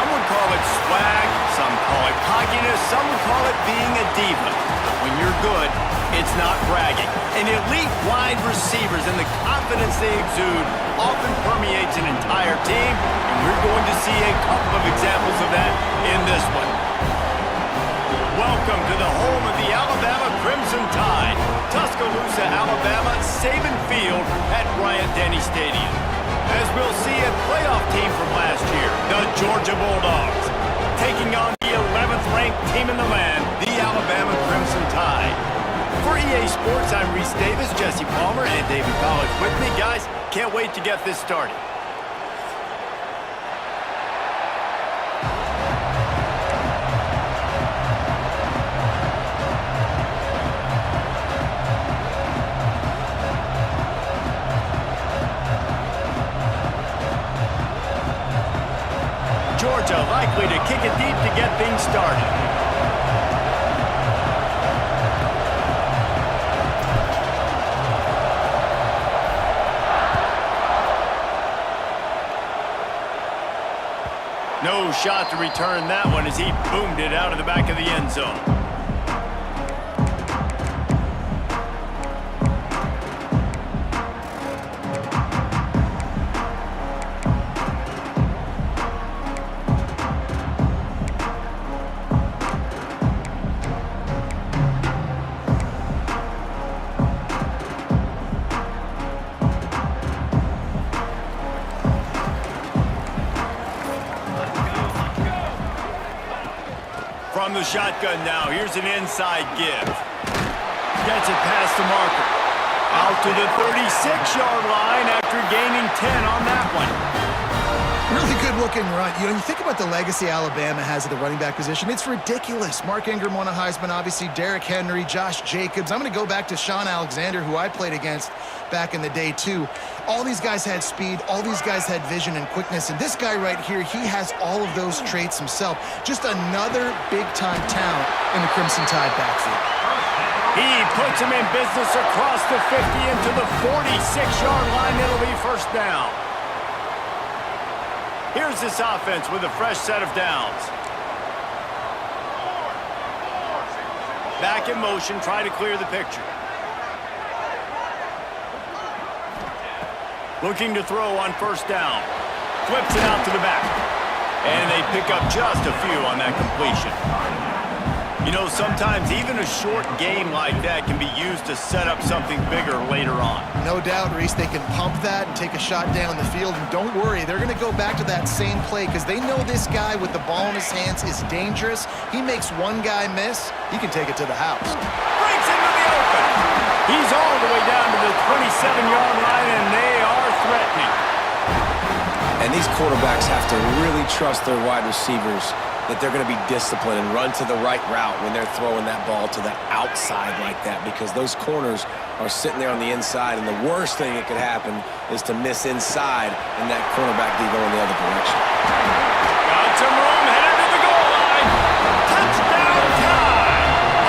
would call it swag, some call it cockiness, some would call it being a diva. But when you're good, it's not bragging. And elite wide receivers and the confidence they exude often permeates an entire team, and we're going to see a couple of examples of that in this one. Welcome to the home of the Alabama Crimson Tide, Tuscaloosa, Alabama, Saban Field at Bryant-Denny Stadium. As we'll see a playoff team from last year, the Georgia Bulldogs, taking on the 11th ranked team in the land, the Alabama Crimson Tide. For EA Sports, I'm Reese Davis, Jesse Palmer, and David College with me. Guys, can't wait to get this started. Georgia likely to kick it deep to get things started. No shot to return that one as he boomed it out of the back of the end zone. From the shotgun now, here's an inside give. Gets it past the marker. Out to the 36-yard line after gaining 10 on that one. Really good looking run. You know, you think about the legacy Alabama has at the running back position. It's ridiculous. Mark Ingram won a Heisman, obviously Derrick Henry, Josh Jacobs. I'm going to go back to Sean Alexander, who I played against back in the day too. All these guys had speed. All these guys had vision and quickness. And this guy right here, he has all of those traits himself. Just another big-time talent in the Crimson Tide backfield. He puts him in business across the 50 into the 46-yard line. It'll be first down. Here's this offense with a fresh set of downs. Back in motion, try to clear the picture. Looking to throw on first down. Flips it out to the back. And they pick up just a few on that completion. You know, sometimes even a short game like that can be used to set up something bigger later on. No doubt, Reese, they can pump that and take a shot down the field. And don't worry, they're going to go back to that same play because they know this guy with the ball in his hands is dangerous. He makes one guy miss, he can take it to the house. Breaks into the open. He's all the way down to the 27-yard line, and they are threatening. And these quarterbacks have to really trust their wide receivers that they're going to be disciplined and run to the right route when they're throwing that ball to the outside like that, because those corners are sitting there on the inside, and the worst thing that could happen is to miss inside and that cornerback be going the other direction. Got some room, headed to the goal line. Touchdown time.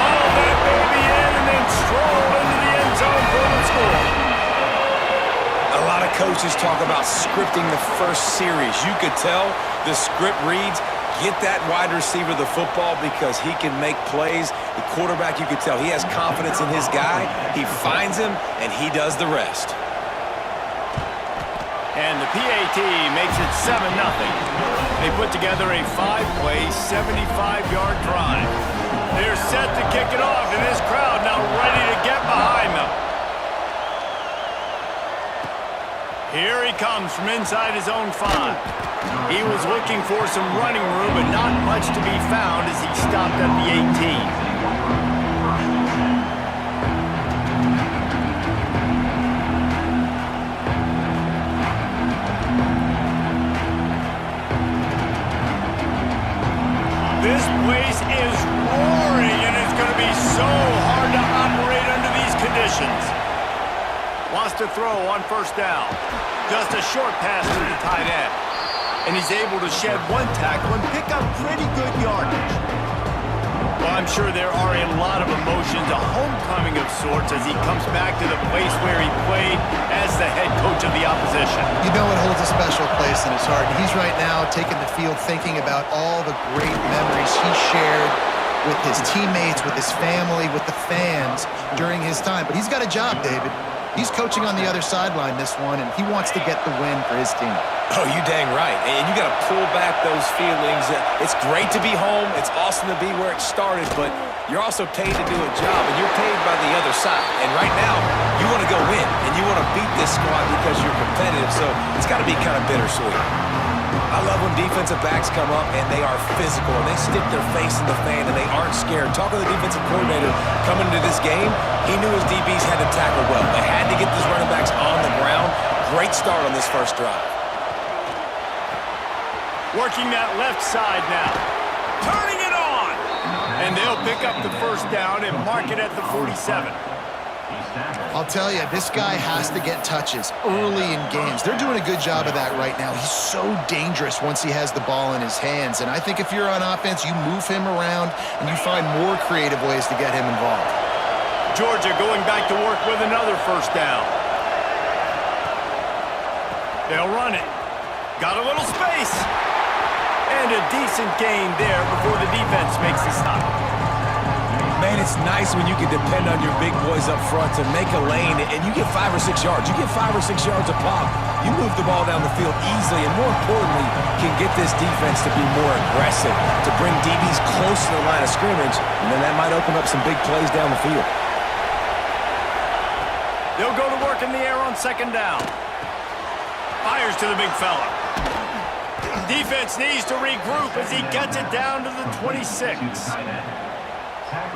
All that baby in and then stroll into the end zone for the score. A lot of coaches talk about scripting the first series. You could tell the script reads, get that wide receiver the football because he can make plays. The quarterback, you could tell, he has confidence in his guy. He finds him, and he does the rest. And the PAT makes it 7-0. They put together a 5-play, 75-yard drive. They're set to kick it off, and this crowd now ready to get behind them. Here he comes from inside his own 5. He was looking for some running room, but not much to be found as he stopped at the 18. This place is roaring, and it's going to be so hard to operate under these conditions. Wants to throw on first down. Just a short pass to the tight end. And he's able to shed one tackle and pick up pretty good yardage. Well, I'm sure there are a lot of emotions, a homecoming of sorts as he comes back to the place where he played as the head coach of the opposition. You know it holds a special place in his heart. And he's right now taking the field thinking about all the great memories he shared with his teammates, with his family, with the fans during his time. But he's got a job, David. He's coaching on the other sideline this one, and he wants to get the win for his team. Oh, you dang right. And you got to pull back those feelings. It's great to be home. It's awesome to be where it started, but you're also paid to do a job, and you're paid by the other side. And right now, you want to go win, and you want to beat this squad because you're competitive, so it's got to be kind of bittersweet. I love when defensive backs come up and they are physical and they stick their face in the fan and they aren't scared. Talking to the defensive coordinator coming into this game, he knew his DBs had to tackle well. They had to get these running backs on the ground. Great start on this first drive. Working that left side now. Turning it on! And they'll pick up the first down and mark it at the 47. I'll tell you, this guy has to get touches early in games. They're doing a good job of that right now. He's so dangerous once he has the ball in his hands. And I think if you're on offense, you move him around and you find more creative ways to get him involved. Georgia going back to work with another first down. They'll run it. Got a little space. And a decent gain there before the defense makes the stop. Man, it's nice when you can depend on your big boys up front to make a lane, and you get 5 or 6 yards. You get 5 or 6 yards a pop. You move the ball down the field easily, and more importantly, can get this defense to be more aggressive, to bring DBs close to the line of scrimmage, and then that might open up some big plays down the field. They'll go to work in the air on second down. Fires to the big fella. Defense needs to regroup as he gets it down to the 26.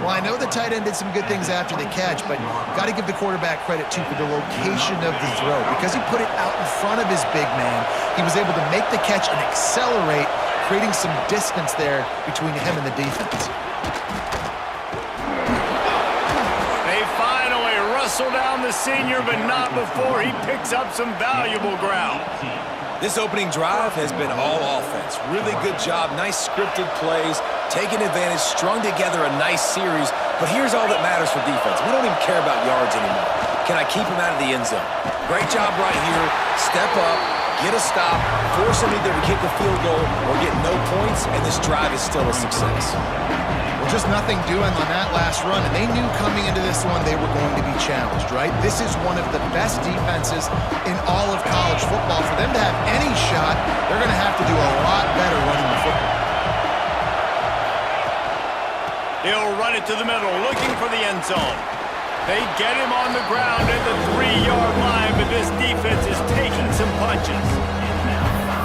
Well, I know the tight end did some good things after the catch, but got to give the quarterback credit, too, for the location of the throw. Because he put it out in front of his big man, he was able to make the catch and accelerate, creating some distance there between him and the defense. They finally wrestle down the senior, but not before he picks up some valuable ground. This opening drive has been all offense. Really good job, nice scripted plays, taking advantage, strung together a nice series. But here's all that matters for defense. We don't even care about yards anymore. Can I keep him out of the end zone? Great job right here. Step up, get a stop, force him either to kick a field goal or get no points, and this drive is still a success. Well, just nothing doing on that last run, and they knew coming into this one they were going to be challenged, right? This is one of the best defenses in all of college football. For them to have any shot, they're going to have to do a lot better running the football. He'll run it to the middle, looking for the end zone. They get him on the ground at the 3-yard line, but this defense is taking some punches.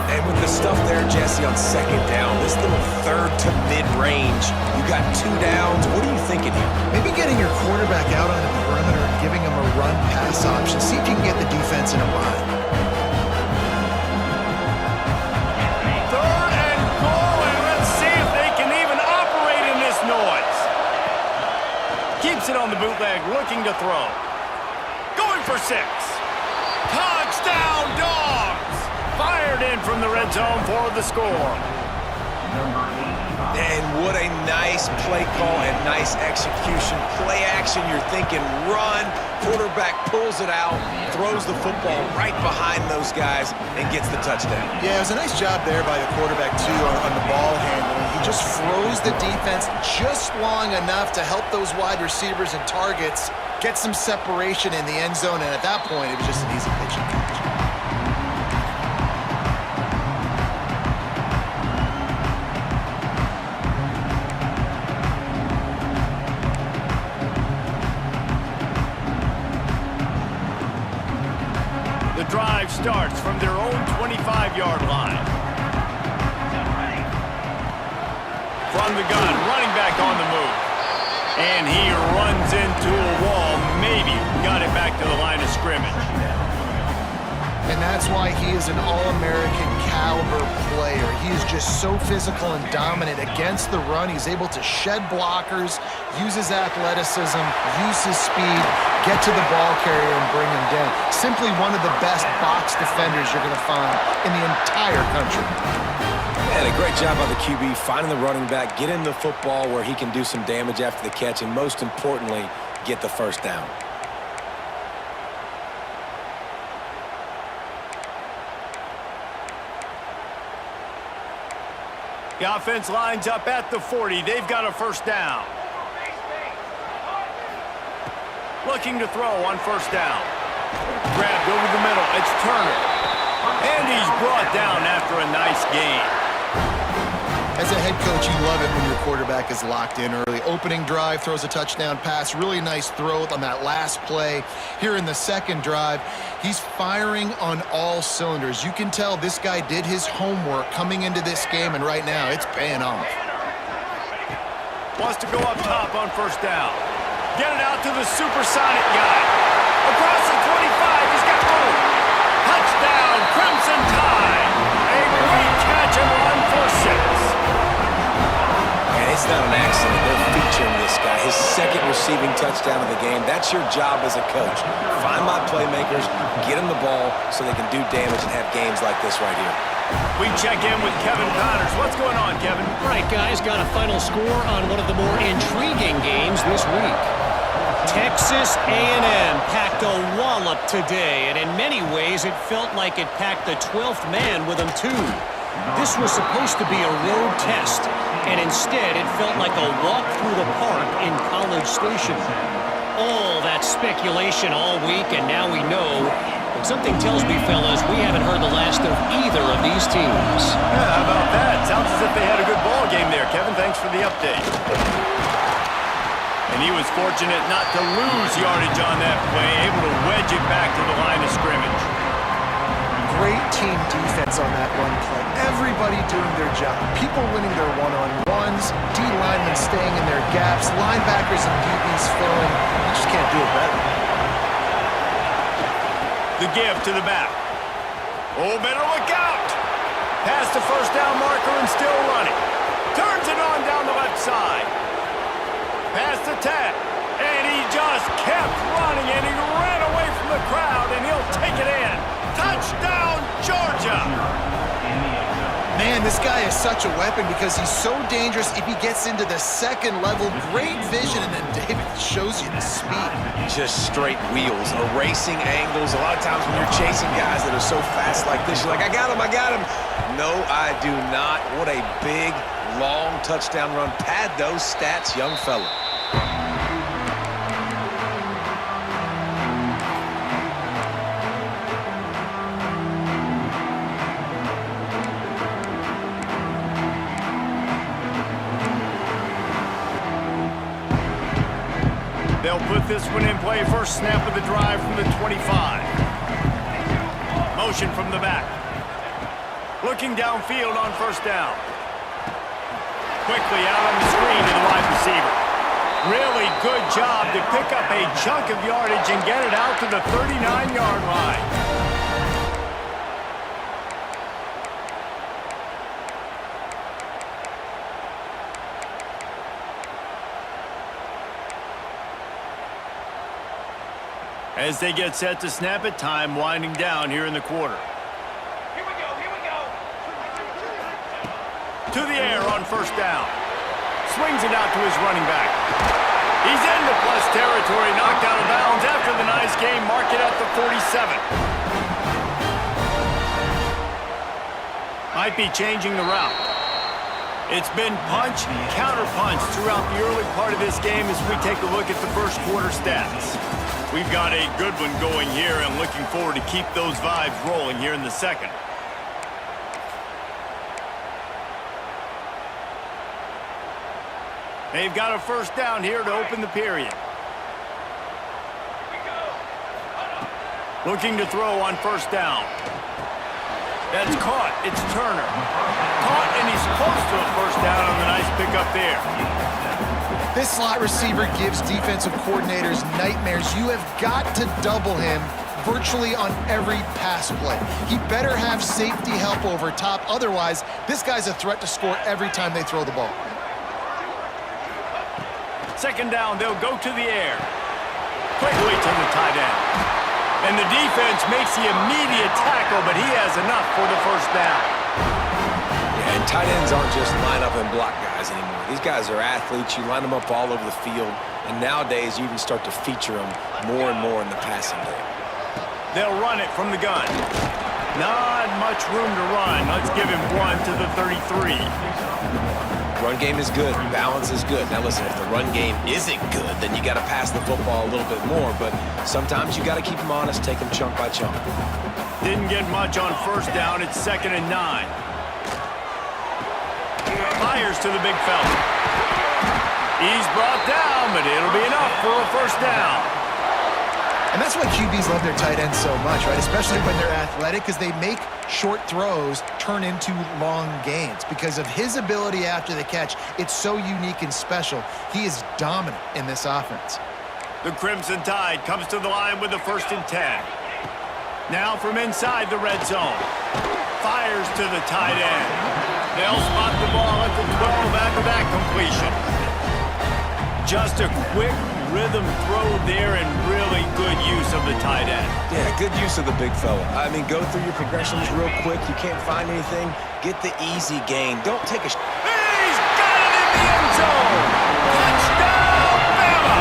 And with the stuff there, Jesse, on second down, this little third to mid-range, you got 2 downs. What are you thinking here? Maybe getting your quarterback out on the perimeter and giving him a run-pass option. See if you can get the defense in a bind. Third and goal, and let's see if they can even operate in this noise. Keeps it on the bootleg, looking to throw. Going for 6. Touchdown, Dogs! Fired in from the red zone for the score. And what a nice play call and nice execution. Play action, you're thinking run. Quarterback pulls it out, throws the football right behind those guys, and gets the touchdown. Yeah, it was a nice job there by the quarterback, too, on the ball handling. He just froze the defense just long enough to help those wide receivers and targets get some separation in the end zone, and at that point, it was just an easy pitch and catch. The drive starts from their own 25-yard line. From the gun, running back on the move. And he runs into a wall. Maybe got it back to the line of scrimmage. And that's why he is an All-American caliber player. He is just so physical and dominant against the run. He's able to shed blockers, use his athleticism, use his speed, get to the ball carrier and bring him down. Simply one of the best box defenders you're going to find in the entire country. And a great Great job by the QB, finding the running back, getting the football where he can do some damage after the catch, and most importantly, get the first down. The offense lines up at the 40. They've got a first down. Looking to throw on first down. Grabbed over the middle. It's Turner. And he's brought down after a nice gain. As a head coach, you love it when your quarterback is locked in early. Opening drive, throws a touchdown pass. Really nice throw on that last play. Here in the second drive, he's firing on all cylinders. You can tell this guy did his homework coming into this game, and right now it's paying off. Wants to go up top on first down. Get it out to the supersonic guy. Across the 25, he's got room. Touchdown, Crimson Tide. A great catch and run for 6. And it's not an accident. They're featuring this guy. His second receiving touchdown of the game. That's your job as a coach. Find my playmakers, get them the ball so they can do damage and have games like this right here. We check in with Kevin Connors. What's going on, Kevin? All right, guys, got a final score on one of the more intriguing games this week. Texas A&M packed a wallop today, and in many ways it felt like it packed the 12th man with them too. This was supposed to be a road test, and instead it felt like a walk through the park in College Station. All that speculation all week, and now we know. But something tells me, fellas, we haven't heard the last of either of these teams. Yeah, how about that? Sounds as if they had a good ball game there. Kevin, thanks for the update. And he was fortunate not to lose yardage on that play, able to wedge it back to the line of scrimmage. Great team defense on that run play. Everybody doing their job. People winning their one-on-ones, D linemen staying in their gaps, linebackers and DBs filling. You just can't do it better. The give to the back. Oh, better look out. Past the first down marker and still running. Turns it on down the left side. Past the 10. And he just kept running, and he ran away from the crowd, and he'll take it in. Touchdown, Georgia! Man, this guy is such a weapon because he's so dangerous if he gets into the second level. Great vision, and then David shows you the speed. Just straight wheels, erasing angles. A lot of times when you're chasing guys that are so fast like this, you're like, I got him, I got him. No, I do not. What a big, long touchdown run. Pad those stats, young fella. They'll put this one in play. First snap of the drive from the 25. Motion from the back. Looking downfield on first down. Quickly out on the screen to the wide receiver. Really good job to pick up a chunk of yardage and get it out to the 39-yard line. As they get set to snap it, time winding down here in the quarter. Here we go. To the air on first down. Swings it out to his running back. He's into plus territory, knocked out of bounds after the nice game. Mark it at the 47. Might be changing the route. It's been punch, counter punch throughout the early part of this game as we take a look at the first quarter stats. We've got a good one going here and looking forward to keep those vibes rolling here in the second. They've got a first down here to open the period. Looking to throw on first down. That's caught. It's Turner. Caught, and he's close to a first down on the nice pickup there. This slot receiver gives defensive coordinators nightmares. You have got to double him virtually on every pass play. He better have safety help over top. Otherwise, this guy's a threat to score every time they throw the ball. Second down, they'll go to the air. Quickly to the tight end. And the defense makes the immediate tackle, but he has enough for the first down. Yeah, and Tight ends aren't just line up and block guys anymore. These guys are athletes. You line them up all over the field. And nowadays, you even start to feature them more and more in the passing game. They'll run it from the gun. Not much room to run. Let's give him 1 to the 33. Run game is good. Balance is good. Now listen, if the run game isn't good, then you got to pass the football a little bit more. But sometimes you got to keep them honest, take them chunk by chunk. Didn't get much on first down. It's 2nd and 9. Fires to the big fella. He's brought down, but it'll be enough for a first down. And that's why QBs love their tight ends so much, right? Especially when they're athletic, because they make short throws turn into long gains. Because of his ability after the catch, it's so unique and special. He is dominant in this offense. The Crimson Tide comes to the line with the 1st and 10. Now from inside the red zone. Fires to the tight end. They'll spot the ball at the 12 after that completion. Just a quick rhythm throw there and really good use of the tight end. Yeah, good use of the big fella. I mean, go through your progressions real quick. You can't find anything. Get the easy gain. Don't take a... He's got it in the end zone! Touchdown, Bama!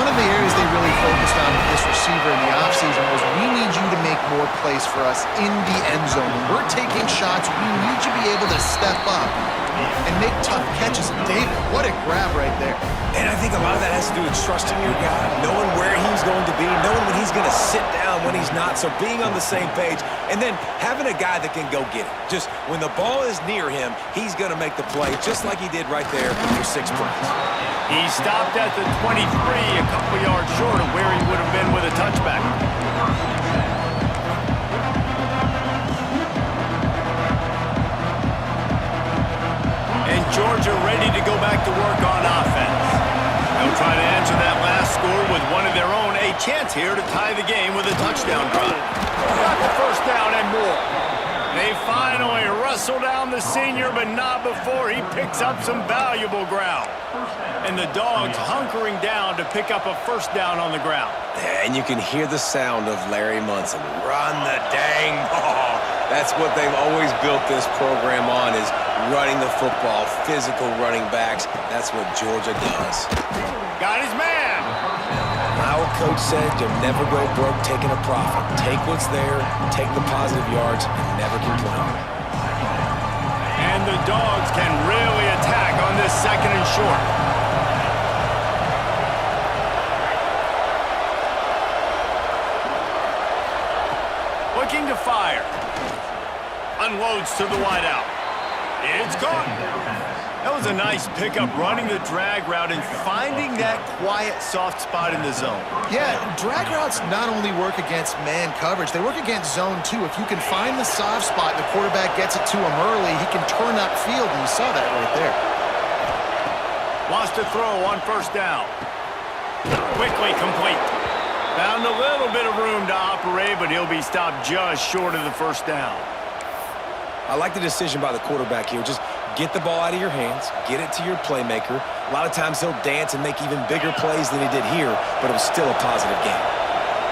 One of the areas they really focused on with this receiver in the offseason was we need you to make more plays for us in the end zone. When we're taking shots, we need you to be able to step up and make tough catches. David, what a grab right there. And I think a lot of that has to do with trusting your guy, knowing where he's going to be, knowing when he's going to sit down, when he's not, so being on the same page, and then having a guy that can go get it. Just when the ball is near him, he's going to make the play, just like he did right there for 6 points. He stopped at the 23, a couple yards short of where he would have been with a touchback. And Georgia ready to go back to work on offense. They'll try to answer that last score with one of their own. A chance here to tie the game with a touchdown drive. Got the first down and more. They finally wrestle down the senior, but not before he picks up some valuable ground. And the Dogs hunkering down to pick up a first down on the ground. And you can hear the sound of Larry Munson. Run the dang ball. That's what they've always built this program on, is running the football, physical running backs. That's what Georgia does. Got his man. Our coach said you'll never go broke taking a profit. Take what's there, take the positive yards, and never complain. And the Dogs can really attack on this 2nd and short. Looking to fire. Unloads to the wideout. It's gone. That was a nice pickup, running the drag route and finding that quiet, soft spot in the zone. Yeah, drag routes not only work against man coverage, they work against zone too. If you can find the soft spot and the quarterback gets it to him early, he can turn upfield, and you saw that right there. Wants to throw on first down. Quickly complete. Found a little bit of room to operate, but he'll be stopped just short of the first down. I like the decision by the quarterback here. Just get the ball out of your hands, get it to your playmaker. A lot of times he'll dance and make even bigger plays than he did here, but it was still a positive game.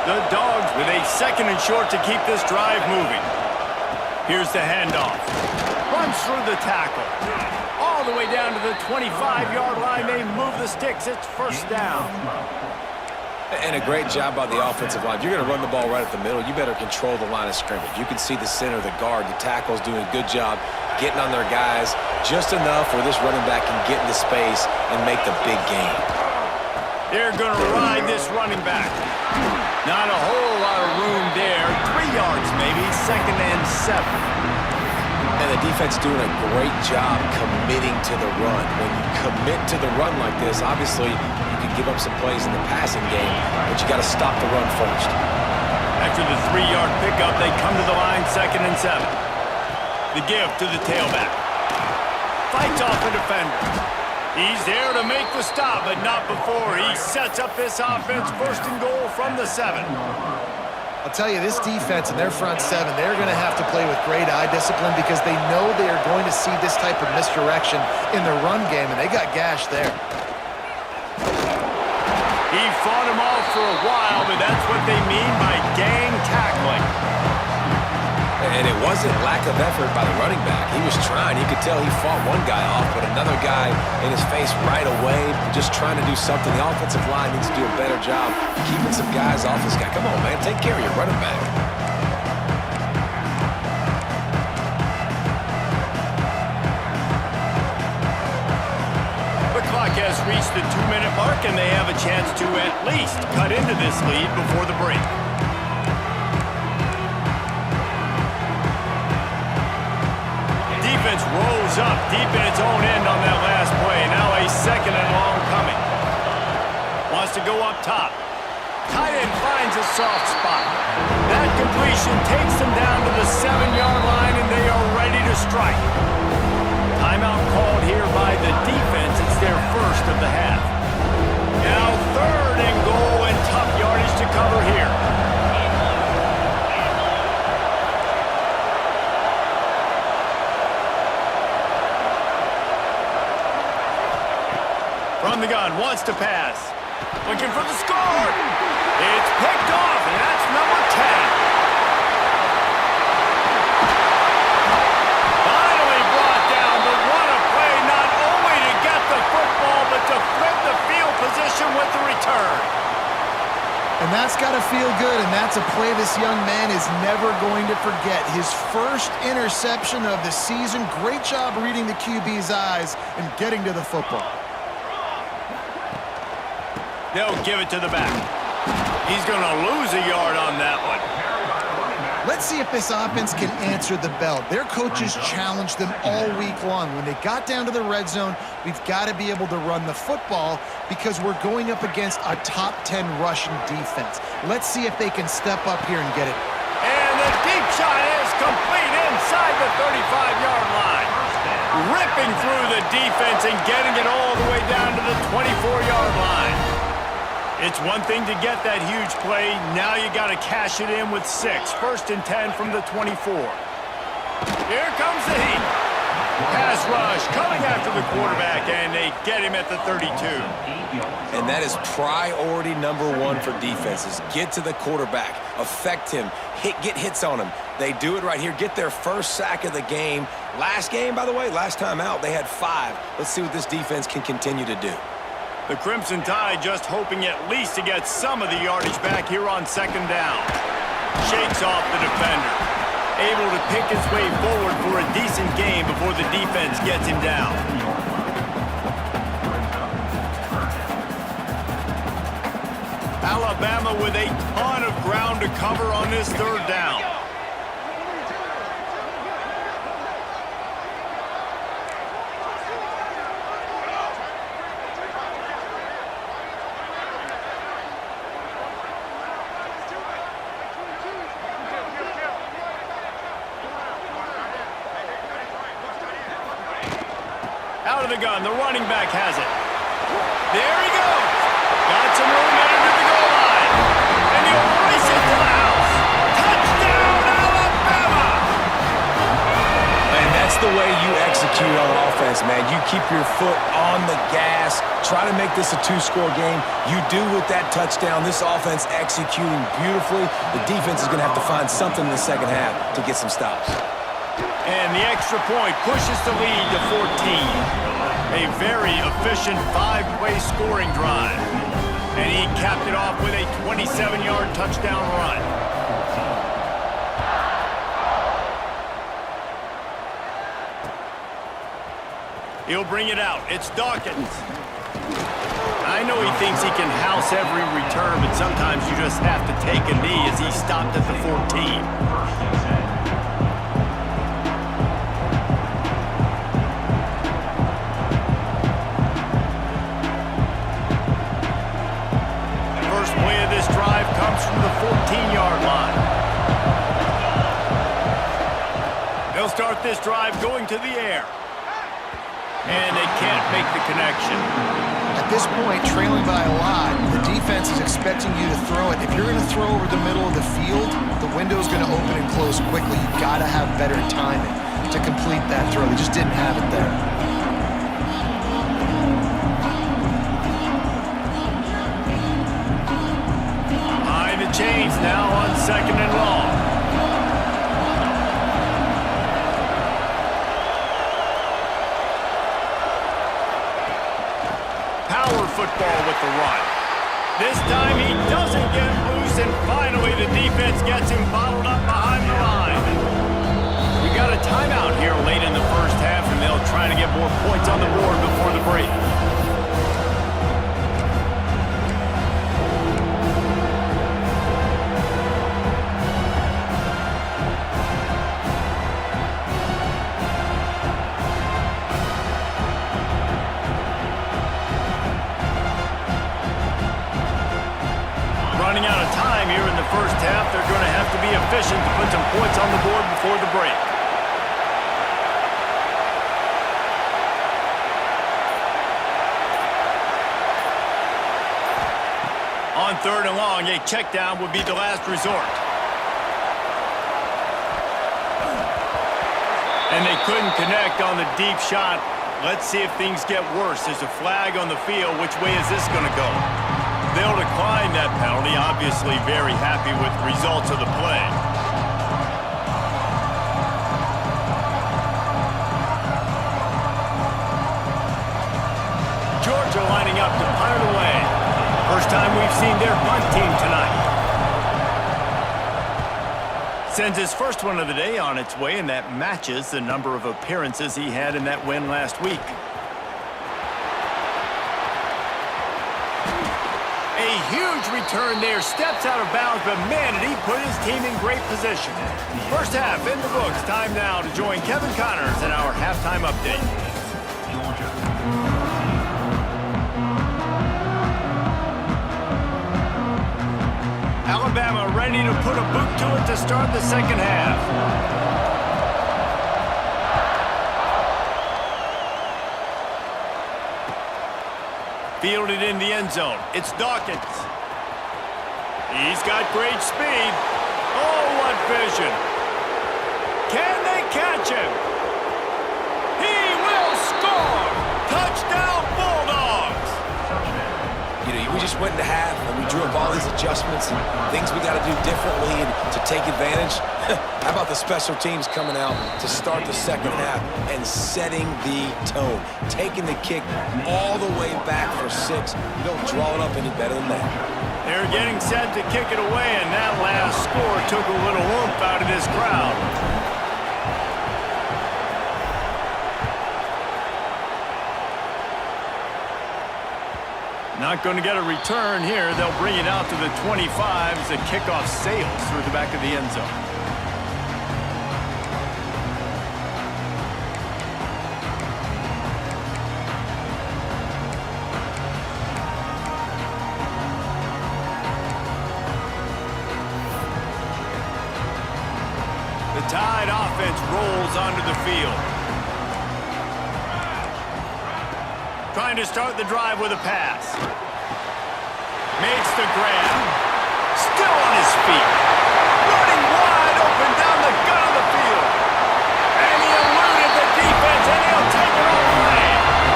The Dogs with a 2nd and short to keep this drive moving. Here's the handoff. Runs through the tackle. All the way down to the 25-yard line. They move the sticks. It's first down. And a great job by the offensive line. If you're going to run the ball right at the middle, you better control the line of scrimmage. You can see the center, the guard, the tackle's doing a good job getting on their guys just enough where this running back can get into space and make the big game. They're going to ride this running back. Not a whole lot of room there. 3 yards maybe, 2nd and 7. And the defense doing a great job committing to the run. When you commit to the run like this, obviously you can give up some plays in the passing game, but you got to stop the run first. After the 3-yard pickup, they come to the line, 2nd and 7. The give to the tailback. Fights off the defender. He's there to make the stop, but not before he sets up this offense. 1st and goal from the 7. I'll tell you, this defense and their front 7, they're going to have to play with great eye discipline because they know they are going to see this type of misdirection in their run game, and they got gashed there. He fought him off for a while, but that's what they mean by gang tackling. And it wasn't lack of effort by the running back. He was trying. You could tell he fought one guy off, but another guy in his face right away, just trying to do something. The offensive line needs to do a better job keeping some guys off this guy. Come on, man. Take care of your running back. The clock has reached the 2-minute mark, and they have a chance to at least cut into this lead before the break. Defense rolls up deep in its own end on that last play. Now a 2nd and long coming. Wants to go up top. Tight end finds a soft spot. That completion takes them down to the 7-yard line, and they are ready to strike. Timeout called here by the defense. It's their first of the half. Now 3rd and goal, and tough yardage to cover here. From the gun, wants to pass. Looking for the score. It's picked off, and that's number 10. Finally brought down, but what a play, not only to get the football, but to flip the field position with the return. And that's got to feel good, and that's a play this young man is never going to forget. His first interception of the season. Great job reading the QB's eyes and getting to the football. They'll give it to the back. He's going to lose a yard on that one. Let's see if this offense can answer the bell. Their coaches challenged them all week long. When they got down to the red zone, we've got to be able to run the football because we're going up against a top 10 rushing defense. Let's see if they can step up here and get it. And the deep shot is complete inside the 35-yard line. Ripping through the defense and getting it all the way down to the 24-yard line. It's one thing to get that huge play. Now you got to cash it in with 6. 1st and 10 from the 24. Here comes the heat. Pass rush coming after the quarterback, and they get him at the 32. And that is priority number 1 for defenses. Get to the quarterback. Affect him. Get hits on him. They do it right here. Get their first sack of the game. Last game, by the way, last time out, they had 5. Let's see what this defense can continue to do. The Crimson Tide just hoping at least to get some of the yardage back here on 2nd down. Shakes off the defender. Able to pick his way forward for a decent game before the defense gets him down. Alabama with a ton of ground to cover on this 3rd down. Out of the gun, the running back has it. There he goes. Got some room headed to the goal line. And he'll race it to the house. Touchdown, Alabama! And that's the way you execute on offense, man. You keep your foot on the gas. Try to make this a 2-score game. You do with that touchdown. This offense executing beautifully. The defense is going to have to find something in the 2nd half to get some stops. And the extra point pushes the lead to 14. A very efficient 5-play scoring drive. And he capped it off with a 27-yard touchdown run. He'll bring it out. It's Dawkins. I know he thinks he can house every return, but sometimes you just have to take a knee as he stopped at the 14. From the 14-yard line. They'll start this drive going to the air. And they can't make the connection. At this point, trailing by a lot, the defense is expecting you to throw it. If you're going to throw over the middle of the field, the window's going to open and close quickly. You've got to have better timing to complete that throw. They just didn't have it there. Chains now on 2nd and long. power football with the run. This time he doesn't get loose, and finally the defense gets him bottled up behind the line. We got a timeout here late in the first half, and they'll try to get more points on the board before the break. Running out of time here in the first half, they're going to have to be efficient to put some points on the board before the break. On 3rd and long, a check down would be the last resort. And they couldn't connect on the deep shot. Let's see if things get worse. There's a flag on the field. Which way is this going to go? They'll decline that penalty. Obviously very happy with the results of the play. Georgia lining up to punt it away. First time we've seen their punt team tonight. Sends his first one of the day on its way, and that matches the number of appearances he had in that win last week. A huge return there, steps out of bounds, but man, did he put his team in great position. First half in the books. Time now to join Kevin Connors in our halftime update. Alabama ready to put a boot to it to start the second half. Fielded in the end zone. It's Dawkins. He's got great speed. Oh, what vision. Can they catch him? He will score! Touchdown, Bulldogs! You know, we just went into half and we drew up all these adjustments and things we got to do differently and to take advantage. How about the special teams coming out to start the second half and setting the tone, taking the kick all the way back for 6. You don't draw it up any better than that. They're getting set to kick it away, and that last score took a little oomph out of this crowd. Not going to get a return here. They'll bring it out to the 25 as the kickoff sails through the back of the end zone. The Tide offense rolls onto the field. Trying to start the drive with a pass. Makes the grab. Still on his feet. Running wide open down the gut of the field. And he eluded the defense, and he'll take it all the way.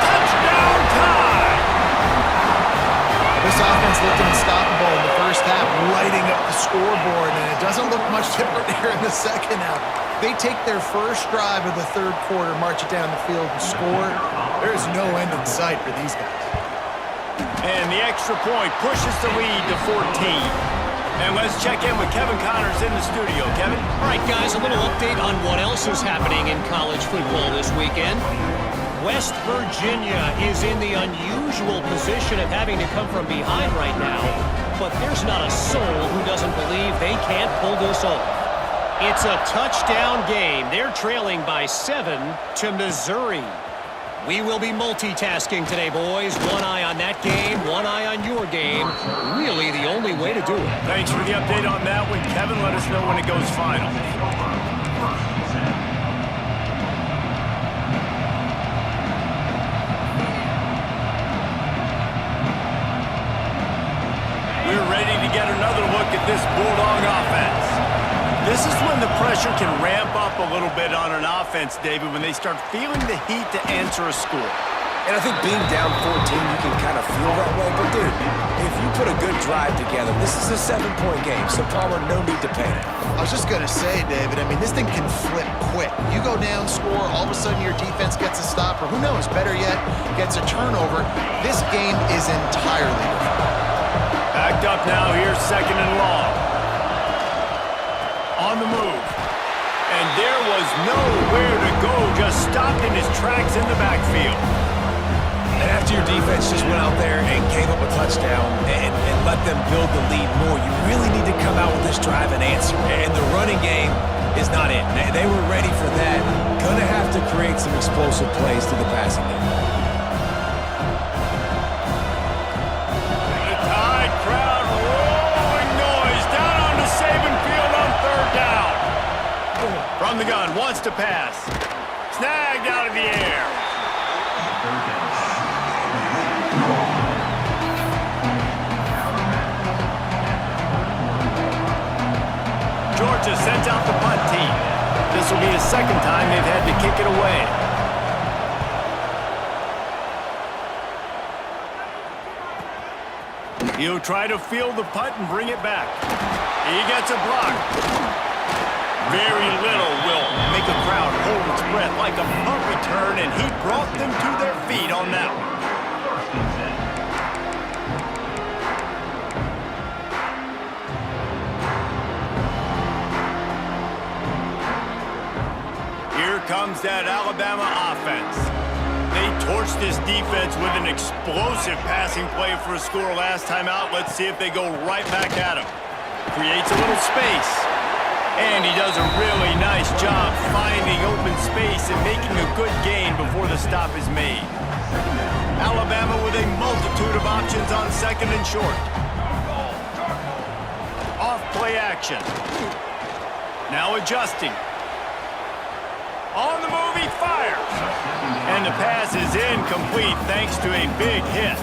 Touchdown, Tide! This offense looked unstoppable in the first half, lighting up the scoreboard, and it doesn't look much different here in the second half. They take their first drive of the third quarter, march it down the field, and score. There is no end in sight for these guys. And the extra point pushes the lead to 14. And let's check in with Kevin Connors in the studio. Kevin? All right, guys, a little update on what else is happening in college football this weekend. West Virginia is in the unusual position of having to come from behind right now, but there's not a soul who doesn't believe they can't pull this off. It's a touchdown game. They're trailing by 7 to Missouri. We will be multitasking today, boys. One eye on that game, one eye on your game. Really the only way to do it. Thanks for the update on that one, Kevin. Let us know when it goes final. We're ready to get another look at this Bulldog offense. This is when the pressure can ramp up a little bit on an offense, David, when they start feeling the heat to answer a score. And I think being down 14, you can kind of feel that way. But, dude, if you put a good drive together, this is a 7-point game, so Palmer, no need to panic. I was just going to say, David, I mean, this thing can flip quick. You go down, score, all of a sudden your defense gets a stop, or who knows, better yet, gets a turnover. This game is entirely different. Backed up now, here's 2nd and long. On the move. And there was nowhere to go, just stopped in his tracks in the backfield. And after your defense just went out there and gave up a touchdown and let them build the lead more, you really need to come out with this drive and answer. And the running game is not it. They were ready for that. Gonna have to create some explosive plays to the passing game. The Tide crowd rolling noise down on the Saban field on 3rd down. From the gun, wants to pass. Snagged out of the air. Georgia sends out the punt team. This will be the 2nd time they've had to kick it away. He'll try to field the punt and bring it back. He gets a block. Very little will make a crowd hold its breath like a punt return, and he brought them to their feet on that one. Here comes that Alabama offense. They torched this defense with an explosive passing play for a score last time out. Let's see if they go right back at him. Creates a little space. And he does a really nice job finding open space and making a good gain before the stop is made. Alabama with a multitude of options on 2nd and short. Off play action. Now adjusting. On the move, he fires. And the pass is incomplete thanks to a big hit.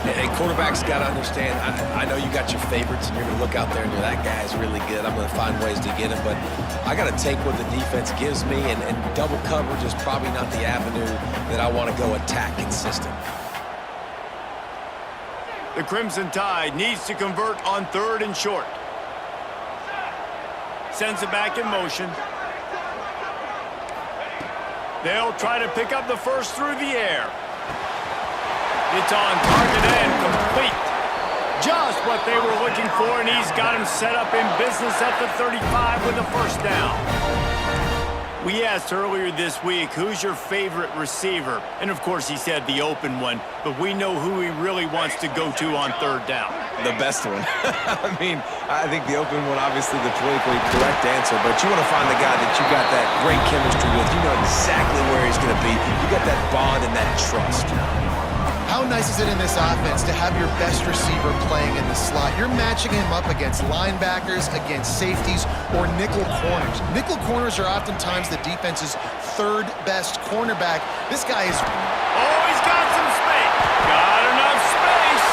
Hey, quarterbacks got to understand, I know you got your favorites, and you're going to look out there and you're, that guy's really good. I'm going to find ways to get him, but I got to take what the defense gives me, and double coverage is probably not the avenue that I want to go attack consistent. The Crimson Tide needs to convert on 3rd and short. Sends it back in motion. They'll try to pick up the first through the air. It's on target and complete. Just what they were looking for, and he's got him set up in business at the 35 with a 1st down. We asked earlier this week, who's your favorite receiver? And of course he said the open one, but we know who he really wants to go to on 3rd down. The best one. I mean, I think the open one, obviously the politically correct answer, but you want to find the guy that you got that great chemistry with. You know exactly where he's going to be. You got that bond and that trust. How nice is it in this offense to have your best receiver playing in the slot? You're matching him up against linebackers, against safeties, or nickel corners. Nickel corners are oftentimes the defense's 3rd best cornerback. This guy is... Oh, he's got some space. Got enough space.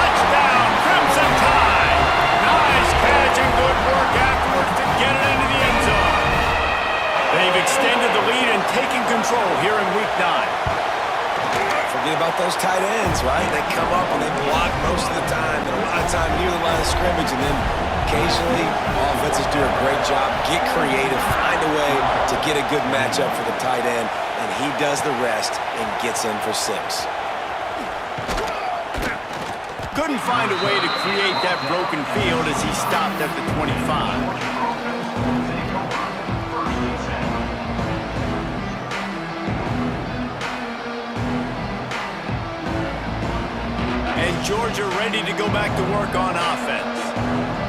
Touchdown, Crimson Tide. Nice catch and good work afterwards to get it into the end zone. They've extended the lead and taken control here in Week 9. Forget about those tight ends, right? They come up and they block most of the time, and a lot of time near the line of scrimmage, and then occasionally offenses do a great job, get creative, find a way to get a good matchup for the tight end, and he does the rest and gets in for 6. Couldn't find a way to create that broken field as he stopped at the 25. Georgia ready to go back to work on offense.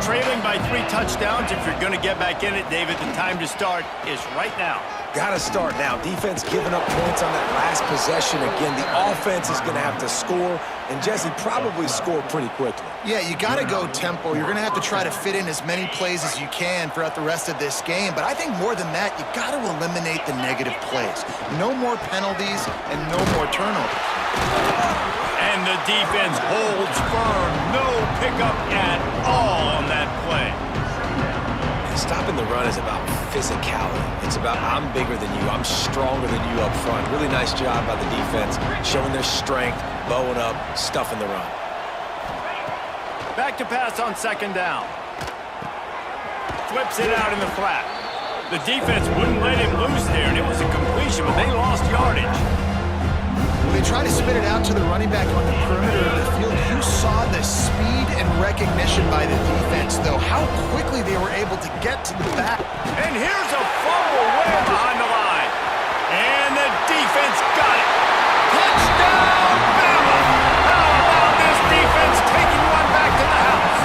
Trailing by 3 touchdowns. If you're going to get back in it, David, the time to start is right now. Got to start now. Defense giving up points on that last possession. Again, the offense is going to have to score, and Jesse probably score pretty quickly. Yeah, you got to go tempo. You're going to have to try to fit in as many plays as you can throughout the rest of this game. But I think more than that, you got to eliminate the negative plays. No more penalties and no more turnovers. And the defense holds firm. No pickup at all on that play. This Stopping the run is about physicality. It's about I'm bigger than you, I'm stronger than you up front. Really nice job by the defense, showing their strength, bowing up, stuffing the run. Back to pass on second down. Flips it out in the flat. The defense wouldn't let him loose there, and it was a completion, but they lost yardage. When they try to spit it out to the running back on the perimeter of the field, you saw the speed and recognition by the defense, though. How quickly they were able to get to the back. And here's a fumble way behind the line. And the defense got it. Touchdown, Bama! How about this defense taking one back to the house?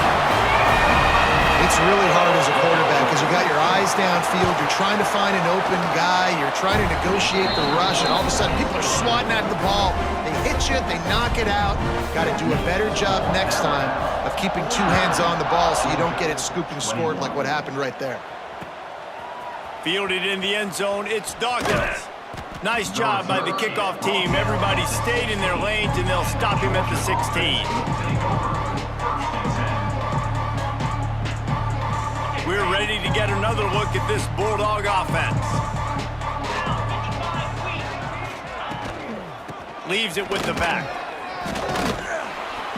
It's really hard as a quarterback because you got your eyes downfield, you're trying to find an open guy, you're trying to negotiate the rush, and all of a sudden people are swatting at the ball. They hit you, they knock it out. Got to do a better job next time of keeping two hands on the ball so you don't get it scooped and scored like what happened right there. Fielded in the end zone, it's Dawkins. Nice job by the kickoff team. Everybody stayed in their lanes, and they'll stop him at the 16. We're ready to get another look at this Bulldog offense. Leaves it with the back.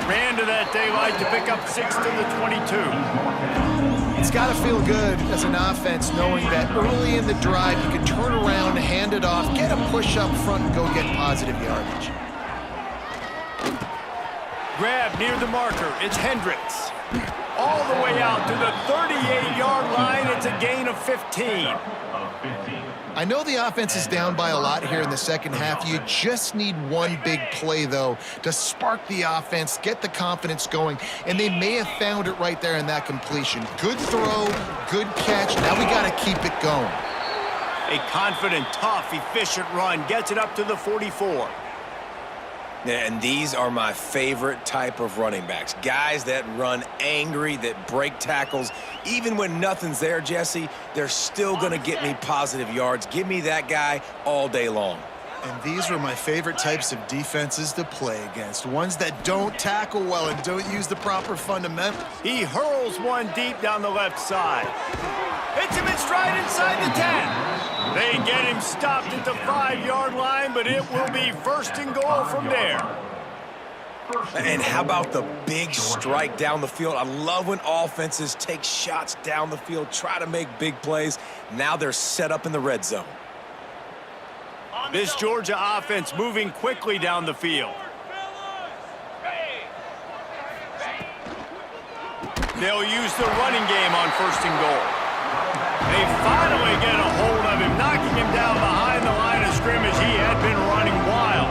Ran to that daylight to pick up 6 to the 22. It's got to feel good as an offense knowing that early in the drive you can turn around, hand it off, get a push up front, and go get positive yardage. Grab near the marker. It's Hendricks. All the way out to the 38-yard line. It's a gain of 15. I know the offense is down by a lot here in the second half. You just need one big play, though, to spark the offense, get the confidence going, and they may have found it right there in that completion. Good throw, good catch. Now we got to keep it going. A confident, tough, efficient run gets it up to the 44. And these are my favorite type of running backs. Guys that run angry, that break tackles. Even when nothing's there, Jesse, they're still going to get me positive yards. Give me that guy all day long. And these are my favorite types of defenses to play against. Ones that don't tackle well and don't use the proper fundamentals. He hurls one deep down the left side. Hits him in stride inside the 10. They get him stopped at the 5-yard line, but it will be first and goal from there. And how about the big strike down the field? I love when offenses take shots down the field, try to make big plays. Now they're set up in the red zone. This Georgia offense moving quickly down the field. They'll use the running game on first and goal. They finally get a hold of him, knocking him down behind the line of scrimmage. He had been running wild.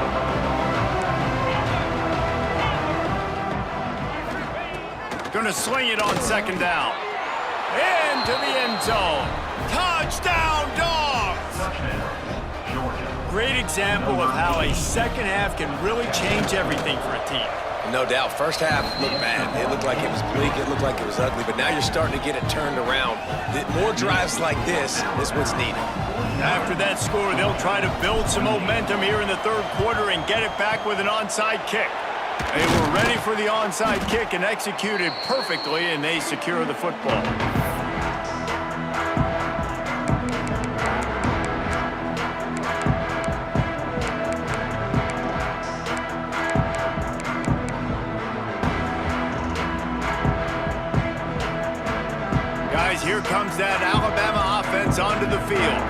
Gonna sling it on second down. Into the end zone. Touchdown, Dogs! Great example of how a second half can really change everything for a team. No doubt. First half looked bad. It looked like it was bleak. It looked like it was ugly. But now you're starting to get it turned around. More drives like this is what's needed. After that score, they'll try to build some momentum here in the third quarter and get it back with an onside kick. They were ready for the onside kick and executed perfectly, and they secure the football. Here comes that Alabama offense onto the field.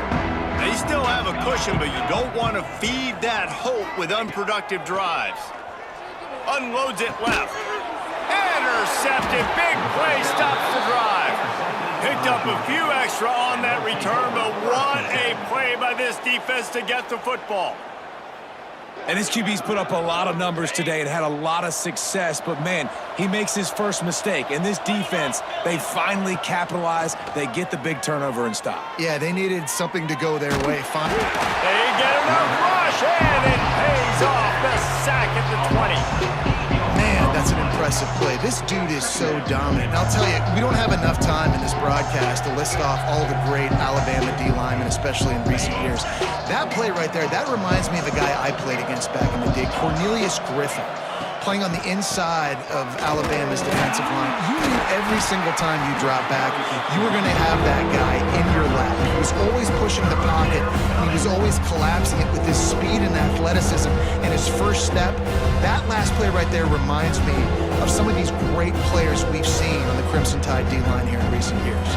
They still have a cushion, but you don't want to feed that hope with unproductive drives. Unloads it left. Intercepted. Big play stops the drive. Picked up a few extra on that return, but what a play by this defense to get the football. And his QB's put up a lot of numbers today and had a lot of success, but man, he makes his first mistake. And this defense, they finally capitalize. They get the big turnover and stop. Yeah, they needed something to go their way. Finally. They get enough rush, and it pays off. The sack at the 20. Man, that's an impressive play. This dude is so dominant. And I'll tell you, we don't have enough time in this broadcast to list off all the great Alabama D linemen, especially in recent years. That play right there, that reminds me of a guy I played against back in the day, Cornelius Griffin. playing on the inside of Alabama's defensive line. You knew every single time you drop back, you were going to have that guy in your lap. He was always pushing the pocket, and he was always collapsing it with his speed and athleticism and his first step. That last play right there reminds me of some of these great players we've seen on the Crimson Tide D-line here in recent years.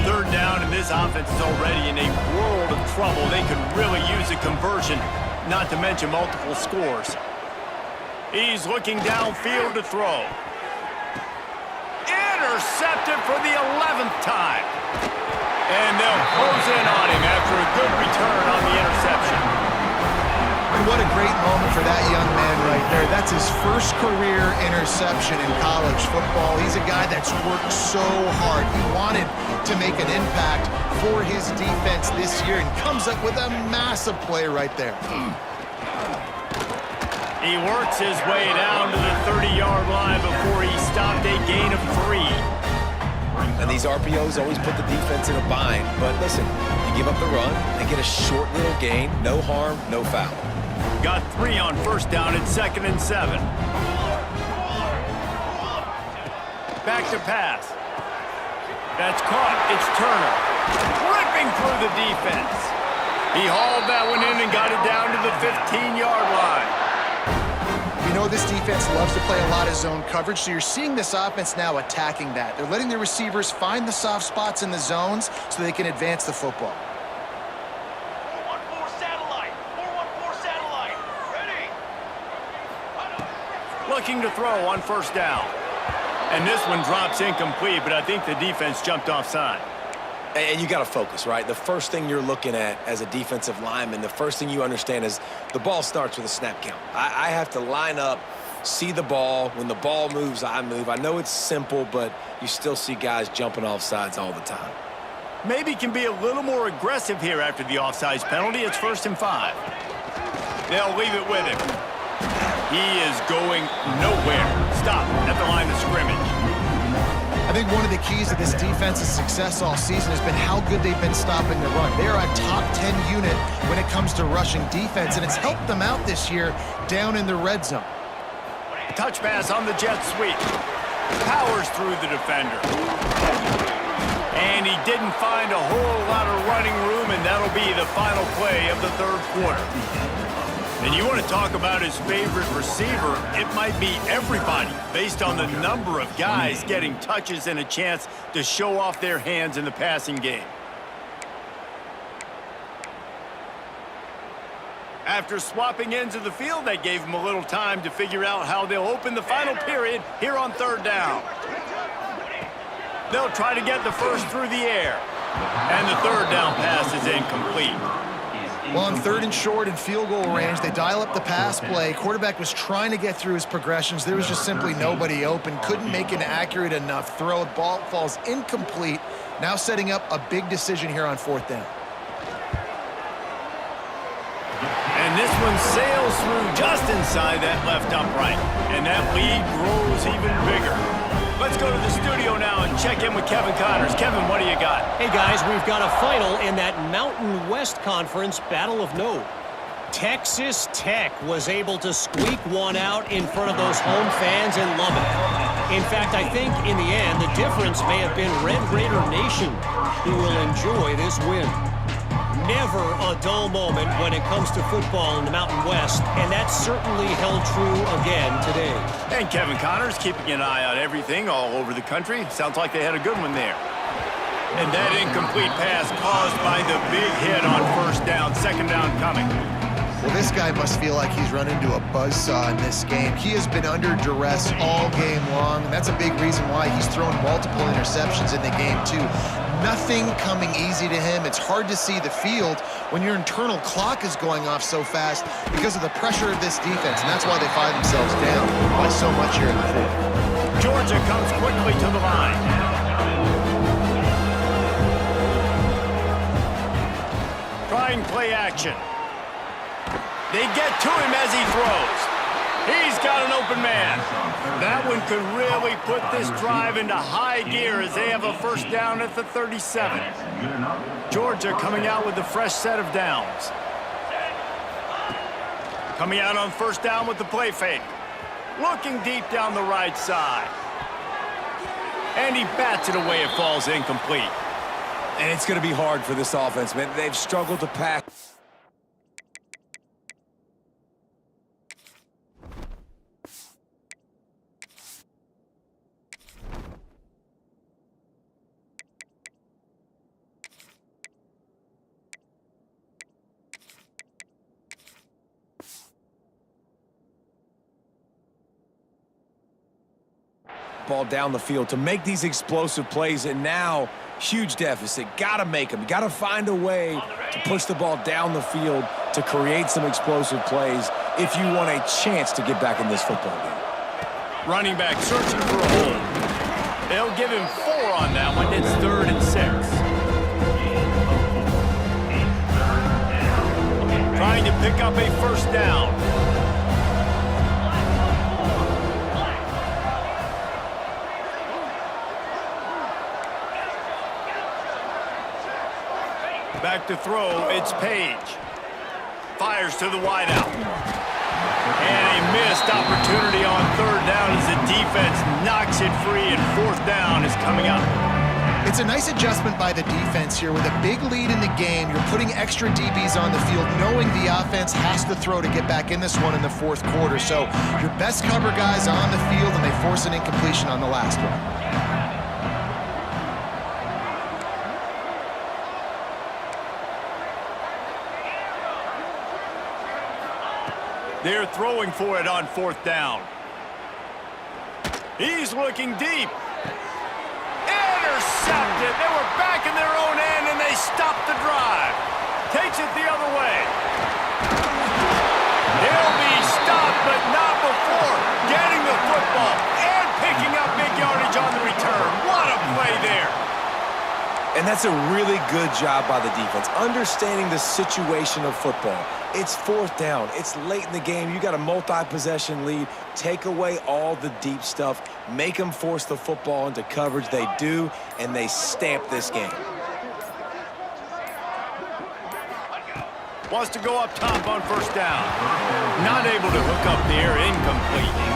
Third down, and this offense is already in a world of trouble. They could really use a conversion, not to mention multiple scores. He's looking downfield to throw. Intercepted for the 11th time. And they'll close in on him after a good return on the interception. And what a great moment for that young man right there. That's his first career interception in college football. He's a guy that's worked so hard. He wanted to make an impact for his defense this year and comes up with a massive play right there. He works his way down to the 30-yard line before he stopped a gain of 3. And these RPOs always put the defense in a bind. But listen, you give up the run, they get a short little gain, no harm, no foul. Got 3 on first down at 2nd and 7. Back to pass. That's caught. It's Turner. Ripping through the defense. He hauled that one in and got it down to the 15-yard line. You know this defense loves to play a lot of zone coverage, so you're seeing this offense now attacking that. They're letting the receivers find the soft spots in the zones so they can advance the football. 4-1-4 satellite. 4-1-4 satellite. Ready. Looking to throw on first down. And this one drops incomplete, but I think the defense jumped offside. And you got to focus, right? The first thing you're looking at as a defensive lineman, the first thing you understand is the ball starts with a snap count. I have to line up, see the ball. When the ball moves, I move. I know it's simple, but you still see guys jumping off sides all the time. Maybe can be a little more aggressive here after the offsides penalty. It's 1st and 5. They'll leave it with him. He is going nowhere. Stop at the line of scrimmage. I think one of the keys to this defense's success all season has been how good they've been stopping the run. They are a top 10 unit when it comes to rushing defense, and it's helped them out this year down in the red zone. Touch pass on the jet sweep. Powers through the defender. And he didn't find a whole lot of running room, and that'll be the final play of the 3rd quarter. And you want to talk about his favorite receiver, it might be everybody, based on the number of guys getting touches and a chance to show off their hands in the passing game. After swapping ends of the field, that gave him a little time to figure out how they'll open the final period here on 3rd down. They'll try to get the first through the air. And the 3rd down pass is incomplete. Well, on 3rd and short and field goal range, they dial up the pass play. Quarterback was trying to get through his progressions. There was just simply nobody open. Couldn't make an accurate enough throw. Ball falls incomplete. Now setting up a big decision here on 4th down. And this one sails through just inside that left upright. And that lead grows even bigger. Let's go to the studio now and check in with Kevin Connors. Kevin, what do you got? Hey, guys, we've got a final in that Mountain West Conference battle of note. Texas Tech was able to squeak one out in front of those home fans in Lubbock. In fact, I think in the end, the difference may have been Red Raider Nation who will enjoy this win. Never a dull moment when it comes to football in the Mountain West, and that certainly held true again today. And Kevin Connors keeping an eye on everything all over the country. Sounds like they had a good one there. And that incomplete pass caused by the big hit on first down, 2nd down coming. Well, this guy must feel like he's run into a buzzsaw in this game. He has been under duress all game long, and that's a big reason why he's thrown multiple interceptions in the game, too. Nothing coming easy to him. It's hard to see the field when your internal clock is going off so fast because of the pressure of this defense, and that's why they find themselves down by so much here in the 4th. Georgia comes quickly to the line. Trying play action. They get to him as he throws. He's got an open man. That one could really put this drive into high gear as they have a first down at the 37. Georgia coming out with a fresh set of downs. Coming out on first down with the play fake. Looking deep down the right side. And he bats it away. It falls incomplete. And it's going to be hard for this offense, man. They've struggled to pass. Ball down the field to make these explosive plays, and now huge deficit. Gotta make them. Gotta find a way to push the ball down the field to create some explosive plays if you want a chance to get back in this football game. Running back searching for a hole. They'll give him 4 on that one. It's 3rd and 6. Trying to pick up a first down. Back to throw, it's Page. Fires to the wideout. And a missed opportunity on 3rd down as the defense knocks it free, and 4th down is coming up. It's a nice adjustment by the defense here. With a big lead in the game, you're putting extra DBs on the field, knowing the offense has to throw to get back in this one in the 4th quarter. So your best cover guys on the field, and they force an incompletion on the last one. They're throwing for it on 4th down. He's looking deep. Intercepted. They were back in their own end, and they stopped the drive. Takes it the other way. He'll be stopped, but not before getting the football and picking up big yardage on the return. What a play there. And that's a really good job by the defense, understanding the situation of football. It's 4th down. It's late in the game. You got a multi-possession lead. Take away all the deep stuff. Make them force the football into coverage. They do, and they stamp this game. Wants to go up top on first down. Not able to hook up there. Incomplete.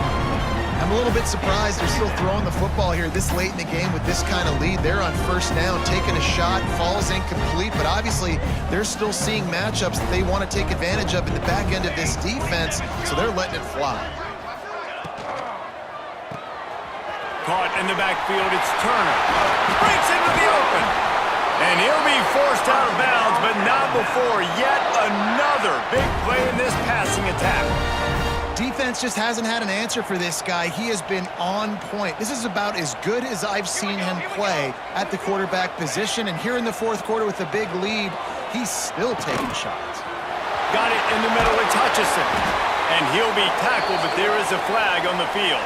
I'm a little bit surprised they're still throwing the football here this late in the game with this kind of lead. They're on first down, taking a shot, falls incomplete, but obviously they're still seeing matchups that they want to take advantage of in the back end of this defense, so they're letting it fly. Caught in the backfield, it's Turner. Breaks into the open. And he'll be forced out of bounds, but not before yet another big play in this passing attack. Defense just hasn't had an answer for this guy. He has been on point. This is about as good as I've seen him play at the quarterback position. And here in the 4th quarter with a big lead, he's still taking shots. Got it in the middle, it's Hutchinson. And he'll be tackled, but there is a flag on the field.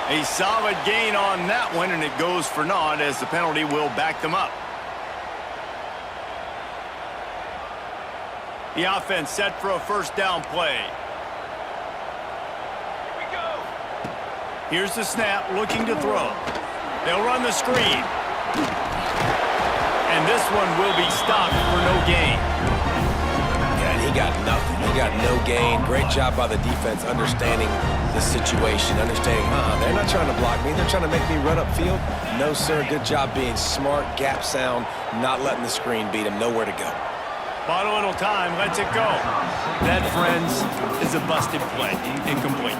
A solid gain on that one, and it goes for naught as the penalty will back them up. The offense set for a first down play. Here's the snap, looking to throw. They'll run the screen. And this one will be stopped for no gain. Yeah, and he got nothing. He got no gain. Great job by the defense understanding the situation, understanding, they're not trying to block me. They're trying to make me run upfield. No, sir. Good job being smart, gap sound, not letting the screen beat him. Nowhere to go. Bought a little time, lets it go. That, friends, is a busted play. Incomplete.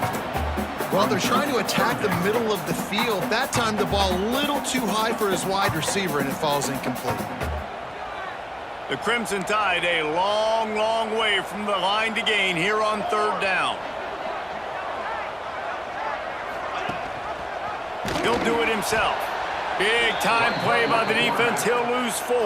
Well, they're trying to attack the middle of the field. That time the ball a little too high for his wide receiver, and it falls incomplete. The Crimson Tide a long, long way from the line to gain here on 3rd down. He'll do it himself. Big time play by the defense. He'll lose 4.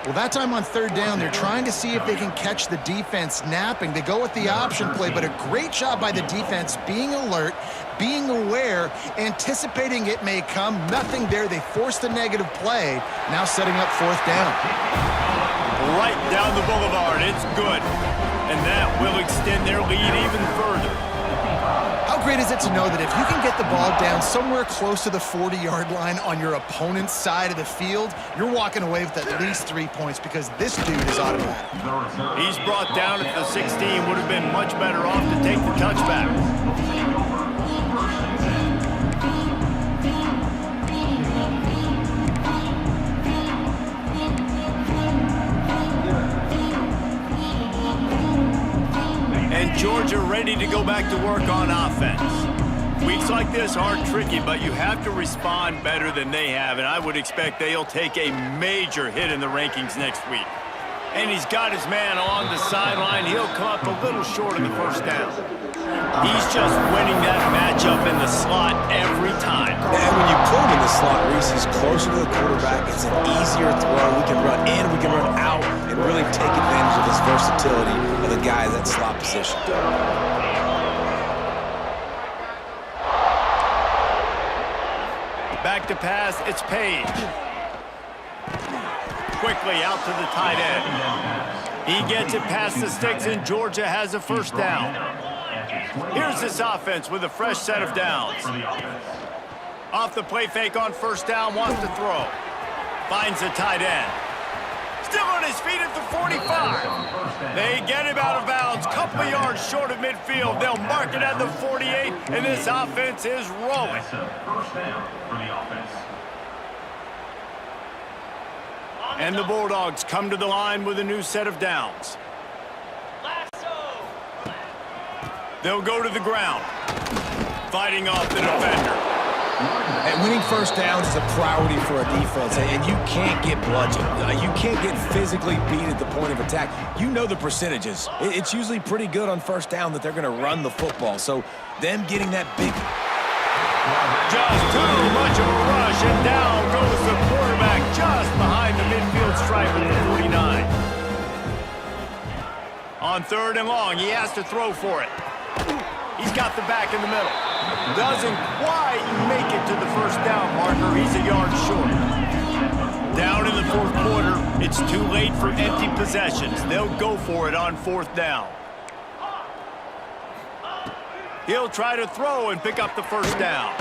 Well, that time on 3rd down, they're trying to see if they can catch the defense napping. They go with the option play, but a great job by the defense being alert, being aware, anticipating it may come. Nothing there. They forced the negative play, now setting up 4th down. Right down the boulevard. It's good. And that will extend their lead even further. How great is it to know that if you can get the ball down somewhere close to the 40-yard line on your opponent's side of the field, you're walking away with at least 3 points because this dude is automatic. He's brought down at the 16. Would have been much better off to take the touchback. And Georgia ready to go back to work on offense. Weeks like this aren't tricky, but you have to respond better than they have, and I would expect they'll take a major hit in the rankings next week. And he's got his man along the sideline. He'll come up a little short of the first down. He's just winning that matchup in the slot every time. And when you put him in the slot, Reese, he's closer to the quarterback. It's an easier throw. We can run in, we can run out, and really take advantage of his versatility of the guy in that slot position. Back to pass, it's Page. Quickly out to the tight end. He gets it past the sticks, and Georgia has a first down. Here's this offense with a fresh set of downs. Off the play fake on first down, wants to throw. Finds the tight end. Still on his feet at the 45. They get him out of bounds, couple of yards short of midfield. They'll mark it at the 48, and this offense is rolling. First down for the offense. And the Bulldogs come to the line with a new set of downs. They'll go to the ground, fighting off the defender. And winning first downs is a priority for a defense, and you can't get bludgeoned. You can't get physically beat at the point of attack. You know the percentages. It's usually pretty good on first down that they're going to run the football. So them getting that big... Just too much of a rush, and down goes the quarterback just behind the midfield stripe at the 49. On third and long, he has to throw for it. He's got the back in the middle. Doesn't quite make it to the first down marker. He's a yard short. Down in the fourth quarter, it's too late for empty possessions. They'll go for it on fourth down. He'll try to throw and pick up the first down.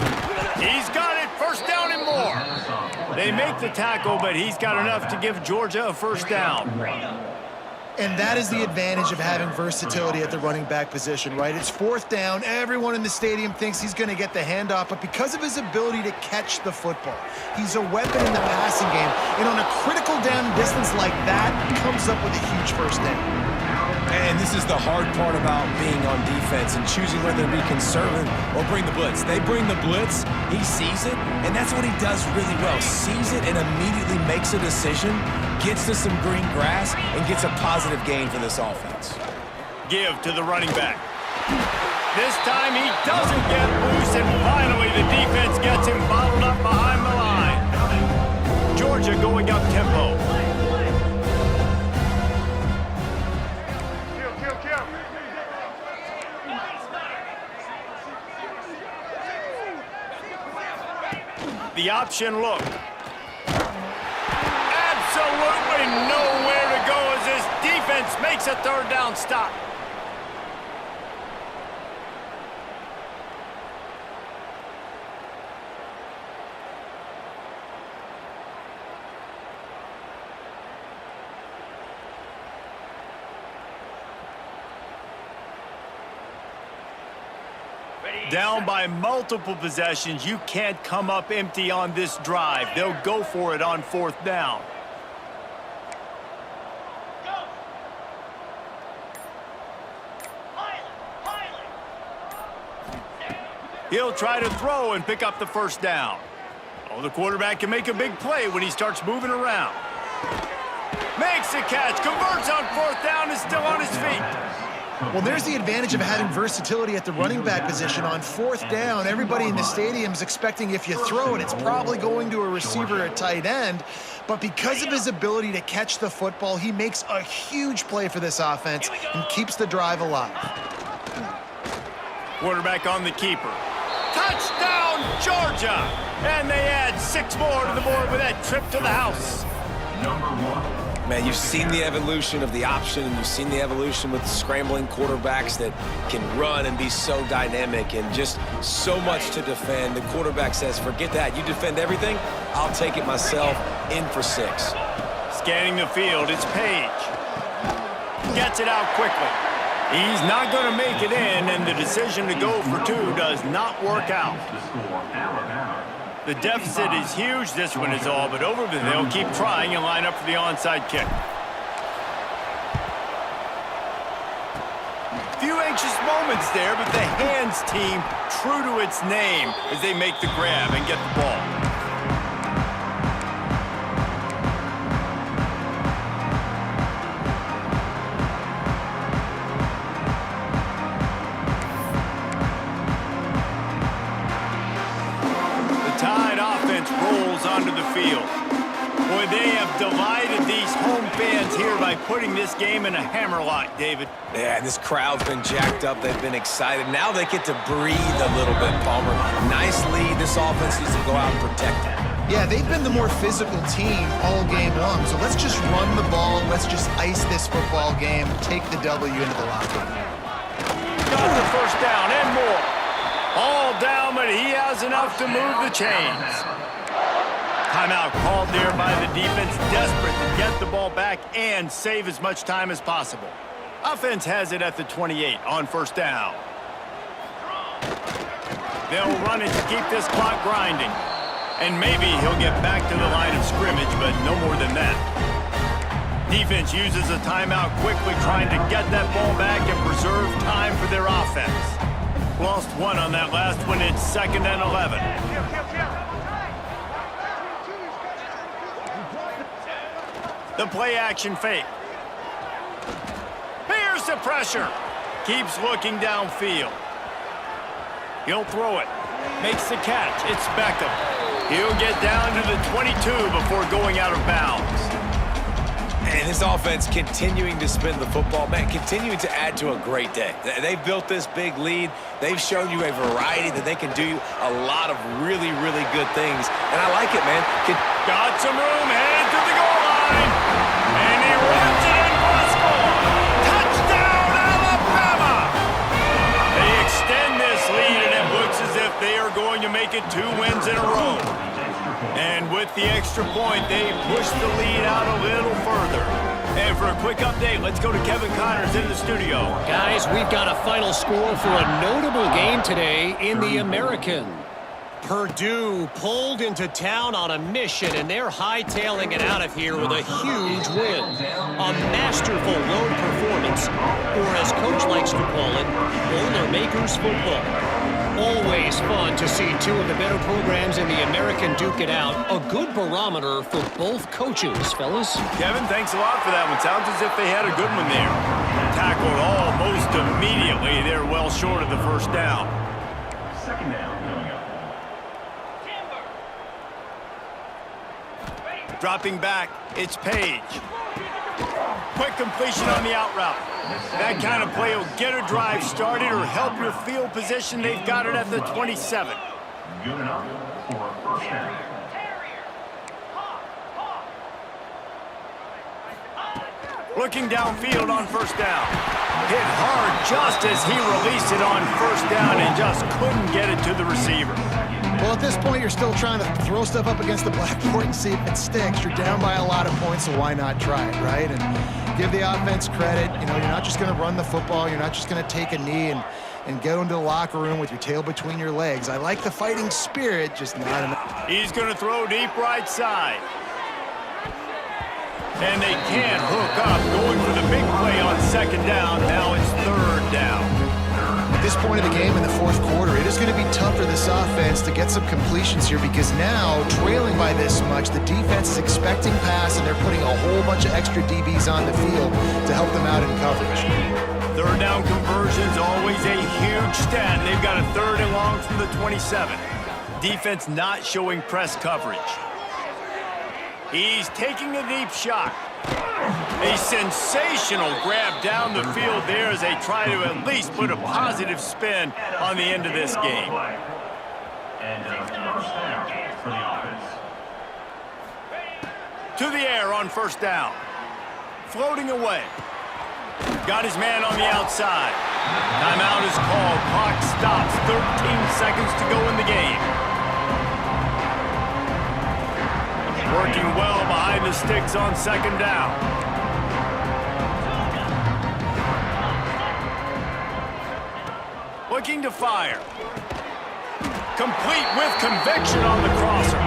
He's got it, first down and more. They make the tackle, but he's got enough to give Georgia a first down. And that is the advantage of having versatility at the running back position, right? It's fourth down. Everyone in the stadium thinks he's going to get the handoff, but because of his ability to catch the football, he's a weapon in the passing game. And on a critical down distance like that, comes up with a huge first down. And this is the hard part about being on defense and choosing whether to be conservative or bring the blitz. They bring the blitz, he sees it, and that's what he does really well. Sees it and immediately makes a decision, gets to some green grass, and gets a positive gain for this offense. Give to the running back. This time he doesn't get loose, and finally the defense gets him bottled up behind the line. Georgia going up tempo. The option look. Absolutely nowhere to go as this defense makes a third down stop. Down by multiple possessions, you can't come up empty on this drive. They'll go for it on fourth down. He'll try to throw and pick up the first down. Oh, the quarterback can make a big play when he starts moving around. Makes the catch, converts on fourth down, is still on his feet. Well, there's the advantage of having versatility at the running back position. On fourth down, everybody in the stadium is expecting if you throw it, it's probably going to a receiver at tight end. But because of his ability to catch the football, he makes a huge play for this offense and keeps the drive alive. Quarterback on the keeper. Touchdown, Georgia! And they add 6 more to the board with that trip to the house. Man, you've seen the evolution of the option, and you've seen the evolution with scrambling quarterbacks that can run and be so dynamic and just so much to defend. The quarterback says, forget that. You defend everything, I'll take it myself. In for 6. Scanning the field, it's Page. Gets it out quickly. He's not going to make it in, and the decision to go for 2 does not work out. The deficit is huge. This one is all but over, but they'll keep trying and line up for the onside kick. Few anxious moments there, but the hands team true to its name as they make the grab and get the ball. Rolls onto the field. Boy, they have delighted these home fans here by putting this game in a hammerlock, David. Yeah, this crowd's been jacked up. They've been excited. Now they get to breathe a little bit, Palmer. Nice lead. This offense needs to go out and protect it. Yeah, they've been the more physical team all game long. So let's just run the ball. Let's just ice this football game. Take the W into the locker room. Got the first down and more. All down, but he has enough to move the chains. Timeout called there by the defense, desperate to get the ball back and save as much time as possible. Offense has it at the 28 on first down. They'll run it to keep this clock grinding. And maybe he'll get back to the line of scrimmage, but no more than that. Defense uses a timeout quickly, trying to get that ball back and preserve time for their offense. Lost 1 on that last one. It's 2nd and 11. The play action fake. Here's the pressure. Keeps looking downfield. He'll throw it. Makes the catch. It's Beckham. He'll get down to the 22 before going out of bounds. And this offense continuing to spin the football, man, continuing to add to a great day. They've built this big lead. They've shown you a variety that they can do a lot of really, really good things. And I like it, man. Got some room, headed to the goal line. And he runs it in for a score. Touchdown, Alabama! They extend this lead, and it looks as if they are going to make it 2 wins in a row. And with the extra point, they push the lead out a little further. And for a quick update, let's go to Kevin Connors in the studio. Guys, we've got a final score for a notable game today in the American. Purdue pulled into town on a mission, and they're hightailing it out of here with a huge win. A masterful road performance, or as Coach likes to call it, Boilermakers football. Always fun to see 2 of the better programs in the American duke it out. A good barometer for both coaches, fellas. Kevin, thanks a lot for that one. Sounds as if they had a good one there. Tackled almost immediately. They're well short of the first down. 2nd down. Dropping back, it's Page. Quick completion on the out route. That kind of play will get a drive started or help your field position. They've got it at the 27. Good enough for a first down. Looking downfield on first down. Hit hard just as he released it on first down and just couldn't get it to the receiver. Well, at this point, you're still trying to throw stuff up against the blackboard and see if it sticks. You're down by a lot of points, so why not try it, right? And give the offense credit. You know, you're not just going to run the football. You're not just going to take a knee and go into the locker room with your tail between your legs. I like the fighting spirit, just not enough. He's going to throw deep right side. And they can't hook up, going for the big play on 2nd down. Now it's 3rd down. At this point of the game in the 4th quarter, it is going to be tough for this offense to get some completions here because now, trailing by this much, the defense is expecting pass and they're putting a whole bunch of extra DBs on the field to help them out in coverage. 3rd down conversion's always a huge stat. They've got a 3rd and long from the 27. Defense not showing press coverage. He's taking a deep shot. A sensational grab down the field there as they try to at least put a positive spin on the end of this game. And first down for the offense. To the air on first down. floating away. Got his man on the outside. Timeout is called. Clock stops. 13 seconds to go in the game. Working well behind the sticks on second down. Looking to fire. Complete with conviction on the crosser.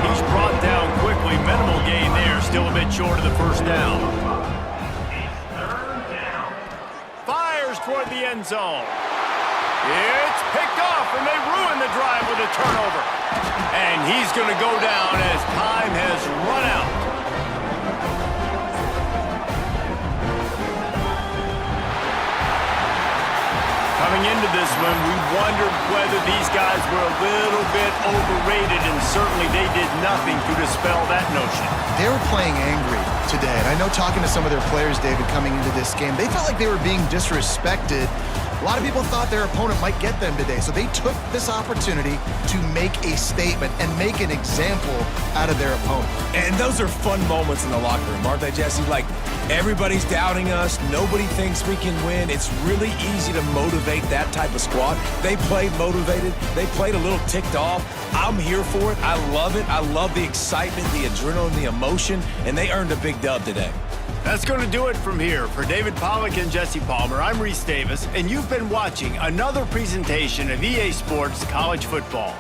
He's brought down quickly. Minimal gain there. Still a bit short of the first down. Fires toward the end zone. It's picked off, and they ruin the drive with a turnover. And he's going to go down as time has run out. Coming into this one, we wondered whether these guys were a little bit overrated, and certainly they did nothing to dispel that notion. They were playing angry today, and I know talking to some of their players, David, coming into this game, they felt like they were being disrespected. A lot of people thought their opponent might get them today, so they took this opportunity to make a statement and make an example out of their opponent. And those are fun moments in the locker room, aren't they, Jesse? Like, everybody's doubting us. Nobody thinks we can win. It's really easy to motivate that type of squad. They played motivated. They played a little ticked off. I'm here for it. I love it. I love the excitement, the adrenaline, the emotion, and they earned a big dub today. That's going to do it from here. For David Pollack and Jesse Palmer, I'm Reese Davis, and you've been watching another presentation of EA Sports College Football.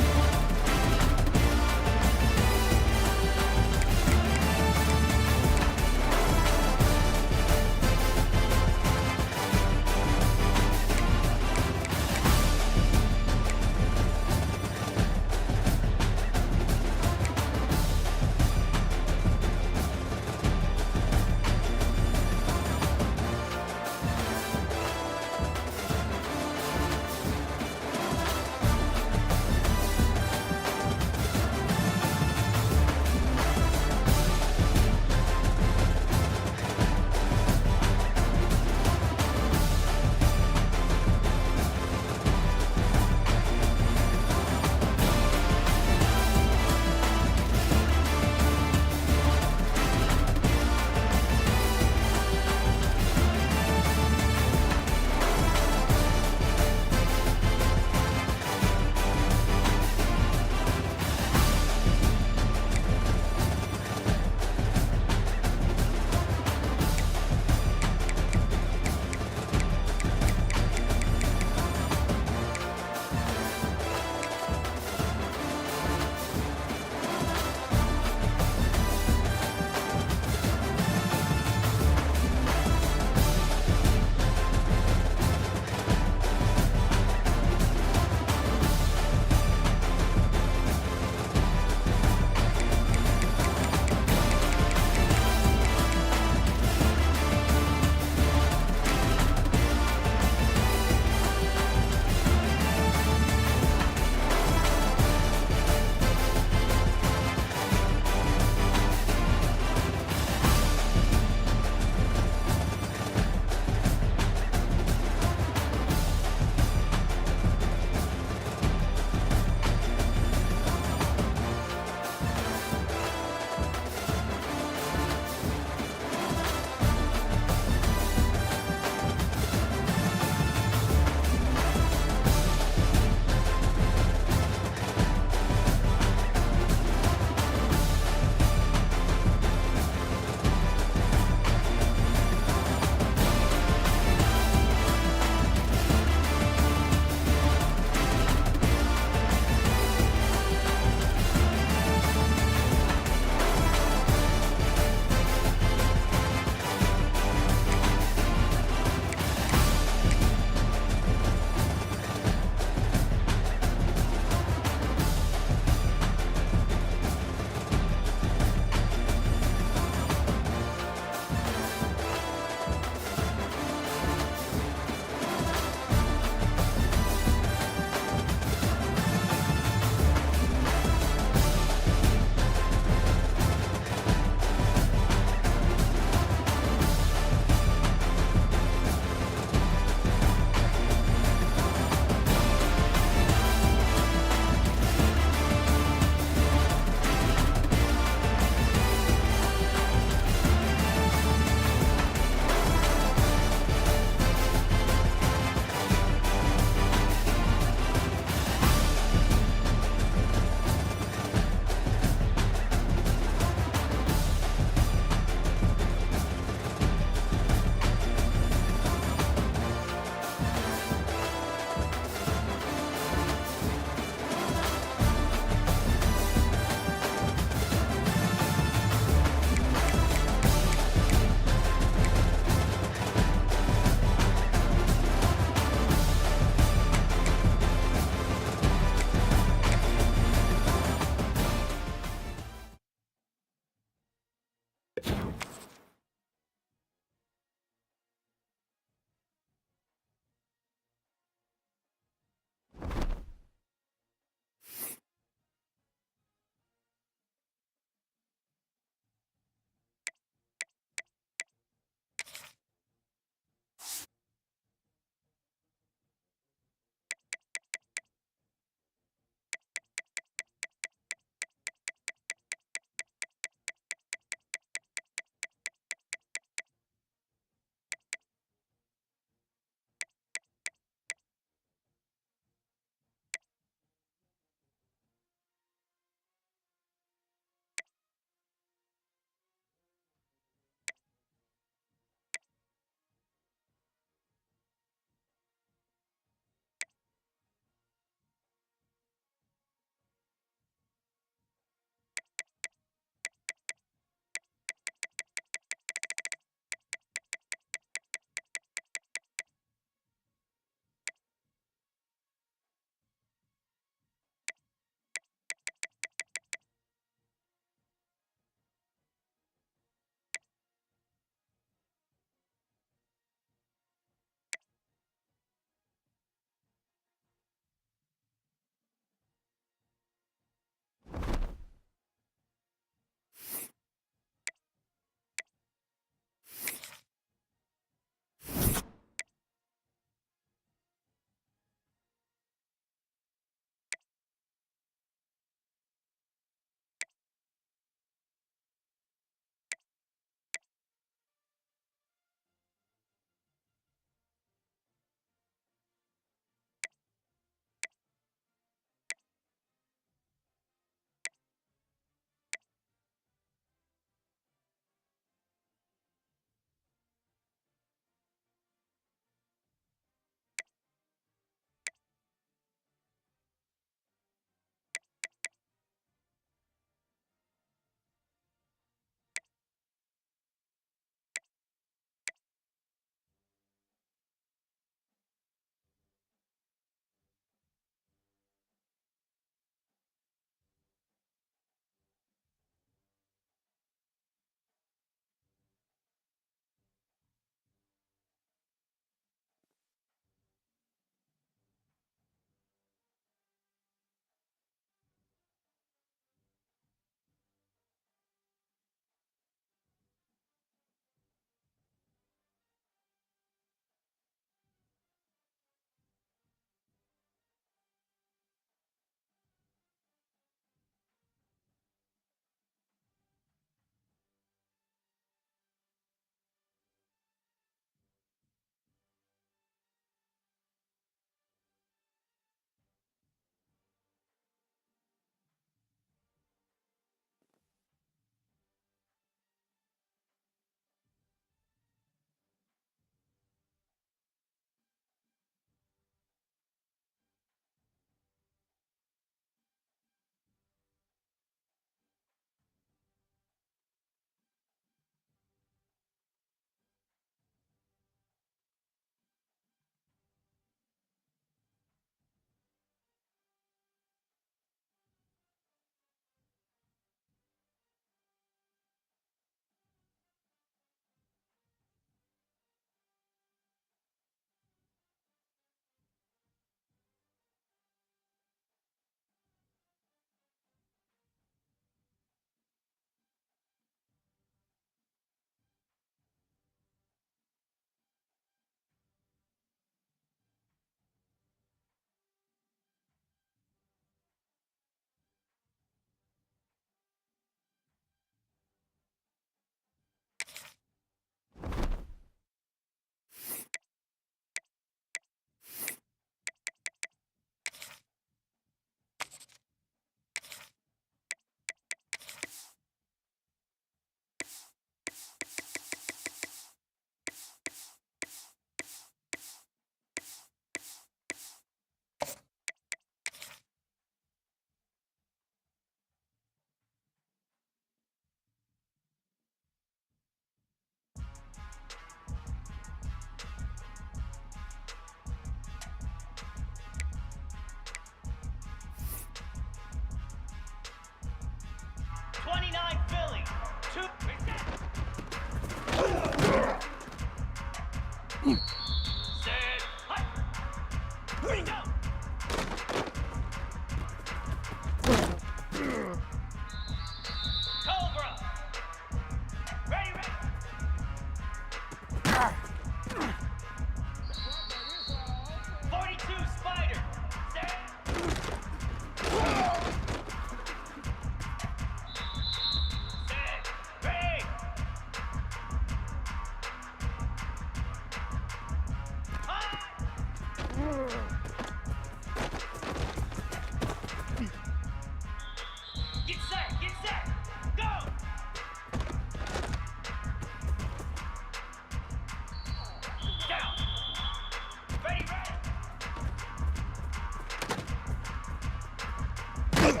Easy.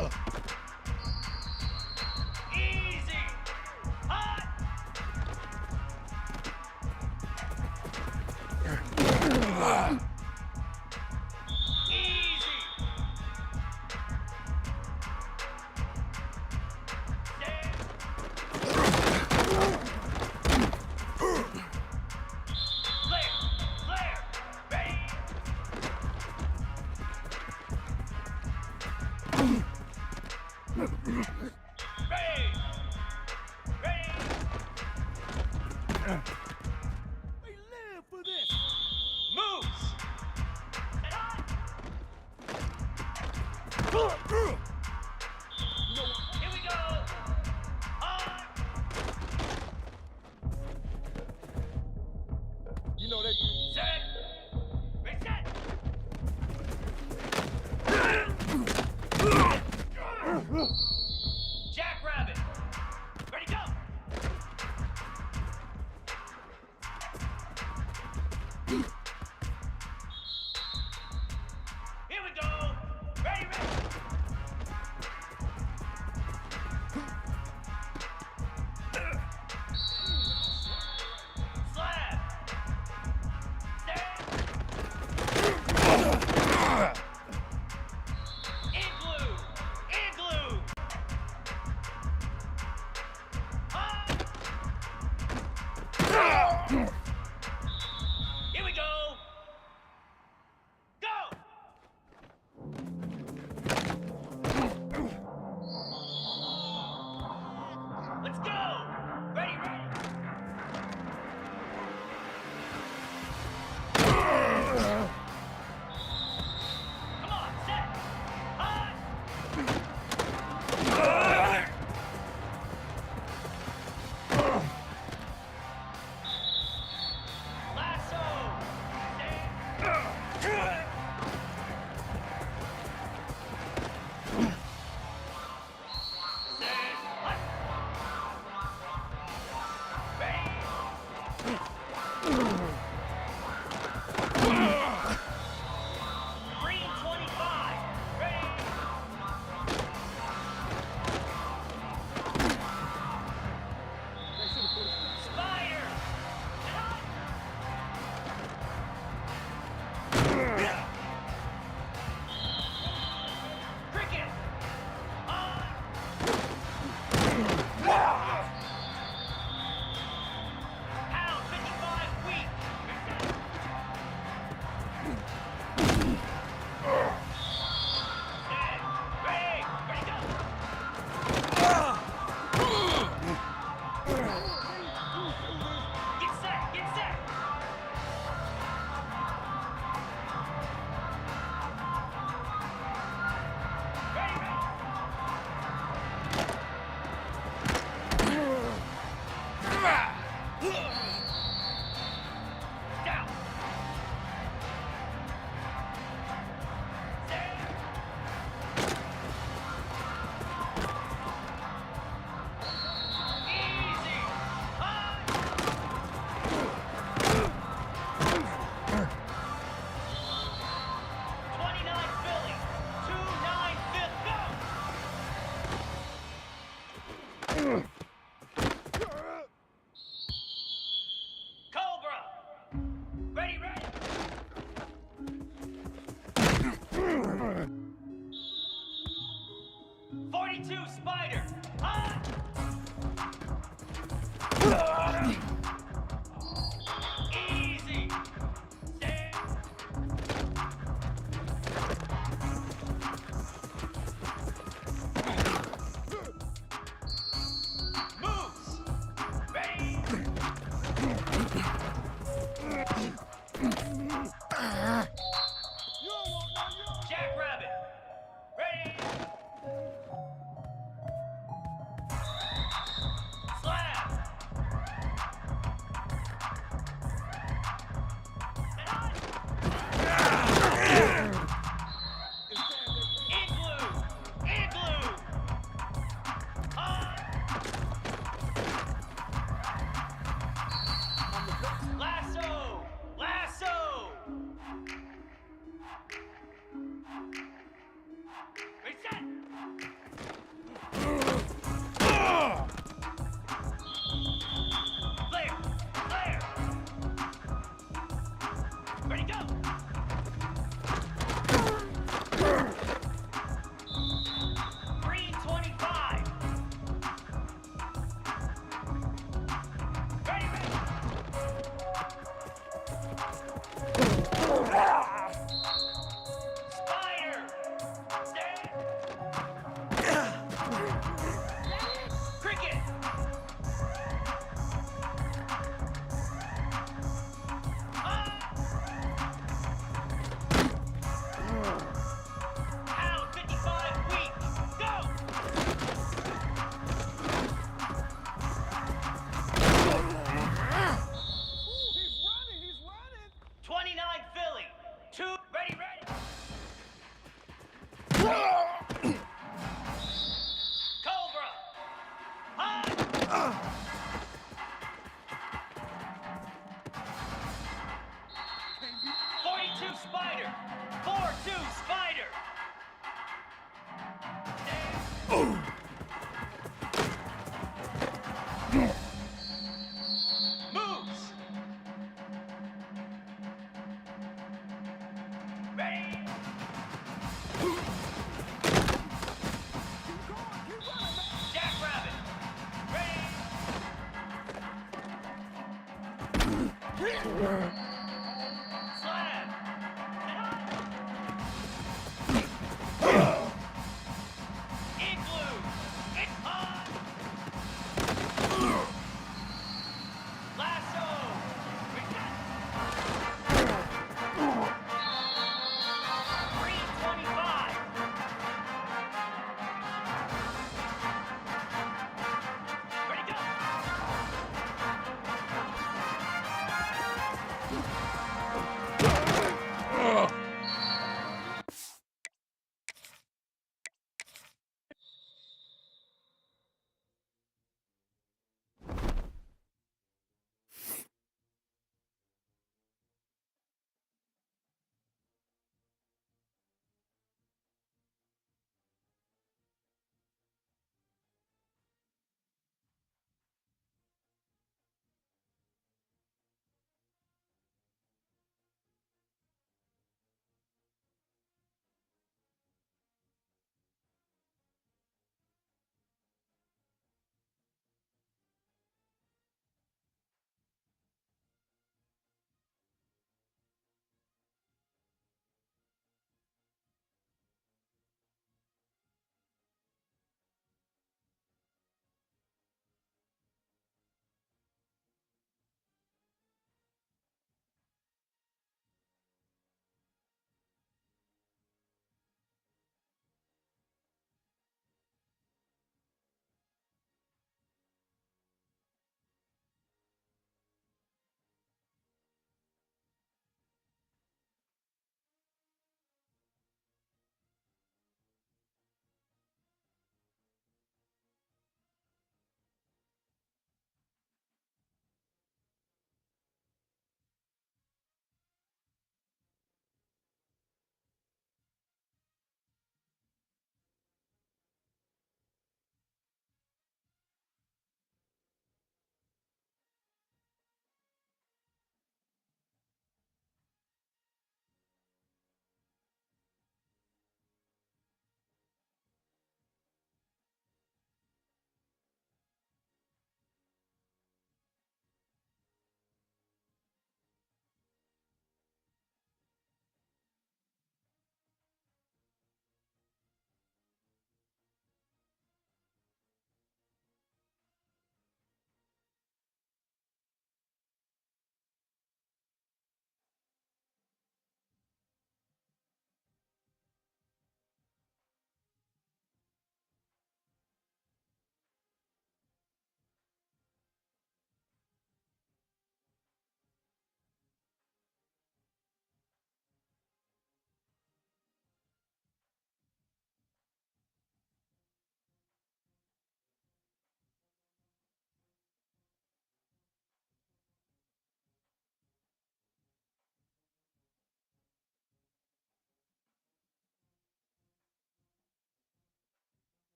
Hot. Easy. Stand. Clear. Clear. Ready. Ready. Ready. We live for this. Moves. And on. Here we go. On. You know that. Set. Reset. Jackrabbit. Ready, go. Here we go. Ready, ready. Slab. Stand. Igloo. Igloo. Up. Here we go. Go. Let's go. Ready, ready. Come on, set. Hot. Lasso. Stand. Stand. Hot. Ready. Green 25. Ready. Spider. Hot. Cricket. On. Pound 55 weak. Stand. Ready. Ready, go. Get set. Get set. Ready, ready. Down. Stand. Easy. High. 29 Philly. 2-9 fifth. Go. Cobra. Ready, ready. 42 Spider. Hot. Easy. Stand. Moves. Ready. Jackrabbit. Ready. Slam. Igloo. It's on. Lasso. We got 325. Ready, go.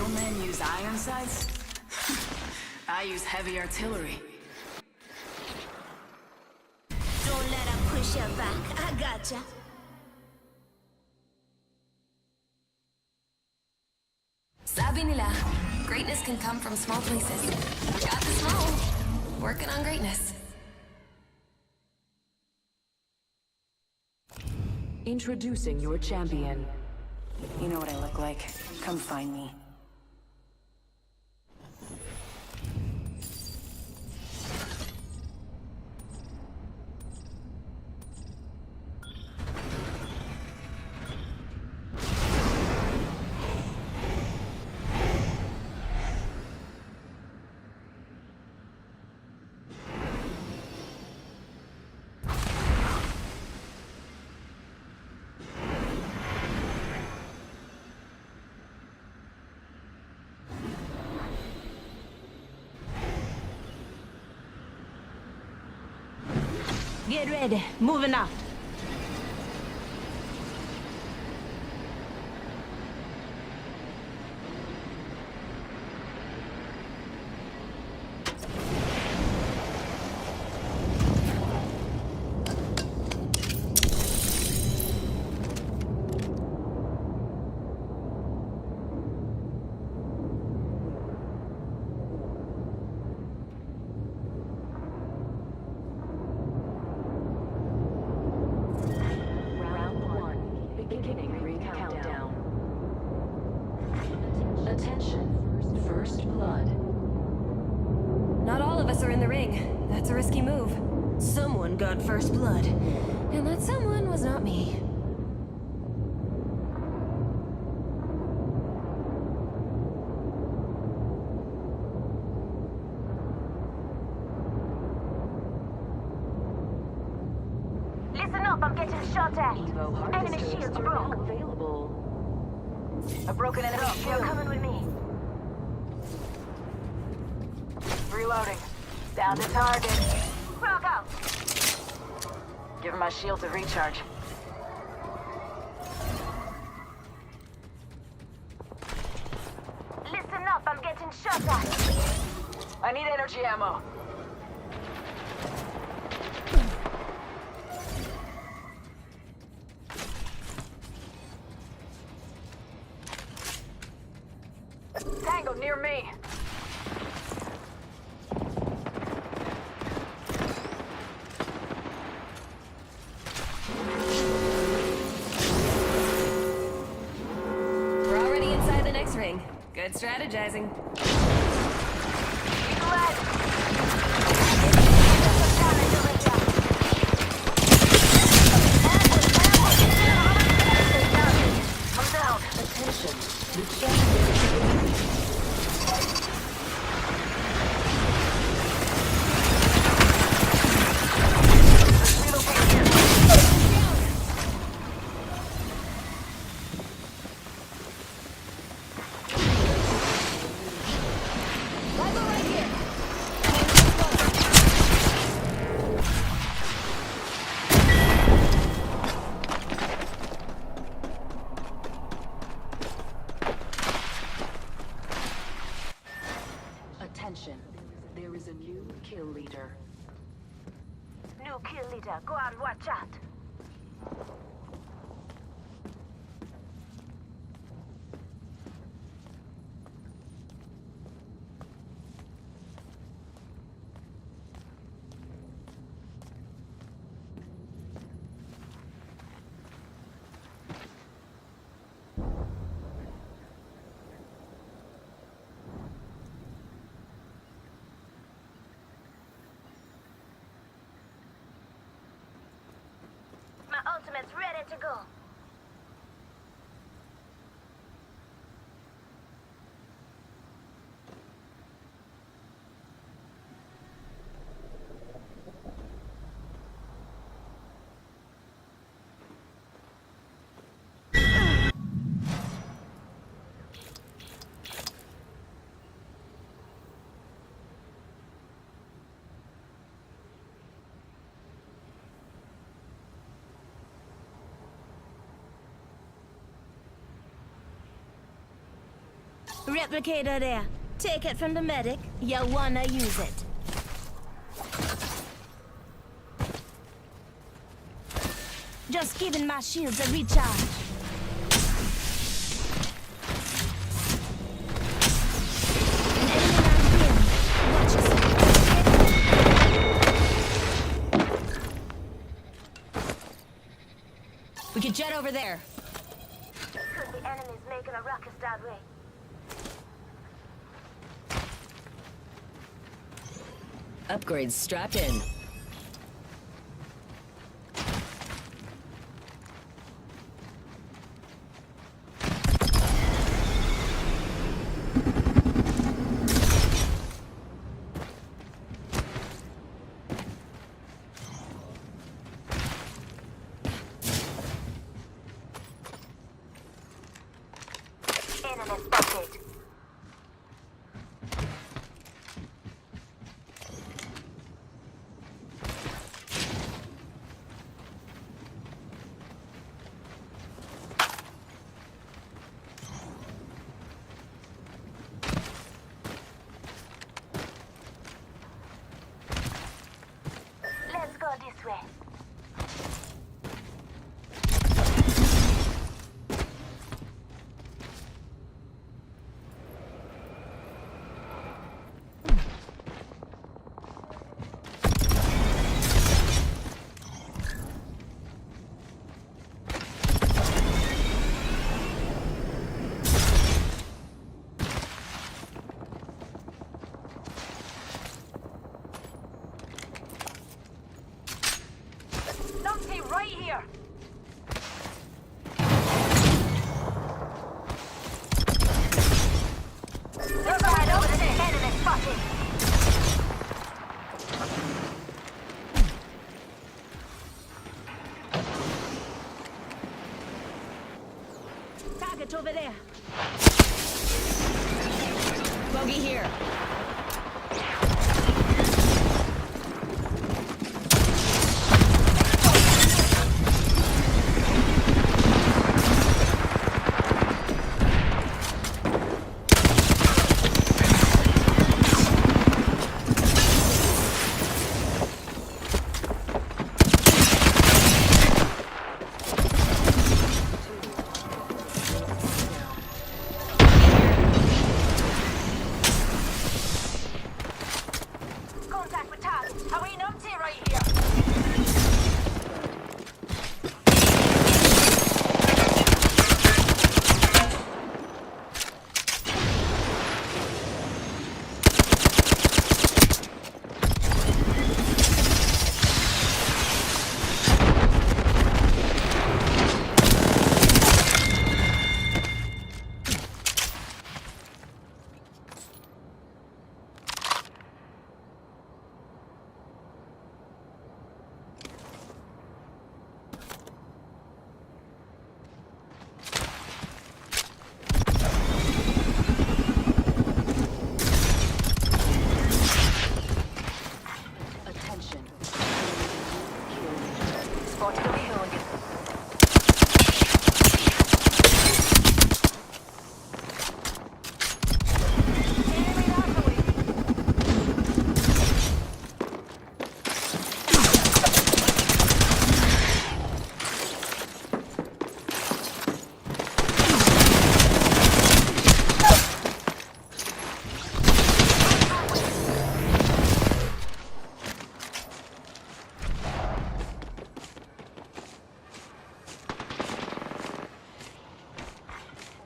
Real men use iron sights? I use heavy artillery. Don't let her push you back. I gotcha. Sabi nila, greatness can come from small places. Got the small. Working on greatness. Introducing your champion. You know what I look like. Come find me. Get ready. Moving out. Not all of us are in the ring. That's a risky move. Someone got first blood. And that someone was not me. Listen up, I'm getting shot at. Enemy shields broke. A broken enemy You're shield. coming with me. Reloading. Down to target. Frog out. Give my shields a recharge. Listen up, I'm getting shot at. I need energy ammo. Tango near me. We're already inside the next ring. Good strategizing. Attention. There is a new kill leader. New kill leader, go out and watch out. My ultimate's ready to go. Replicator there. Take it from the medic. You wanna use it. Just giving my shields a recharge. An enemy line here. Watch yourself. We could jet over there. Could be enemies making a ruckus that way. Upgrades strapped in. Enemy spotted. Let's go this way. Something right here. Look right over there. Enemy spotted. Target over there. Bogey here. Contact with target. Are we numpty right here? Attention. Spotted a hooligan. Enemy that way.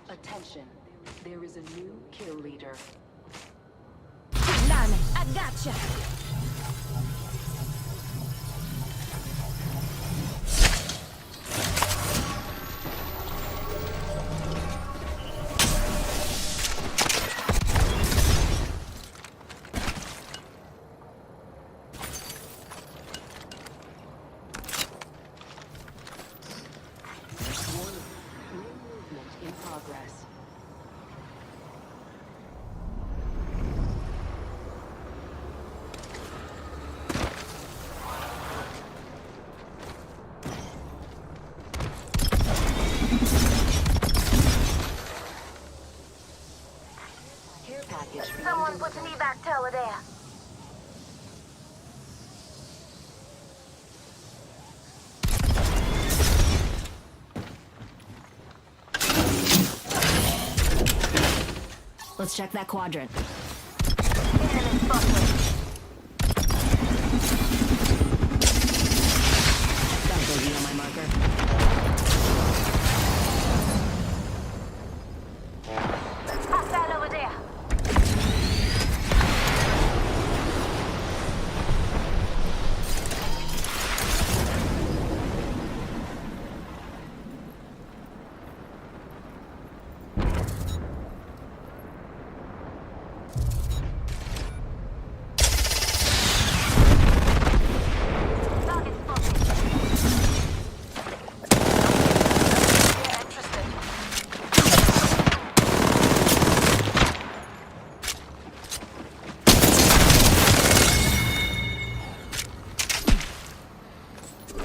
Attention. There is a new kill leader. None. I gotcha. New movement in progress. package being Someone put delivered. me back tower there. Let's check that quadrant. Enemy spotted. Got a bogey on my marker. Hostile over there. Target spotted. Yeah, interested.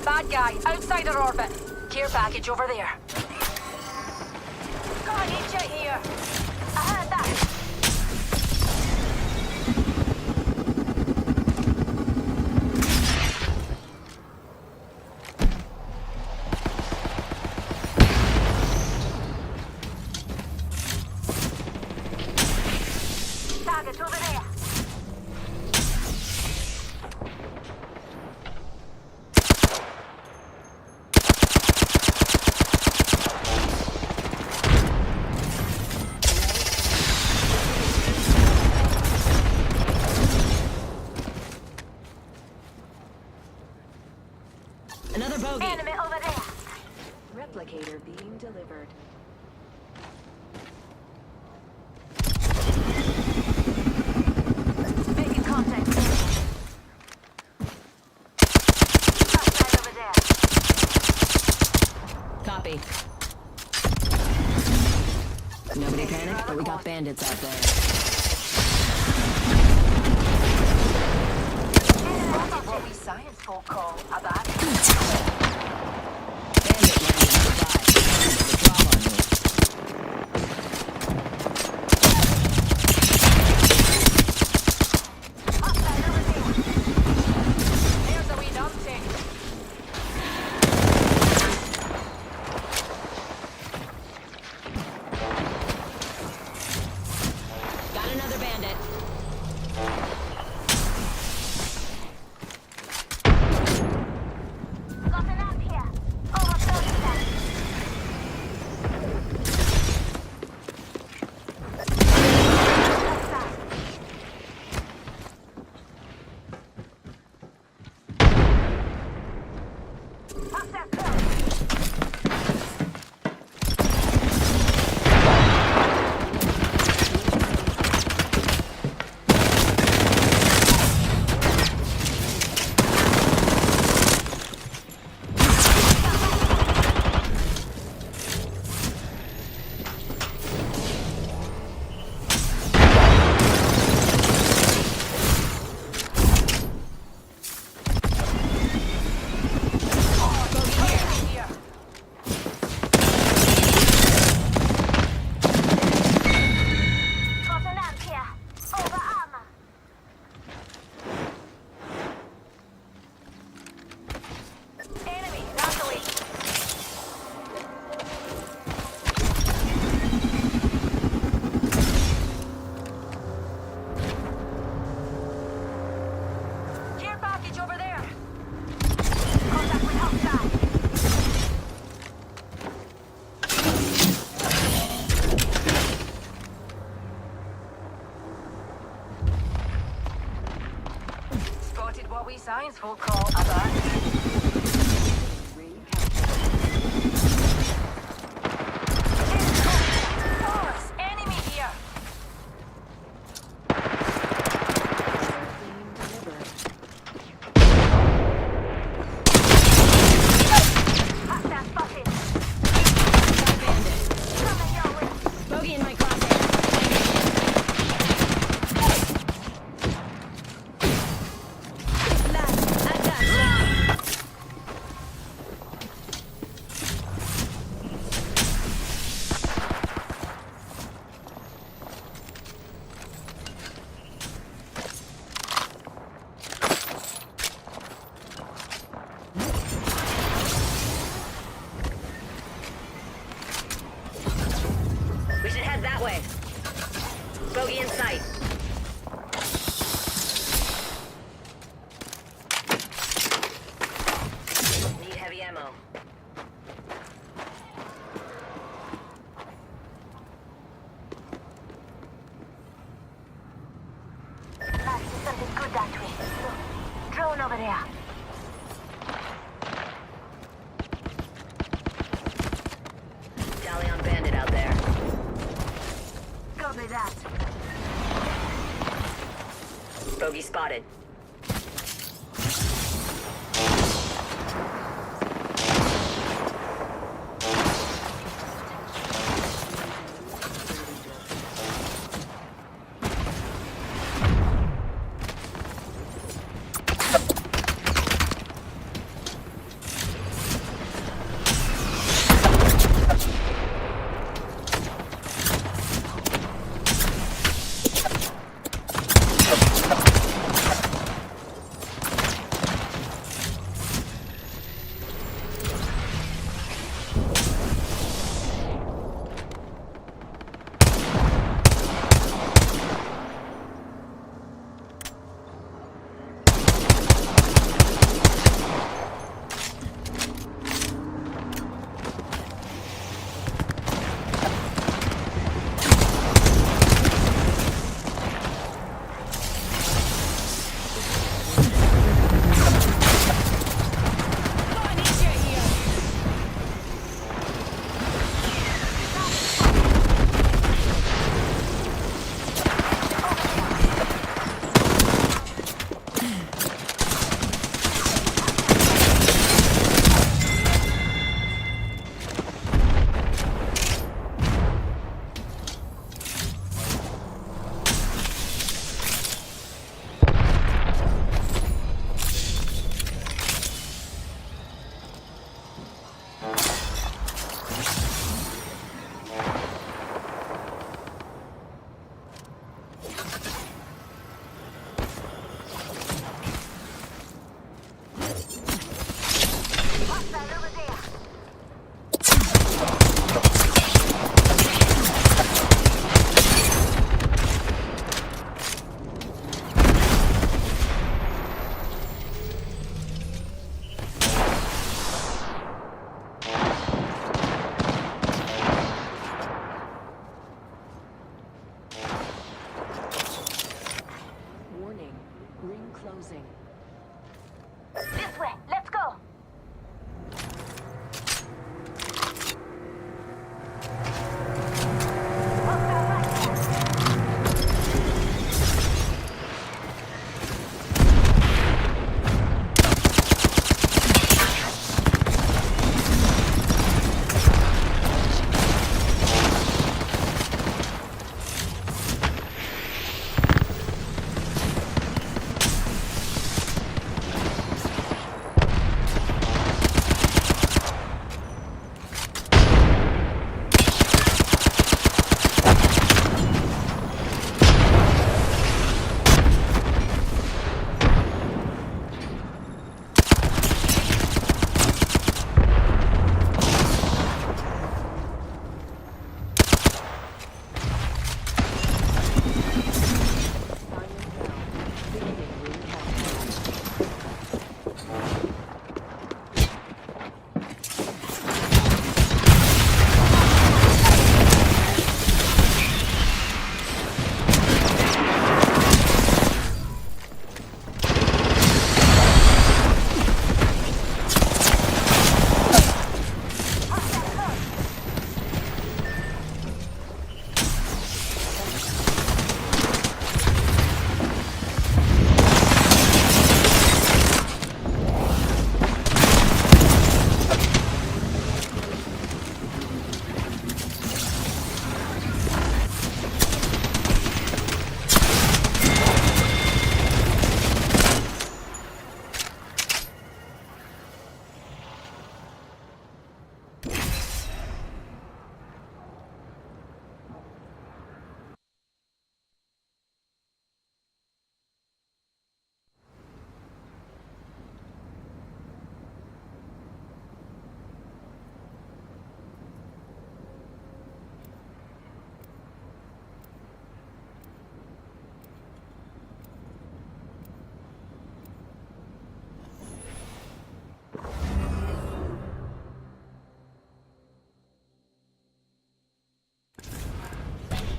Bad guy, outside our orbit. Care package over there. Can't eat you here. I heard that. Target over there. Another bogey. Enemy over there. Replicator being delivered. Making contact. Hostile over there. Copy. Nobody panic, but we got bandits out there. What we science folk call a bad. Bandit landed nearby. Drop on me. Hostile over there. There's a wee dumpty. Got another bandit. Got an amp here. Overflowing that. Hostile close. Here. Got an amp here. Over armor. Enemy, that's the way. Care package over there. Contact with outside. Spotted what we science folk call a bad. Ring counter. Force, enemy here. Being delivered. Hostile spotted. Got a bandit. Coming your way. Bogey in my crosshair. Last, attack. in sight. Need heavy ammo. I see something good that way. Look, drone over there. Galleon bandit out there. Copy that. Bogey spotted. This way, let's go. Hostile right there.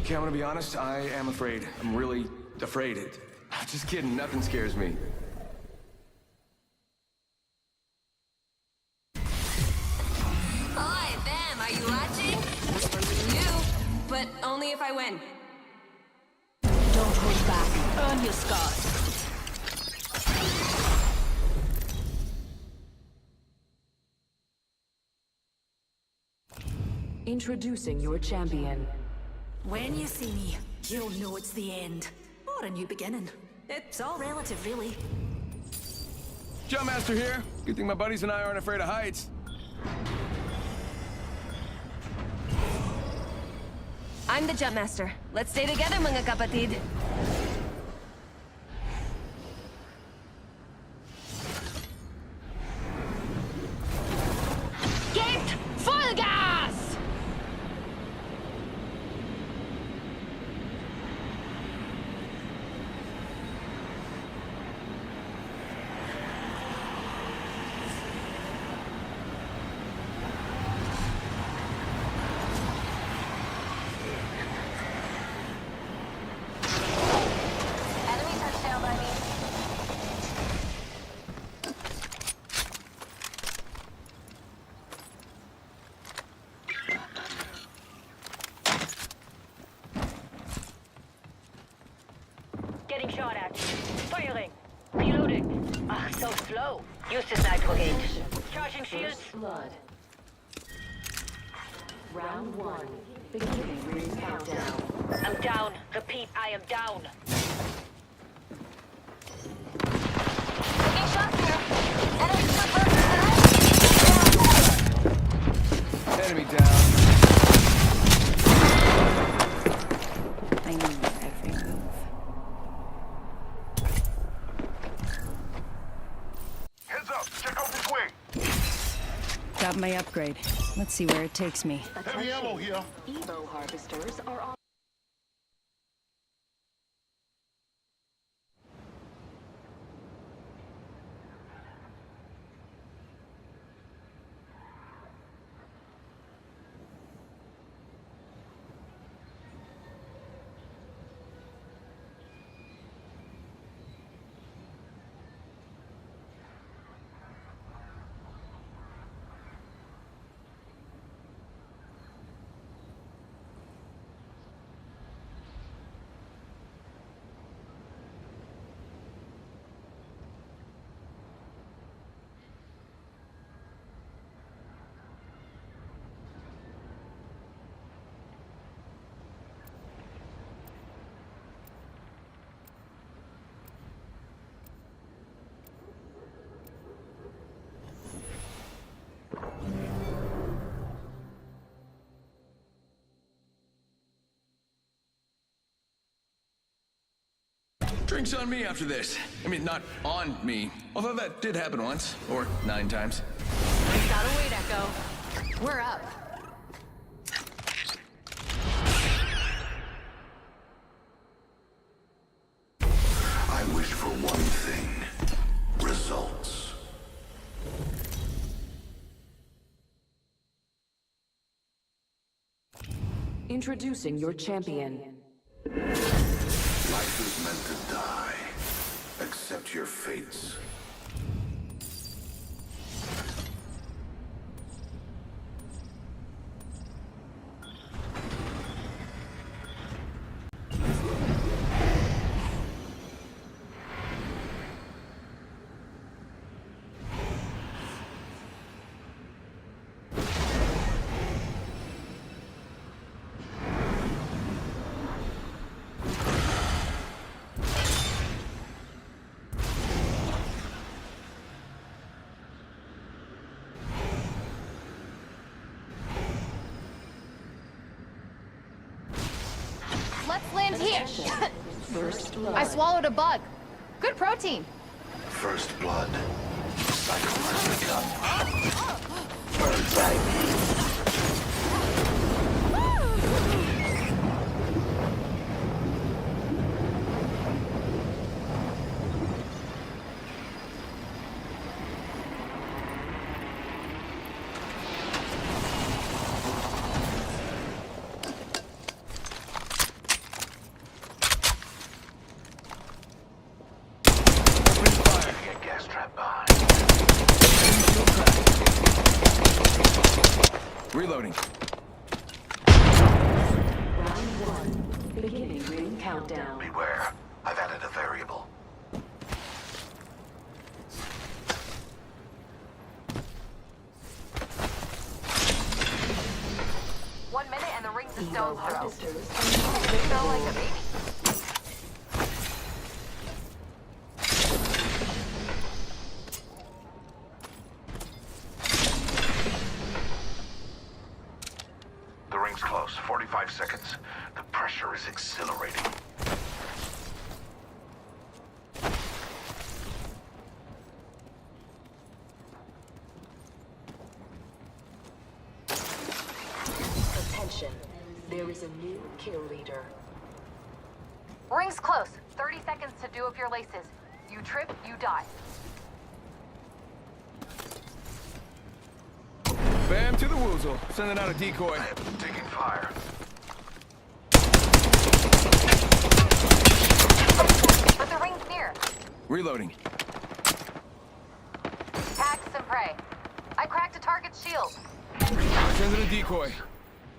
Okay, I'm gonna be honest, I am afraid. I'm really afraid. Just kidding, nothing scares me. Hi, Bam, are you watching? This one's for you, but only if I win. Don't hold back. Earn your scars. Introducing your champion. When you see me, you'll know it's the end. Or a new beginning. It's all relative, really. Jumpmaster here. Good thing my buddies and I aren't afraid of heights. I'm the Jumpmaster. Let's stay together, mga kapatid. Get full gas! Enemy touchdown by me. Getting shot at. Firing. Reloading. Ah, so slow. Use this nitro gauge. Charging shields. Blood. Round 1. Beginning ring countdown. I'm down. Repeat, I am down. Taking shots here. Enemy super. Enemy down. I knew every move. Heads up, check out this way. Got my upgrade. Let's see where it takes me. Heavy ammo here. Evo harvesters are on. Drinks on me after this. I mean, not on me. Although that did happen once. Or 9 times. Gotta wait, Echo. We're up. I wish for one thing. Results. Introducing your champion. Life is meant to die. Accept your fates. Let's land here. First blood. I swallowed a bug. Good protein. First blood. Psychological. Bird's eye. Reloading. Round 1. Beginning ring countdown. Beware. I've added a variable. One minute and the ring's a Evo stone's throw. harvesters. Feel like a baby. The ring's close. 45 seconds. The pressure is exhilarating. Attention. There is a new kill leader. Ring's close. 30 seconds to do up your laces. You trip, you die. Bam to the woozle. Sending out a decoy. I am taking fire. But the ring's near. Reloading. Tax and pray. I cracked a target's shield. Sending a decoy.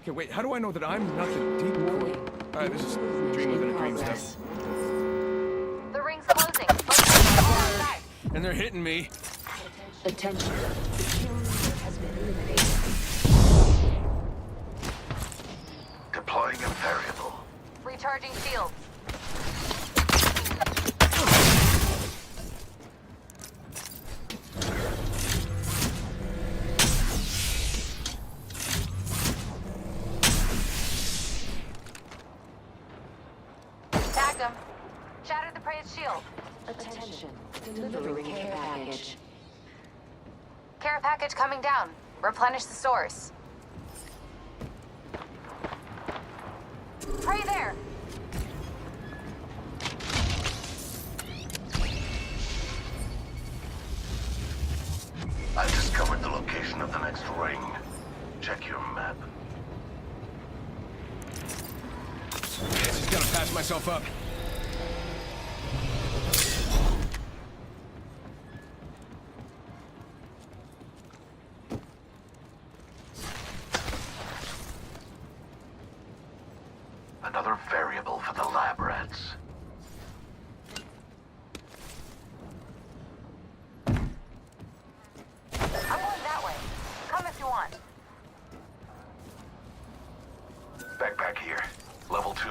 Okay, wait, how do I know that I'm not the decoy? Alright, this is dream within a dream stuff. The ring's closing. Outside. And they're hitting me. Attention. The kill leader has been eliminated. Deploying a variable. Recharging shields. Tagged him. Shattered the prey's shield. Attention. Delivering care package. Care package coming down. Replenish the source. Prey there. I've discovered the location of the next ring. Check your map. Yeah, just gotta patch myself up. Another variable for the lab rats. I'm going that way. Come if you want. Backpack here. Level 2.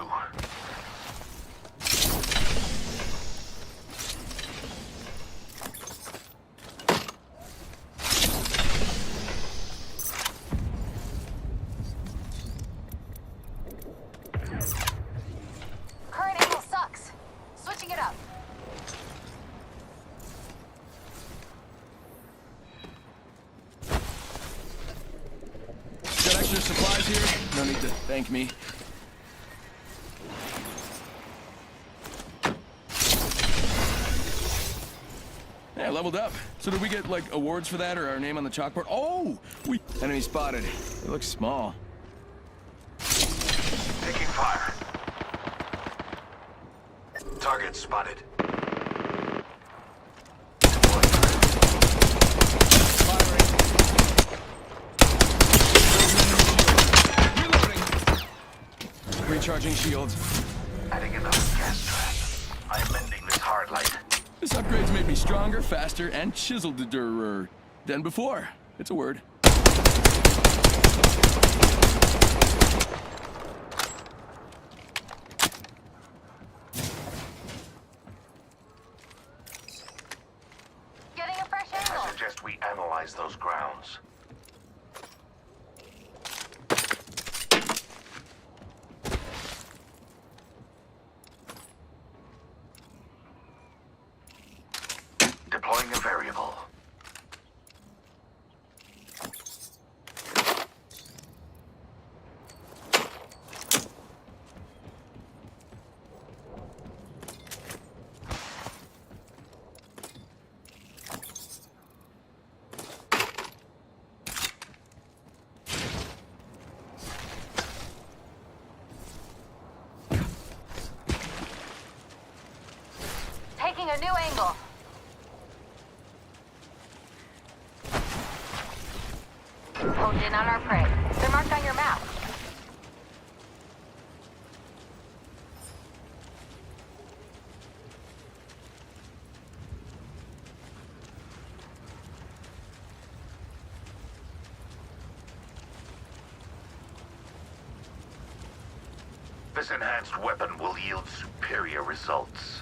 Current angle sucks. Switching it up. Got extra supplies here? No need to thank me. Yeah, leveled up. So did we get, like, awards for that or our name on the chalkboard? Oh! Enemy spotted. It looks small. Taking fire. Target spotted. Recharging shields. Adding another gas trap. I am mending this hard light. This upgrade's made me stronger, faster, and chiseled-er than before. It's a word. Getting a fresh angle. I suggest we analyze those grounds. Deploying a variable. Taking a new angle. Honed in on our prey. They're marked on your map. This enhanced weapon will yield superior results.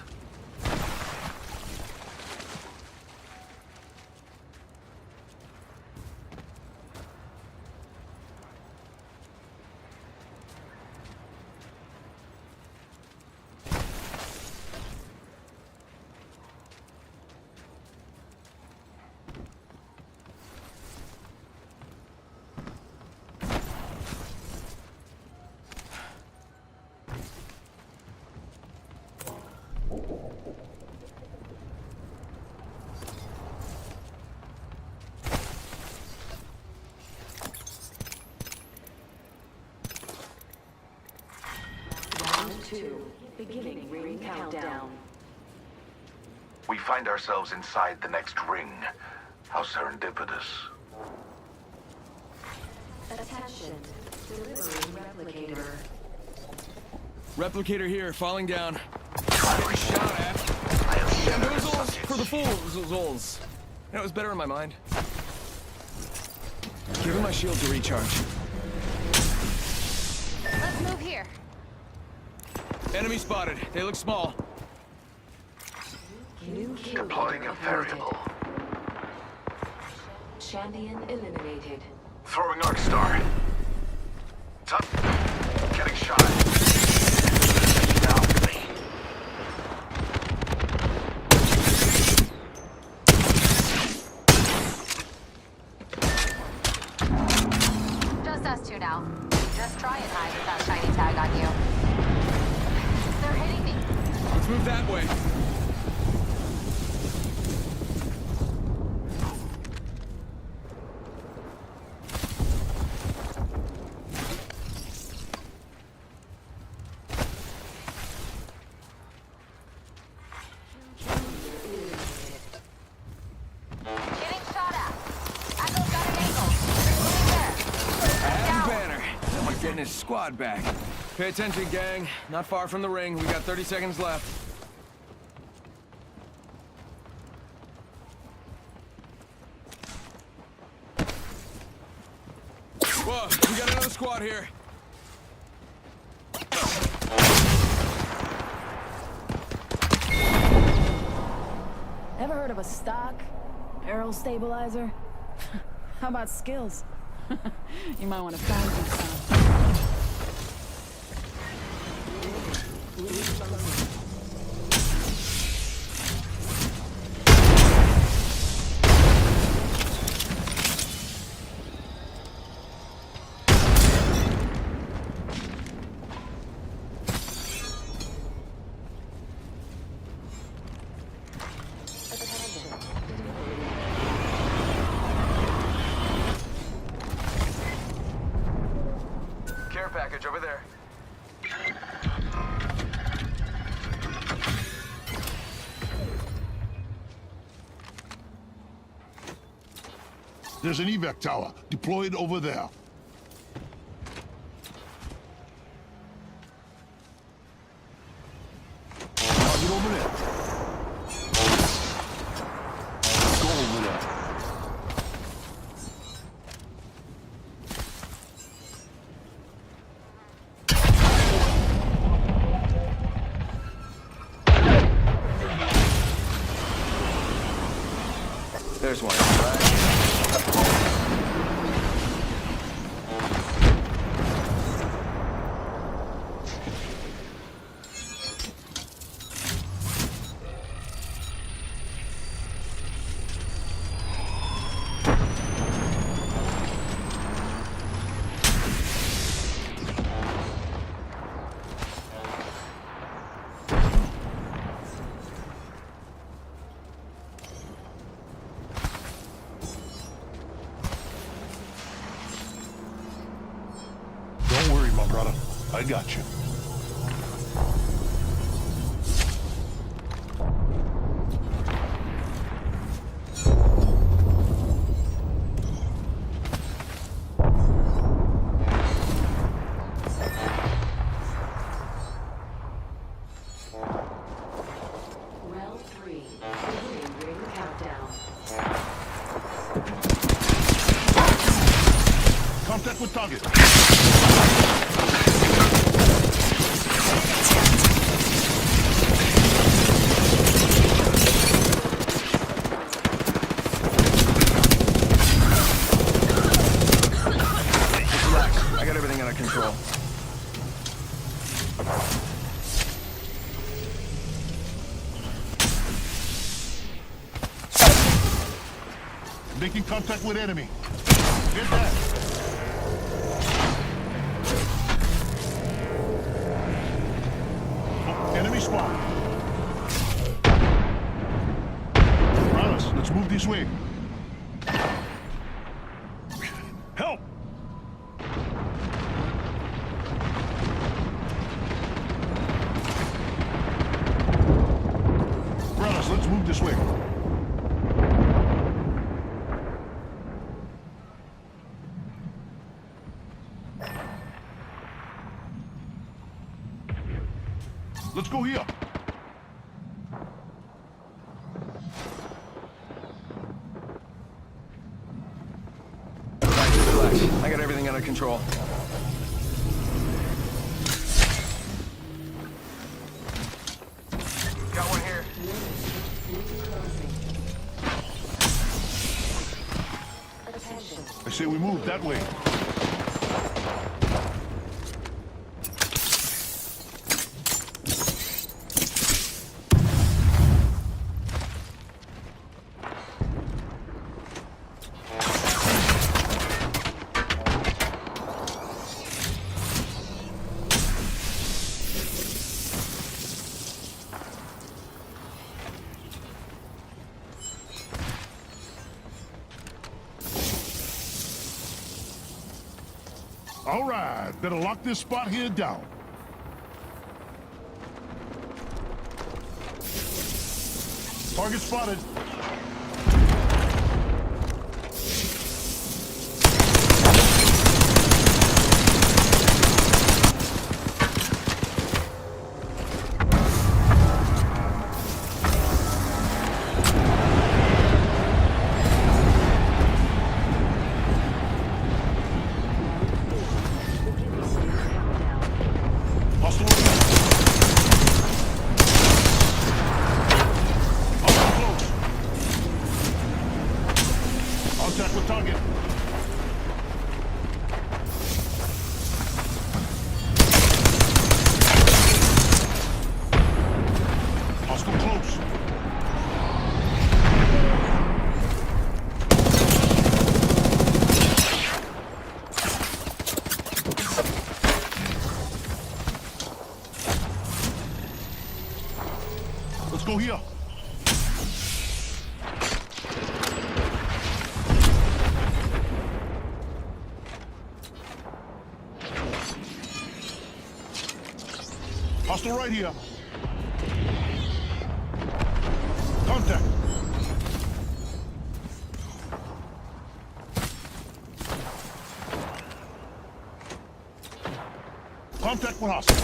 Round 2. Beginning ring countdown. We find ourselves inside the next ring. How serendipitous. Attention. Delivering replicator. Replicator here, falling down. Getting Shot at. I have shattered the Noozles subjects. for the fools. It was better in my mind. Give him my shield to recharge. Let's move here. Enemy spotted. They look small. New kill Deploying leader a averted. variable. Champion eliminated. Throwing Arc Star. Getting shot. Now me. Just us two now. Just try and hide with that shiny tag on you. They're hitting me. Let's move that way. Getting shot at. Echo's got an angle. Moving there. And Banner. Now we're getting his squad back. Pay attention, gang. Not far from the ring. We got 30 seconds left. Whoa, we got another squad here. Ever heard of a stock barrel stabilizer? How about skills? You might want to find you some. Care package over there. There's an evac tower deployed over there. Target over there. Go over there. There's one. Don't worry, my brother. I got you. with target. Relax. I got everything under control. Making contact with enemy. Get that. Oh, enemy spawn. Brothers, let's move this way. Help! Brothers, let's move this way. Let's go here. Relax. I got everything under control. Got one here. I say we move that way. All right, better lock this spot here down. Target spotted. Contact with target. Hostile close. Let's go here. Hostile right here. Contact. Contact with hostile.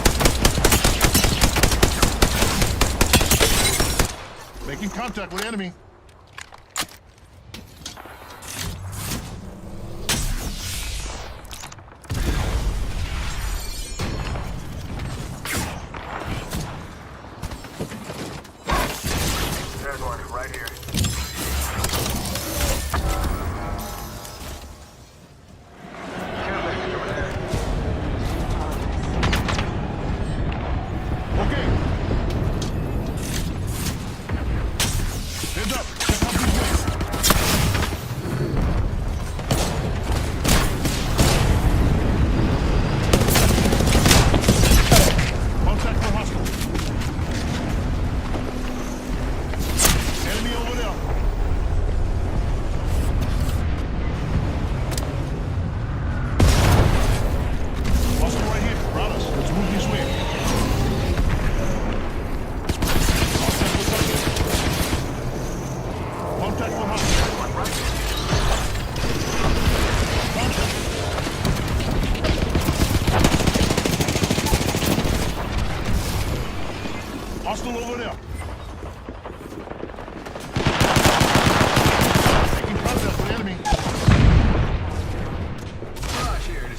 Making contact with enemy. There's one, right here. Okay. Heads up. Check out this way. Contact with hostile. Enemy over there. Hostile right here. Brothers, let's move this way. Contact with target. Contact with hostile. Contact. Hostile over there. Making contact with enemy. Mirage here to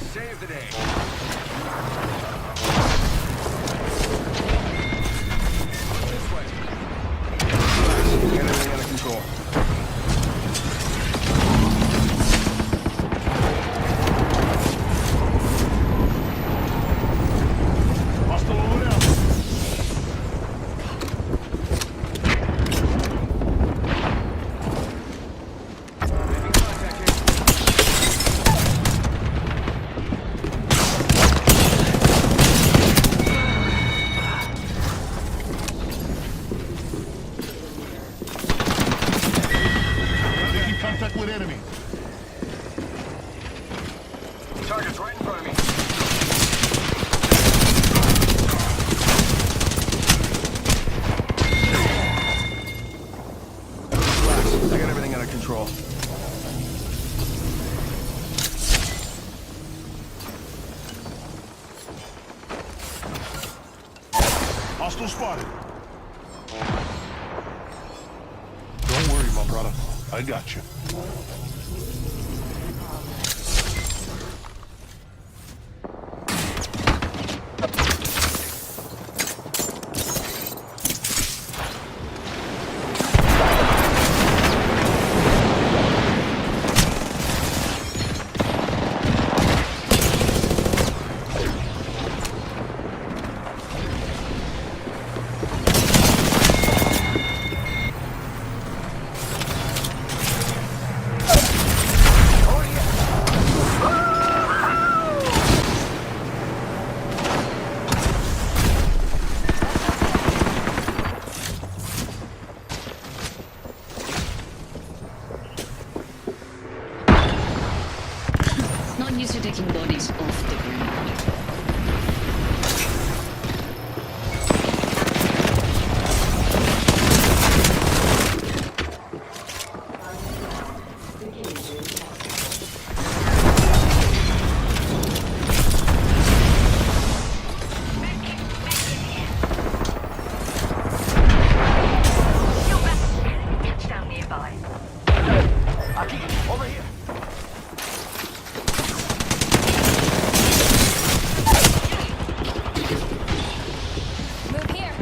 patrol. Hostile spotted. Don't worry, my brother. I got you. Not used to taking bodies off the ground. Touchdown nearby. Aki, over here. Move here.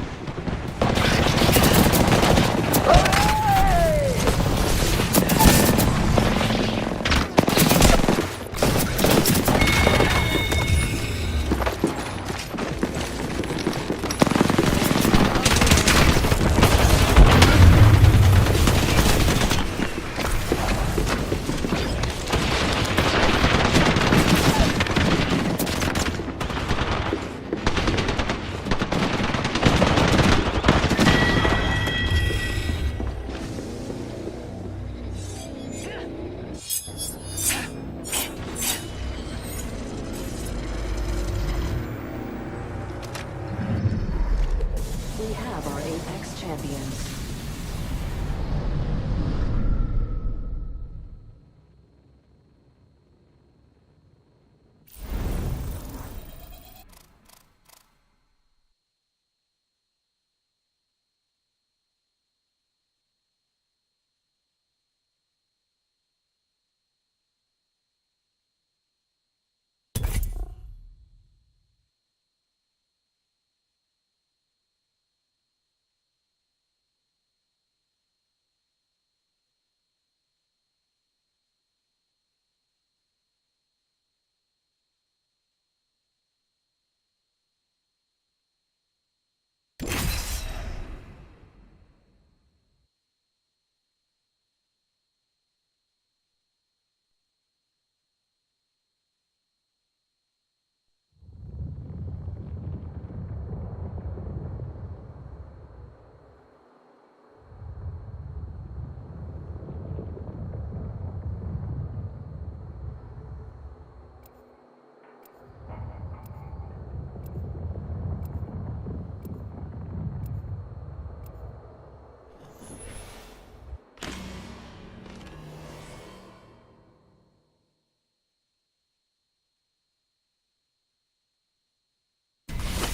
We have our Apex champions.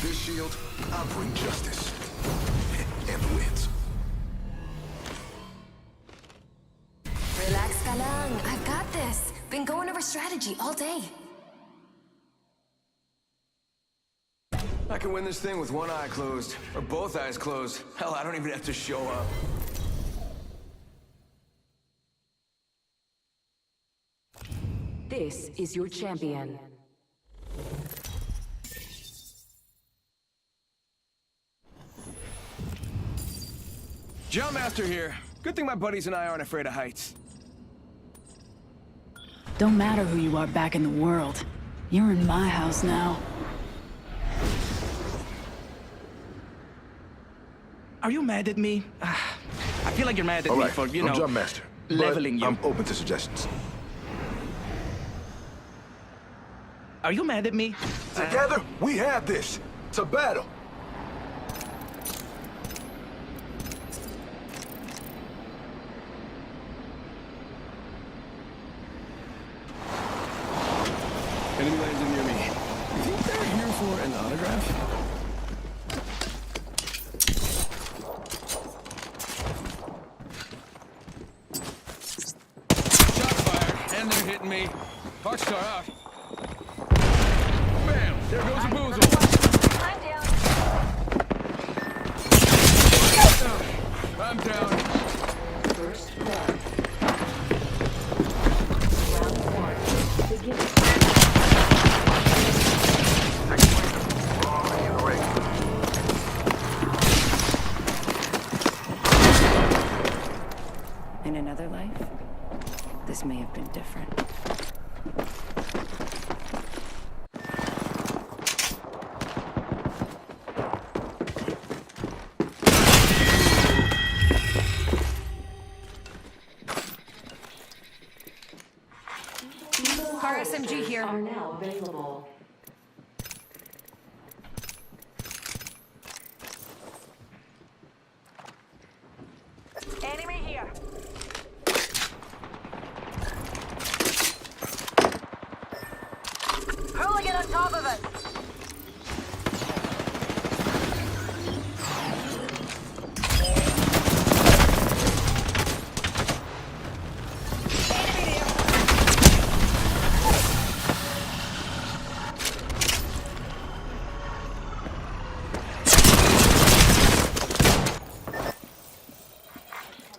This shield, I'll bring justice. And the wins. Relax ka lang. I've got this. Been going over strategy all day. I can win this thing with one eye closed, or both eyes closed. Hell, I don't even have to show up. This is your champion. Jumpmaster here. Good thing my buddies and I aren't afraid of heights. Don't matter who you are back in the world. You're in my house now. Are you mad at me? I feel like you're mad at All me right, for, you I'm know, Jumpmaster, leveling but you. I'm open to suggestions. Are you mad at me? Together, we have this. It's a battle. enemy landed near me. You think they're here for an autograph? Shot fired, and they're hitting me. Hard star out. Bam! There goes a boozle. I'm down. First blood. Round one. Begin. In another life, this may have been different. Car SMG here. Are now available. Enemy here. Hooligan on top of us.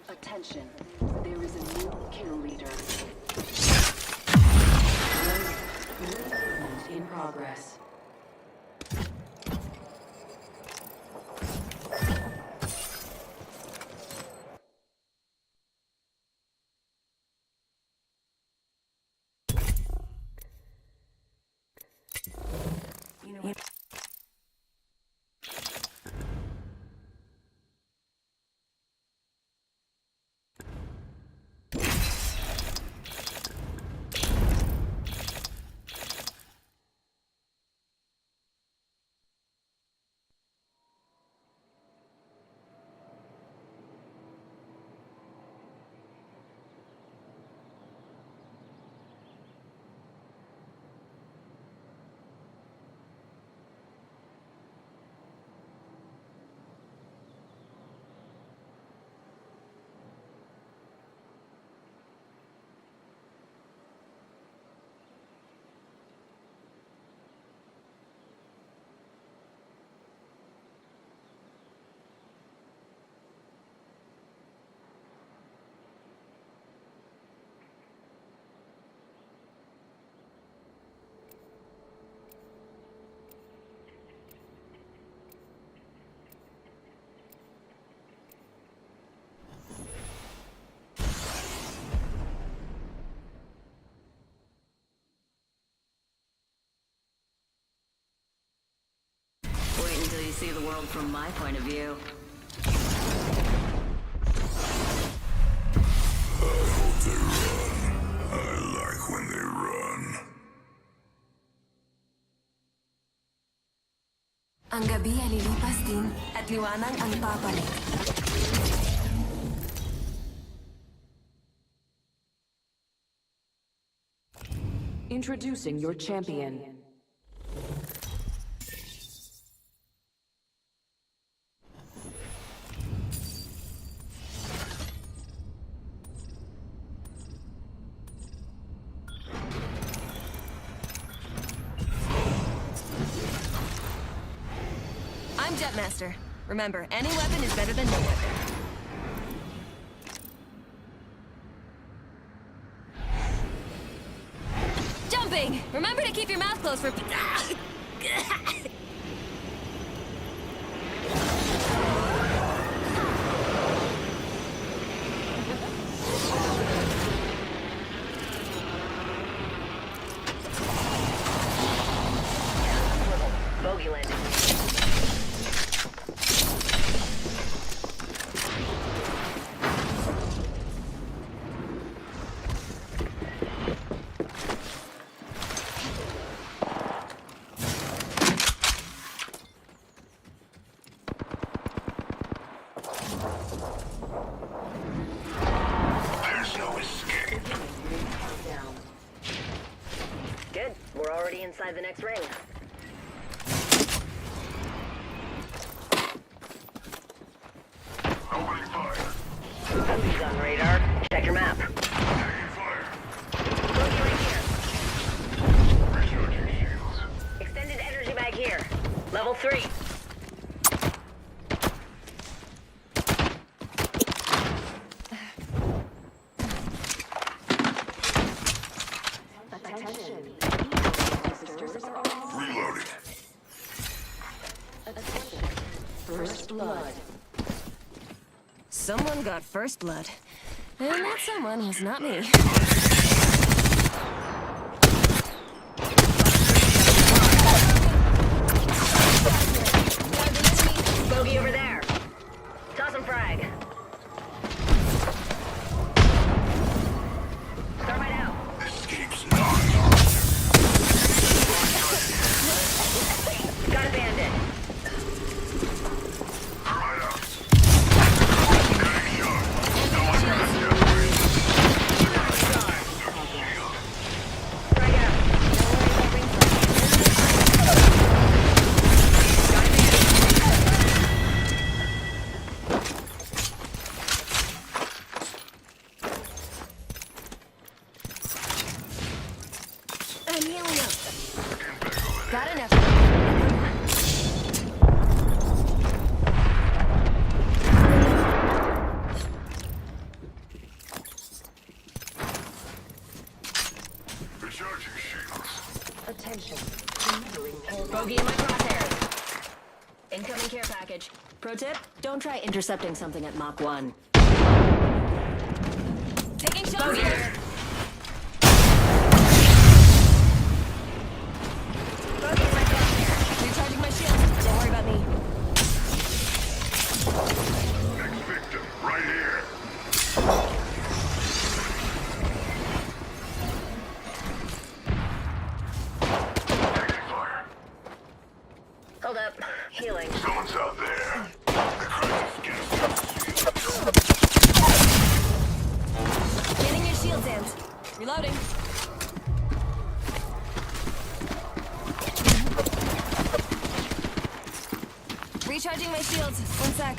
Attention. There is a new kill leader. Movement in progress. Wait until you see the world from my point of view. I hope they run. I like when they run. Ang gabi ay lilipas din at liwanag ang papalit. Introducing your champion. I'm Jetmaster. Remember, any weapon is better than no weapon. Jumping! Remember to keep your mouth closed for... Bogey landing. be inside the next ring. Opening fire. Bogey's on radar. Check your map. Taking fire. Bogey right here. Recharging shields. Extended energy bag here. Level 3. Reloading. First blood. Someone got first blood. And that someone was not me. Bogey over there. Toss him frag. Start right out. Escape's not. Got a bandit. Right out. Getting shot. No one got a jetway. Shield. Frag out. I'm healing up. Got enough. Recharging shields. Attention. Bogey in my crosshairs. Incoming care package. Pro tip, don't try intercepting something at Mach 1. Taking shots Bogey here. here. Bogey in my crosshairs. Recharging my shield. Don't worry about me. Next victim, right here. Taking fire. Hold up. Healing. Someone's out there. The crisis gas shield. Getting your shields, Ant. Reloading. Recharging my shields. One sec.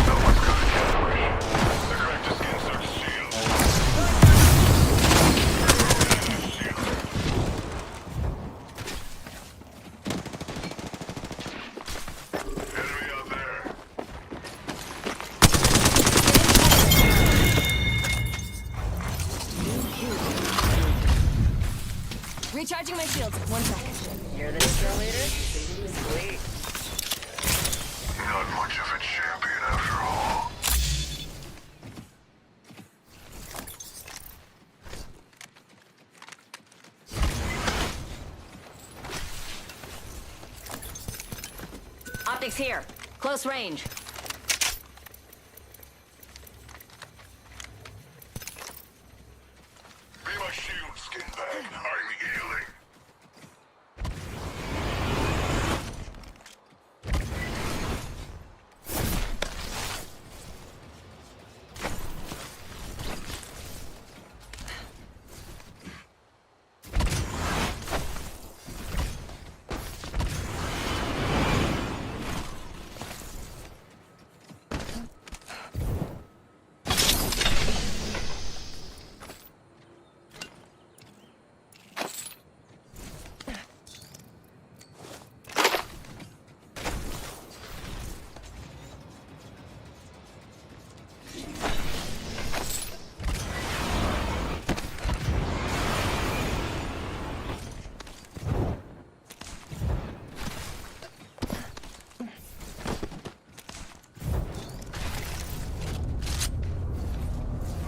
Someone's got a jetway. The crisis gas shield. Enemy out there. Recharging my shields. One sec. You're the neutral leader? Sweet. Not much of a champion after all. Optics here. Close range. Be my shield, skin bag. Highly healing.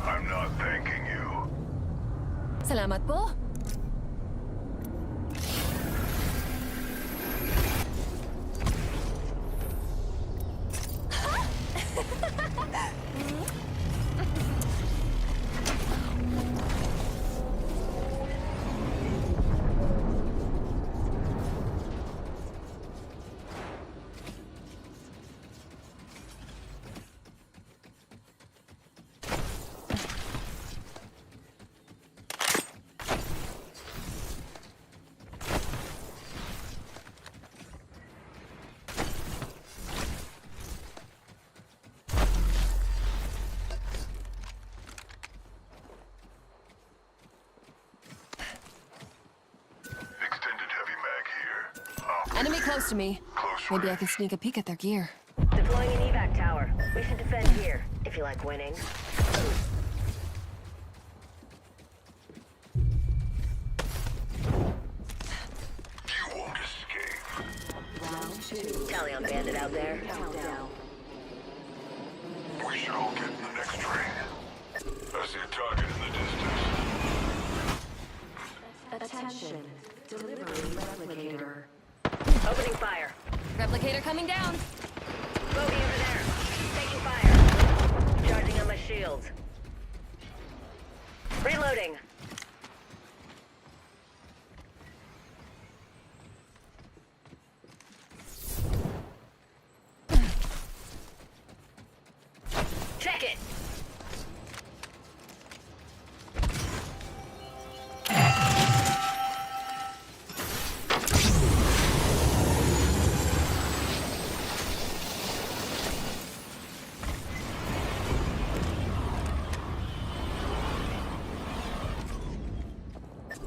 I'm not thanking you. Salamat po. close to me. Maybe I can sneak a peek at their gear. Deploying an evac tower. We should defend here, if you like winning. Talion bandit out there. We should all get in the next train. I see a target in the distance. Attention. Delivering replicator. Opening fire. Replicator coming down. Bogey over there. Taking fire. Charging on my shields. Reloading. Check it.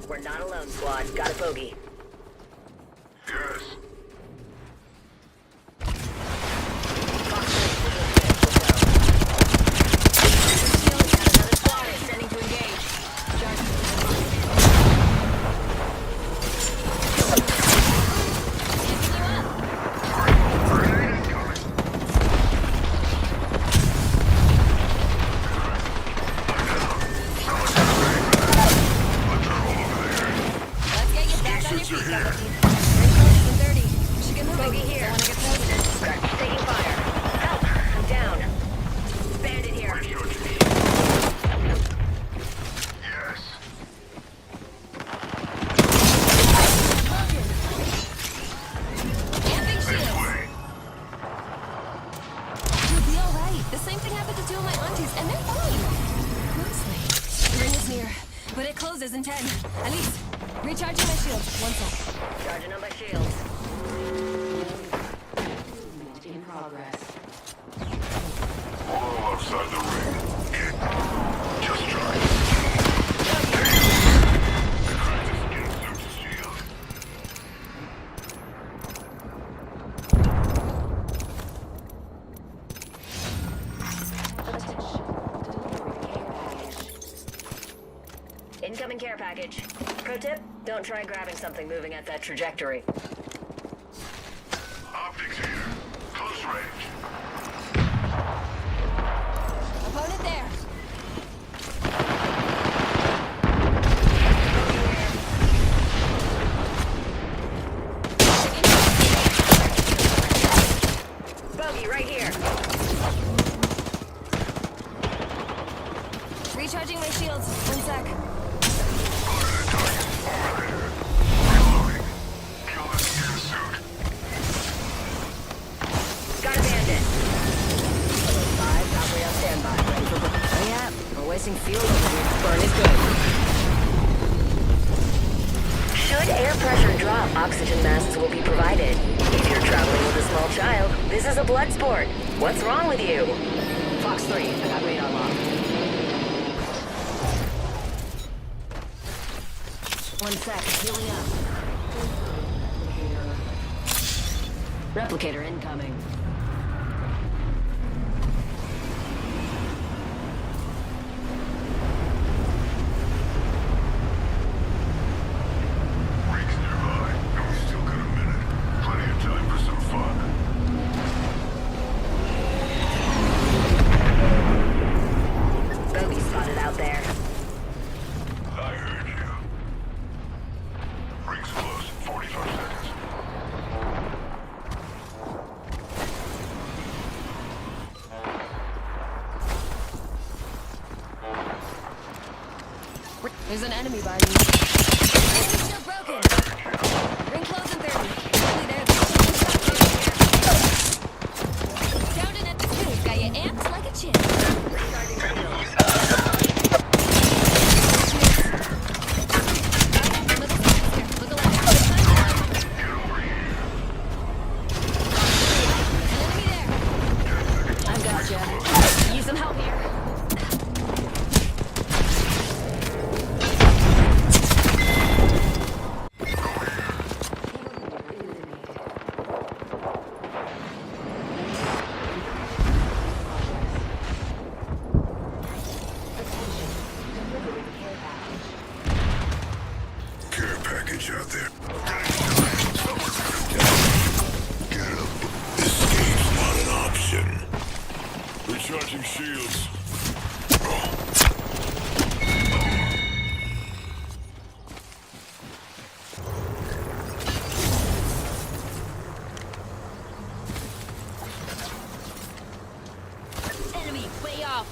We're not alone, squad. Got a bogey. Yes. Another squad is sending to engage. Let's get you back on your feet, here. Bring 30. She can move Bogey it. here. Don't wanna get posted. Taking fire. Help! I'm down. Bandit here. Yes. Amping shield. You'll be alright. The same thing happened to two of my aunties, and they're fine. Mostly. Ring is near, but it closes in 10. At least. Recharging my shield. One sec. Charging on my shields. In progress. All outside the ring. Just try. Get through the shield. Incoming care package. Pro tip, don't try grabbing something moving at that trajectory. Optics here. Close range. Opponent there. Bogey right here. Recharging my shields. One sec. Reloading. Kill this gear suit. Got a bandit. 5, halfway on standby. Ready for oh yeah, we're wasting fuel over here. Burn is good. Should air pressure drop, oxygen masks will be provided. If you're traveling with a small child, this is a blood sport. What's wrong with you? Fox 3, I got radar lock. One sec, healing up. Replicator incoming. Ring's nearby, and we still got a minute. Plenty of time for some fun. Bogey spotted out there. I heard you. Ring's close. 45 seconds. There's an enemy by me. Shield broken. Ring close in 30. Only there. Down in at the two. Got you amped like a chin. Look alive. Enemy there. I gotcha. Need some help here. shields. Enemy way off.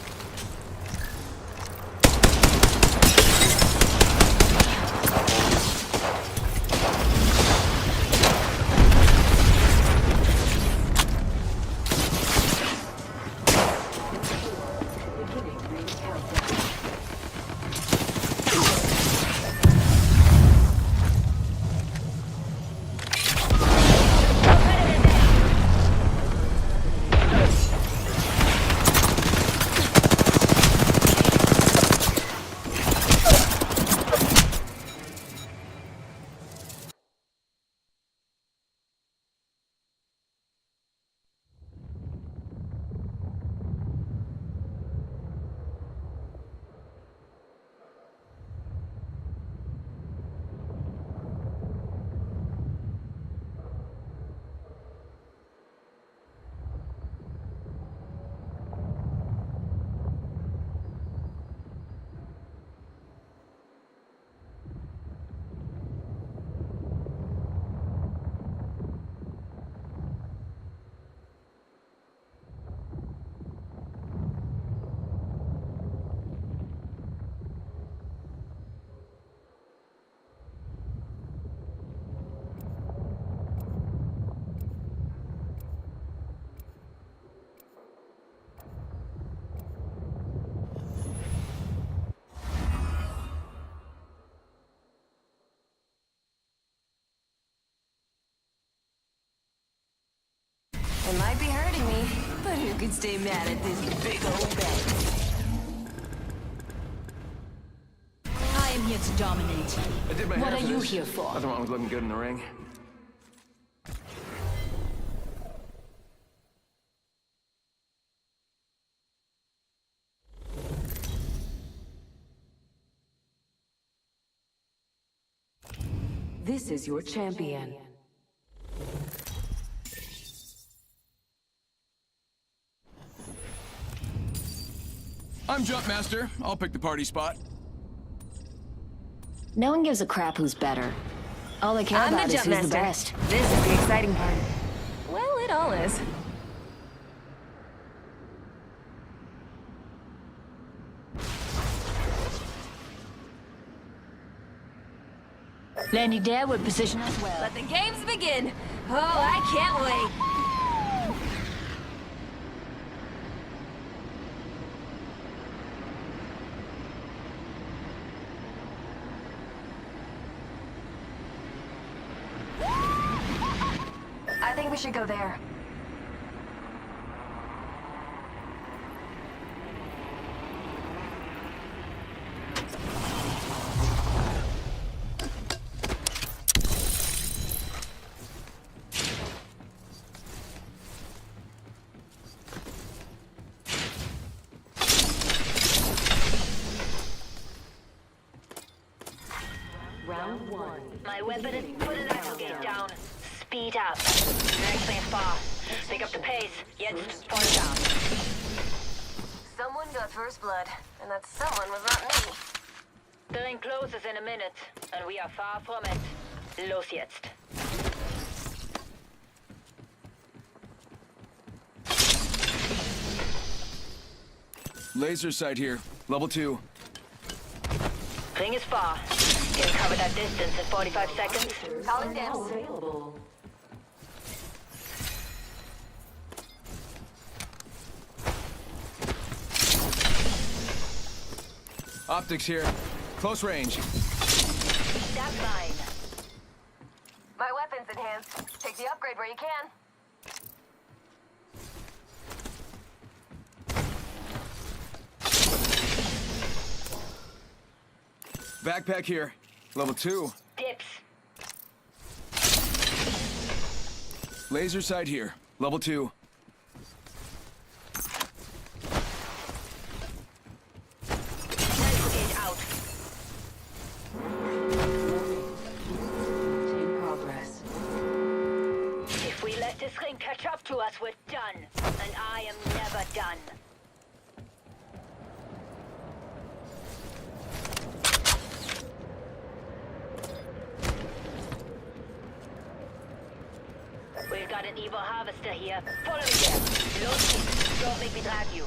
It might be hurting me, but who could stay mad at this big old bed? I am here to dominate. I did my What half are of you this. here for? Nothing wrong with looking good in the ring. This is your champion. I'm Jump Master. I'll pick the party spot. No one gives a crap who's better. All they care I'm about the is Jump who's the Master. best. This is the exciting part. Well, it all is. Landing there would position us well. Let the games begin. Oh, I can't wait. I think we should go there. Round one. My weapon is put an gate down. Speed up. Next thing's fast. Pick up the pace. Jetzt fall down. Someone got first blood, and that someone was not me. The ring closes in a minute, and we are far from it. Los jetzt. Laser sight here. Level 2. Ring is far. Can cover that distance in 45 seconds. Calling down. Available. Optics here. Close range. That's mine. My weapon's enhanced. Take the upgrade where you can. Backpack here. Level 2. Dips. Laser sight here. Level 2. Gate out. In progress. If we let this ring catch up to us, we're done. And I am never done. got an evil harvester here. Follow me there. Low speed. Don't make me drag you.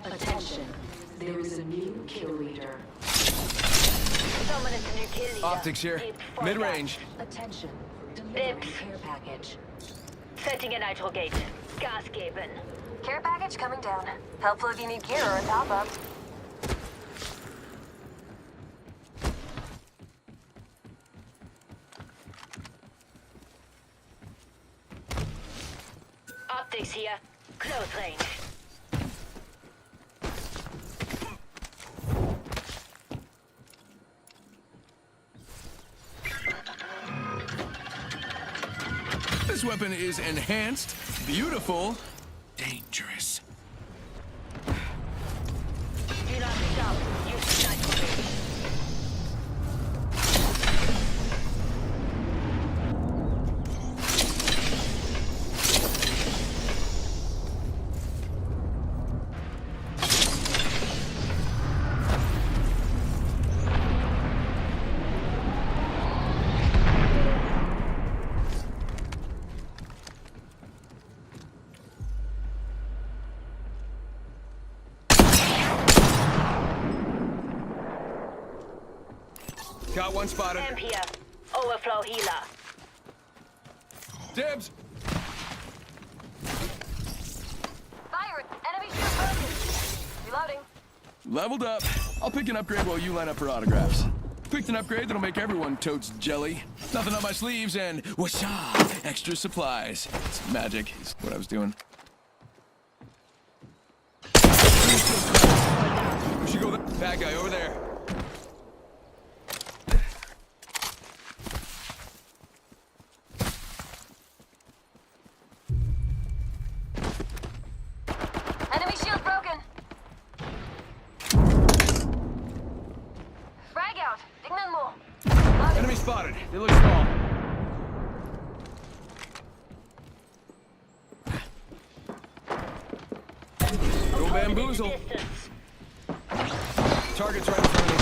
Attention. There is a new kill leader. Someone is the new kill leader. Optics here. Mid-range. Attention. Delivering care package. Setting a nitro gate. Gas geben. Care package coming down. Helpful if you need gear or a top-up. Optics here. Close range. This weapon is enhanced, beautiful, dangerous. Do not stop. Use nitro gate. Got one spotted. Amp here. Overflow healer. Dibs! Fire! Enemy shield broken! Reloading. Leveled up. I'll pick an upgrade while you line up for autographs. Picked an upgrade that'll make everyone totes jelly. Nothing on my sleeves and whasha! Extra supplies. It's magic, is what I was doing. We should go with that guy over there. Enemy shield broken. Frag out. Ignan mo. Enemy spotted. They look small. Go bamboozle. Target's right in front of me.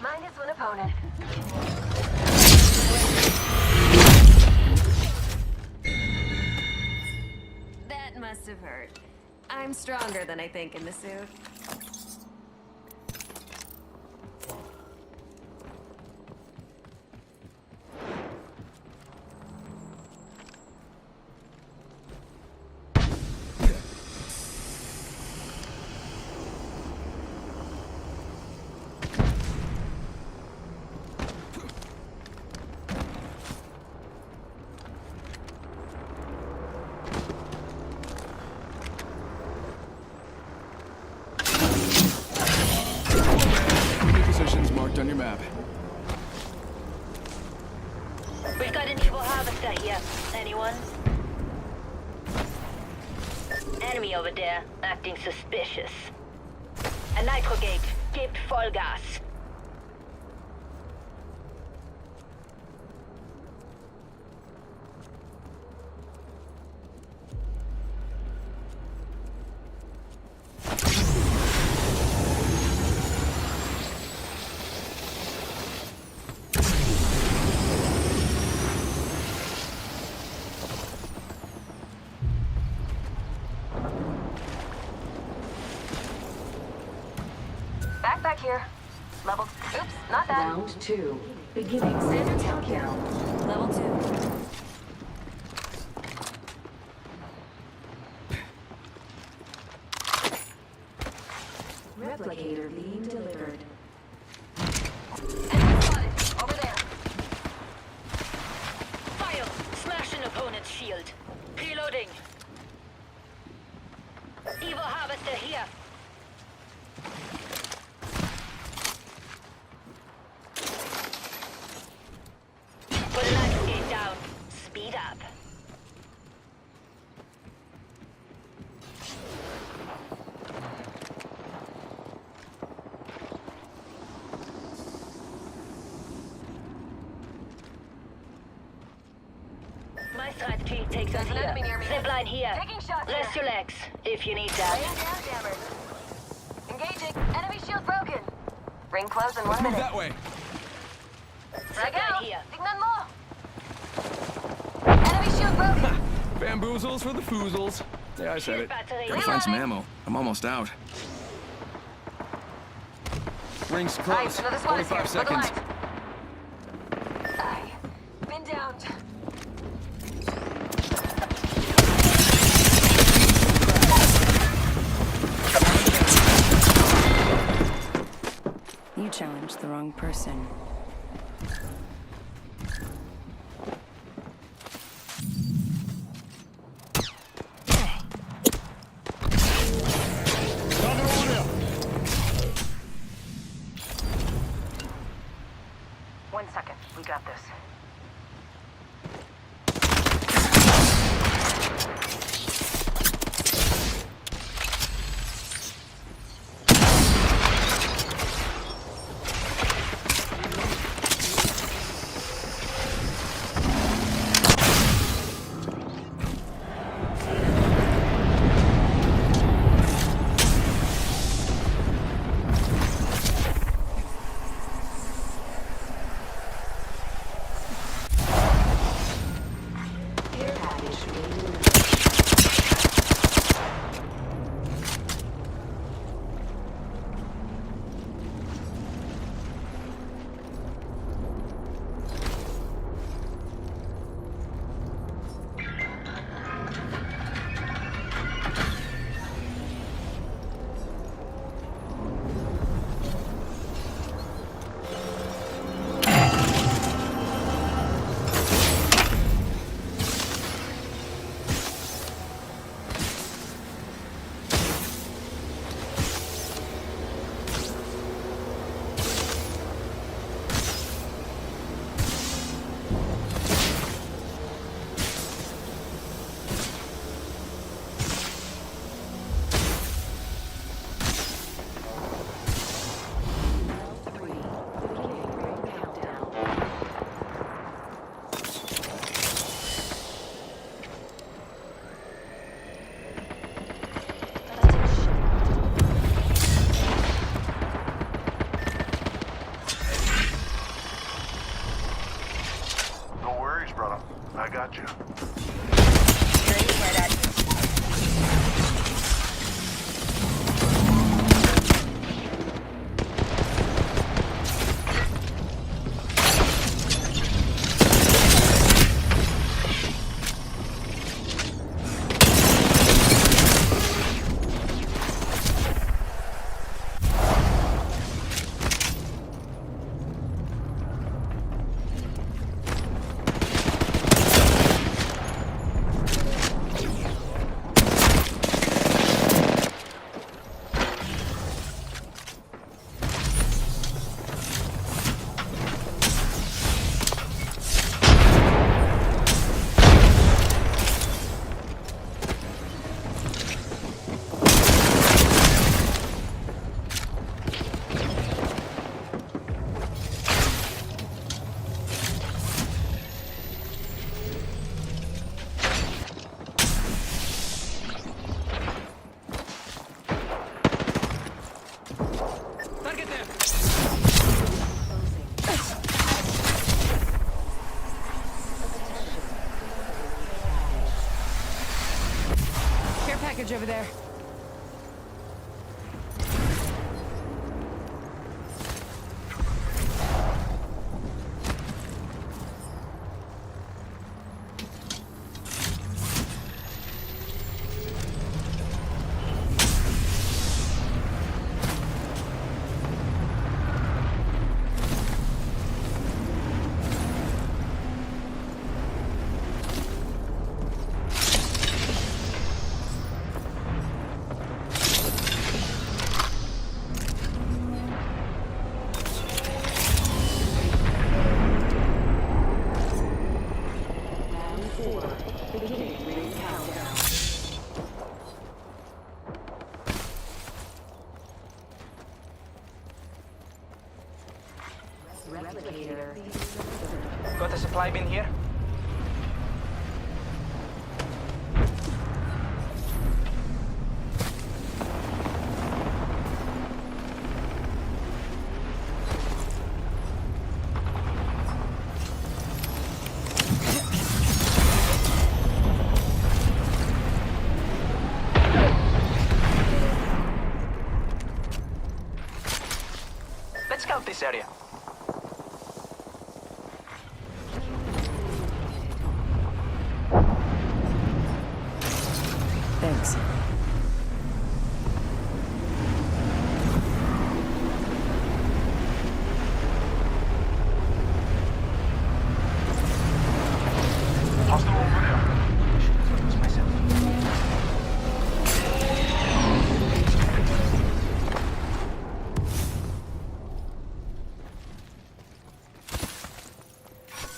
Minus one opponent. That must have hurt. I'm stronger than I think in the suit. Positions marked on your map. We've got an evil harvester here. Anyone? Enemy over there, acting suspicious. A nitro gate. Keep full gas. Backpack here. Level. Oops, not that. Round 2. Beginning standard countdown. Level 2. Replicator being delivered. Enemy spotted. Over there. Fire! Smash an opponent's shield. Reloading. Evil harvester here. Put a nitro gate down. Speed up. My strategy takes us There's an here. enemy near me. Zipline here. Taking shots Rest here. your legs, if you need that. Laying down jammers. Engaging. Enemy shield broken. Ring close in 1 Let's move minute. that way. Frag out. here. Signan mo. Enemy shield broken. Bamboozles for the foozles. Yeah, I said it. Battery. Gotta find some ammo. I'm almost out. Ring's close. Nice, another squad is here. 45 For the seconds. light. Aye. Been downed. You challenged the wrong person. One second. We got this. No worries, brother. I got you. Care package over there. Got a supply bin here? Let's scout this area. Thanks. Hostile over there. It's myself.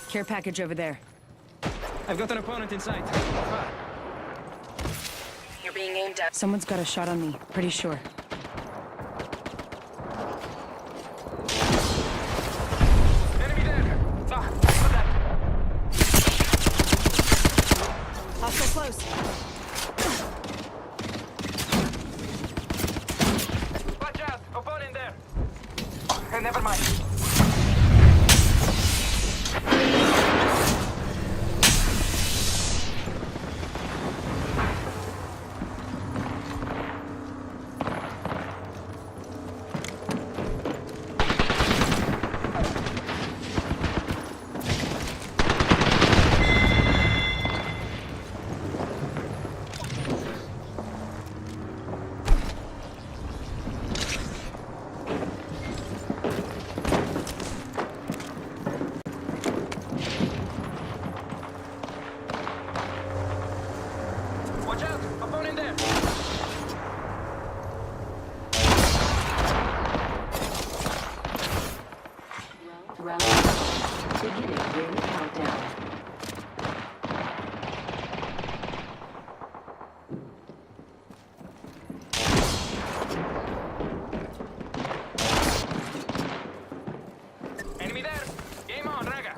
Care package over there. I've got an opponent in sight. You're being aimed at. Someone's got a shot on me, pretty sure. Enemy there. Ah, got that. Hostile close. Watch out! Opponent there. Never mind. Watch out! Opponent there. Round. Beginning ring countdown. Enemy there. Game on, Raga.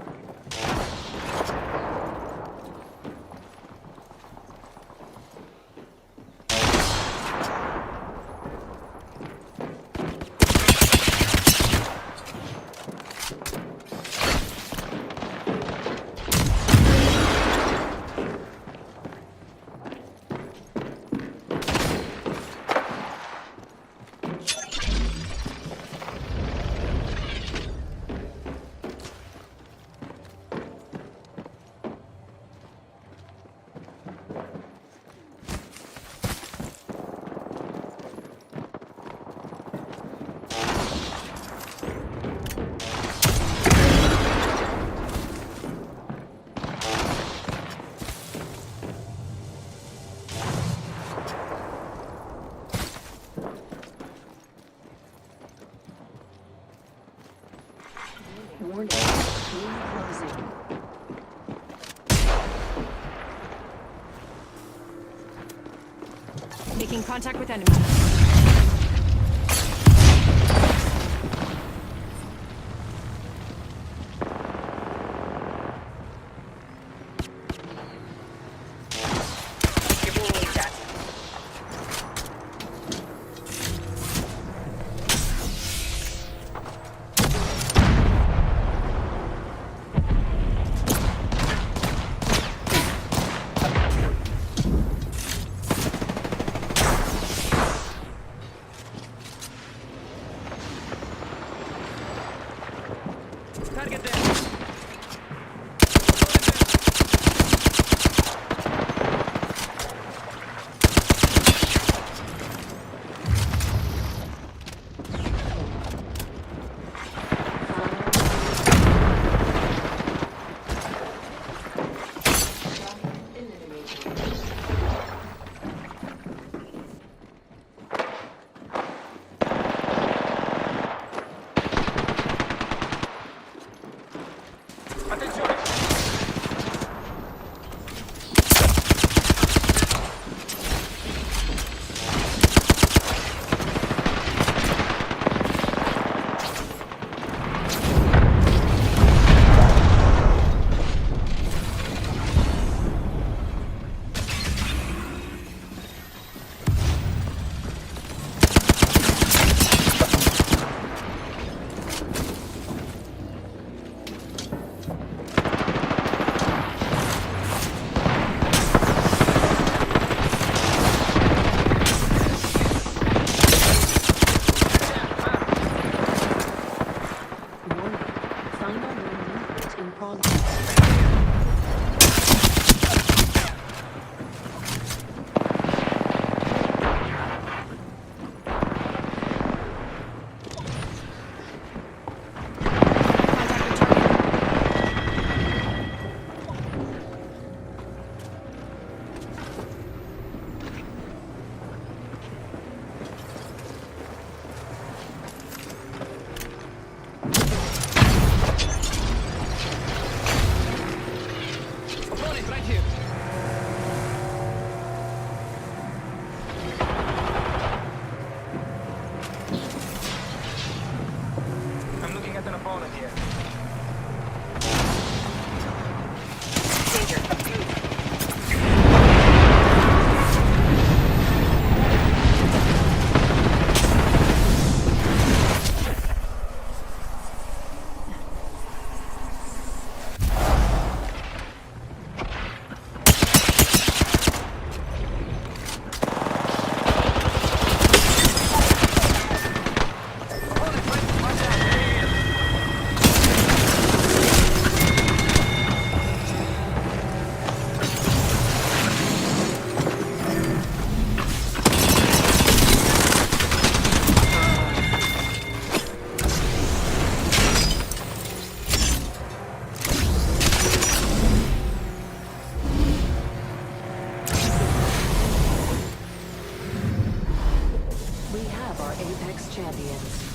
Warning. Ring closing. Making contact with enemy. You're being aimed at. Target there. champions.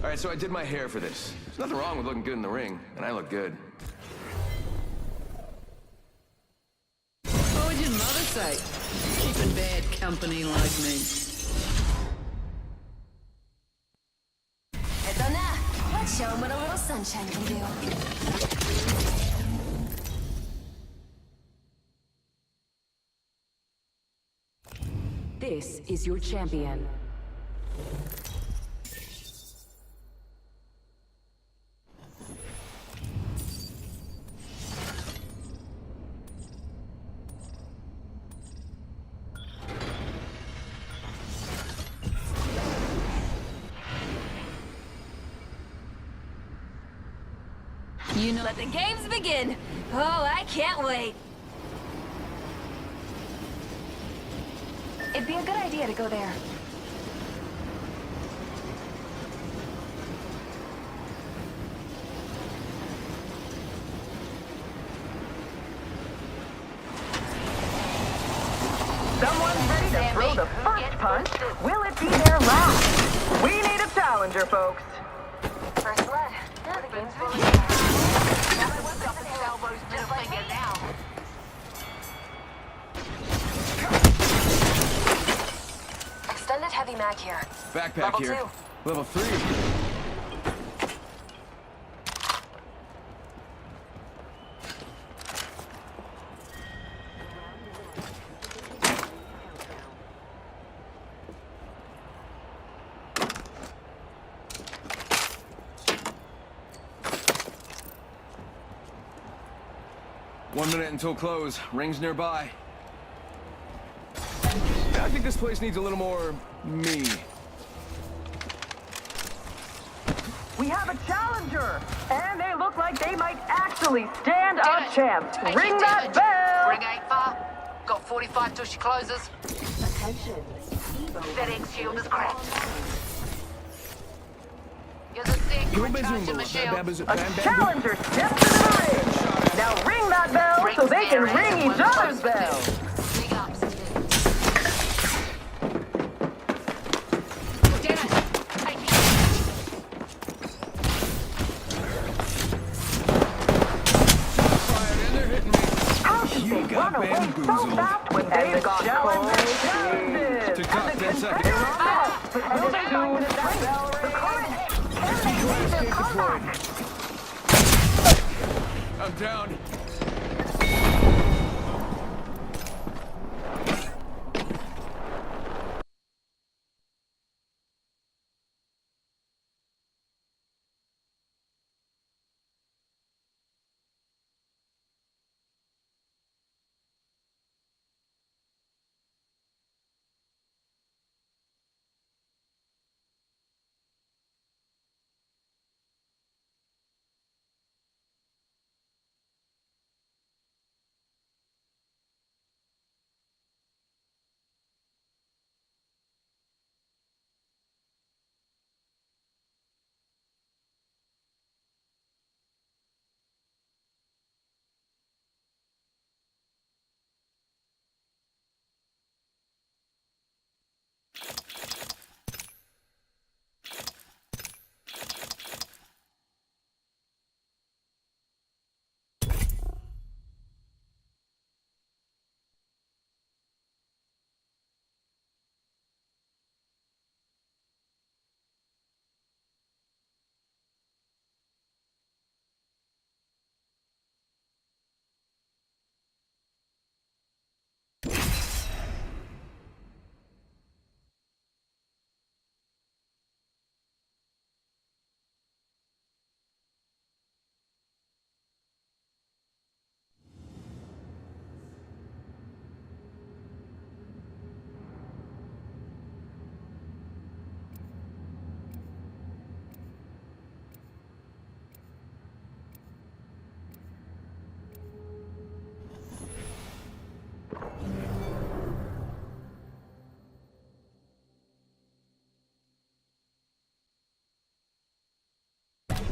All right, so I did my hair for this. There's nothing wrong with looking good in the ring, and I look good. What would your mother say? Keeping bad company like me. Eto na! Let's show 'em what a little sunshine can do. This is your champion. You know, let the games begin. Oh, I can't wait. It'd be a good idea to go there. Someone's ready to throw the first punch. Will it be their last? We need a challenger, folks. First blood. Now the game's rolling. Elbows middle finger now. Extended heavy mag here. Backpack Level here. 2. Level 3. One minute until close. Rings nearby. I think this place needs a little more me. We have a challenger, and they look like they might actually stand a chance. Ring that bell! Ring ain't far. Got 45 till she closes. Attention. That egg shield is cracked. Use a stick to recharge my shield. A challenger steps into the ring. Now ring that bell so they can ring each other's bell. Big oxygen. How did they run away so fast when they got challenges? TikTok, 10 seconds. And as soon as that bell rings, can they make their comeback? I'm down.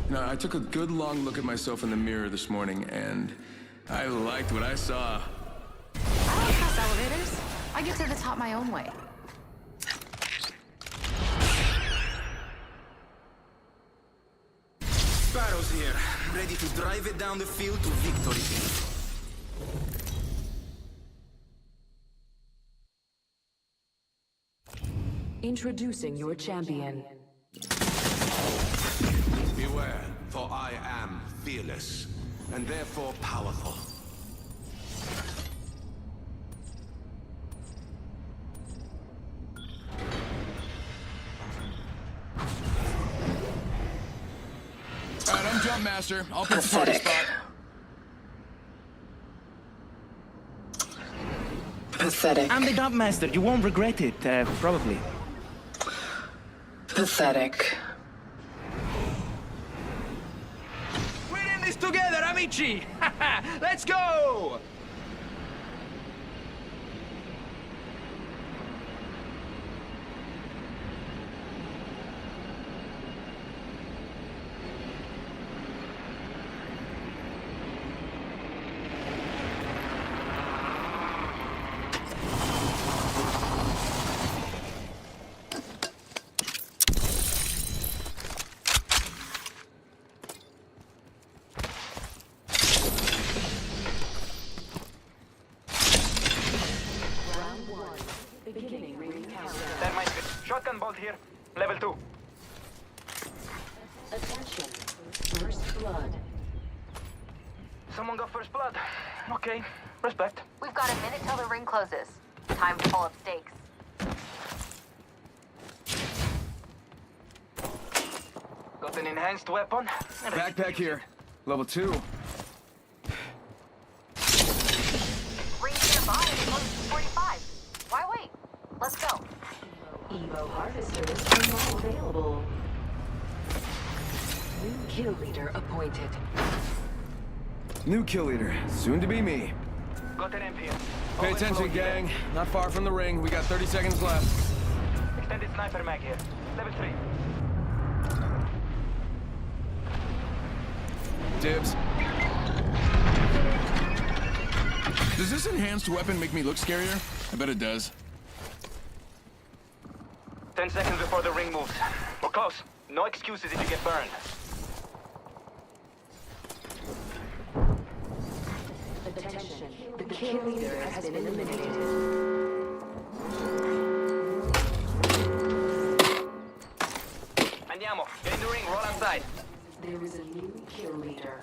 No, I took a good long look at myself in the mirror this morning, and I liked what I saw. I don't trust elevators. I get to the top my own way. Sparrow's here, ready to drive it down the field to victory. Introducing your champion. Beware, for I am fearless, and therefore powerful. Alright, I'm Jump Master. I'll pick the party spot. Pathetic. I'm the dump master. You won't regret it, probably. Pathetic. We're in this together, amici! Let's go! That might be. Shotgun bolt here. Level 2. Attention. First blood. Someone got first blood. Okay. Respect. We've got a minute till the ring closes. Time to pull up stakes. Got an enhanced weapon. Backpack here. Level 2. Ring's nearby and it closes 45. Why wait? Let's go. Evo harvesters are now available. New kill leader appointed. New kill leader. Soon to be me. Got an MP. Pay attention, gang. Not far from the ring. We got 30 seconds left. Extended sniper mag here. Level 3. Dibs. Does this enhanced weapon make me look scarier? I bet it does. 10 seconds before the ring moves. We're close. No excuses if you get burned. Attention. The kill leader has been eliminated. Andiamo. Get in the ring. Roll outside. There is a new kill leader.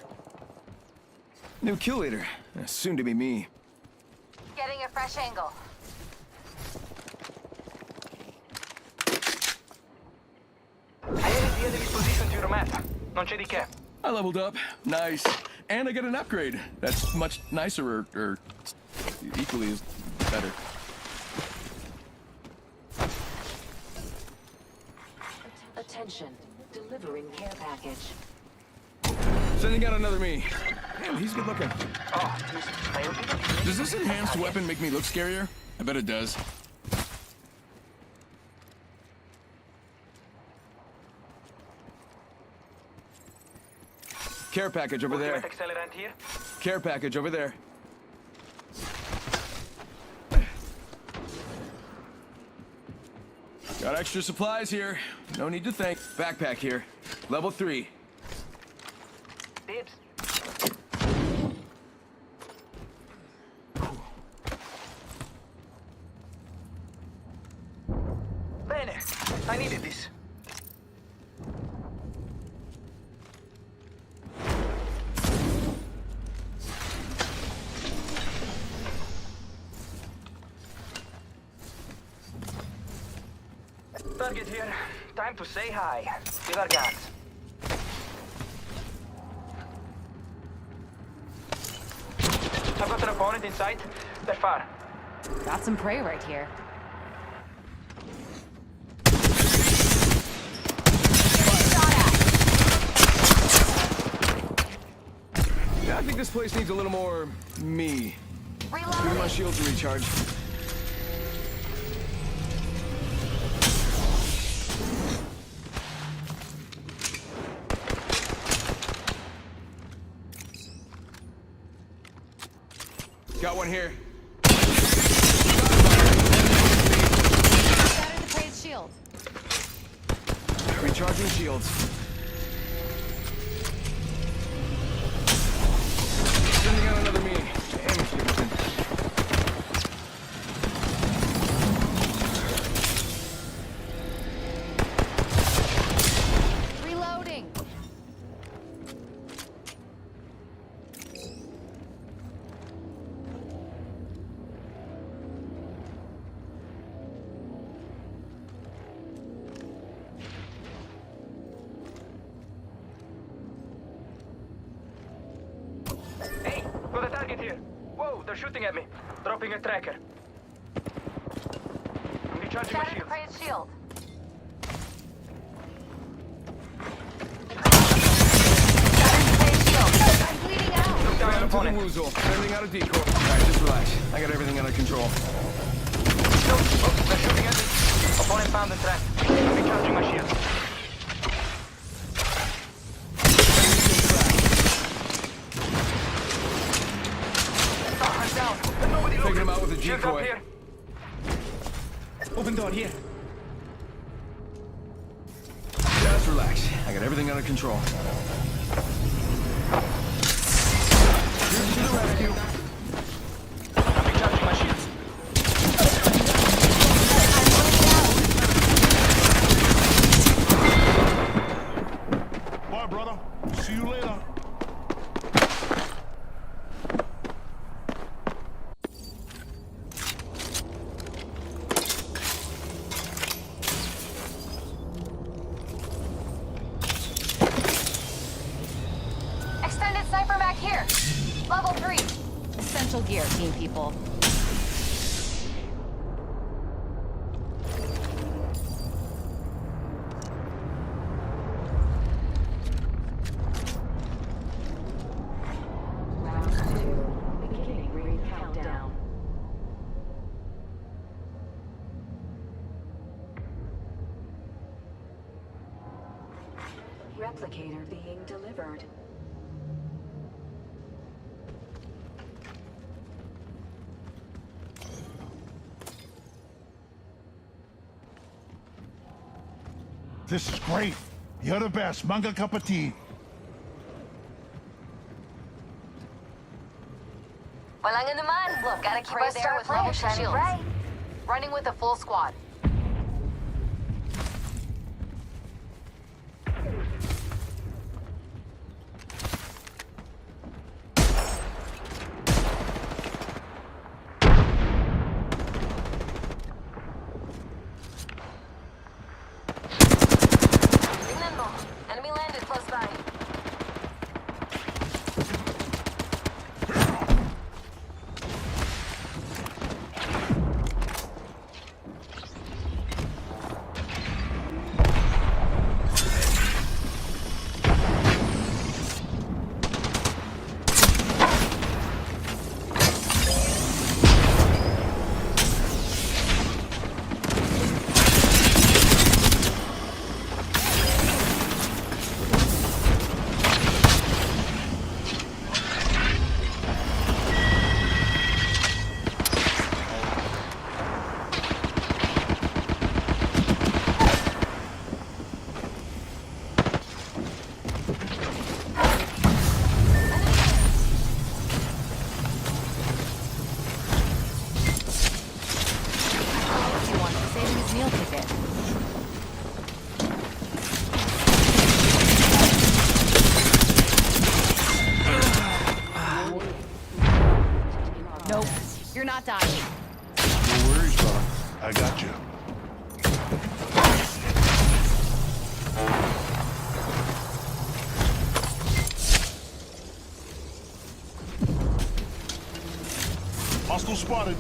New kill leader. Soon to be me. Getting a fresh angle. Hai l'idea di disposition to your map. Non c'è di che. I leveled up. Nice. And I get an upgrade. That's much nicer or equally as better. Attention. Delivering care package. Sending out another me. Damn, he's good looking. Oh, Does this enhanced weapon make me look scarier? I bet it does. Care package over there. Accelerant here. Care package over there. Got extra supplies here. No need to thank. Backpack here. Level 3. Dibs. Bene. I needed this. Target here. Time to say hi. With our guns. I've got an opponent in sight. They're far. Got some prey right here. Yeah, I think this place needs a little more me. Give me my shield to recharge. Got one here. Shattered the prey's shield. Recharging shields. Sending out another me. Damn, Stevenson. Reloading. Hey, got a target here. Whoa, they're shooting at me. Dropping a tracker. I'm recharging my Shattered the shield. prey's shield. I'm bleeding out. Look down Down an to the opponent. woozle. Sending out a decoy. Alright, just relax. I got everything under control. Oh, they're shooting at me. Opponent found and tracked. I'm recharging my shield. I'm down. There's nobody Taking looking. him out with a Shields up decoy. here. Open door here. Just relax. I got everything under control. Here's to the rescue. I'm recharging my shield. Bye, brother. See you later. Extended sniper back here. Level 3. Essential gear, team people. Round 2. Beginning ring countdown. Replicator being delivered. This is great. You're the best. Manga cup of tea. Walang anuman. Look, gotta keep our star player shining bright. Running with a full squad. Enemy landed close by. Meal ticket. Nope, you're not dying. No worries, brother. I got you. Hostile spotted.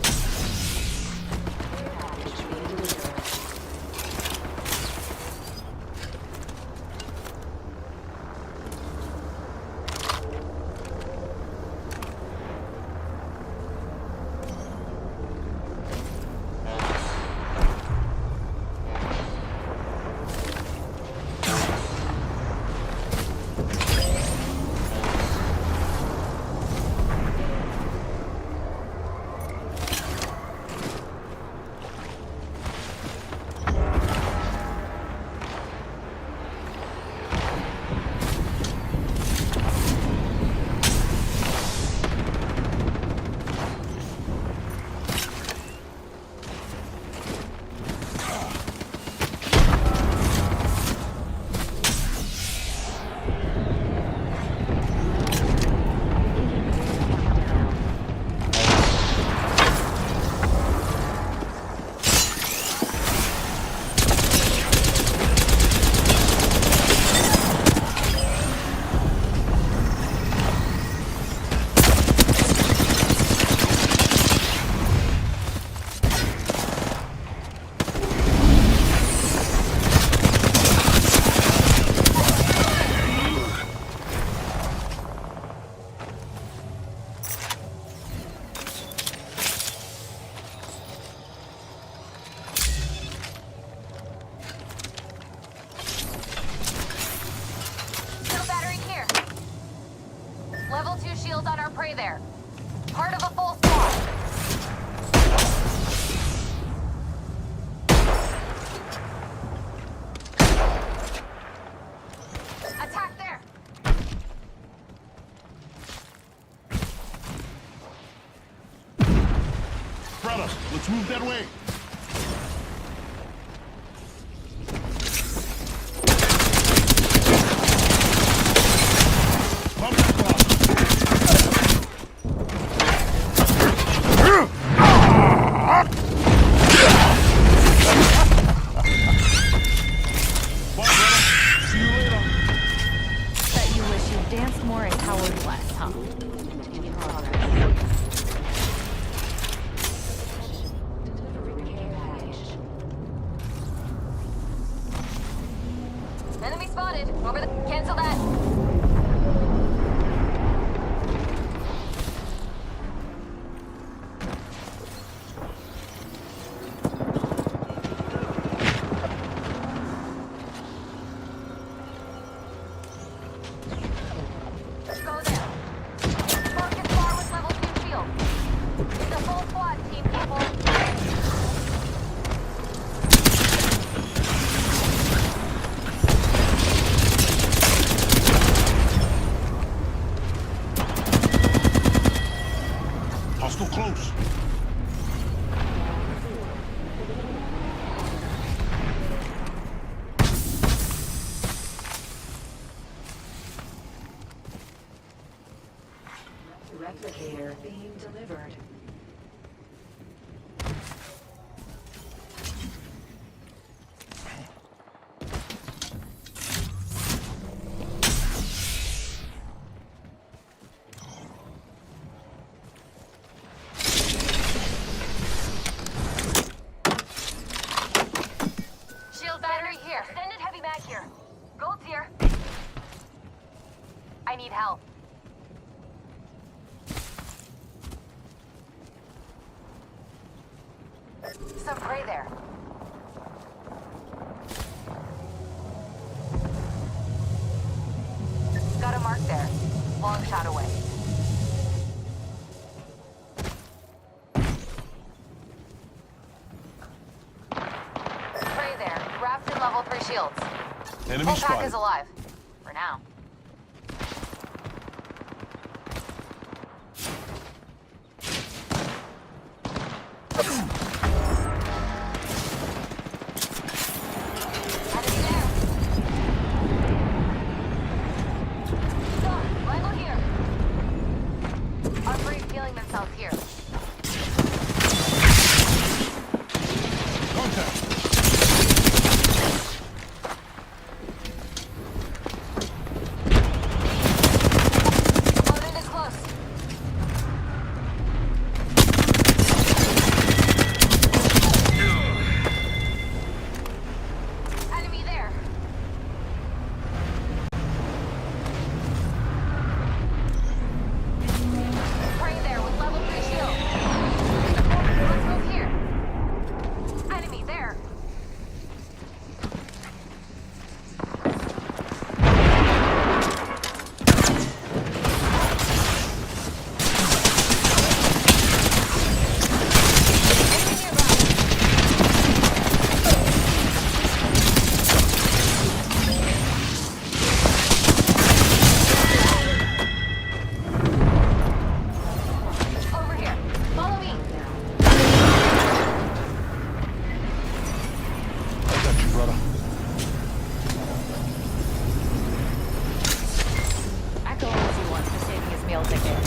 Level 2 shields on our prey there. Part of a full squad. Attack there. Brother, let's move that way. Danced more and cowered less, huh? Hostile close. Replicator being delivered. Shield battery here. Extended heavy mag here. Gold's here. I need help. Some prey there. Got a mark there. Long shot away. Prey there. Wrapped in level 3 shields. Enemy Whole pack spotted. is alive. For now. Themselves here. Opponent is close. Enemy there. Prey there with level 3 shield. Let's move here. Enemy there. Over here. Follow me. I got you, brother. Echo owes you one for saving his meal ticket.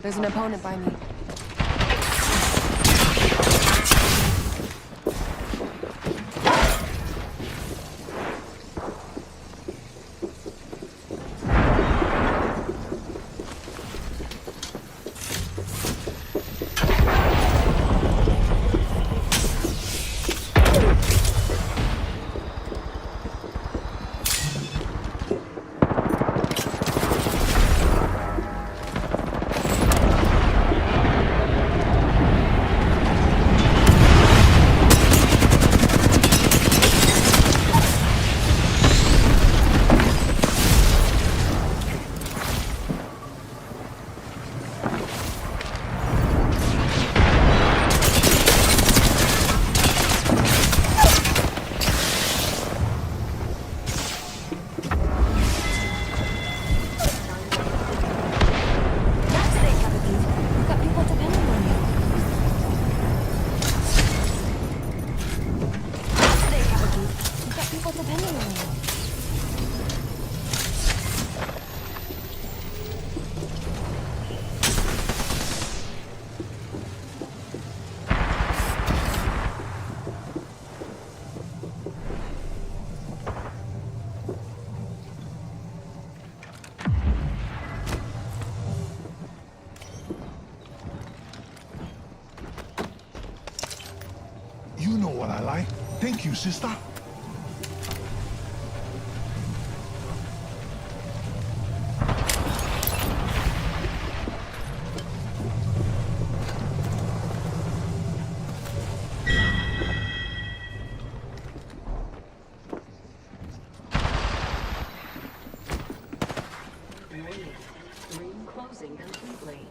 There's an opponent by me. what I like. Thank you, sister. Ring closing completely.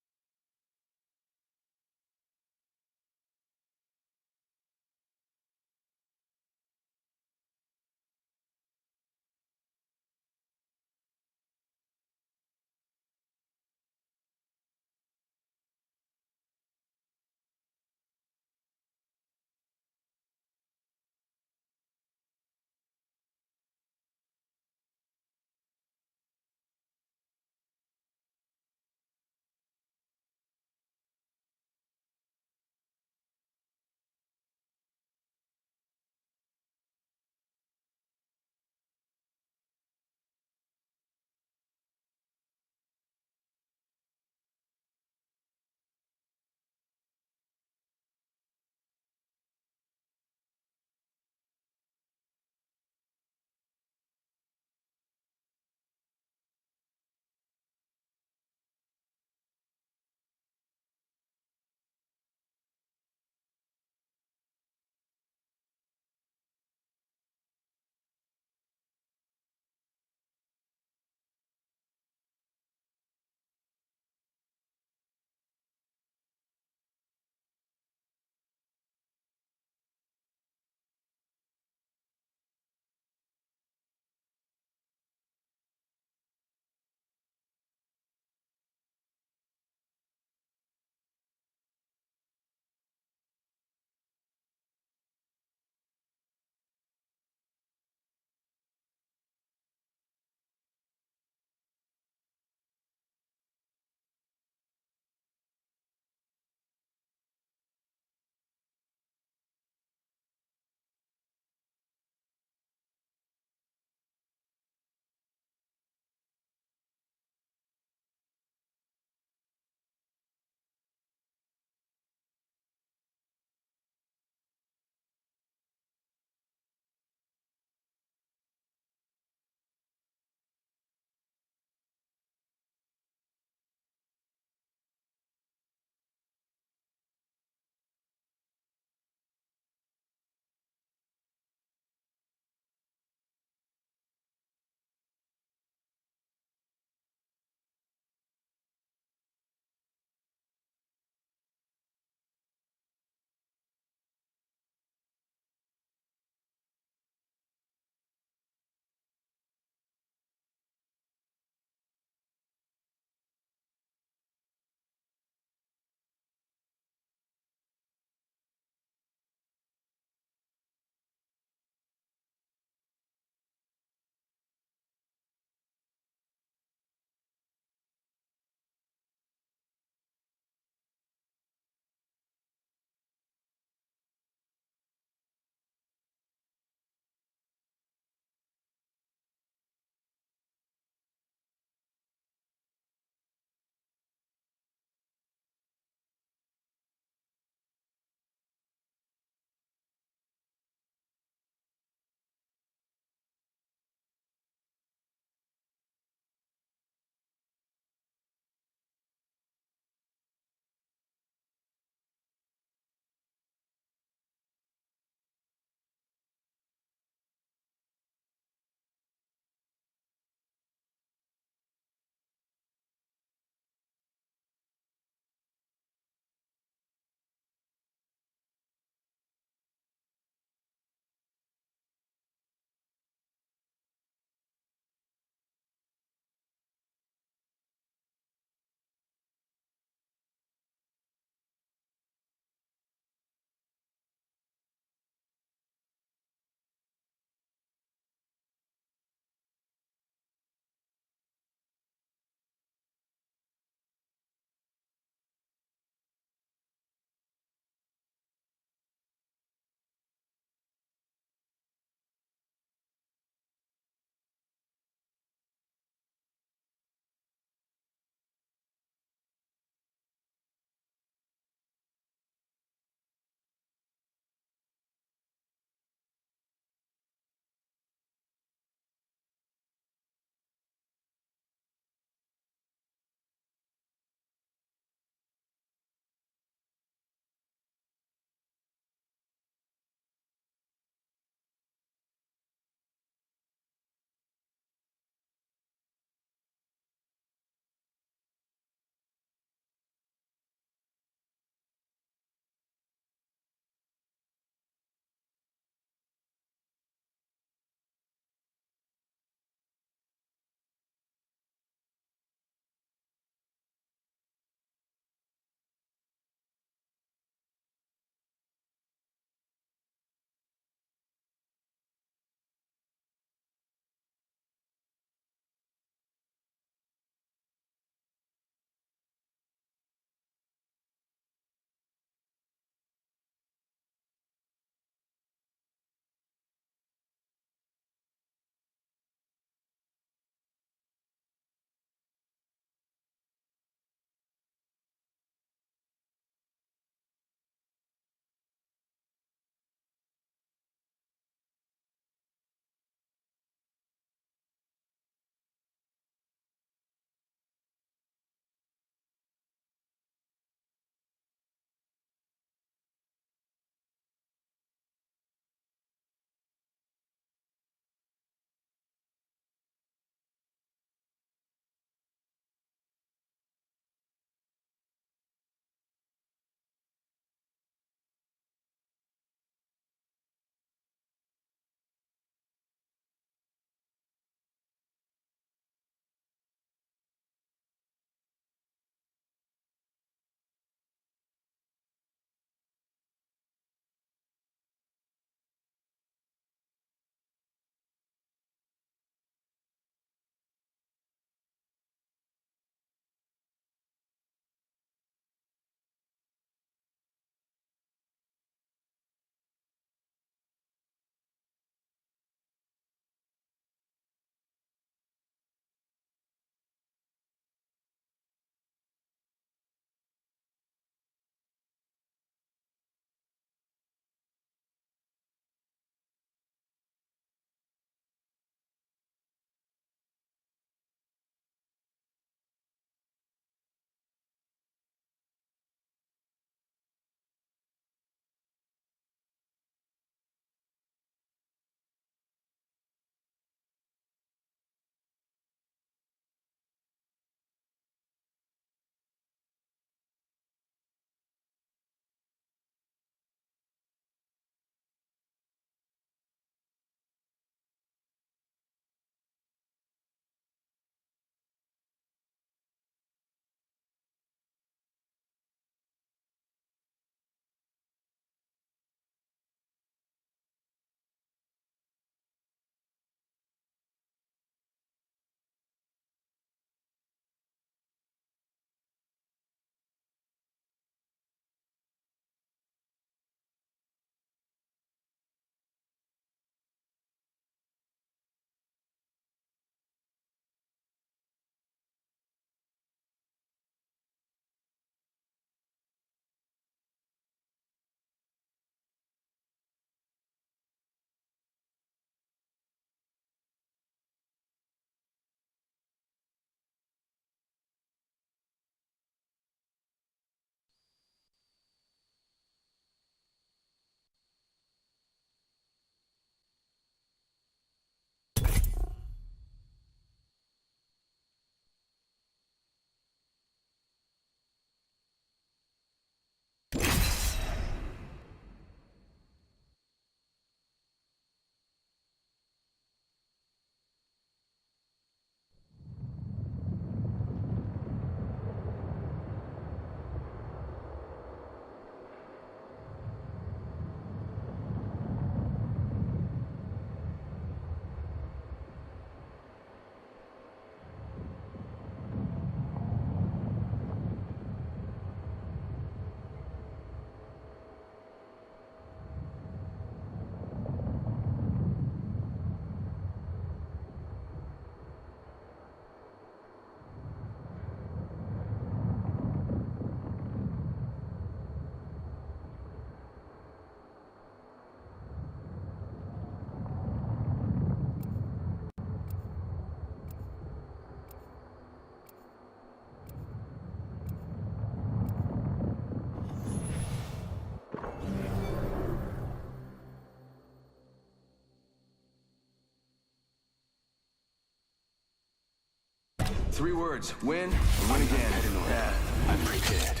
3 words. Win and win again. Yeah, I'm prepared.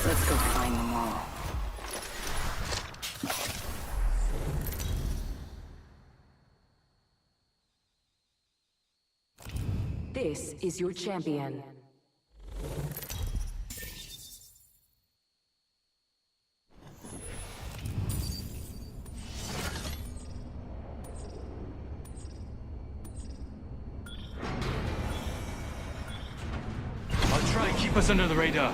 Let's go find them all. This is your champion. I'll try and keep us under the radar.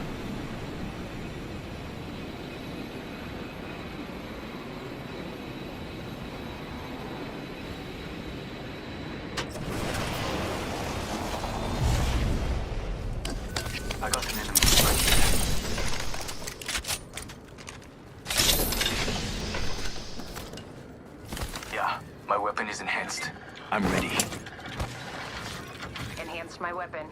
I got an enemy right here. Yeah, my weapon is enhanced. I'm ready. Enhanced my weapon.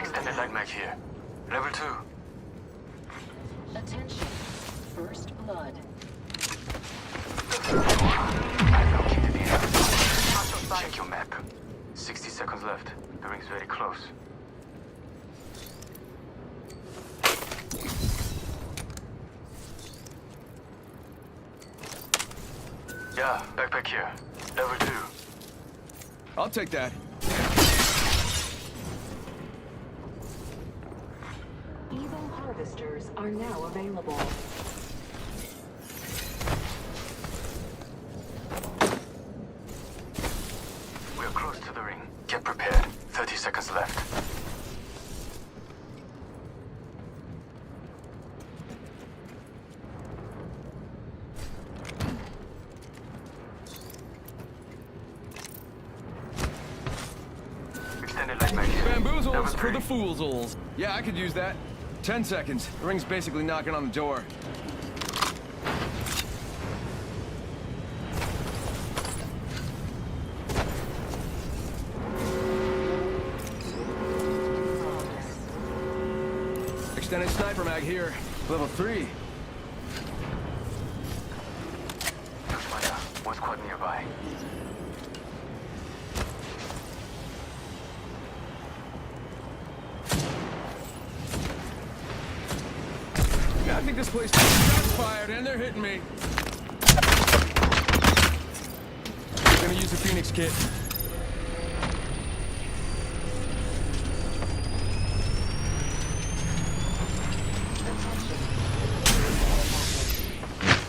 Extended light mag here. Level 2. Attention. First blood. I've located the enemy. Check your map. 60 seconds left. The ring's very close. Yeah, backpack here. Level 2. I'll take that. Evo harvesters are now available. We're close to the ring. Get prepared. 30 seconds left. Extended light mag here. Level Bamboozles for 3. the foolsals. Yeah, I could use that. 10 seconds. The ring's basically knocking on the door. Extended sniper mag here. Level 3. One squad nearby. I think this place shots fired and they're hitting me. Gonna use a Phoenix kit.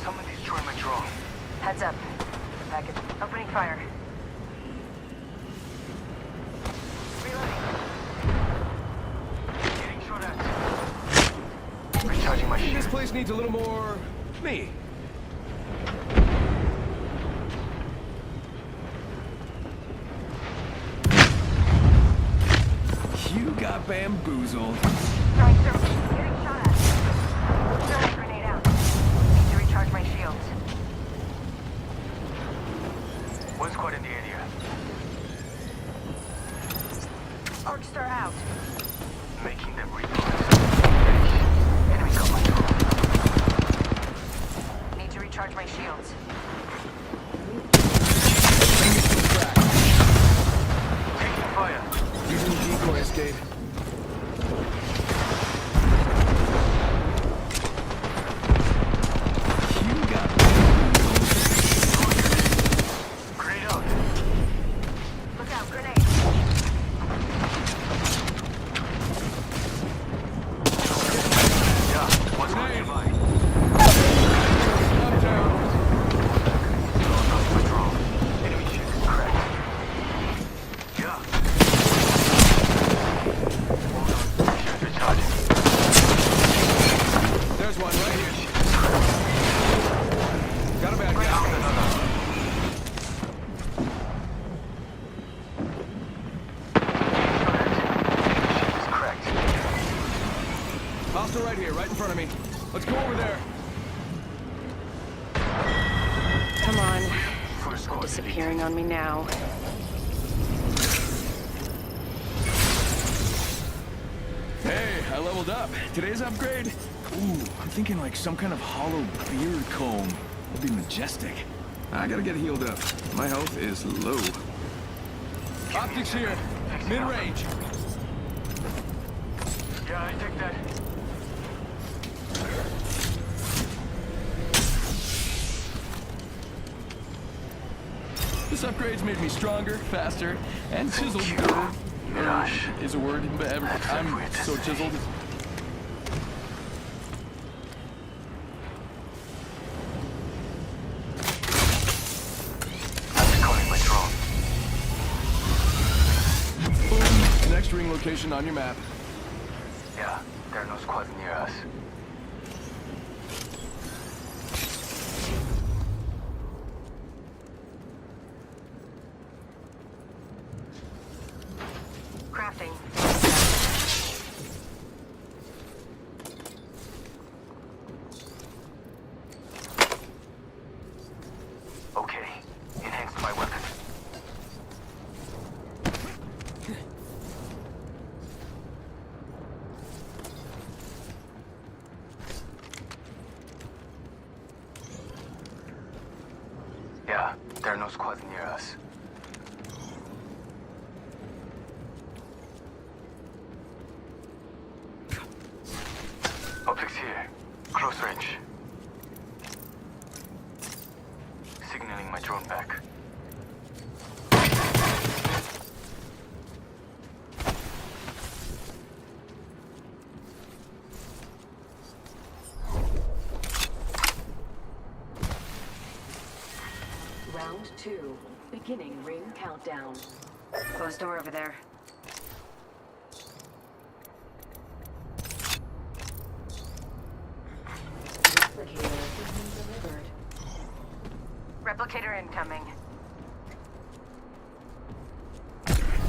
Someone destroyed my drone. Heads up. The package. Opening fire. Getting shot at. Recharging my shield. This place needs a little more me. You got bamboozled. Strike surface. Getting shot at. Throwing grenade out. Need to recharge my shields. One squad in the area. Arcstar out. Making them recoil. Enemy got my drone. Need to recharge my shields. Taking fire. Using the decoy escape. You got Grenade out. Look out, grenade. Yeah, one squad nearby. uptown. Withdraw. Enemy shield is cracked. Yeah. Hostile right here, right in front of me. Let's go over there. Come on. They're disappearing on me now. Hey, I leveled up. Today's upgrade? Ooh, I'm thinking like some kind of hollow beard comb. Would be majestic. I gotta get healed up. My health is low. Optics here. Mid-range. Yeah, I take that. This upgrade's made me stronger, faster, and chiseled. Gosh. Is a word, but I'm so chiseled. I'm recalling my drone. Boom. Next ring location on your map. Yeah, there are no squads near us. Crafting. Okay, enhanced my weapon. Yeah, there are no squads near us. Optics here. Close range. Signaling my drone back. Round 2. Beginning ring countdown. Closed door over there. Replicator being delivered. Replicator incoming.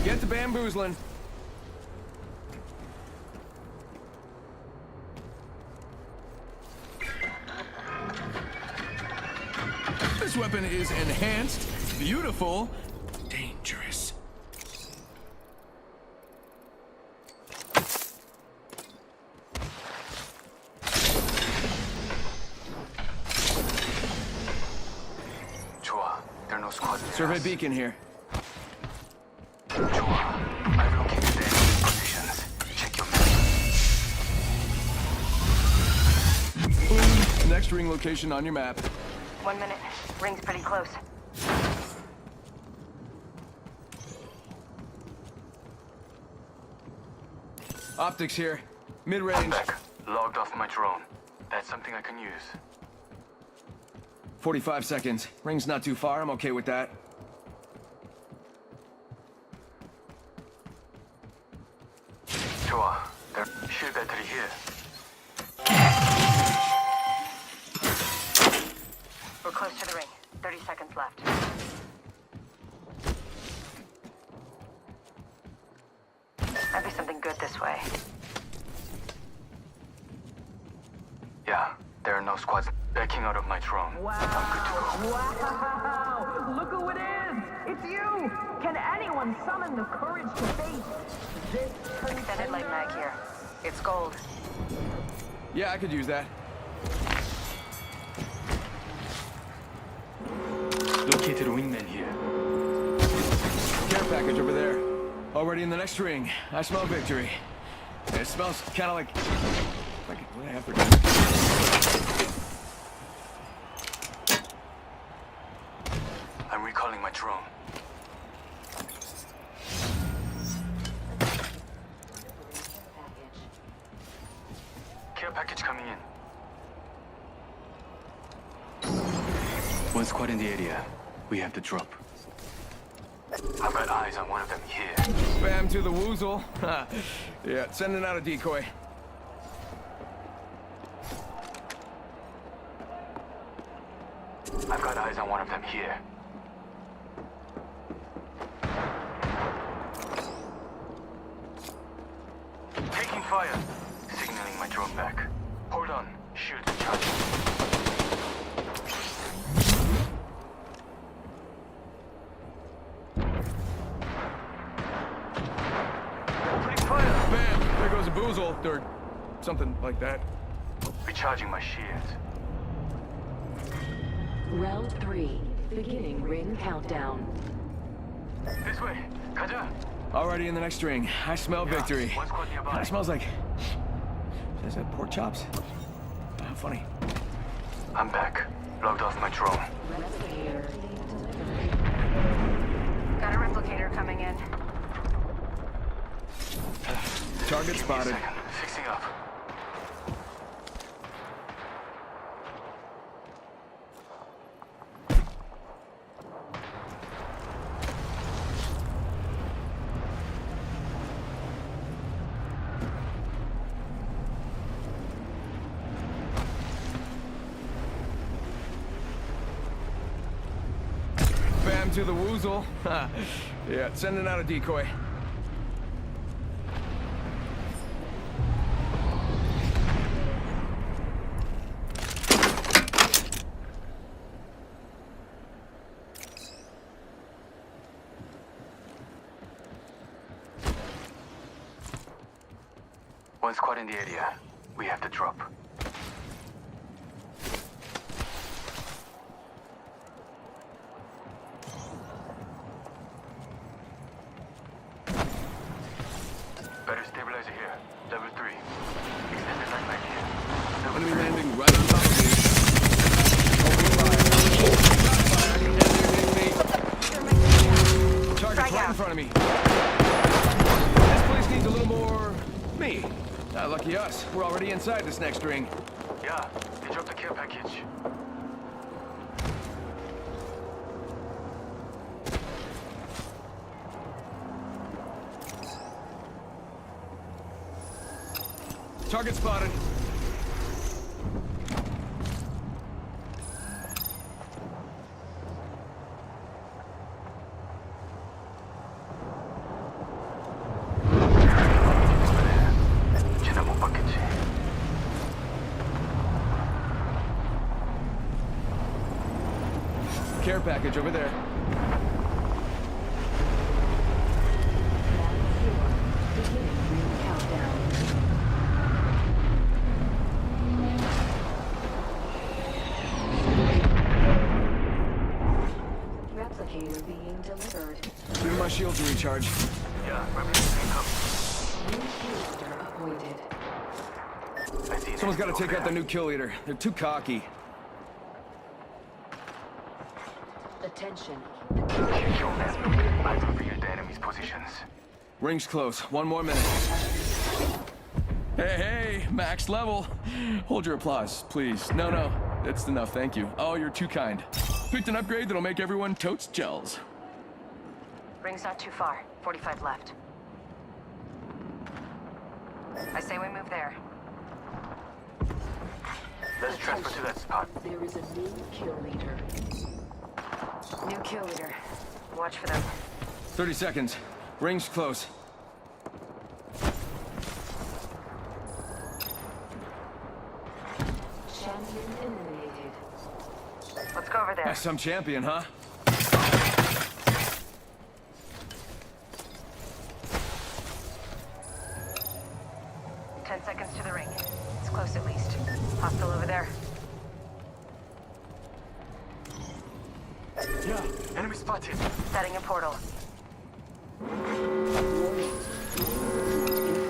Get the bamboozling. This weapon is enhanced, beautiful, dangerous. Chua, there are no squads near Survey us. beacon here. Chua, I've located the enemy positions. Check your map. Next ring location on your map. 1 minute. Ring's pretty close. Optics here. Mid-range. Back. Logged off my drone. That's something I can use. 45 seconds. Ring's not too far. I'm okay with that. Chua, there's shield battery here. We're close to the ring. 30 seconds left. Might be something good this way. Yeah, there are no squads backing out of my drone. Wow! Look who it is! It's you! Can anyone summon the courage to face this Extended light mag here. It's gold. Yeah, I could use that. Located wingman here. Care package over there. Already in the next ring. I smell victory. It smells kind of like what I have for dinner. I'm recalling my drone. Care package coming in. One squad in the area. We have to drop. I've got eyes on one of them here. Spam to the woozle. Yeah, sending out a decoy. I've got eyes on one of them here. Taking fire. Signaling my drone back. bamboozle, or something like that. Recharging my shields. Round 3. Beginning ring countdown. This way. 가자. Already in the next ring. I smell victory. One squad nearby. Kinda smells like... Is that pork chops? How funny. I'm back. Logged off my drone. Got a replicator coming in. Target spotted. Fixing up. Bam to the woozle. Yeah, sending out a decoy. One squad in the area. We have to drop. Better stabilizer here. Level 3. Extended line back here. Enemy landing right on top of me. Target right in front of me. This place needs a little more... me. Lucky us. We're already inside this next ring. Yeah, they dropped the care package. Target spotted. Care package over there. Replicator being delivered. Give me my shield to recharge. Yeah, replicator New kill leader appointed. Someone's got to take out the new kill leader. They're too cocky. Attention. Check your map. I've revealed the enemy's positions. Ring's close. 1 more minute. Hey, max level. Hold your applause, please. No, that's enough, thank you. Oh, you're too kind. Picked an upgrade that'll make everyone totes gels. Ring's not too far. 45 left. I say we move there. Let's transfer to that spot. There is a new kill leader. New kill leader. Watch for them. 30 seconds. Ring's close. Champion eliminated. Let's go over there. That's some champion, huh? Seconds to the ring. It's close at least. Hostile over there. Yeah, enemy spotted. Setting a portal. In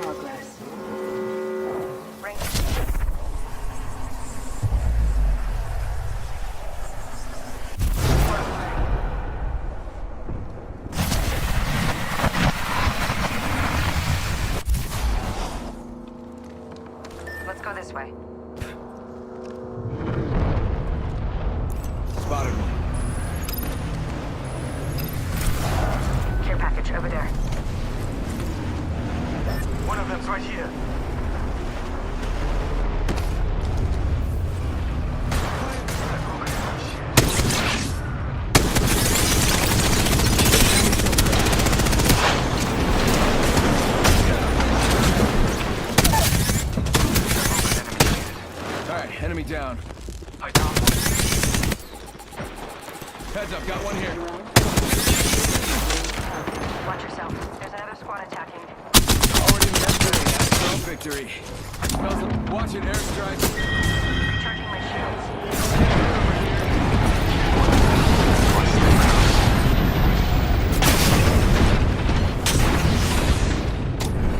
progress. Ring. Let's go this way. Spotted one. Care package over there. One of them's right here. Enemy down. I down. Heads up, got one here. Watch yourself. There's another squad attacking. Already in the next ring. That's no victory. victory. Fellas, watch an airstrike. Recharging my shields.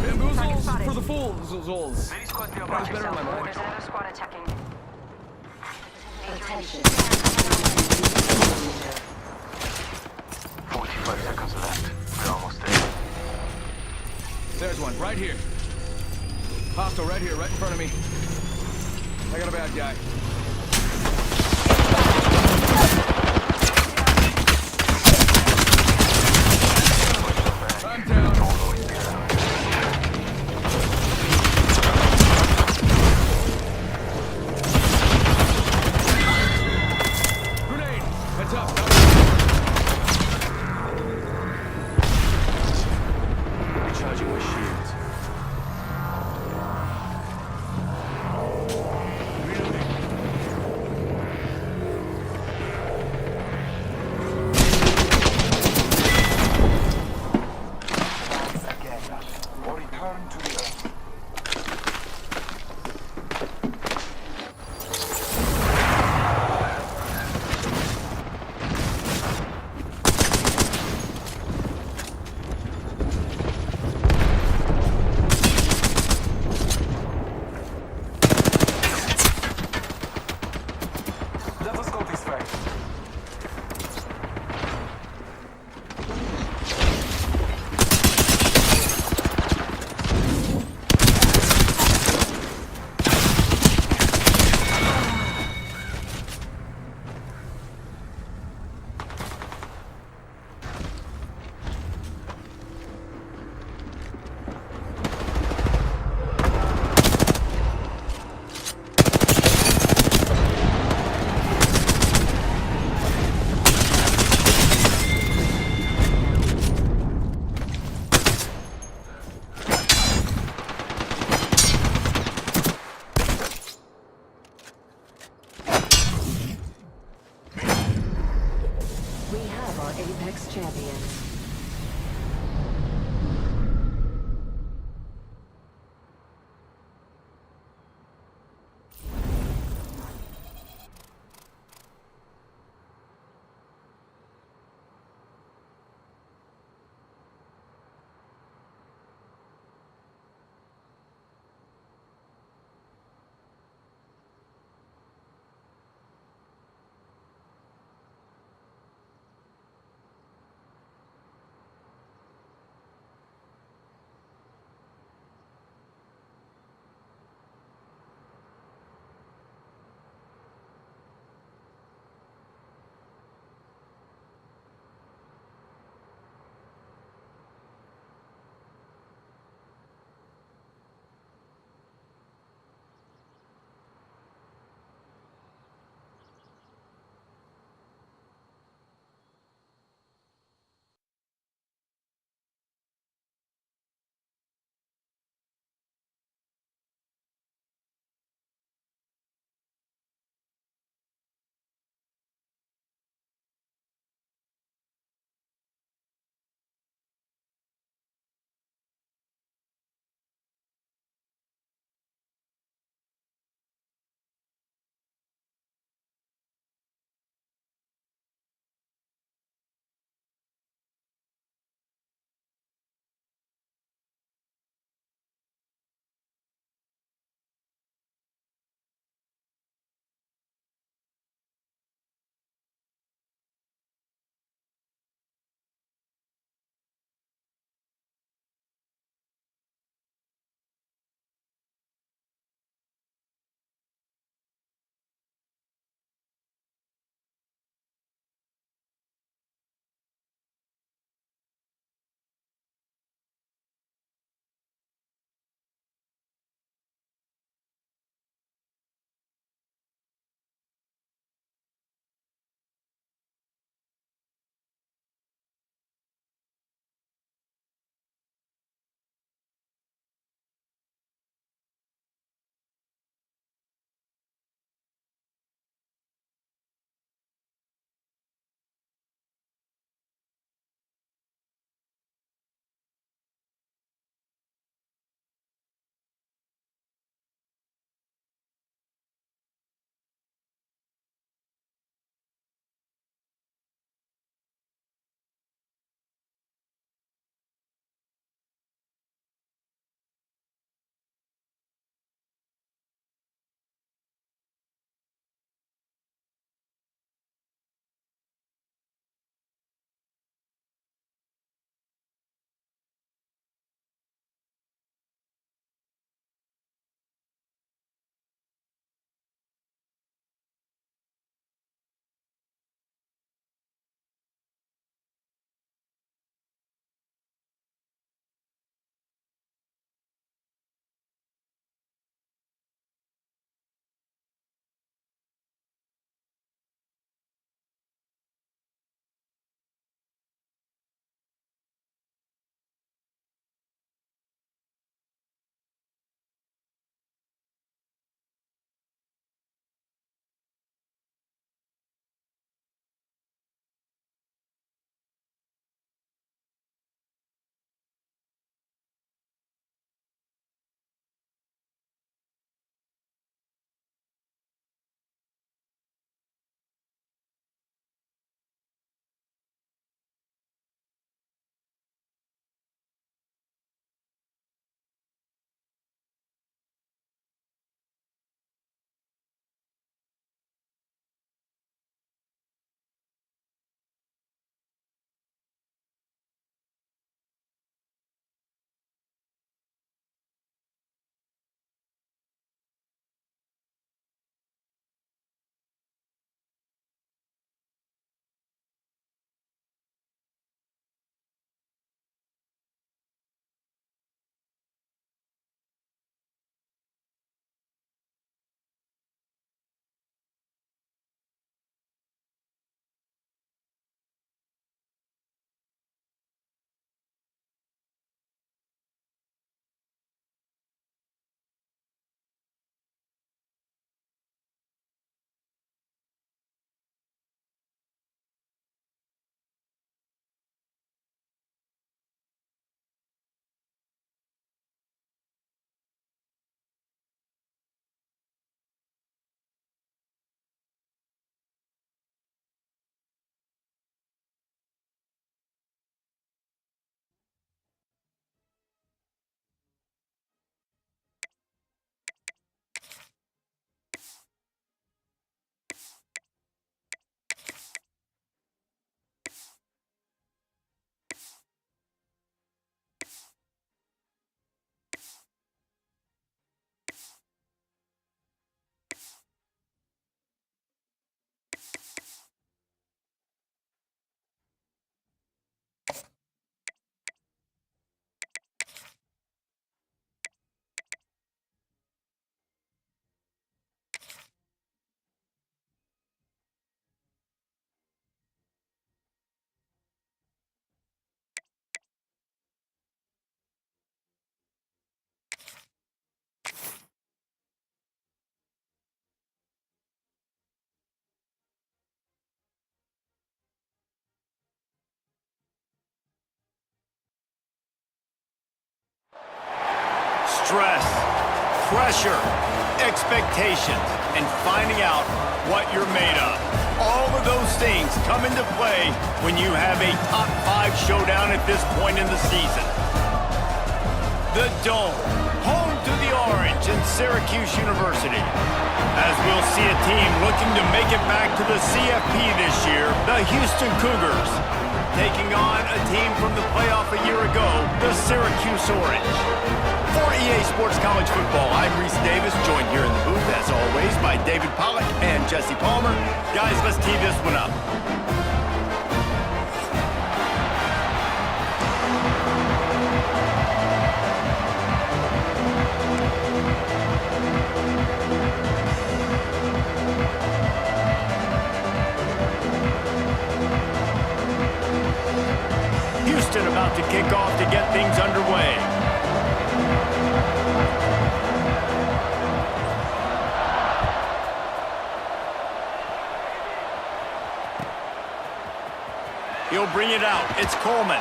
Bamboozles for the fools. That was better in my mind. There's another squad attacking. Attention. 45 seconds left. We're almost there. There's one, right here. Hostile right here, right in front of me. I got a bad guy. I'm down. Grenade! Heads up. Recharging my shields. Reloading. Stress, pressure, expectations, and finding out what you're made of. All of those things come into play when you have a top 5 showdown at this point in the season. The Dome, home to the Orange and Syracuse University. As we'll see a team looking to make it back to the CFP this year, the Houston Cougars, taking on a team from the playoff a year ago, the Syracuse Orange. For EA Sports College Football, I'm Reese Davis, joined here in the booth, as always, by David Pollack and Jesse Palmer. Guys, let's tee this one up. Houston about to kick off to get things underway. He'll bring it out. It's Coleman.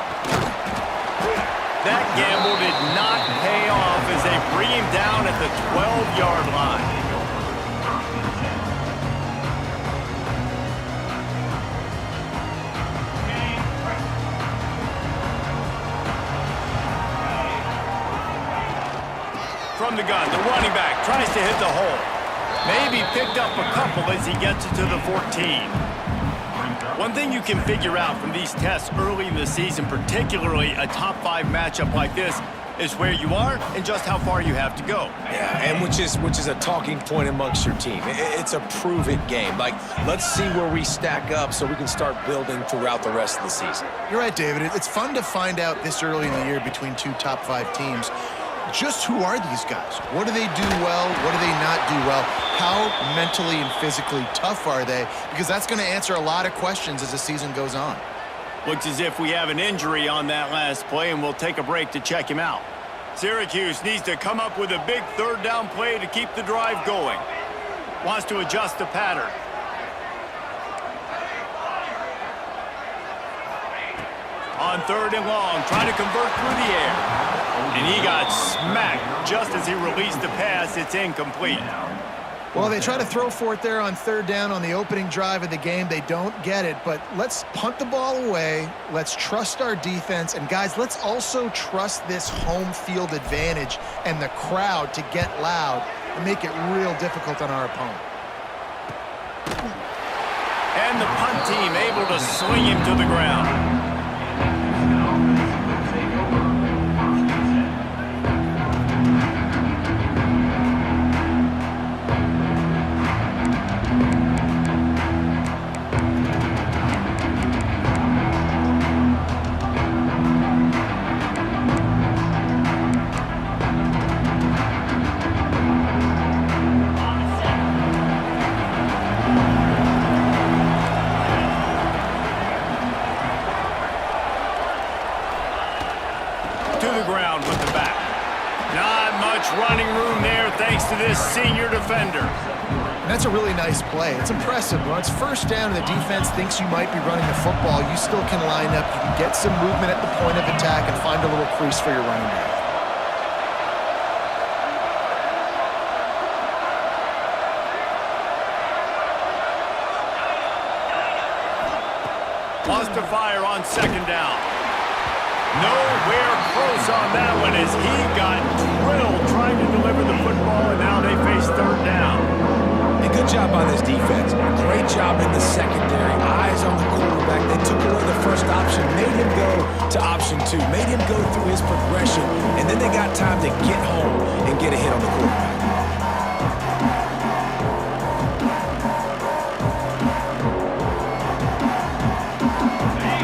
That gamble did not pay off as they bring him down at the 12-yard line. From the gun, the running back tries to hit the hole. Maybe picked up a couple as he gets it to the 14. One thing you can figure out from these tests early in the season, particularly a top 5 matchup like this, is where you are and just how far you have to go. Yeah, and which is a talking point amongst your team. It's a prove-it game. Like, let's see where we stack up so we can start building throughout the rest of the season. You're right, David. It's fun to find out this early in the year between 2 top 5 teams. Just who are these guys? What do they do well? What do they not do well? How mentally and physically tough are they? Because that's going to answer a lot of questions as the season goes on. Looks as if we have an injury on that last play, and we'll take a break to check him out. Syracuse needs to come up with a big 3rd down play to keep the drive going. Wants to adjust the pattern. On 3rd and long, trying to convert through the air. And he got smacked just as he released the pass. It's incomplete. Well, they try to throw for it there on 3rd down on the opening drive of the game. They don't get it, but let's punt the ball away. Let's trust our defense. And, guys, let's also trust this home field advantage and the crowd to get loud and make it real difficult on our opponent. And the punt team able to swing him to the ground. Running room there thanks to this senior defender. And that's a really nice play. It's impressive. When it's 1st down and the defense thinks you might be running the football, you still can line up. You can get some movement at the point of attack and find a little crease for your running back. Wants to fire on 2nd down. Nowhere close on that one as he got drilled trying to deliver the football, and now they face 3rd down. And good job by this defense. Great job in the secondary. Eyes on the quarterback. They took away the first option, made him go to option 2, made him go through his progression, and then they got time to get home and get a hit on the quarterback.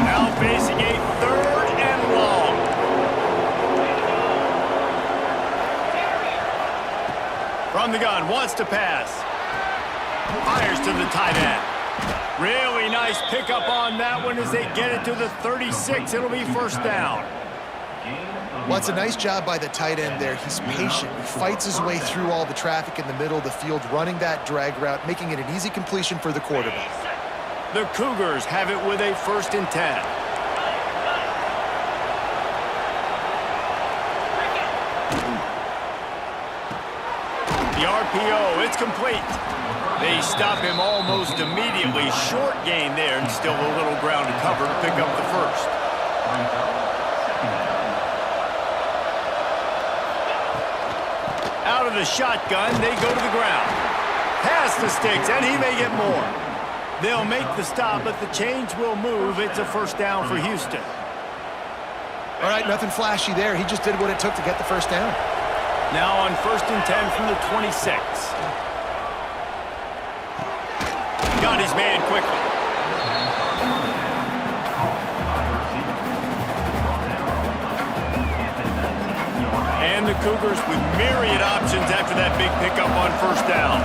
Now facing a 3rd and long. From the gun, wants to pass. Fires to the tight end. Really nice pickup on that one as they get it to the 36. It'll be 1st down. Well, it's a nice job by the tight end there. He's patient. He fights his way through all the traffic in the middle of the field, running that drag route, making it an easy completion for the quarterback. The Cougars have it with a 1st and 10. The RPO, it's complete. They stop him almost immediately. Short gain there, and still a little ground to cover to pick up the first. Out of the shotgun, they go to the ground. Pass the sticks, and he may get more. They'll make the stop, but the chains will move. It's a first down for Houston. All right, nothing flashy there. He just did what it took to get the first down. Now on 1st and 10 from the 26. Got his man quickly. And the Cougars with myriad options after that big pickup on first down.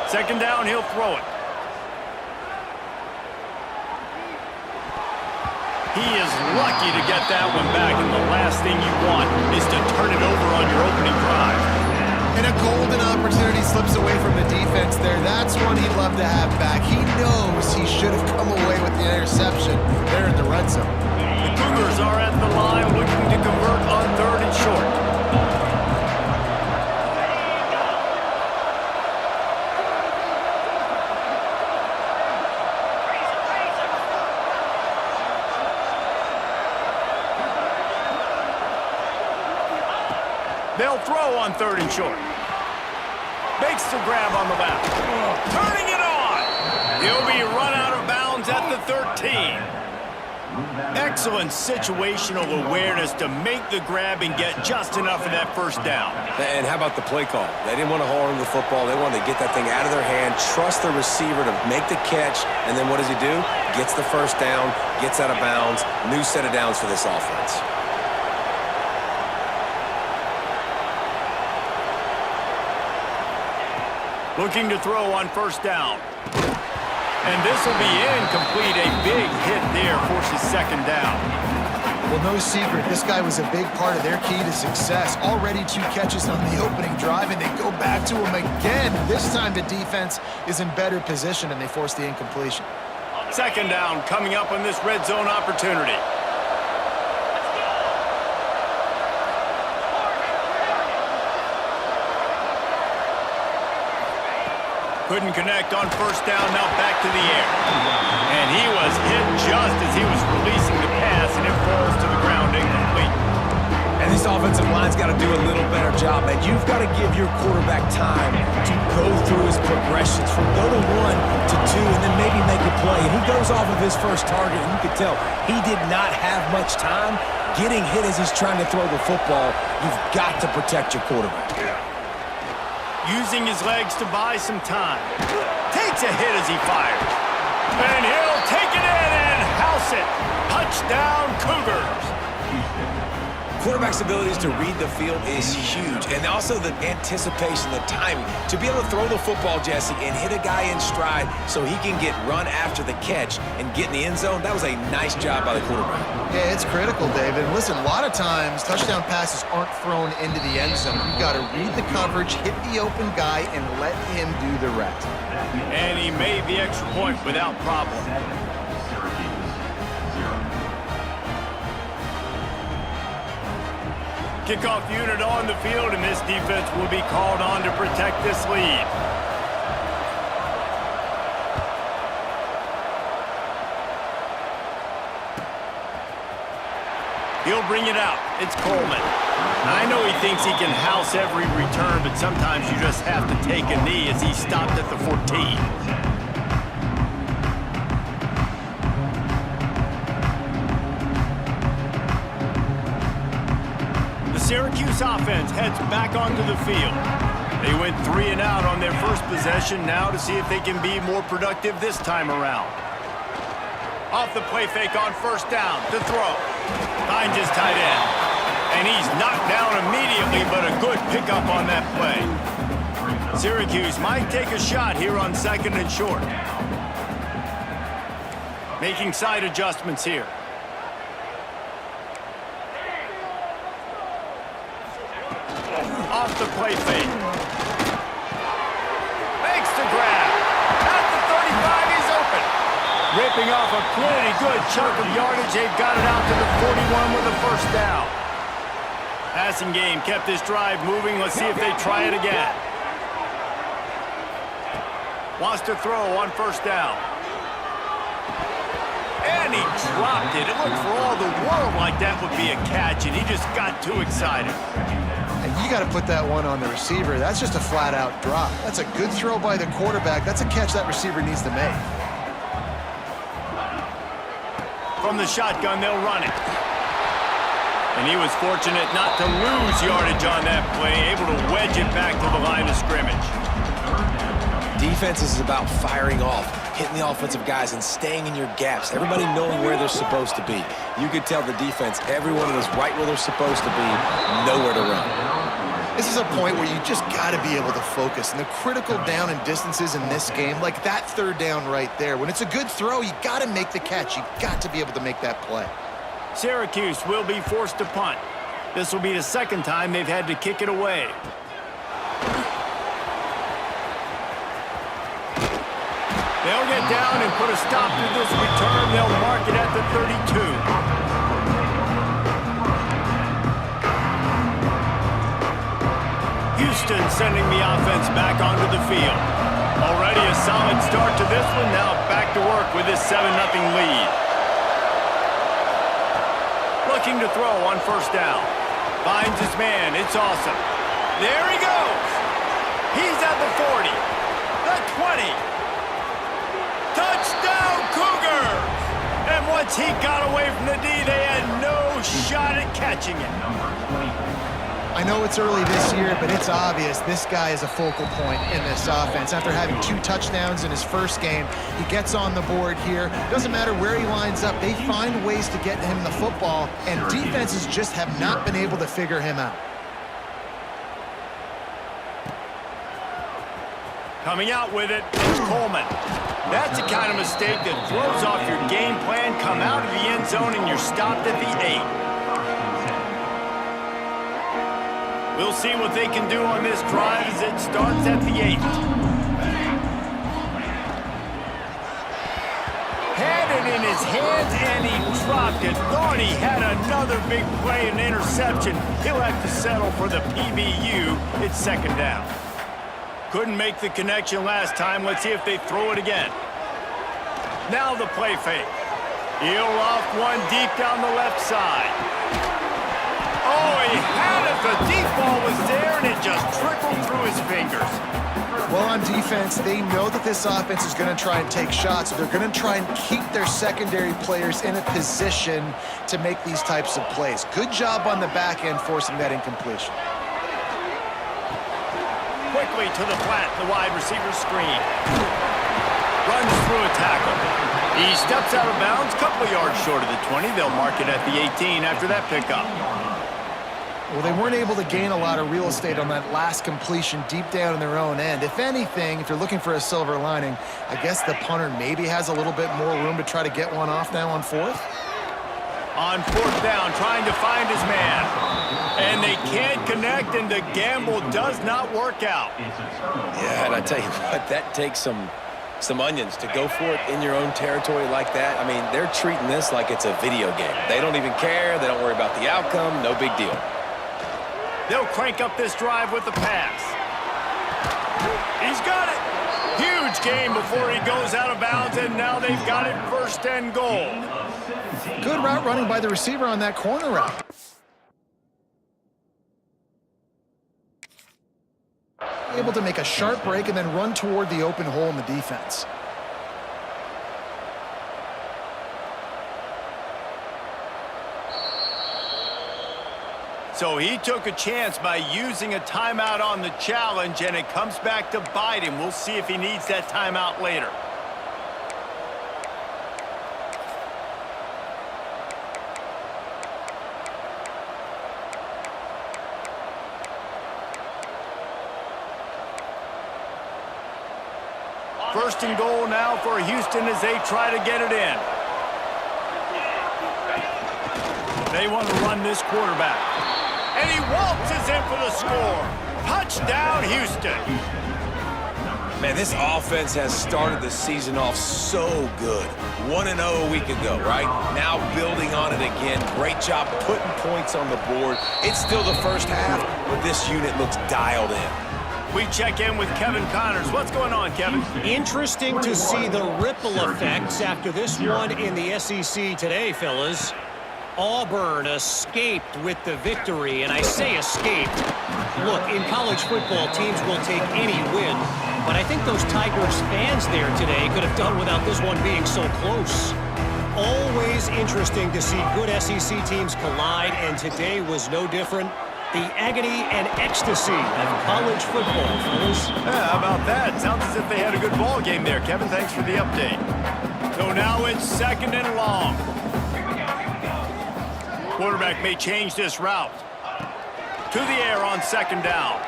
Second down, he'll throw it. He is lucky to get that one back, and the last thing you want is to turn it over on your opening drive. And a golden opportunity slips away from the defense there. That's one he'd love to have back. He knows he should have come away with the interception there in the red zone. The Cougars are at the line looking to convert on 3rd and short. They'll throw on 3rd and short. Makes the grab on the left. Turning it on. He'll be run out of bounds at the 13. Excellent situational awareness to make the grab and get just enough of that first down. And how about the play call? They didn't want to hold on to the football. They wanted to get that thing out of their hand, trust the receiver to make the catch, and then what does he do? Gets the first down, gets out of bounds. New set of downs for this offense. Looking to throw on first down. And this will be incomplete. A big hit there forces second down. Well, no secret. This guy was a big part of their key to success. Already 2 catches on the opening drive, and they go back to him again. This time the defense is in better position, and they force the incompletion. Second down coming up on this red zone opportunity. Couldn't connect on first down, now back to the air. And he was hit just as he was releasing the pass, and it falls to the ground incomplete. And this offensive line's got to do a little better job, man. You've got to give your quarterback time to go through his progressions from go to 1 to 2 and then maybe make a play. And he goes off of his first target, and you can tell he did not have much time getting hit as he's trying to throw the football. You've got to protect your quarterback. Using his legs to buy some time. Takes a hit as he fires. And he'll take it in and house it. Touchdown, Cougars. Quarterback's abilities to read the field is huge, and also the anticipation, the timing. To be able to throw the football, Jesse, and hit a guy in stride so he can get run after the catch and get in the end zone, that was a nice job by the quarterback. Yeah, it's critical, David. Listen, a lot of times touchdown passes aren't thrown into the end zone. You've got to read the coverage, hit the open guy, and let him do the rest. And he made the extra point without problem. Kickoff unit on the field, and this defense will be called on to protect this lead. He'll bring it out. It's Coleman. I know he thinks he can house every return, but sometimes you just have to take a knee as he stopped at the 14. Syracuse offense heads back onto the field. They went 3 and out on their first possession, now to see if they can be more productive this time around. Off the play fake on first down to throw. Finds his tight end. And he's knocked down immediately, but a good pickup on that play. Syracuse might take a shot here on 2nd and short. Making side adjustments here. Off the play fake. Makes the grab. At the 35, he's open. Ripping off a pretty good chunk of yardage. They've got it out to the 41 with a first down. Passing game kept this drive moving. Let's see if they try it again. Wants to throw on first down. And he dropped it. It looked for all the world like that would be a catch, and he just got too excited. And you got to put that one on the receiver. That's just a flat-out drop. That's a good throw by the quarterback. That's a catch that receiver needs to make. From the shotgun, they'll run it. And he was fortunate not to lose yardage on that play, able to wedge it back to the line of scrimmage. Defense is about firing off, hitting the offensive guys and staying in your gaps. Everybody knowing where they're supposed to be. You could tell the defense, everyone is right where they're supposed to be, nowhere to run. This is a point where you just got to be able to focus. And the critical down and distances in this game, like that third down right there, when it's a good throw, you got to make the catch. You got to be able to make that play. Syracuse will be forced to punt. This will be the second time they've had to kick it away. They'll get down and put a stop to this return. They'll mark it at the 32. Houston sending the offense back onto the field. Already a solid start to this one. Now back to work with this 7-0 lead. Looking to throw on first down. Finds his man. It's awesome. There he goes. He's at the 40. The 20. Touchdown, Cougars! And once he got away from the D, they had no shot at catching it. I know it's early this year, but it's obvious this guy is a focal point in this offense. After having 2 touchdowns in his first game, he gets on the board here. Doesn't matter where he lines up, they find ways to get him the football, and defenses just have not been able to figure him out. Coming out with it is Coleman. That's the kind of mistake that throws off your game plan. Come out of the end zone and you're stopped at the 8. We'll see what they can do on this drive as it starts at the 8. Had it in his hands and he dropped it. Thought he had another big play and interception. He'll have to settle for the PBU. It's second down. Couldn't make the connection last time. Let's see if they throw it again. Now the play fake. He'll loft one deep down the left side. Oh, he had it. The deep ball was there, and it just trickled through his fingers. Well, on defense, they know that this offense is going to try and take shots. So they're going to try and keep their secondary players in a position to make these types of plays. Good job on the back end forcing that incompletion. Quickly to the flat, the wide receiver screen. Runs through a tackle. He steps out of bounds, couple of yards short of the 20. They'll mark it at the 18 after that pickup. Well, they weren't able to gain a lot of real estate on that last completion deep down in their own end. If anything, if you're looking for a silver lining, I guess the punter maybe has a little bit more room to try to get one off now on fourth. On fourth down, trying to find his man. And they can't connect, and the gamble does not work out. Yeah, and I tell you what, that takes some onions to go for it in your own territory like that. I mean, they're treating this like it's a video game. They don't even care. They don't worry about the outcome. No big deal. They'll crank up this drive with the pass. He's got it. Huge game before he goes out of bounds, and now they've got it first and goal. Good route running by the receiver on that corner route. Able to make a sharp break and then run toward the open hole in the defense. So he took a chance by using a timeout on the challenge, and it comes back to bite him. We'll see if he needs that timeout later. First and goal now for Houston as they try to get it in. They want to run this quarterback. And he waltzes in for the score. Touchdown, Houston. Man, this offense has started the season off so good. 1-0 a week ago, right? Now building on it again. Great job putting points on the board. It's still the first half, but this unit looks dialed in. We check in with Kevin Connors. What's going on, Kevin? Interesting to see the ripple effects after this one in the SEC today, fellas. Auburn escaped with the victory, and I say escaped. Look, in college football, teams will take any win, but I think those Tigers fans there today could have done without this one being so close. Always interesting to see good SEC teams collide, and today was no different. The agony and ecstasy of college football, fellas. Yeah, how about that? Sounds as if they had a good ball game there, Kevin. Thanks for the update. So now it's 2nd and long. Quarterback may change this route. To the air on 2nd down.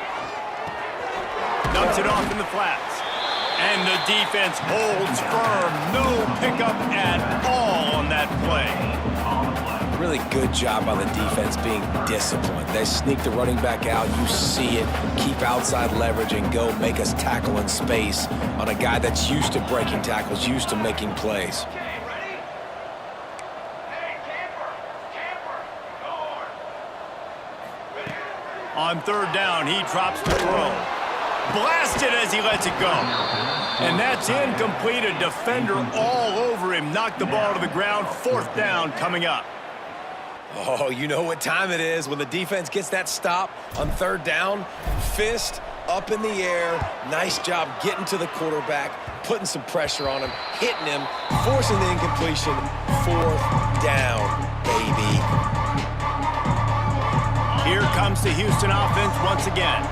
Dumps it off in the flats. And the defense holds firm. No pickup at all on that play. Really good job by the defense being disciplined. They sneak the running back out. You see it. Keep outside leverage and go make us tackle in space on a guy that's used to breaking tackles, used to making plays. On 3rd down, he drops to throw. Blasted as he lets it go. And that's incomplete. A defender all over him. Knocked the ball to the ground. 4th down coming up. Oh, you know what time it is when the defense gets that stop on 3rd down. Fist up in the air. Nice job getting to the quarterback, putting some pressure on him, hitting him, forcing the incompletion. 4th down, baby. Here comes the Houston offense once again.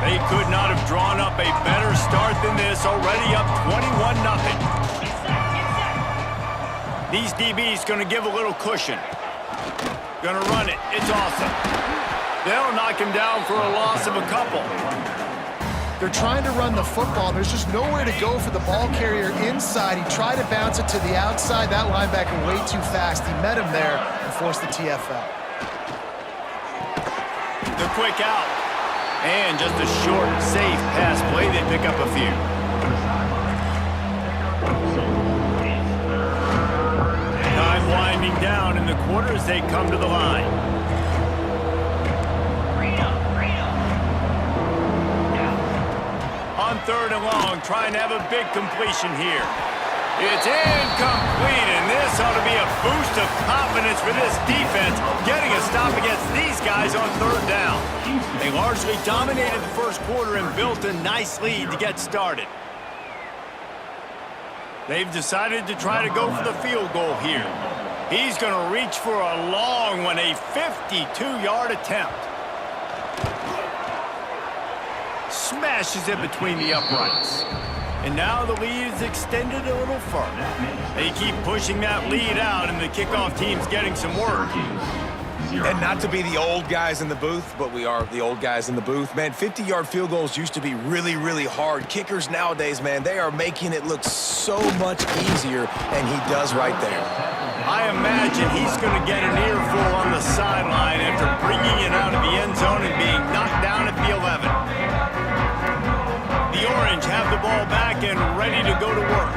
They could not have drawn up a better start than this, already up 21-0. These DBs going to give a little cushion. Going to run it. It's awesome. They'll knock him down for a loss of a couple. They're trying to run the football. There's just nowhere to go for the ball carrier inside. He tried to bounce it to the outside. That linebacker way too fast. He met him there and forced the TFL. The quick out. And just a short, safe pass play. They pick up a few. Time winding down in the quarter as they come to the line. On 3rd and long, trying to have a big completion here. It's incomplete, and this ought to be a boost of confidence for this defense, getting a stop against these guys on 3rd down. They largely dominated the first quarter and built a nice lead to get started. They've decided to try to go for the field goal here. He's going to reach for a long one, a 52-yard attempt. Smashes it between the uprights. And now the lead is extended a little further. They keep pushing that lead out, and the kickoff team's getting some work. And not to be the old guys in the booth, but we are the old guys in the booth. Man, 50-yard field goals used to be really, really hard. Kickers nowadays, man, they are making it look so much easier, and he does right there. I imagine he's going to get an earful on the sideline after bringing it out of the end zone and being knocked down at the 11. The Orange have the ball back and ready to go to work.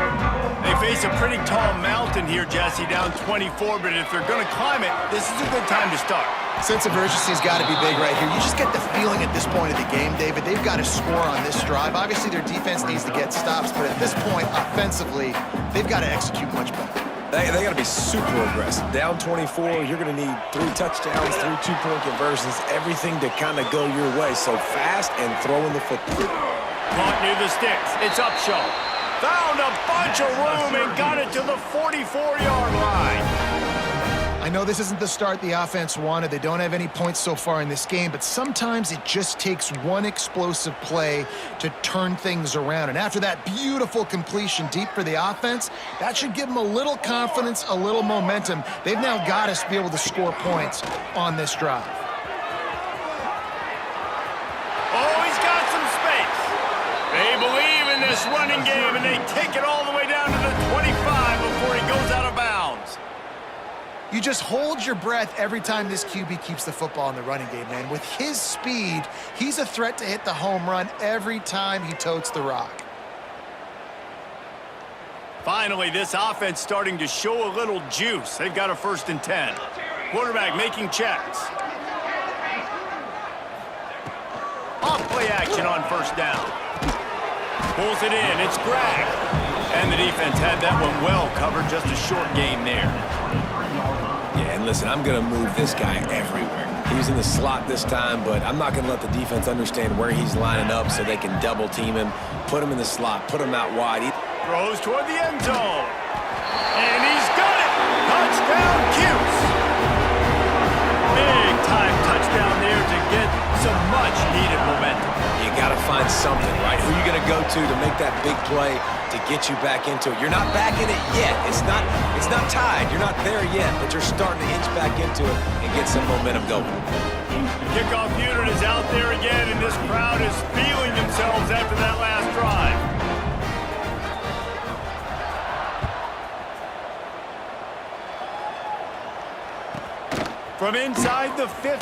They face a pretty tall mountain here, Jesse, down 24, but if they're going to climb it, this is a good time to start. Sense of urgency's got to be big right here. You just get the feeling at this point of the game, David, they've got to score on this drive. Obviously, their defense needs to get stops, but at this point, offensively, they've got to execute much better. They got to be super aggressive. Down 24, you're going to need 3 touchdowns, 3 two-point conversions, everything to kind of go your way. So fast and throwing the football. Caught near the sticks. It's Upshaw. Found a bunch of room and got it to the 44-yard line. I know this isn't the start the offense wanted. They don't have any points so far in this game, but sometimes it just takes one explosive play to turn things around. And after that beautiful completion deep for the offense, that should give them a little confidence, a little momentum. They've now got to be able to score points on this drive. Oh, he's got some space. They believe in this running game, and they take it all the way down to the 25 before he goes out of bounds. You just hold your breath every time this QB keeps the football in the running game, man. With his speed, he's a threat to hit the home run every time he totes the rock. Finally, this offense starting to show a little juice. They've got a 1st and 10. Quarterback making checks. Off play action on 1st down. Pulls it in. It's Greg. And the defense had that one well covered. Just a short gain there. Yeah, and listen, I'm going to move this guy everywhere. He's in the slot this time, but I'm not going to let the defense understand where he's lining up so they can double team him, put him in the slot, put him out wide. Throws toward the end zone. And he's got it. Touchdown, Cuse. Big time touchdown there to get some much needed momentum. You got to find something, right? Who are you going to go to make that big play to get you back into it? You're not back in it yet. It's not tied. You're not there yet, but you're starting to inch back into it and get some momentum going. Kickoff unit is out there again, and this crowd is feeling themselves after that last drive. From inside the 15,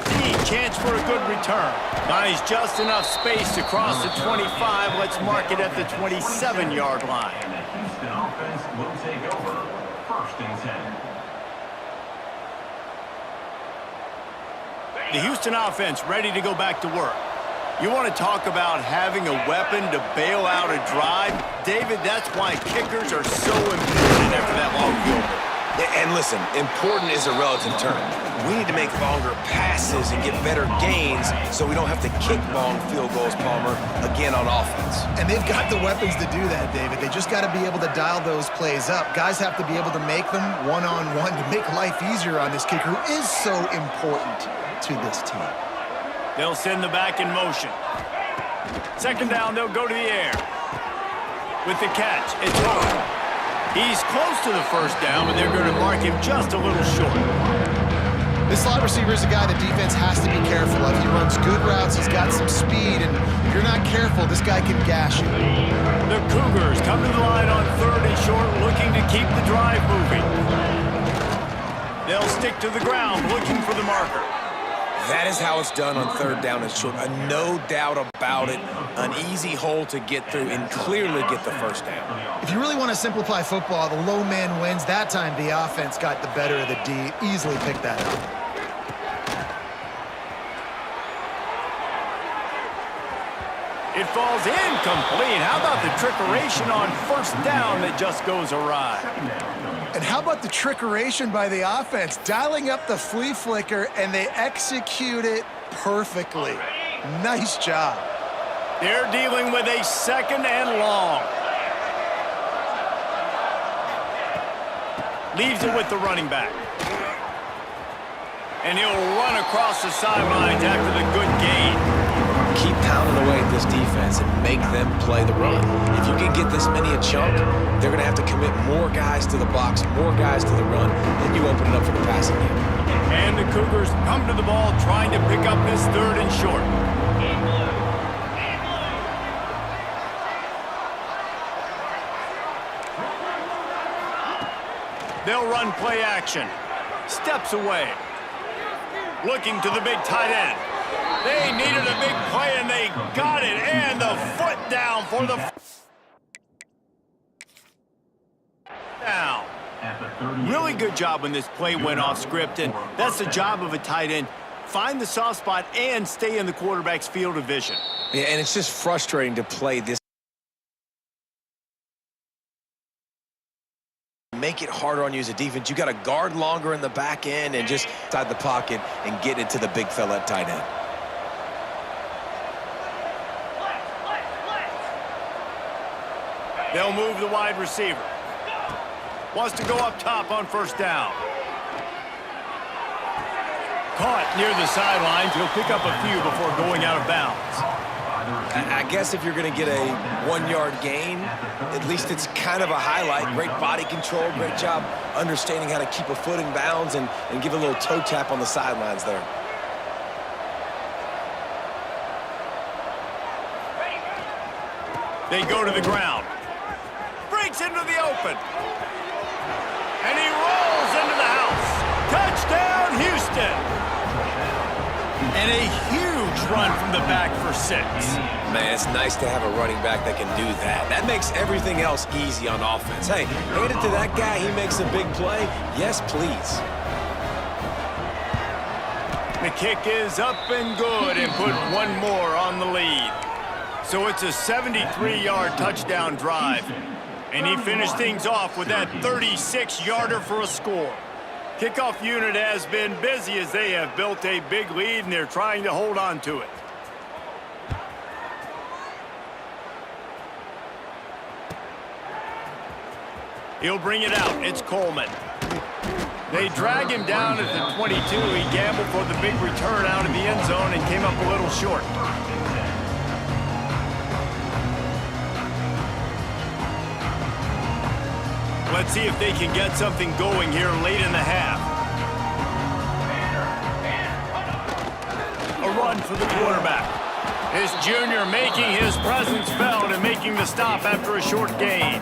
chance for a good return. Buys just enough space to cross the 25. Let's mark it at the 27-yard line. And the Houston offense will take over. 1st and 10. The Houston offense ready to go back to work. You want to talk about having a weapon to bail out a drive? David, that's why kickers are so important after that long field goal. And listen, important is a relative term. We need to make longer passes and get better gains so we don't have to kick long field goals, Palmer, again on offense. And they've got the weapons to do that, David. They just got to be able to dial those plays up. Guys have to be able to make them one-on-one to make life easier on this kicker who is so important to this team. They'll send the back in motion. 2nd down, they'll go to the air. With the catch, it's over. He's close to the 1st down, but they're going to mark him just a little short. This slot receiver is a guy the defense has to be careful of. He runs good routes, he's got some speed, and if you're not careful, this guy can gash you. The Cougars come to the line on 3rd and short, looking to keep the drive moving. They'll stick to the ground, looking for the marker. That is how it's done on 3rd down and short. No doubt about it. An easy hole to get through and clearly get the 1st down. If you really want to simplify football, the low man wins. That time the offense got the better of the D. Easily picked that up. It falls incomplete. How about the trickeration on 1st down that just goes awry? And how about the trickeration by the offense? Dialing up the flea flicker, and they execute it perfectly. Nice job. They're dealing with a 2nd and long. Leaves it with the running back. And he'll run across the sidelines after the good gain. Keep pounding away at this defense and make them play the run. If you can get this many a chunk, they're going to have to commit more guys to the box, more guys to the run, then you open it up for the passing game. And the Cougars come to the ball trying to pick up this 3rd and short. They'll run play action. Steps away. Looking to the big tight end. They needed a big play, and they got it. And the foot down for the down. Really good job when this play went off script, and that's the job of a tight end. Find the soft spot and stay in the quarterback's field of vision. Yeah, and it's just frustrating to play this. Make it harder on you as a defense. You got to guard longer in the back end and just inside the pocket and get it to the big fella at tight end. They'll move the wide receiver. Wants to go up top on 1st down. Caught near the sidelines. He'll pick up a few before going out of bounds. I guess if you're going to get a 1-yard gain, at least it's kind of a highlight. Great body control, great job understanding how to keep a foot in bounds and give a little toe tap on the sidelines there. They go to the ground. Breaks into the open. And he rolls into the house. Touchdown, Houston. And a huge run from the back for 6. Man, it's nice to have a running back that can do that. That makes everything else easy on offense. Hey, hand it to that guy, he makes a big play. Yes, please. The kick is up and good and put one more on the lead. So it's a 73-yard touchdown drive. And he finished things off with that 36-yarder for a score. Kickoff unit has been busy as they have built a big lead and they're trying to hold on to it. He'll bring it out. It's Coleman. They drag him down at the 22. He gambled for the big return out of the end zone and came up a little short. Let's see if they can get something going here late in the half. A run for the quarterback. This junior making his presence felt and making the stop after a short gain.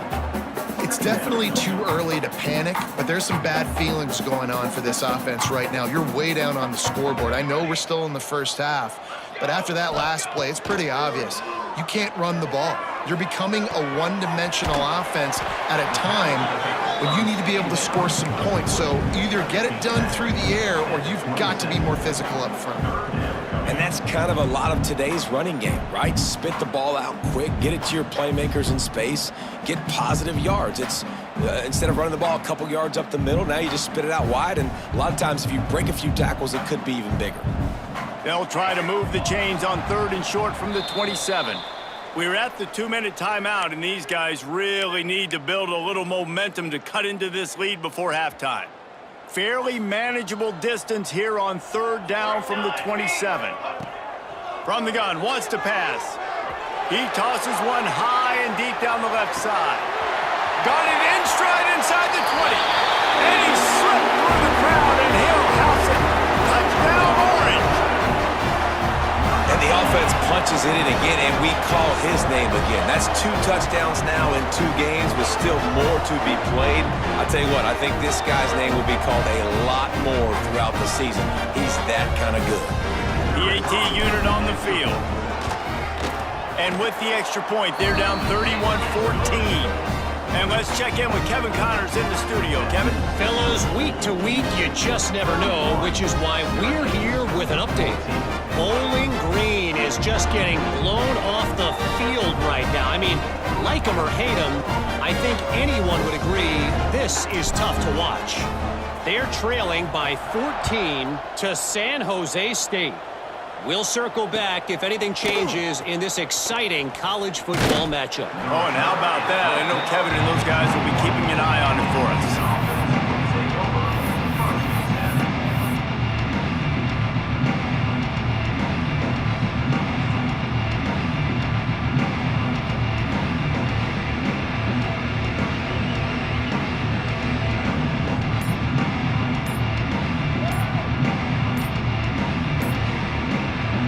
It's definitely too early to panic, but there's some bad feelings going on for this offense right now. You're way down on the scoreboard. I know we're still in the first half, but after that last play, it's pretty obvious. You can't run the ball. You're becoming a one-dimensional offense at a time when you need to be able to score some points. So either get it done through the air or you've got to be more physical up front. And that's kind of a lot of today's running game, right? Spit the ball out quick, get it to your playmakers in space, get positive yards. It's instead of running the ball a couple yards up the middle, now you just spit it out wide, and a lot of times if you break a few tackles, it could be even bigger. They'll try to move the chains on 3rd and short from the 27. We're at the 2-minute timeout, and these guys really need to build a little momentum to cut into this lead before halftime. Fairly manageable distance here on 3rd down from the 27. From the gun, wants to pass. He tosses one high and deep down the left side. Got it in stride inside the 20. And he slipped through the crowd, and he'll house it. Touchdown, Orange. And the offense punches it in again, and we call his name again. That's 2 touchdowns now in 2 games, with still more to be played. I tell you what, I think this guy's name will be called a lot more throughout the season. He's that kind of good. The AT unit on the field. And with the extra point, they're down 31-14. And let's check in with Kevin Connors in the studio. Kevin? Fellas, week to week, you just never know, which is why we're here with an update. Bowling Green is just getting blown off the field right now. I mean, like him or hate him, I think anyone would agree this is tough to watch. They're trailing by 14 to San Jose State. We'll circle back if anything changes in this exciting college football matchup. Oh, and how about that? I know Kevin and those guys will be keeping an eye on it for us.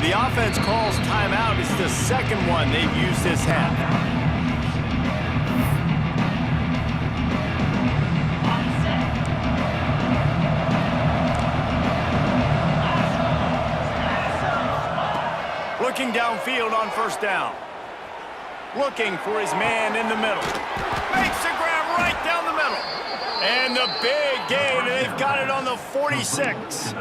The offense calls timeout. It's the second one they've used this half. Looking downfield on 1st down. Looking for his man in the middle. Makes the grab right down the middle. And the big gain. They've got it on the 46.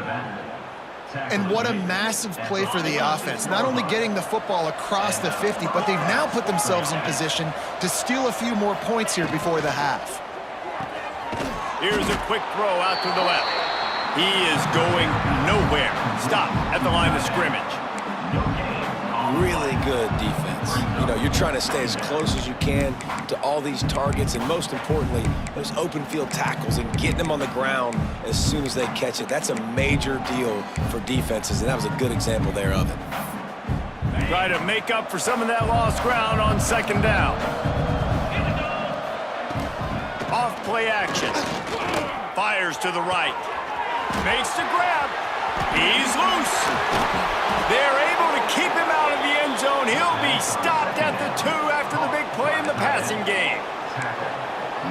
And what a massive play for the offense. Not only getting the football across the 50, but they've now put themselves in position to steal a few more points here before the half. Here's a quick throw out to the left. He is going nowhere. Stop at the line of scrimmage. Really good defense. You know, you're trying to stay as close as you can to all these targets, and most importantly, those open field tackles and getting them on the ground as soon as they catch it. That's a major deal for defenses, and that was a good example there of it. Try to make up for some of that lost ground on 2nd down. Off play action. Fires to the right. Makes the grab. He's loose. They're able to keep him out of the end zone. He'll be stopped at the 2 after the big play in the passing game.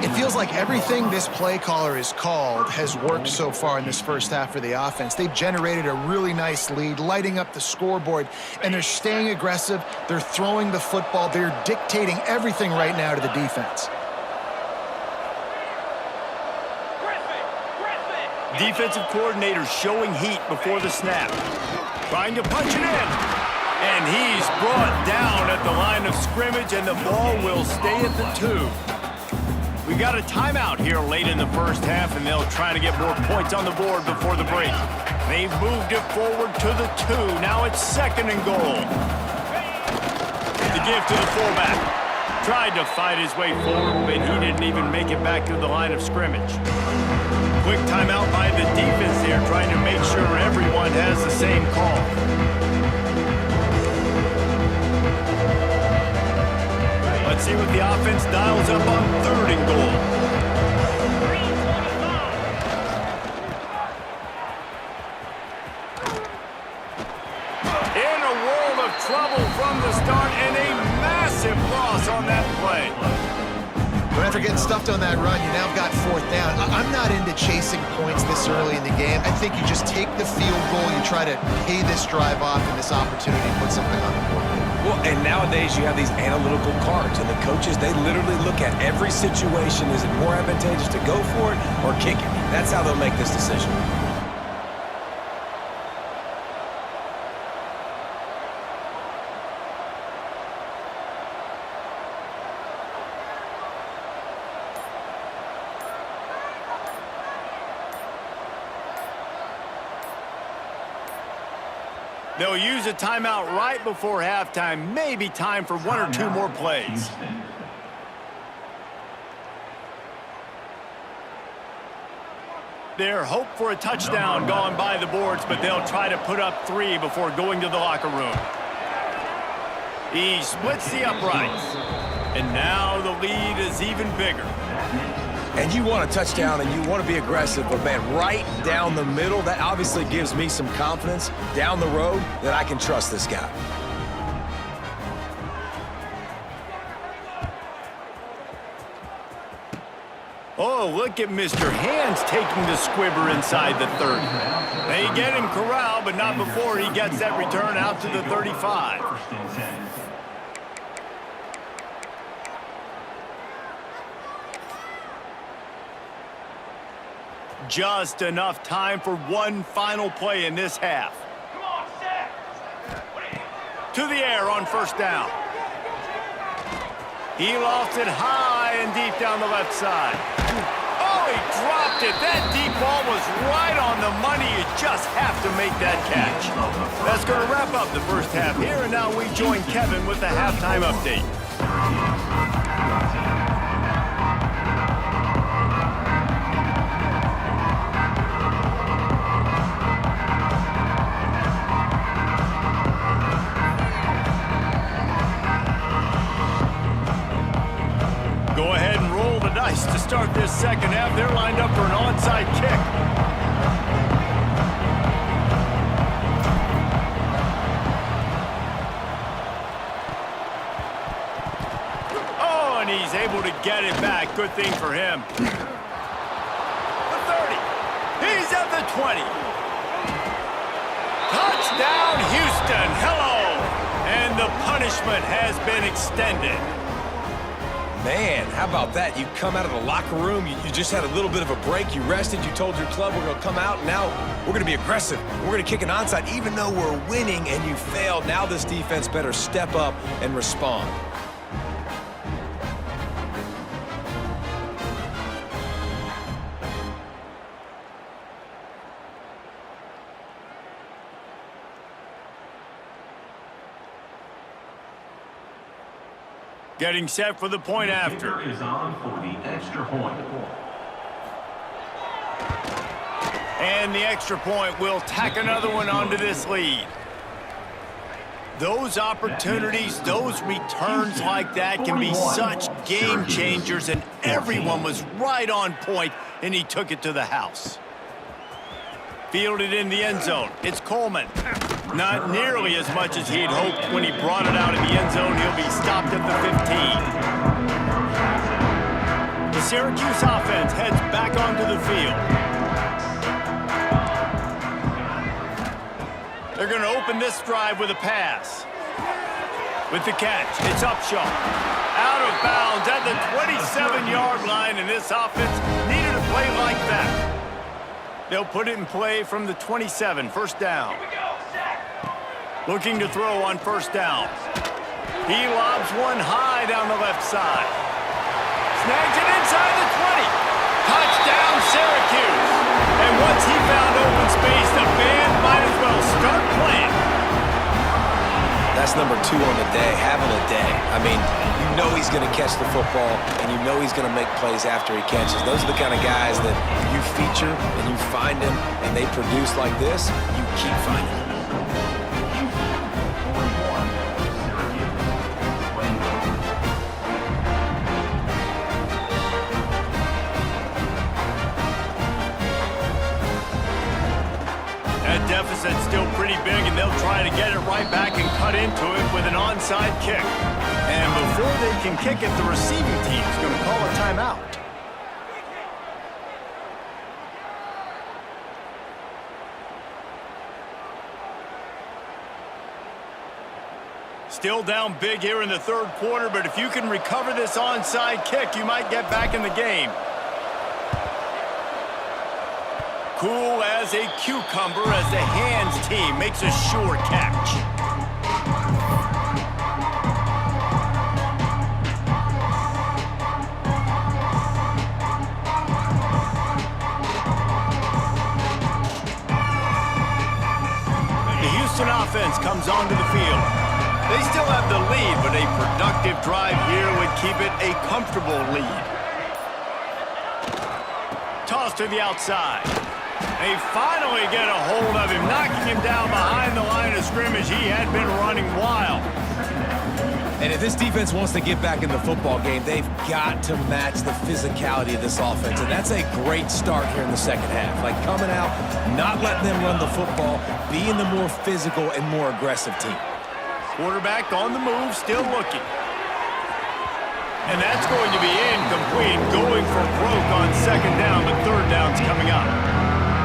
If feels like everything this play caller has called has worked so far in this first half for the offense. They've generated a really nice lead, lighting up the scoreboard, and they're staying aggressive. They're throwing the football. They're dictating everything right now to the defense. Defensive coordinator showing heat before the snap. Trying to punch it in. And he's brought down at the line of scrimmage, and the ball will stay at the 2. We got a timeout here late in the first half, and they'll try to get more points on the board before the break. They've moved it forward to the 2. Now it's 2nd and goal. The give to the fullback. Tried to fight his way forward, but he didn't even make it back to the line of scrimmage. Quick timeout by the defense there, trying to make sure everyone has the same call. Let's see what the offense dials up on 3rd and goal. In a world of trouble from the start, and a massive loss on that play. But after getting stuffed on that run, you now got 4th down. I'm not into chasing points this early in the game. I think you just take the field goal, you try to pay this drive off and this opportunity to put something on the board. Well, and nowadays you have these analytical cards, and the coaches, they literally look at every situation. Is it more advantageous to go for it or kick it? That's how they'll make this decision. They'll use a timeout right before halftime. Maybe time for 1 or 2 more plays. Their hope for a touchdown gone by the boards, but they'll try to put up 3 before going to the locker room. He splits the uprights. And now the lead is even bigger. And you want a touchdown and you want to be aggressive, but man, right down the middle, that obviously gives me some confidence down the road that I can trust this guy. Oh, look at Mr. Hands taking the squibber inside the 30. They get him corralled, but not before he gets that return out to the 35. Just enough time for one final play in this half. To the air on 1st down. He lofts it high and deep down the left side. Oh, he dropped it. That deep ball was right on the money. You just have to make that catch. That's going to wrap up the first half here, and now we join Kevin with the halftime update. Go ahead and roll the dice to start this second half. They're lined up for an onside kick. Oh, and he's able to get it back. Good thing for him. The 30. He's at the 20. Touchdown, Houston. Hello. And the punishment has been extended. Man, how about that? You come out of the locker room, you just had a little bit of a break, you rested, you told your club we're going to come out, and now we're going to be aggressive. We're going to kick an onside, even though we're winning and you failed. Now this defense better step up and respond. Getting set for the point after. Is on for the extra point. And the extra point will tack another one onto this lead. Those opportunities, those returns like that can be such game changers, and everyone was right on point, and he took it to the house. Fielded in the end zone. It's Coleman. Not nearly as much as he'd hoped when he brought it out in the end zone. He'll be stopped at the 15. Syracuse offense heads back onto the field. They're going to open this drive with a pass. With the catch, it's Upshaw. Out of bounds at the 27-yard line, and this offense needed a play like that. They'll put it in play from the 27, first down. Looking to throw on first down. He lobs one high down the left side. Snags it inside the 20. Touchdown, Syracuse. And once he found open space, the band might as well start playing. That's number 2 on the day, having a day. I mean, you know he's going to catch the football, and you know he's going to make plays after he catches. Those are the kind of guys that you feature, and you find them, and they produce like this, you keep finding them. Deficit's still pretty big, and they'll try to get it right back and cut into it with an onside kick. And before they can kick it, the receiving team's going to call a timeout. Still down big here in the third quarter, but if you can recover this onside kick, you might get back in the game. Cool as a cucumber as the hands team makes a sure catch. The Houston offense comes onto the field. They still have the lead, but a productive drive here would keep it a comfortable lead. Toss to the outside. They finally get a hold of him, knocking him down behind the line of scrimmage. He had been running wild. And if this defense wants to get back in the football game, they've got to match the physicality of this offense. And that's a great start here in the second half. Like coming out, not letting them run the football, being the more physical and more aggressive team. Quarterback on the move, still looking. And that's going to be incomplete, going for broke on second down, but third down's coming up.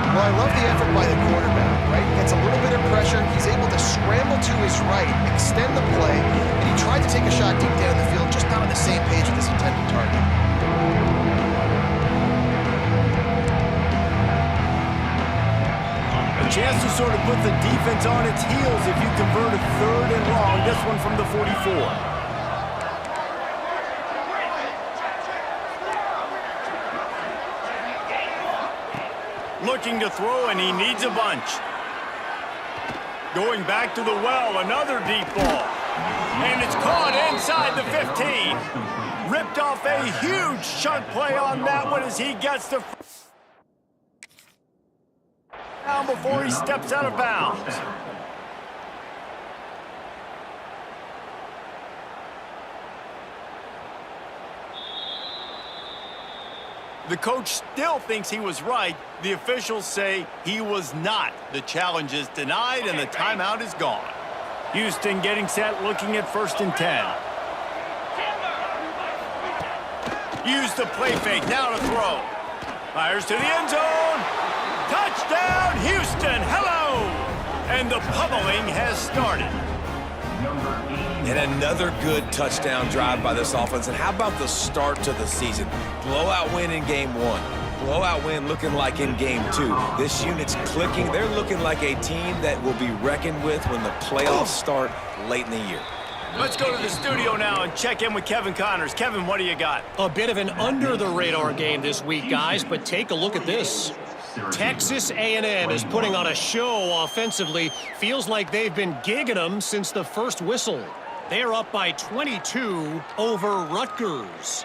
Well, I love the effort by the quarterback, right? Gets a little bit of pressure. He's able to scramble to his right, extend the play, and he tried to take a shot deep down the field, just not on the same page with his intended target. A chance to sort of put the defense on its heels if you convert a third and long. This one from the 44. Looking to throw, and he needs a bunch. Going back to the well, another deep ball. And it's caught inside the 15. Ripped off a huge chunk play on that one as he gets the down before he steps out of bounds. The coach still thinks he was right. The officials say he was not. The challenge is denied, and the timeout is gone. Houston getting set, looking at 1st and 10. Use the play fake, now to throw. Fires to the end zone. Touchdown, Houston, hello! And the pummeling has started. And another good touchdown drive by this offense. And how about the start to the season? Blowout win in game 1. Blowout win looking like in game 2. This unit's clicking. They're looking like a team that will be reckoned with when the playoffs start late in the year. Let's go to the studio now and check in with Kevin Connors. Kevin, what do you got? A bit of an under-the-radar game this week, guys, but take a look at this. Texas A&M is putting on a show offensively. Feels like they've been gigging them since the first whistle. They're up by 22 over Rutgers.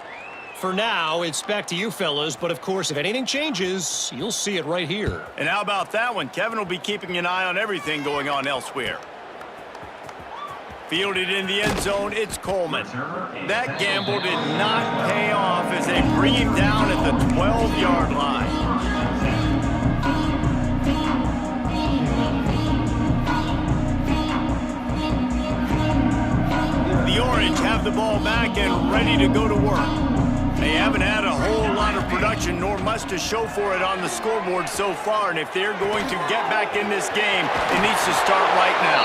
For now, it's back to you fellas, but of course, if anything changes, you'll see it right here. And how about that one? Kevin will be keeping an eye on everything going on elsewhere. Fielded in the end zone, it's Coleman. That gamble did not pay off as they bring him down at the 12-yard line. The Orange have the ball back and ready to go to work. They haven't had a whole lot of production, nor much to show for it on the scoreboard so far, and if they're going to get back in this game, it needs to start right now.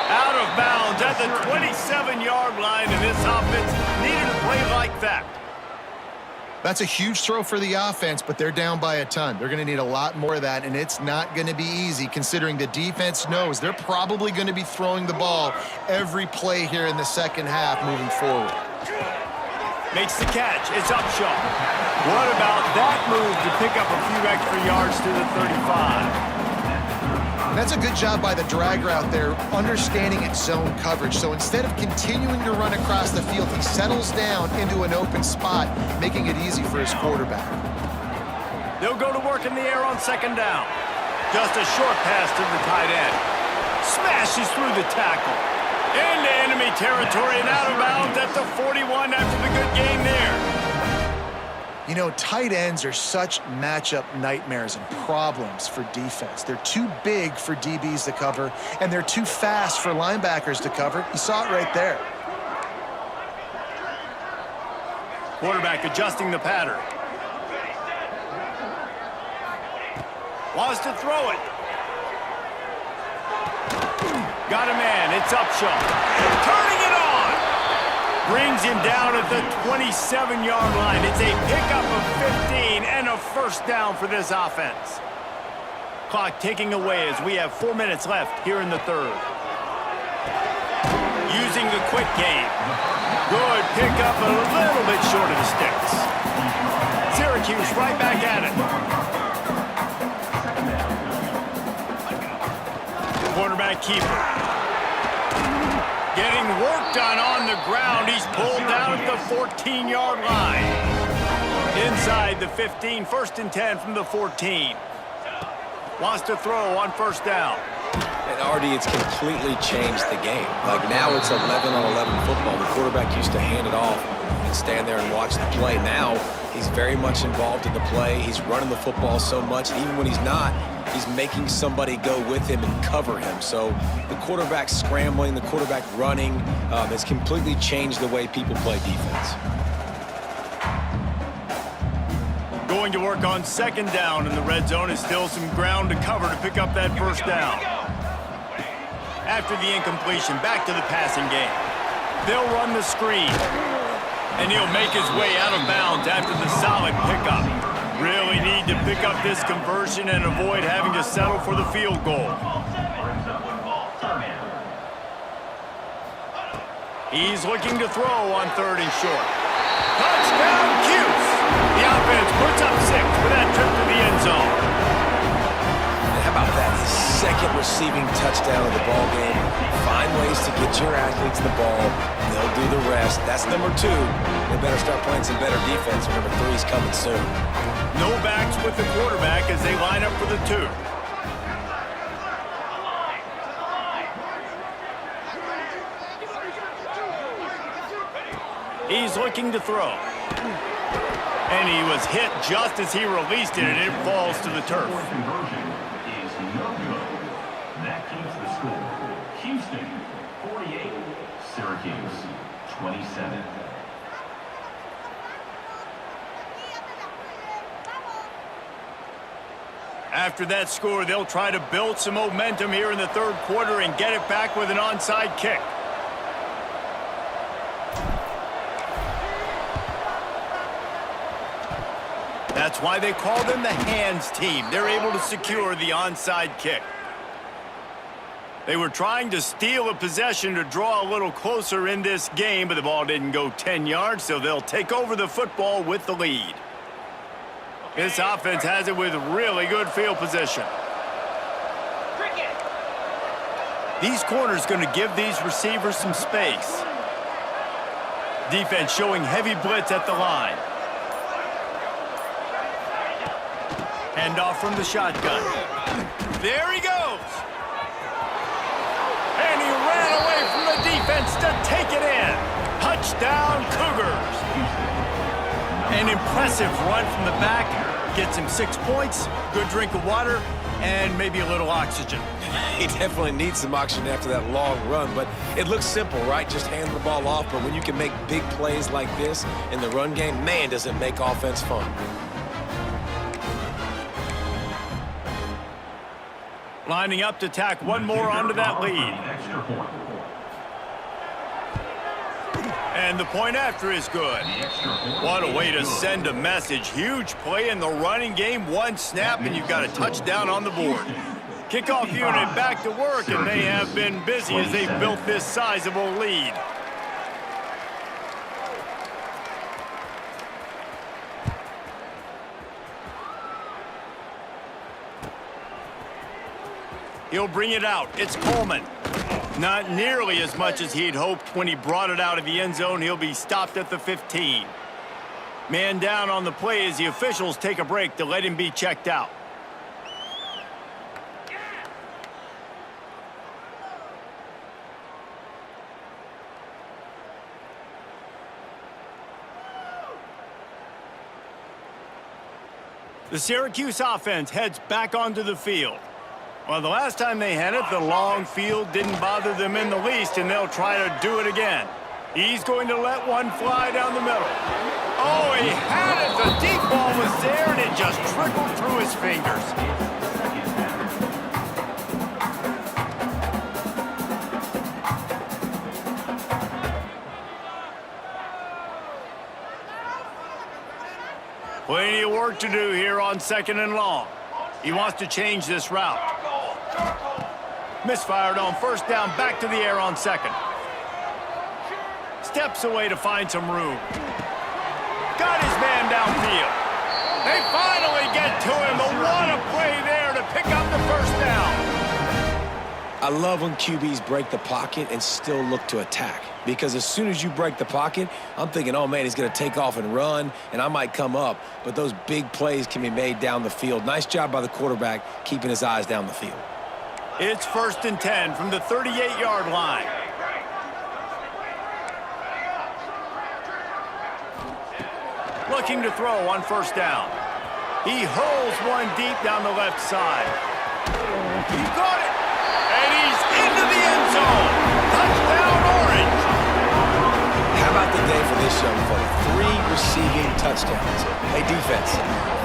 Out of bounds at the 27-yard line, and this offense needed to play like that. That's a huge throw for the offense, but they're down by a ton. They're going to need a lot more of that, and it's not going to be easy considering the defense knows they're probably going to be throwing the ball every play here in the second half moving forward. Makes the catch. It's Upshaw. What about that move to pick up a few extra yards to the 35? That's a good job by the drag route there, understanding its zone coverage. So instead of continuing to run across the field, he settles down into an open spot, making it easy for his quarterback. They'll go to work in the air on second down. Just a short pass to the tight end. Smashes through the tackle. Into enemy territory and out of bounds at the 41 after the good game there. You know, tight ends are such matchup nightmares and problems for defense. They're too big for DBs to cover, and they're too fast for linebackers to cover. You saw it right there. Quarterback adjusting the pattern. Wants to throw it. Got a man. It's Upshaw. Turning it on. Brings him down at the 27-yard line. It's a pickup of 15 and a first down for this offense. Clock ticking away as we have 4 minutes left here in the third. Using the quick game. Good pickup, a little bit short of the sticks. Syracuse right back at it. Quarterback keeper. Getting work done on the ground. He's pulled down at the 14-yard line. Inside the 15, 1st and 10 from the 14. Wants to throw on first down. And Artie, it's completely changed the game. Like now it's 11-on-11 football. The quarterback used to hand it off and stand there and watch the play. Now he's very much involved in the play. He's running the football so much. Even when he's not, he's making somebody go with him and cover him. So the quarterback scrambling, the quarterback running, has completely changed the way people play defense. Going to work on second down in the red zone is still some ground to cover to pick up that first down. After the incompletion, back to the passing game. They'll run the screen. And he'll make his way out of bounds after the solid pickup. Really need to pick up this conversion and avoid having to settle for the field goal. He's looking to throw on 3rd and short. Touchdown, Cuse! The offense puts up 6 for that trip to the end zone. How about that? His second receiving touchdown of the ball game. Find ways to get your athletes the ball. They'll do the rest. That's number 2. They better start playing some better defense. Number 3 is coming soon. No backs with the quarterback as they line up for the 2. He's looking to throw. And he was hit just as he released it, and it falls to the turf. That keeps the score. Houston, 48. Syracuse, 27. After that score, they'll try to build some momentum here in the third quarter and get it back with an onside kick. That's why they call them the hands team. They're able to secure the onside kick. They were trying to steal a possession to draw a little closer in this game, but the ball didn't go 10 yards, so they'll take over the football with the lead. This offense has it with really good field position. These corners going to give these receivers some space. Defense showing heavy blitz at the line. Handoff from the shotgun. There he goes. And he ran away from the defense to take it in. Touchdown, Cougars. An impressive run from the back. Gets him 6 points, good drink of water, and maybe a little oxygen. He definitely needs some oxygen after that long run, but it looks simple, right? Just hand the ball off, but when you can make big plays like this in the run game, man, does it make offense fun. Lining up to tack one more onto that lead. And the point after is good. What a way to send a message. Huge play in the running game. One snap, and you've got a touchdown on the board. Kickoff unit back to work, and they have been busy as they've built this sizable lead. He'll bring it out. It's Coleman. Not nearly as much as he'd hoped when he brought it out of the end zone. He'll be stopped at the 15. Man down on the play as the officials take a break to let him be checked out. The Syracuse offense heads back onto the field. Well, the last time they had it, the long field didn't bother them in the least, and they'll try to do it again. He's going to let one fly down the middle. Oh, he had it! The deep ball was there, and it just trickled through his fingers. Plenty of work to do here on 2nd and long. He wants to change this route. Misfired on 1st down, back to the air on 2nd. Steps away to find some room. Got his man downfield. They finally get to him, but what a play there to pick up the 1st down. I love when QBs break the pocket and still look to attack. Because as soon as you break the pocket, I'm thinking, oh, man, he's going to take off and run, and I might come up. But those big plays can be made down the field. Nice job by the quarterback keeping his eyes down the field. It's 1st and 10 from the 38-yard line. Looking to throw on 1st down. He hurls one deep down the left side. He got it! And he's into the end zone! Touchdown, Orange! How about the day for this young fella? 3 receiving touchdowns. Hey, defense,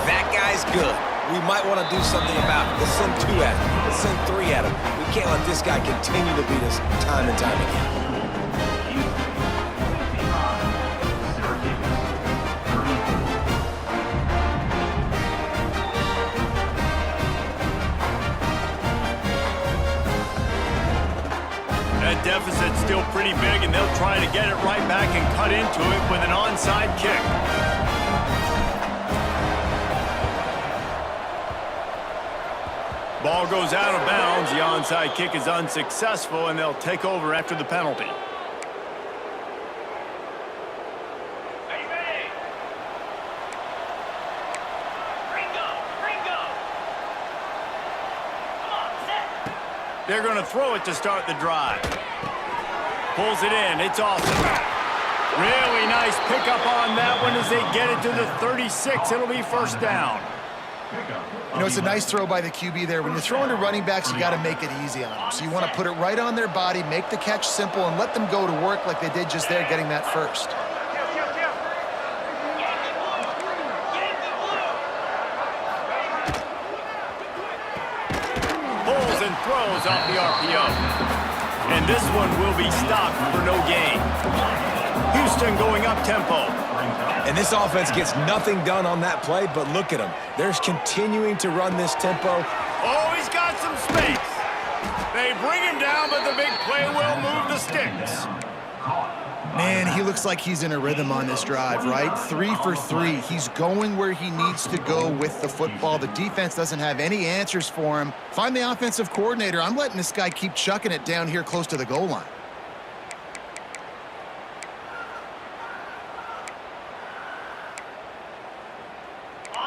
that guy's good. We might want to do something about it. Let's send 2 at him. Let's send 3 at him. We can't let this guy continue to beat us time and time again. That deficit's still pretty big, and they'll try to get it right back and cut into it with an onside kick. Ball goes out of bounds. The onside kick is unsuccessful, and they'll take over after the penalty. They're going to throw it to start the drive. Pulls it in. It's awesome. Really nice pickup on that one as they get it to the 36. It'll be 1st down. You know, it's a nice throw by the QB there. When you're throwing to running backs, you got to make it easy on them. So you want to put it right on their body, make the catch simple, and let them go to work like they did just there, getting that first. Pulls and throws off the RPO. And this one will be stopped for no gain. Houston going up tempo. And this offense gets nothing done on that play, but look at him. They're continuing to run this tempo. Oh, he's got some space. They bring him down, but the big play will move the sticks. Man, he looks like he's in a rhythm on this drive, right? 3 for 3. He's going where he needs to go with the football. The defense doesn't have any answers for him. Find the offensive coordinator. I'm letting this guy keep chucking it down here close to the goal line.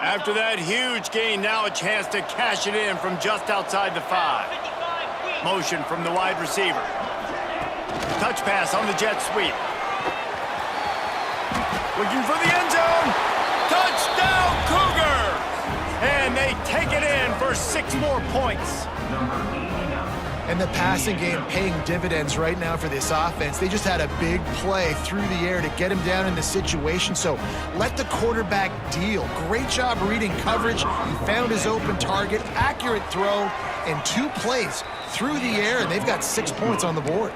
After that huge gain, now a chance to cash it in from just outside the 5. Motion from the wide receiver. Touch pass on the jet sweep. Looking for the end zone. Touchdown, Cougars! And they take it in for There's 6 more points. And the passing game paying dividends right now for this offense. They just had a big play through the air to get him down in the situation. So let the quarterback deal. Great job reading coverage. He found his open target, accurate throw, and 2 plays through the air, and they've got 6 points on the board.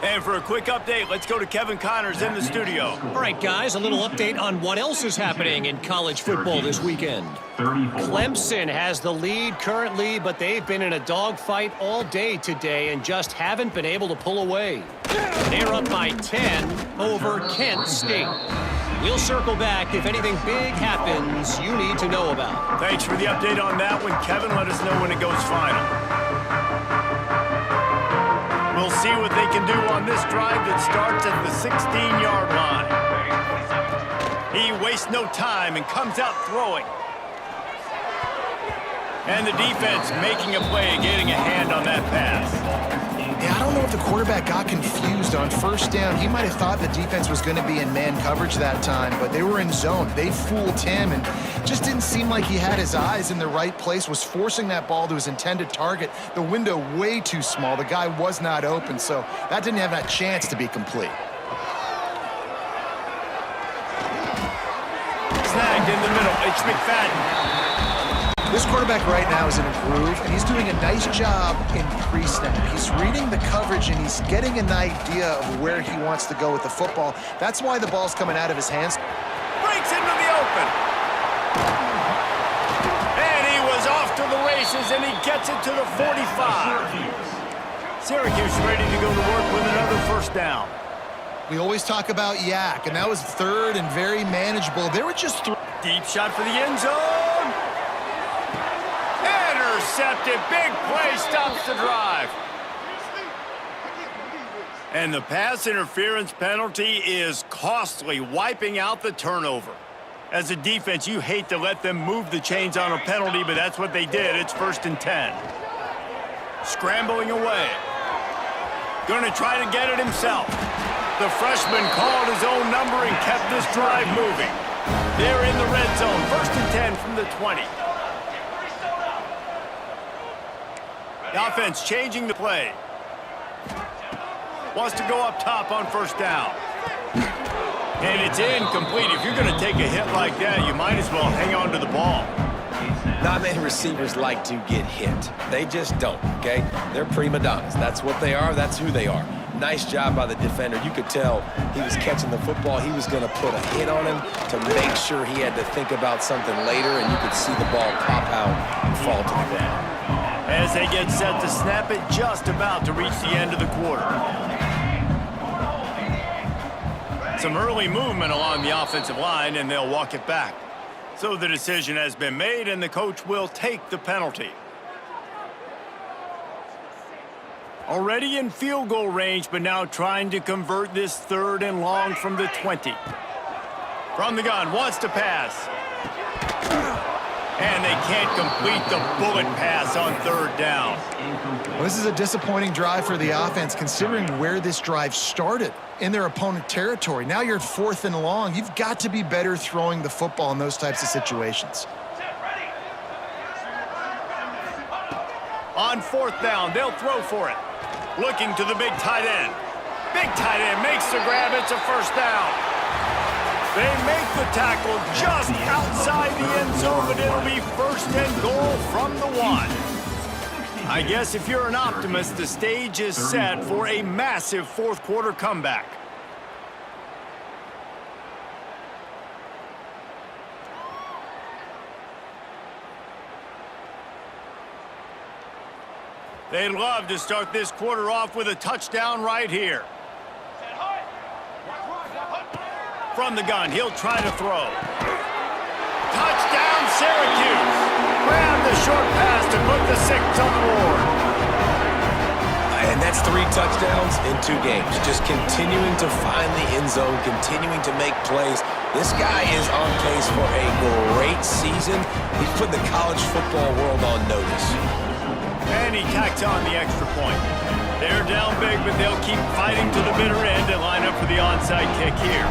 And for a quick update, let's go to Kevin Connors in the studio. All right, guys, a little update on what else is happening in college football this weekend. Clemson has the lead currently, but they've been in a dogfight all day today and just haven't been able to pull away. They're up by 10 over Kent State. We'll circle back if anything big happens you need to know about. Thanks for the update on that one, Kevin. Let us know when it goes final. We'll see what they can do on this drive that starts at the 16-yard line. He wastes no time and comes out throwing. And the defense making a play, getting a hand on that pass. Yeah, I don't know if the quarterback got confused on first down. He might have thought the defense was going to be in man coverage that time, but they were in zone. They fooled him and just didn't seem like he had his eyes in the right place, was forcing that ball to his intended target. The window way too small. The guy was not open, so that didn't have that chance to be complete. Snagged in the middle. It's McFadden. This quarterback right now is in a groove, and he's doing a nice job in pre-snap. He's reading the coverage, and he's getting an idea of where he wants to go with the football. That's why the ball's coming out of his hands. Breaks into the open. And he was off to the races, and he gets it to the 45. Syracuse ready to go to work with another first down. We always talk about Yak, and that was 3rd and very manageable. There were just 3. Deep shot for the end zone. Intercepted. Big play stops the drive. And the pass interference penalty is costly, wiping out the turnover. As a defense, you hate to let them move the chains on a penalty, but that's what they did. It's 1st and 10. Scrambling away. Going to try to get it himself. The freshman called his own number and kept this drive moving. They're in the red zone. 1st and 10 from the 20. The offense changing the play. Wants to go up top on first down. And it's incomplete. If you're going to take a hit like that, you might as well hang on to the ball. Not many receivers like to get hit. They just don't, okay? They're prima donnas. That's what they are. That's who they are. Nice job by the defender. You could tell he was catching the football. He was going to put a hit on him to make sure he had to think about something later, and you could see the ball pop out and fall to the ground. As they get set to snap it, just about to reach the end of the quarter. Some early movement along the offensive line, and they'll walk it back. So the decision has been made, and the coach will take the penalty. Already in field goal range, but now trying to convert this 3rd and long from the 20. From the gun, wants to pass. And they can't complete the bullet pass on 3rd down. Well, this is a disappointing drive for the offense, considering where this drive started in their opponent territory. Now you're at 4th and long. You've got to be better throwing the football in those types of situations. On 4th down, they'll throw for it. Looking to the big tight end. Big tight end makes the grab. It's a first down. They make the tackle just outside the end zone, but it'll be 1st and goal from the 1. I guess if you're an optimist, the stage is set for a massive 4th quarter comeback. They'd love to start this quarter off with a touchdown right here. From the gun, he'll try to throw. Touchdown, Syracuse! Grab the short pass to put the 6 on the board. And that's 3 touchdowns in 2 games. Just continuing to find the end zone, continuing to make plays. This guy is on pace for a great season. He's put the college football world on notice. And he tacks on the extra point. They're down big, but they'll keep fighting to the bitter end and line up for the onside kick here.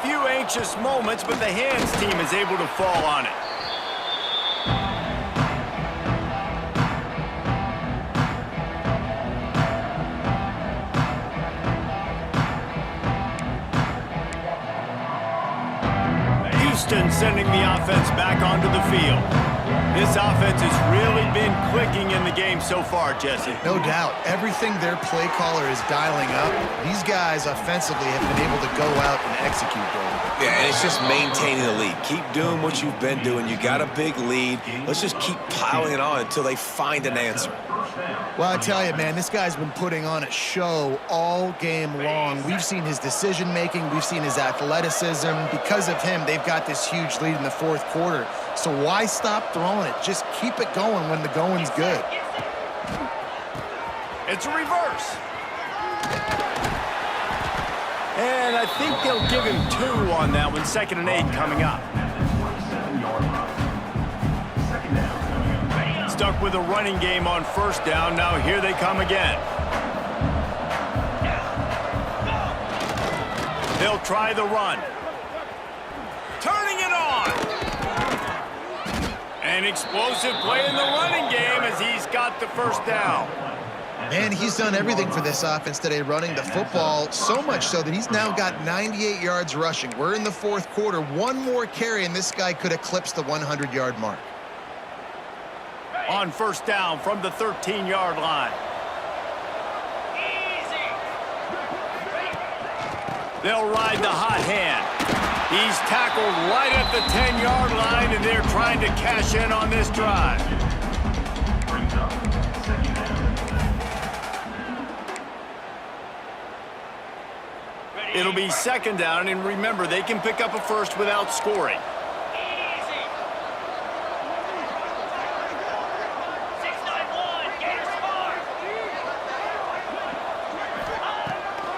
few anxious moments, but the hands team is able to fall on it. Houston sending the offense back onto the field. This offense has really been clicking in the game so far, Jesse. No doubt. Everything their play caller is dialing up, these guys offensively have been able to go out and execute, David. Yeah, and it's just maintaining the lead. Keep doing what you've been doing. You got a big lead. Let's just keep piling it on until they find an answer. Well, I tell you, man, this guy's been putting on a show all game long. We've seen his decision-making. We've seen his athleticism. Because of him, they've got this huge lead in the fourth quarter. So why stop throwing it? Just keep it going when the going's good. It's a reverse. And I think they'll give him 2 on that one. 2nd and 8 coming up. Stuck with a running game on 1st down. Now here they come again. They'll try the run. Turning it on. An explosive play in the running game as he's got the 1st down. Man, he's done everything for this offense today, running the football, so much so that he's now got 98 yards rushing. We're in the fourth quarter. One more carry, and this guy could eclipse the 100-yard mark. On 1st down from the 13-yard line. They'll ride the hot hand. He's tackled right at the 10-yard line, and they're trying to cash in on this drive. It'll be 2nd down, and remember, they can pick up a 1st without scoring.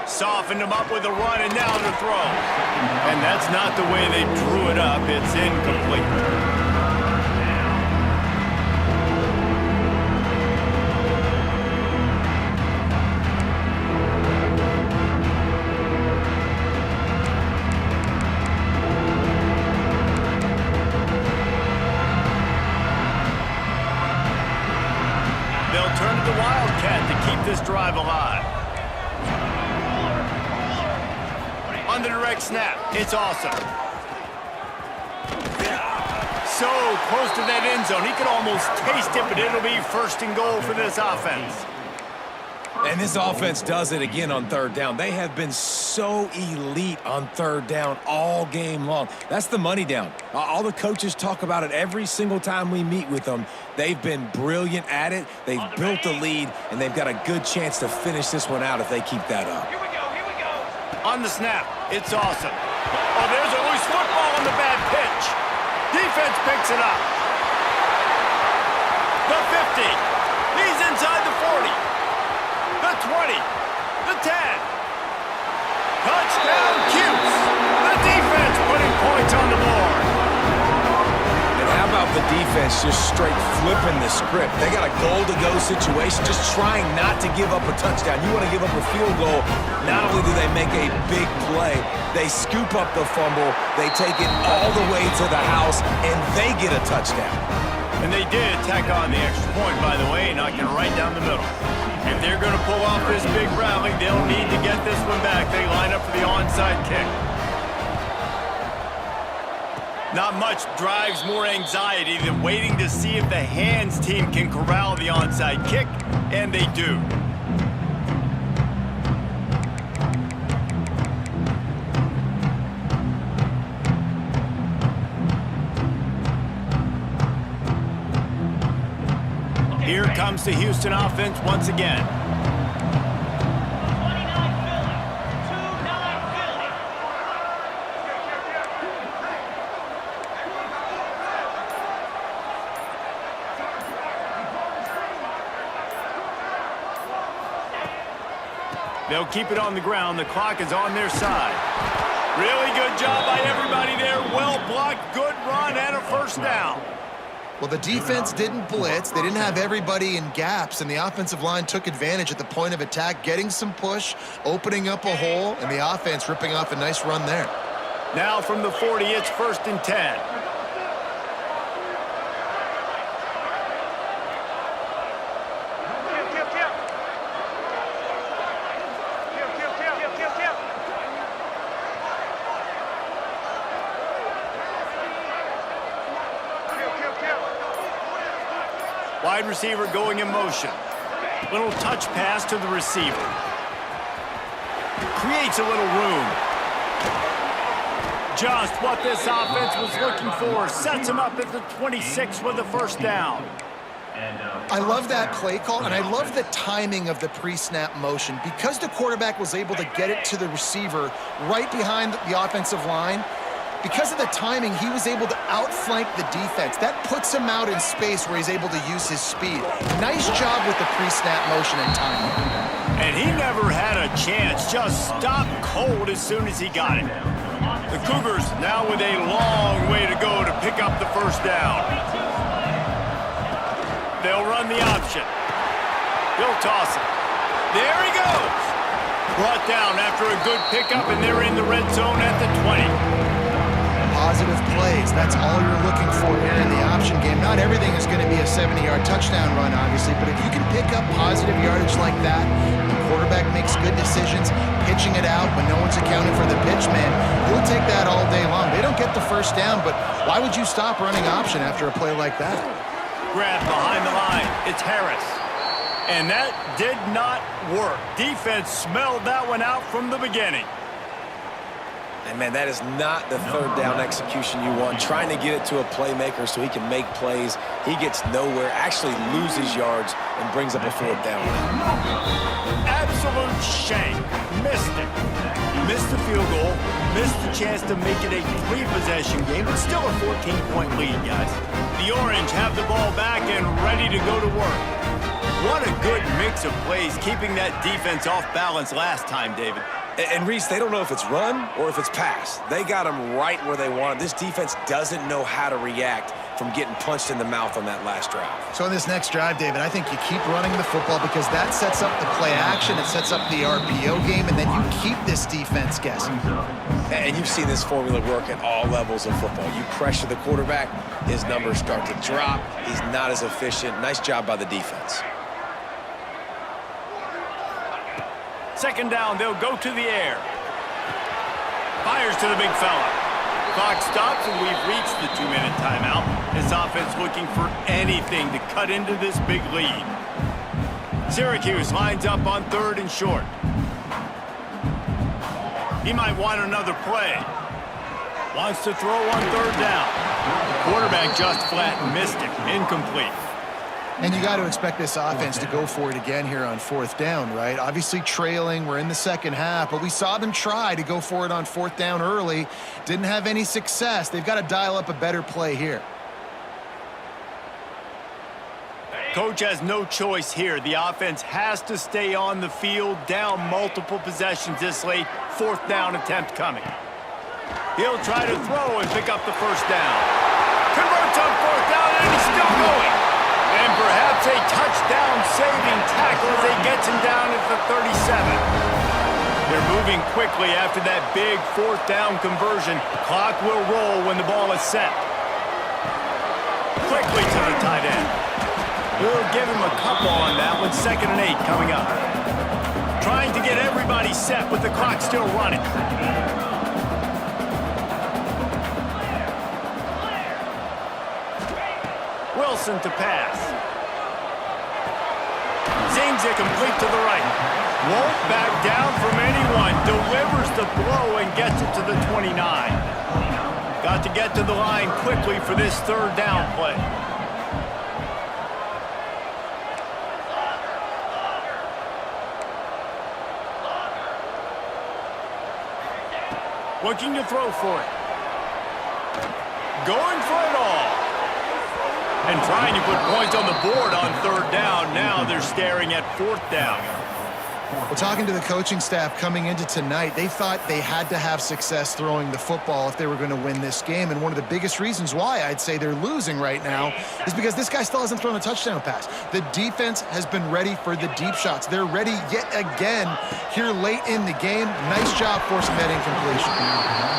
Softened him up with a run, and now the throw. And that's not the way they drew it up. It's incomplete. They'll turn to the Wildcat to keep this drive alive. On the direct snap, it's awesome. So close to that end zone, he could almost taste it, but it'll be 1st and goal for this offense. And this offense does it again on 3rd down. They have been so elite on 3rd down all game long. That's the money down. All the coaches talk about it every single time we meet with them. They've been brilliant at it. They've built the lead, and they've got a good chance to finish this one out if they keep that up. On the snap, it's awesome. Oh, there's a loose football on the bad pitch. Defense picks it up. The 50. He's inside the 40. The 20. The 10. Touchdown, Cutes. The defense putting points on the board. And how about the defense just straight flipping the script? They got a goal-to-go situation, just trying not to give up a touchdown. You want to give up a field goal, not only do they make a big play, they scoop up the fumble, they take it all the way to the house, and they get a touchdown. And they did tack on the extra point, by the way, knocking right down the middle. If they're going to pull off this big rally, they'll need to get this one back. They line up for the onside kick. Not much drives more anxiety than waiting to see if the hands team can corral the onside kick, and they do. Here comes the Houston offense once again. They'll keep it on the ground. The clock is on their side. Really good job by everybody there. Well blocked, good run, and a 1st down. Well, the defense didn't blitz. They didn't have everybody in gaps, and the offensive line took advantage at the point of attack, getting some push, opening up a hole, and the offense ripping off a nice run there. Now from the 40, it's 1st and 10. Wide receiver going in motion. Little touch pass to the receiver. Creates a little room. Just what this offense was looking for. Sets him up at the 26 with the 1st down. I love that play call, and I love the timing of the pre-snap motion. Because the quarterback was able to get it to the receiver right behind the offensive line, because of the timing, he was able to outflank the defense. That puts him out in space where he's able to use his speed. Nice job with the pre-snap motion and timing. And he never had a chance. Just stopped cold as soon as he got it. The Cougars now with a long way to go to pick up the 1st down. They'll run the option. He'll toss it. There he goes. Brought down after a good pickup, and they're in the red zone at the 20. Positive plays. That's all you're looking for here in the option game. Not everything is going to be a 70-yard touchdown run, obviously, but if you can pick up positive yardage like that, the quarterback makes good decisions, pitching it out when no one's accounting for the pitch, man, you'll take that all day long. They don't get the 1st down, but why would you stop running option after a play like that? Grab behind the line. It's Harris. And that did not work. Defense smelled that one out from the beginning. And, man, that is not the 3rd down execution you want. Trying to get it to a playmaker so he can make plays. He gets nowhere, actually loses yards, and brings up a 4th down. Absolute shame. Missed it. Missed the field goal. Missed the chance to make it a 3-possession game. But still a 14-point lead, guys. The Orange have the ball back and ready to go to work. What a good mix of plays, keeping that defense off balance last time, David. And Reese, they don't know if it's run or if it's pass. They got them right where they want them. This defense doesn't know how to react from getting punched in the mouth on that last drive. So in this next drive, David, I think you keep running the football because that sets up the play action, it sets up the RPO game, and then you keep this defense guessing. And you've seen this formula work at all levels of football. You pressure the quarterback, his numbers start to drop. He's not as efficient. Nice job by the defense. 2nd down, they'll go to the air. Fires to the big fella. Clock stops, and we've reached the 2-minute timeout. This offense looking for anything to cut into this big lead. Syracuse lines up on 3rd and short. He might want another play. Wants to throw on 3rd down. Quarterback just flat missed it. Incomplete. And you got to expect this offense to go for it again here on 4th down, right? Obviously trailing, we're in the 2nd half, but we saw them try to go for it on 4th down early. Didn't have any success. They've got to dial up a better play here. Coach has no choice here. The offense has to stay on the field, down multiple possessions this late. 4th down attempt coming. He'll try to throw and pick up the 1st down. Converts on 4th down, and he's still going. And perhaps a touchdown-saving tackle as he gets him down at the 37. They're moving quickly after that big 4th down conversion. Clock will roll when the ball is set. Quickly to the tight end. We'll give him a couple on that one. 2nd and 8 coming up. Trying to get everybody set with the clock still running. Wilson to pass. Zings it complete to the right. Won't back down from anyone. Delivers the blow and gets it to the 29. Got to get to the line quickly for this 3rd down play. Looking to throw for it. Going for it all. And trying to put points on the board on 3rd down. Now they're staring at 4th down. Well, talking to the coaching staff coming into tonight, they thought they had to have success throwing the football if they were going to win this game. And one of the biggest reasons why I'd say they're losing right now is because this guy still hasn't thrown a touchdown pass. The defense has been ready for the deep shots. They're ready yet again here late in the game. Nice job forcing that incompletion.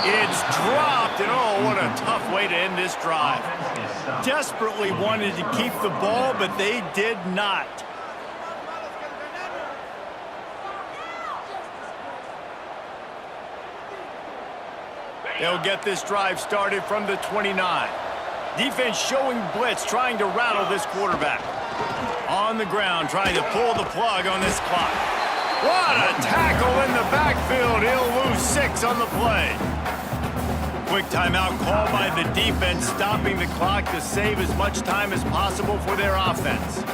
It's dropped, and oh, what a tough way to end this drive. Desperately wanted to keep the ball, but they did not. They'll get this drive started from the 29. Defense showing blitz, trying to rattle this quarterback. On the ground, trying to pull the plug on this clock. What a tackle in the backfield. He'll lose 6 on the play. Quick timeout call by the defense, stopping the clock to save as much time as possible for their offense.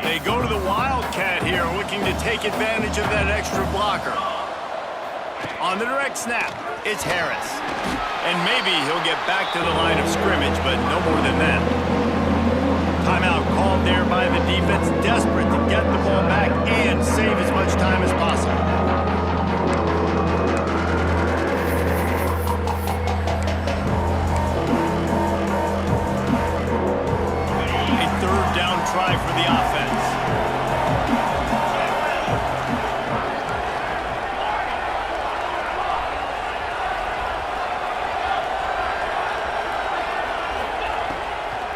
They go to the Wildcat here, looking to take advantage of that extra blocker. On the direct snap, it's Harris. And maybe he'll get back to the line of scrimmage, but no more than that. Timeout called there by the defense, desperate to get the ball back and save as much time as possible. A third down try for the offense.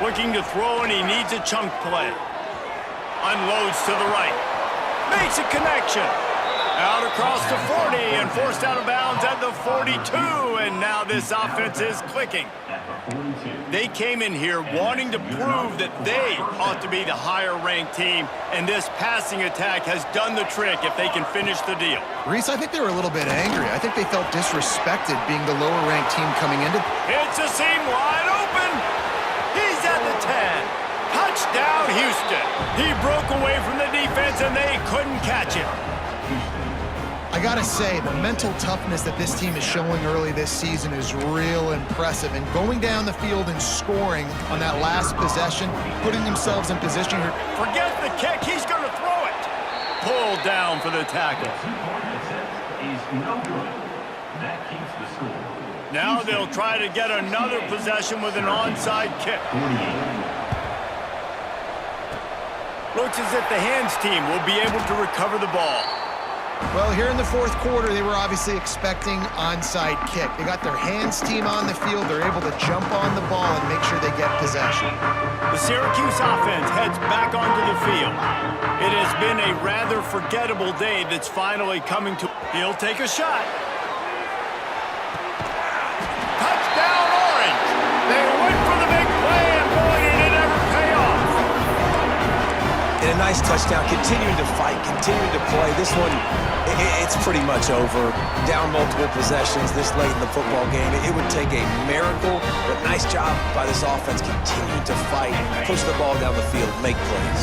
Looking to throw, and he needs a chunk play. Unloads to the right. Makes a connection. Out across the 40 and forced out of bounds at the 42. And now this offense is clicking. They came in here wanting to prove that they ought to be the higher-ranked team, and this passing attack has done the trick if they can finish the deal. Reese, I think they were a little bit angry. I think they felt disrespected being the lower-ranked team coming into. It's a seam wide open. He's at the 10. Touchdown, Houston. He broke away from the defense, and they couldn't catch him. I gotta say, the mental toughness that this team is showing early this season is real impressive. And going down the field and scoring on that last possession, putting themselves in position here. Forget the kick. He's going to throw it. Pulled down for the tackle. Now they'll try to get another possession with an onside kick. Looks as if the hands team will be able to recover the ball. Well, here in the fourth quarter, they were obviously expecting onside kick. They got their hands team on the field. They're able to jump on the ball and make sure they get possession. The Syracuse offense heads back onto the field. It has been a rather forgettable day that's finally coming to. He'll take a shot. Touchdown, Orange! They went for the big play, and boy, did it ever pay off. And a nice touchdown, continuing to fight, continuing to play. This one, it's pretty much over. Down multiple possessions this late in the football game. It would take a miracle, but nice job by this offense continuing to fight, push the ball down the field, make plays.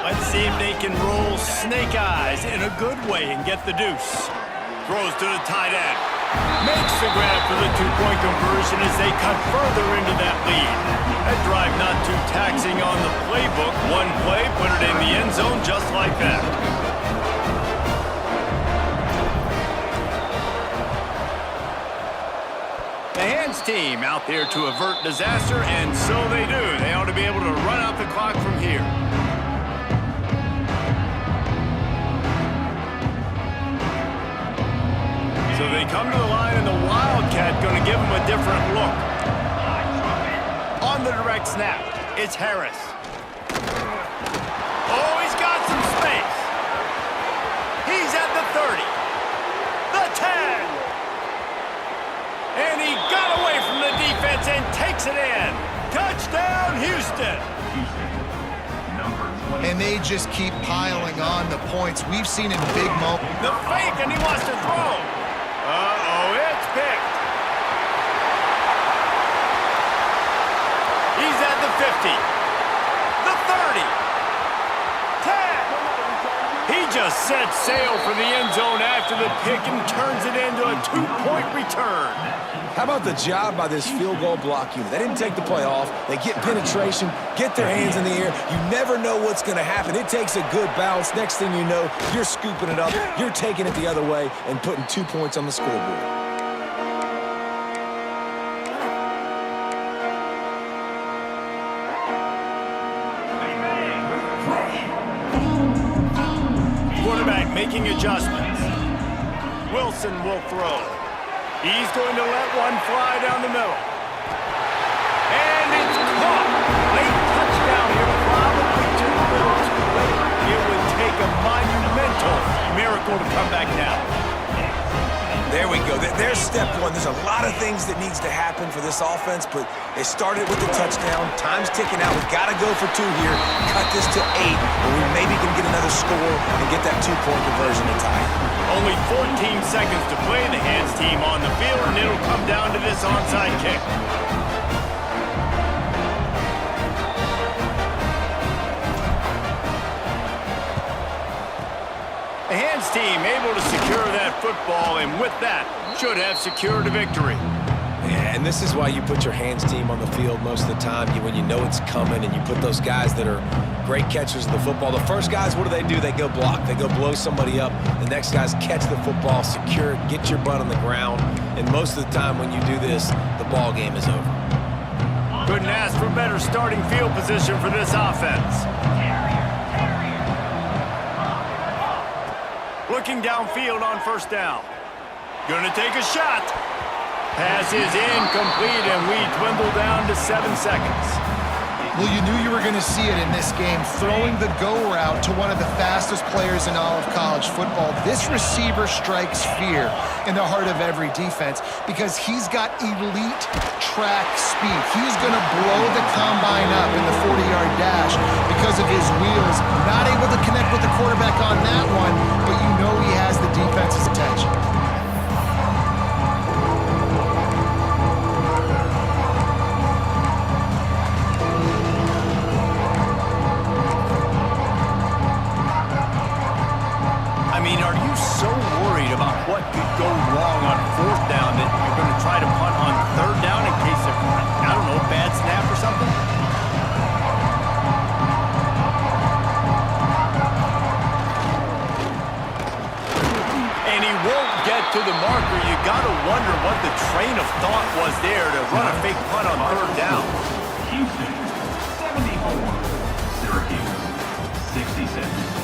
Let's see if they can roll snake eyes in a good way and get the deuce. Throws to the tight end. Makes the grab for the two-point conversion as they cut further into that lead. That drive not too taxing on the playbook. One play, put it in the end zone just like that. The hands team out there to avert disaster, and so they do. They ought to be able to run out the clock from here. So they come to the line, and the Wildcat going to give them a different look. On the direct snap, it's Harris. Oh, he's got some space. He's at the 30. The 10. And he got away from the defense and takes it in. Touchdown, Houston. And they just keep piling on the points. We've seen in big moments. The fake, and he wants to throw. Uh-oh, it's picked. He's at the 50. The 30. 10. He just set sail for the end zone after the pick and turns it into a 2-point return. How about the job by this field goal block unit? They didn't take the play off. They get penetration, get their hands in the air. You never know what's going to happen. It takes a good bounce. Next thing you know, you're scooping it up. You're taking it the other way and putting 2 points on the scoreboard. Quarterback making adjustments. Wilson will throw. He's going to let one fly down the middle. And it's caught. Late touchdown here, probably too little too late. It would take a monumental miracle to come back now. There we go. There's step one. There's a lot of things that needs to happen for this offense, but they started with the touchdown. Time's ticking out. We've got to go for 2 here. Cut this to 8, and we maybe can get another score and get that 2-point conversion to tie it. Only 14 seconds to play. The hands team on the field, and it'll come down to this onside kick. The hands team able to secure that football, and with that, should have secured a victory. Yeah, and this is why you put your hands team on the field most of the time. When you know it's coming, and you put those guys that are great catchers of the football. The first guys, what do? They go block. They go blow somebody up. The next guys catch the football, secure it, get your butt on the ground. And most of the time when you do this, the ball game is over. Couldn't ask for better starting field position for this offense. Looking downfield on first down. Gonna take a shot. Pass is incomplete, and we dwindle down to 7 seconds. Well, you knew you were going to see it in this game, throwing the go route to one of the fastest players in all of college football. This receiver strikes fear in the heart of every defense because he's got elite track speed. He's going to blow the combine up in the 40-yard dash because of his wheels. Not able to connect with the quarterback on that one, but you know he has the defense's attention. What could go wrong on 4th down that you're going to try to punt on 3rd down in case of, I don't know, bad snap or something? And he won't get to the marker. You got to wonder what the train of thought was there to run a fake punt on 3rd down. Houston, 74. Syracuse, 66.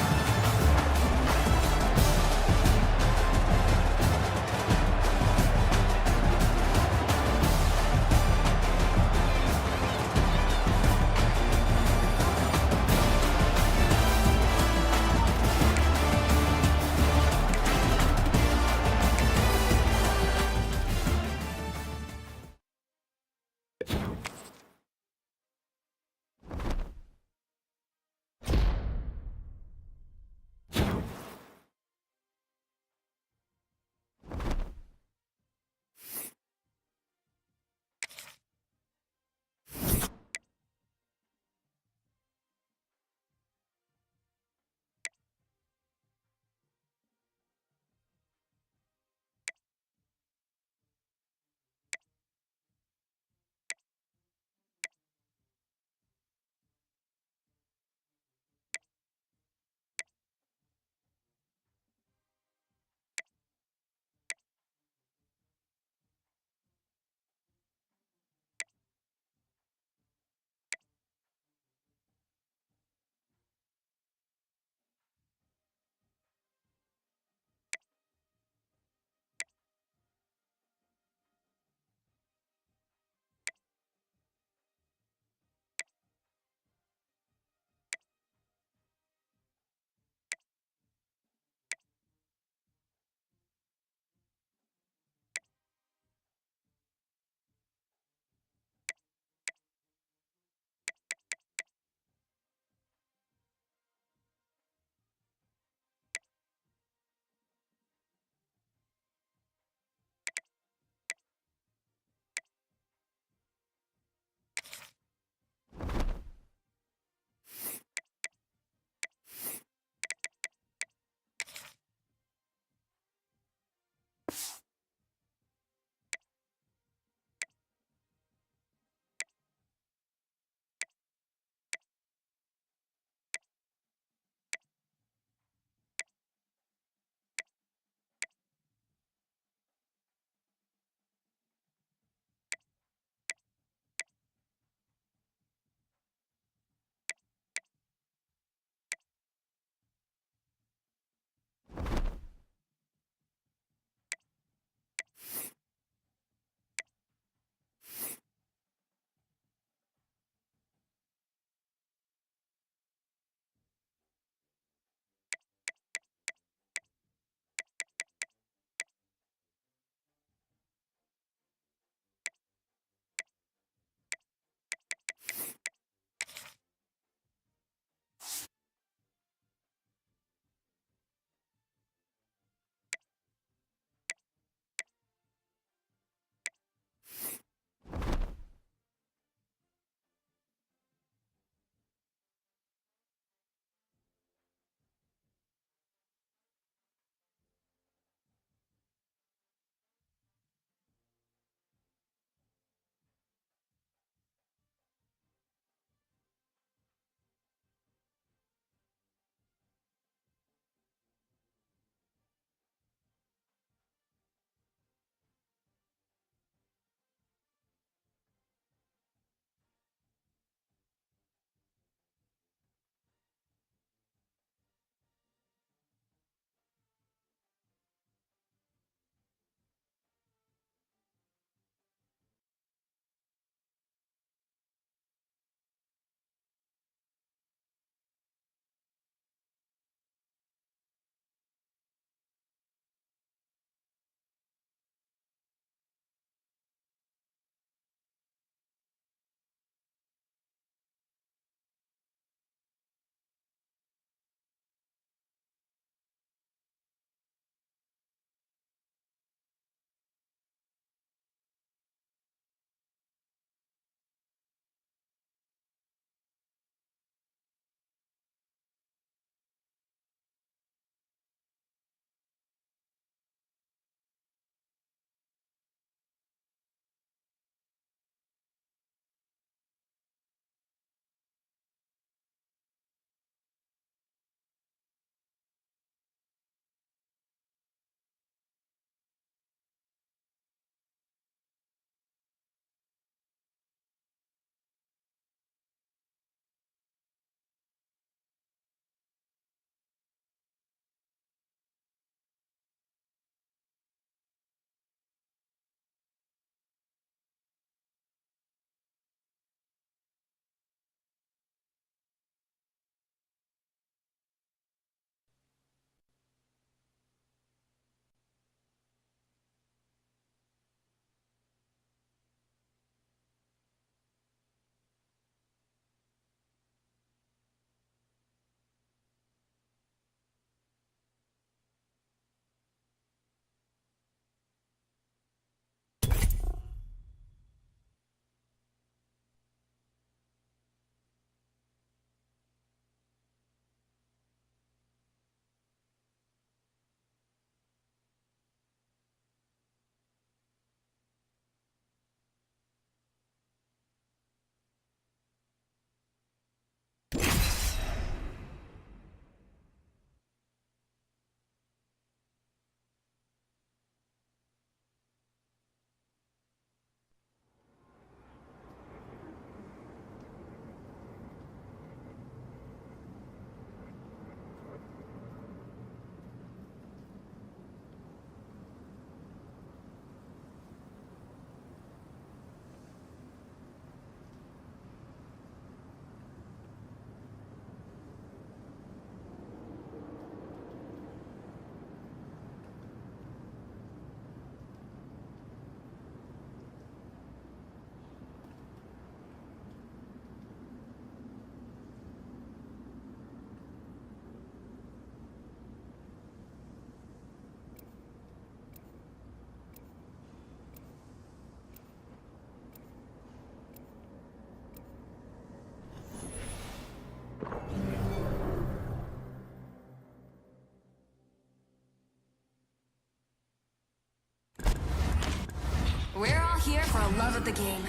love of the game.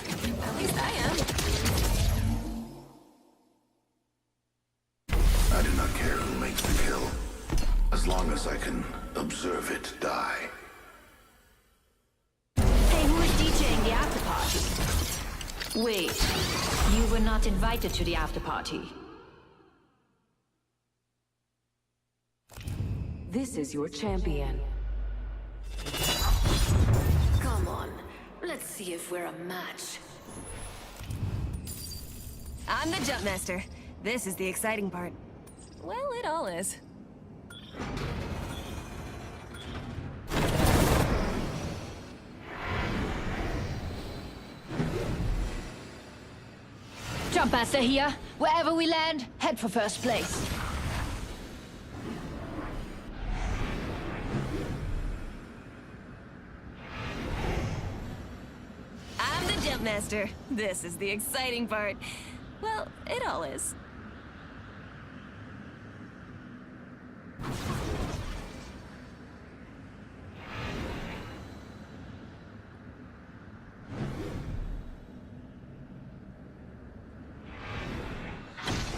At least I am. I do not care who makes the kill, as long as I can observe it die. Hey, who is DJing the after party? Wait, you were not invited to the after party. This is your champion. Come on. Let's see if we're a match. I'm the jump master. This is the exciting part. Well, it all is. Jump master here. Wherever we land, head for first place. I'm the jump master. This is the exciting part. Well, it all is.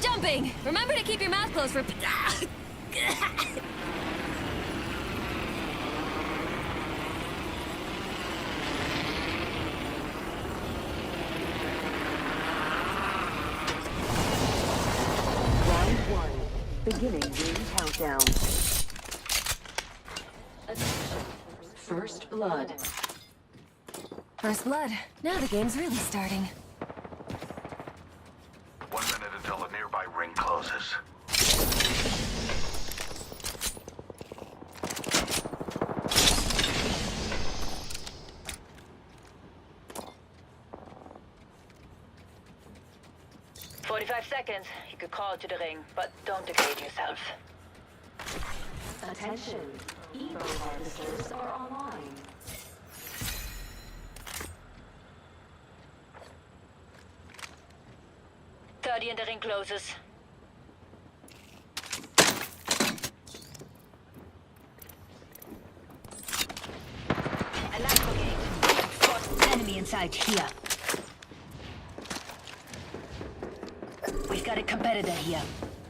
Jumping! Remember to keep your mouth closed for... Round 1. Beginning ring countdown. First blood. First blood. Now the game's really starting. 1 minute until the nearby ring closes. Seconds. You could call to the ring, but don't degrade yourself. Attention. Evo harvesters are online. .30 and the ring closes. Alarm brigade. Force enemy inside here. We've got a competitor here.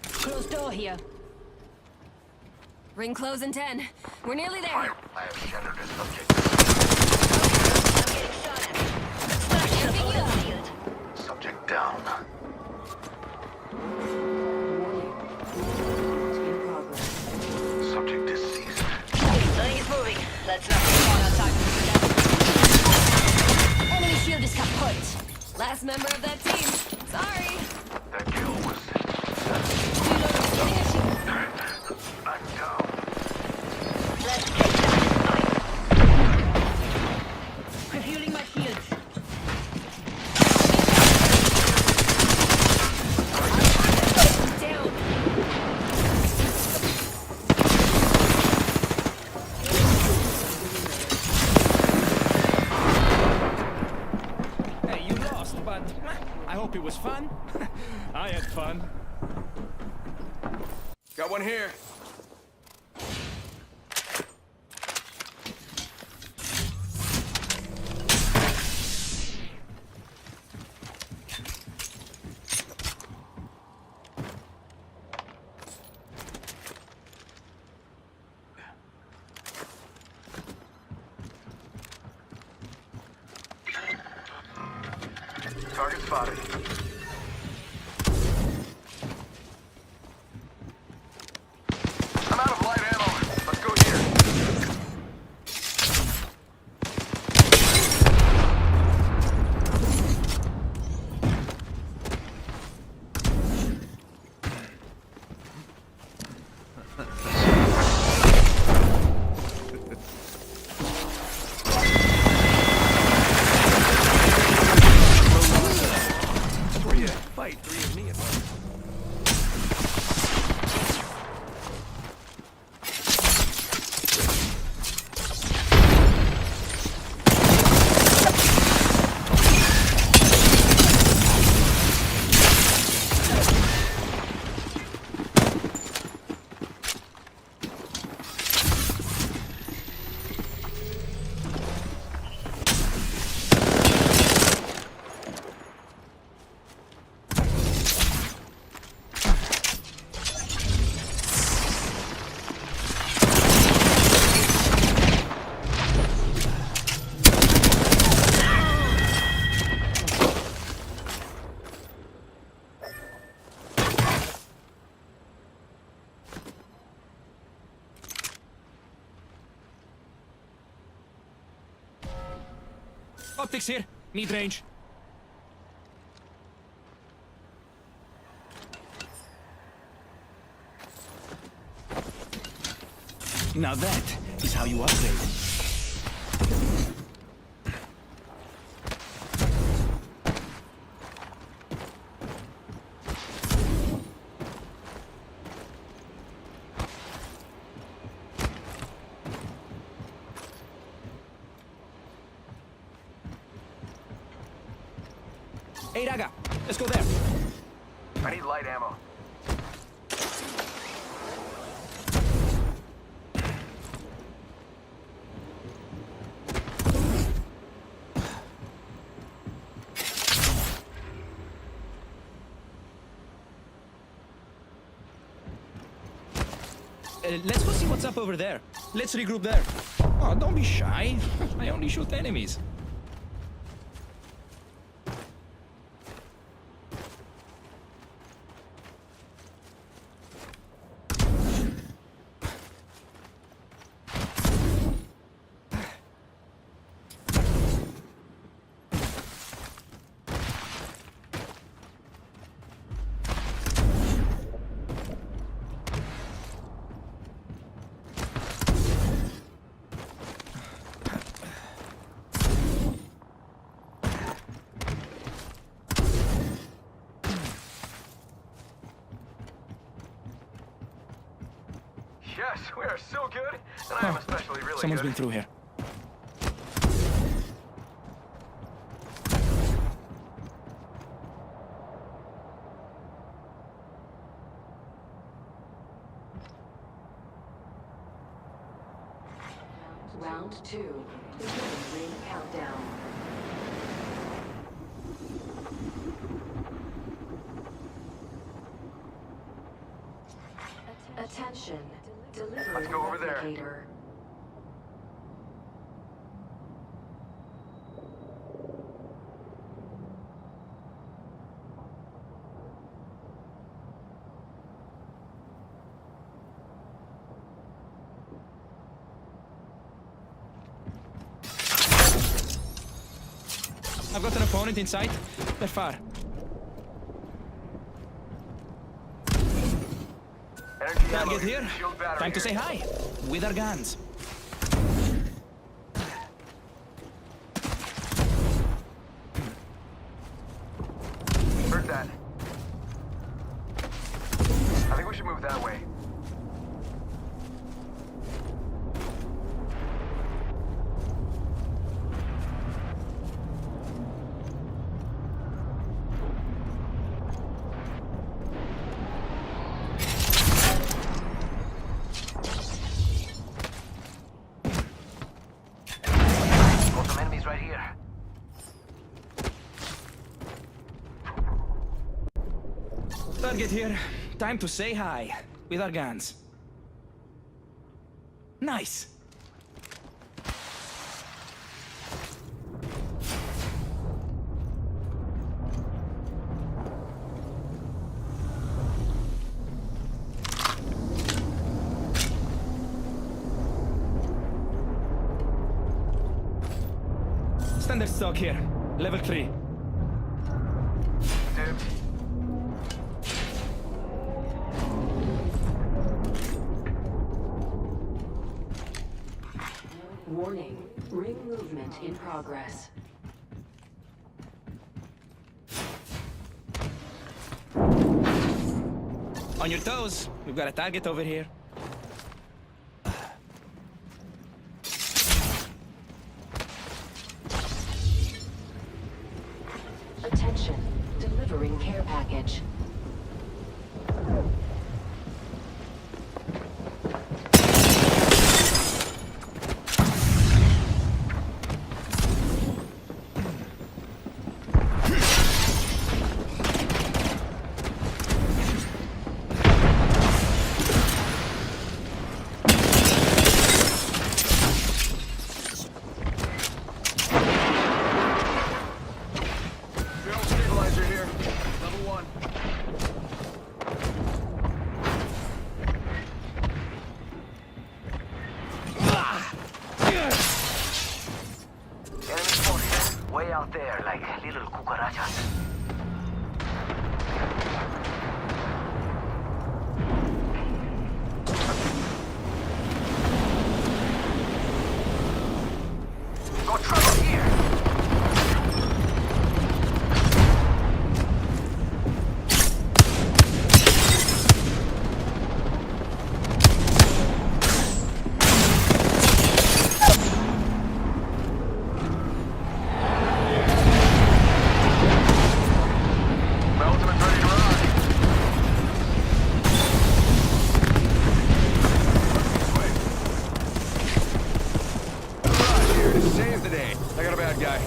Closed door here. Ring close in 10. We're nearly there. I have shattered a subject. I'm getting shot at. Smash the ball field. Subject down. Subject deceased. The ring is moving. Let's not get caught on time. Enemy shield is kaput. Last member of that team. Sorry. That kill was... I'm down. Let's get that. Refueling my shields. Down. Hey, you lost, but I hope it was fun. I had fun. Got one here. Target spotted. I'm out of light ammo. Let's go here. Optics here. Mid-range. Now that is how you upgrade. Hey, Raga, let's go there. I need light ammo. Let's go see what's up over there. Let's regroup there. Oh, don't be shy. I only shoot enemies. Yes, we are so good, and I am especially really Someone's good. been through here. Round 2. Ring countdown. Attention. Delivery Let's go over there. replicator. I've got an opponent in sight. They're far. Target here. Time to say hi. With our guns. Heard that. I think we should move that way. Got some enemies right here. Target here. Time to say hi. With our guns. Nice. Standard stock here. Level 3. Warning. Ring movement in progress. On your toes. We've got a target over here. Attention. Delivering care package. us. Got trouble here. My ultimate's ready to run. Right here to save the day. I got a bad guy.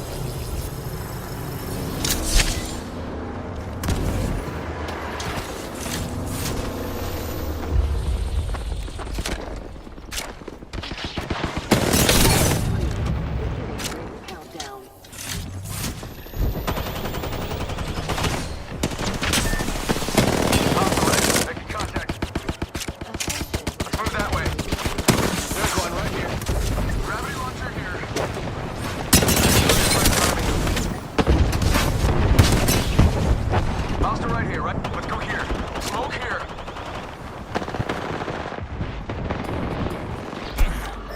Countdown. Making contact. Let's move that way. There's one right here. Gravity launcher here. Hostile right here, right? Let's go here. Smoke here.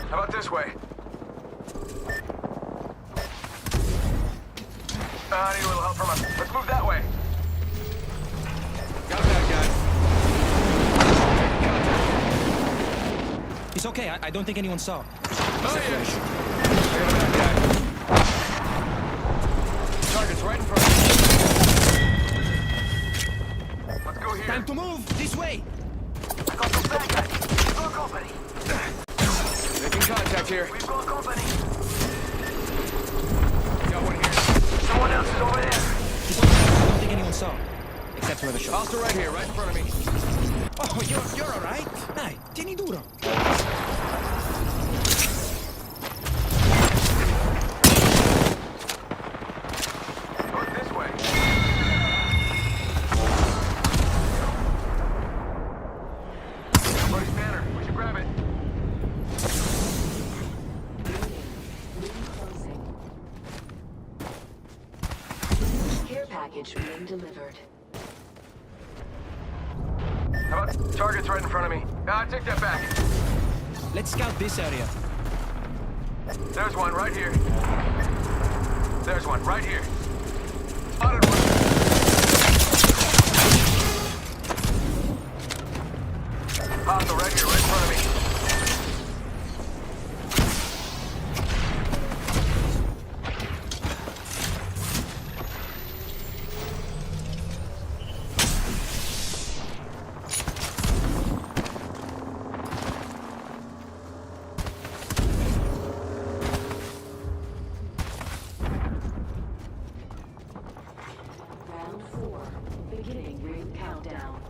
How about this way? I need a little help from us. Let's move that way. Got a bad guy. It's okay. I don't think anyone saw. Oh, yeah. I got a bad guy. Target's right in front of me. Let's go here. Time to move. This way. I got some bad guys. We've got company. Making contact here. We've got company. Got one here. Someone else is over there. It's okay. I don't think anyone saw. Except for the shot. Hostile right here, right in front of me. Oh, you're all right. Dai, tieni duro. Go this way. Somebody's banner. We should grab it. Care package being delivered. How about targets right in front of me? Take that back. Let's scout this area. There's one right here. There's one right here. Spotted one. Hostile right here, right in front of me. Round 4. Beginning ring countdown.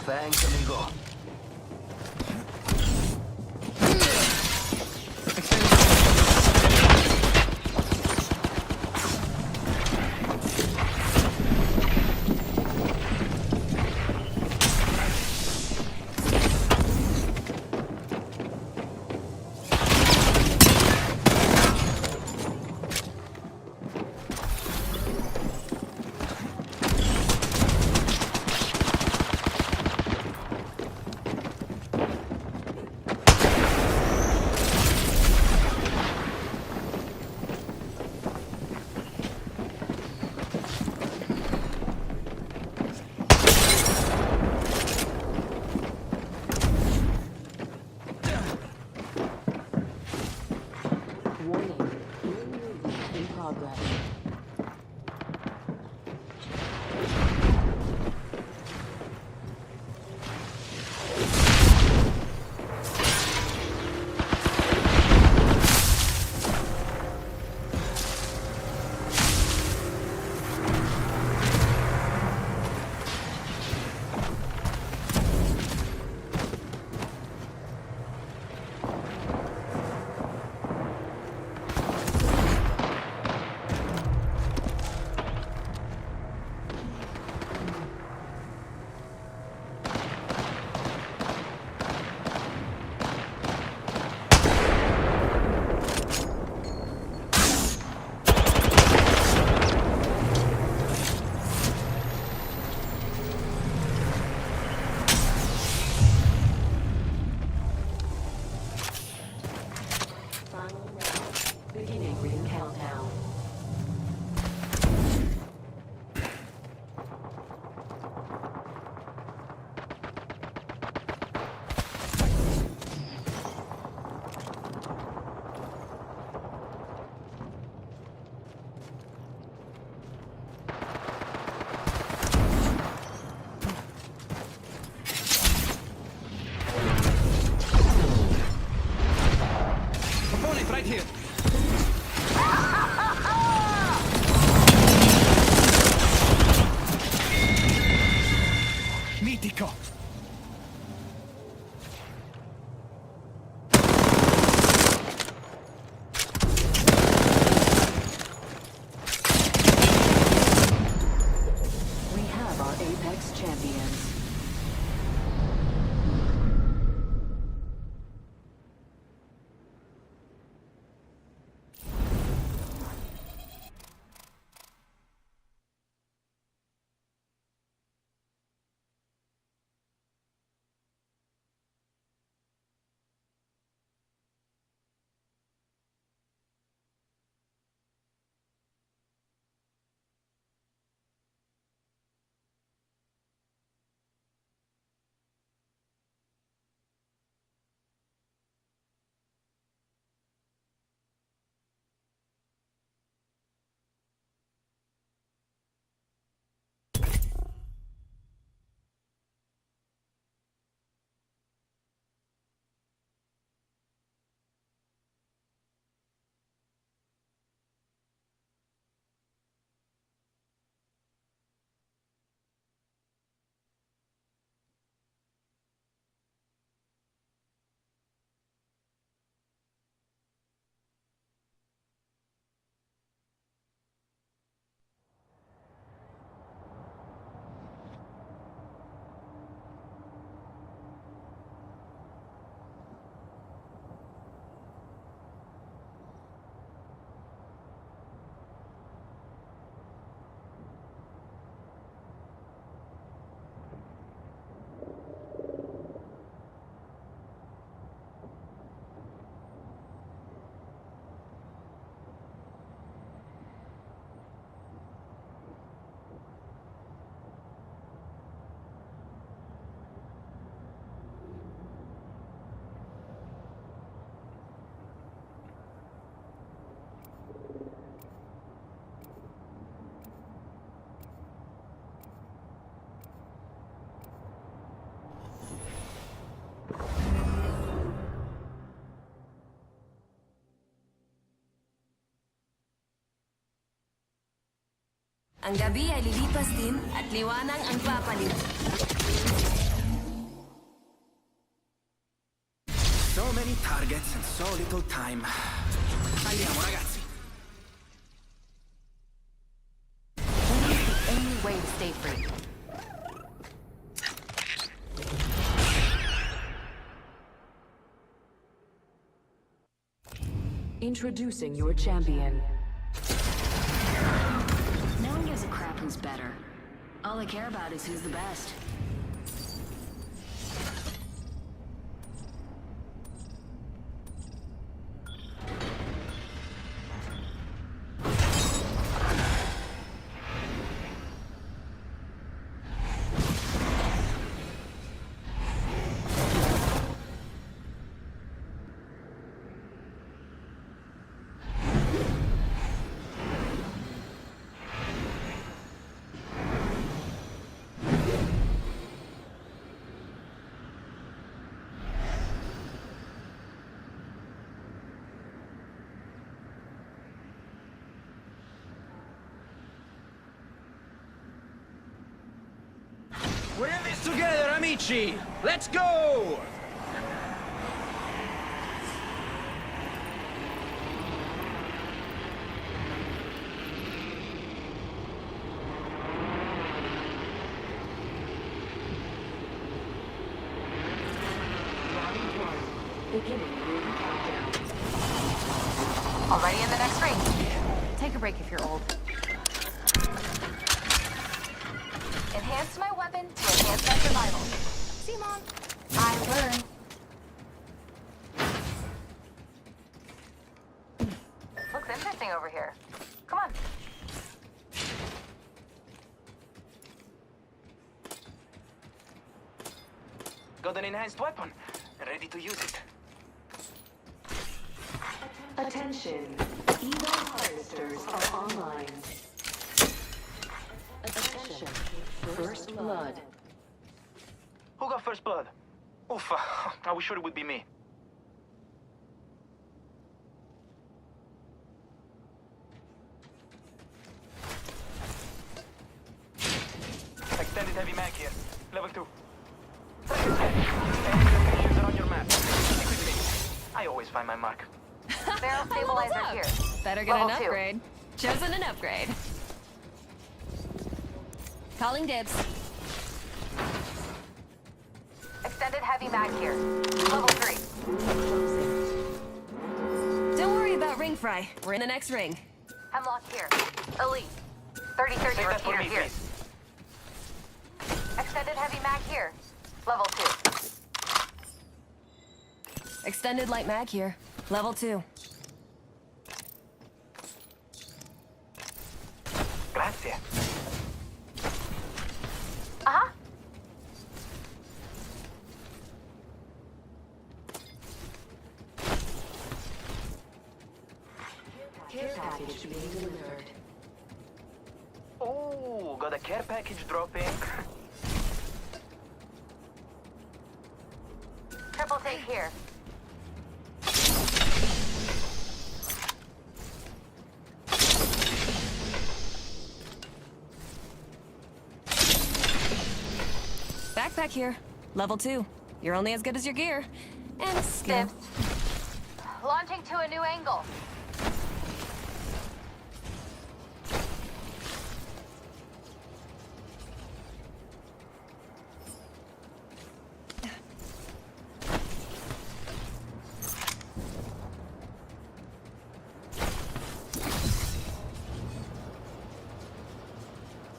Thanks, amigo. Right here. Mítico. We have our Apex champions. Ang gabi ay lilipas din at liwanag ang papalit. So many targets and so little time. Andiamo, ragazzi. This is the only way to stay free. Introducing your champion. No one gives a crap who's better. All they care about is who's the best. We're in this together, amici! Let's go! Already in the next ring. Take a break if you're old. Enhance my weapon to enhance my survival. See, Mom? I learn. Looks interesting over here. Come on. Got an enhanced weapon. Ready to use it. Attention. Evo harvesters are online. Attention. First blood. Who got first blood? Oof, I was sure it would be me. Extended heavy mag here. Level 2. Any locations are on your map. Stick with me. I always find my mark. Barrel stabilizer here. Better get Level an 2. upgrade. Chosen an upgrade. Calling dibs. Extended heavy mag here. Level 3. Don't worry about ring fry. We're in the next ring. Hemlock here. Elite. 30-30 Save that for repeater me, here. please. Extended heavy mag here. Level 2. Extended light mag here. Level 2. Grazie. Uh-huh. Care package being delivered. Oh, got a care package dropping. Triple take here. Backpack here. Level 2. You're only as good as your gear. And skill. Dibs. Launching to a new angle.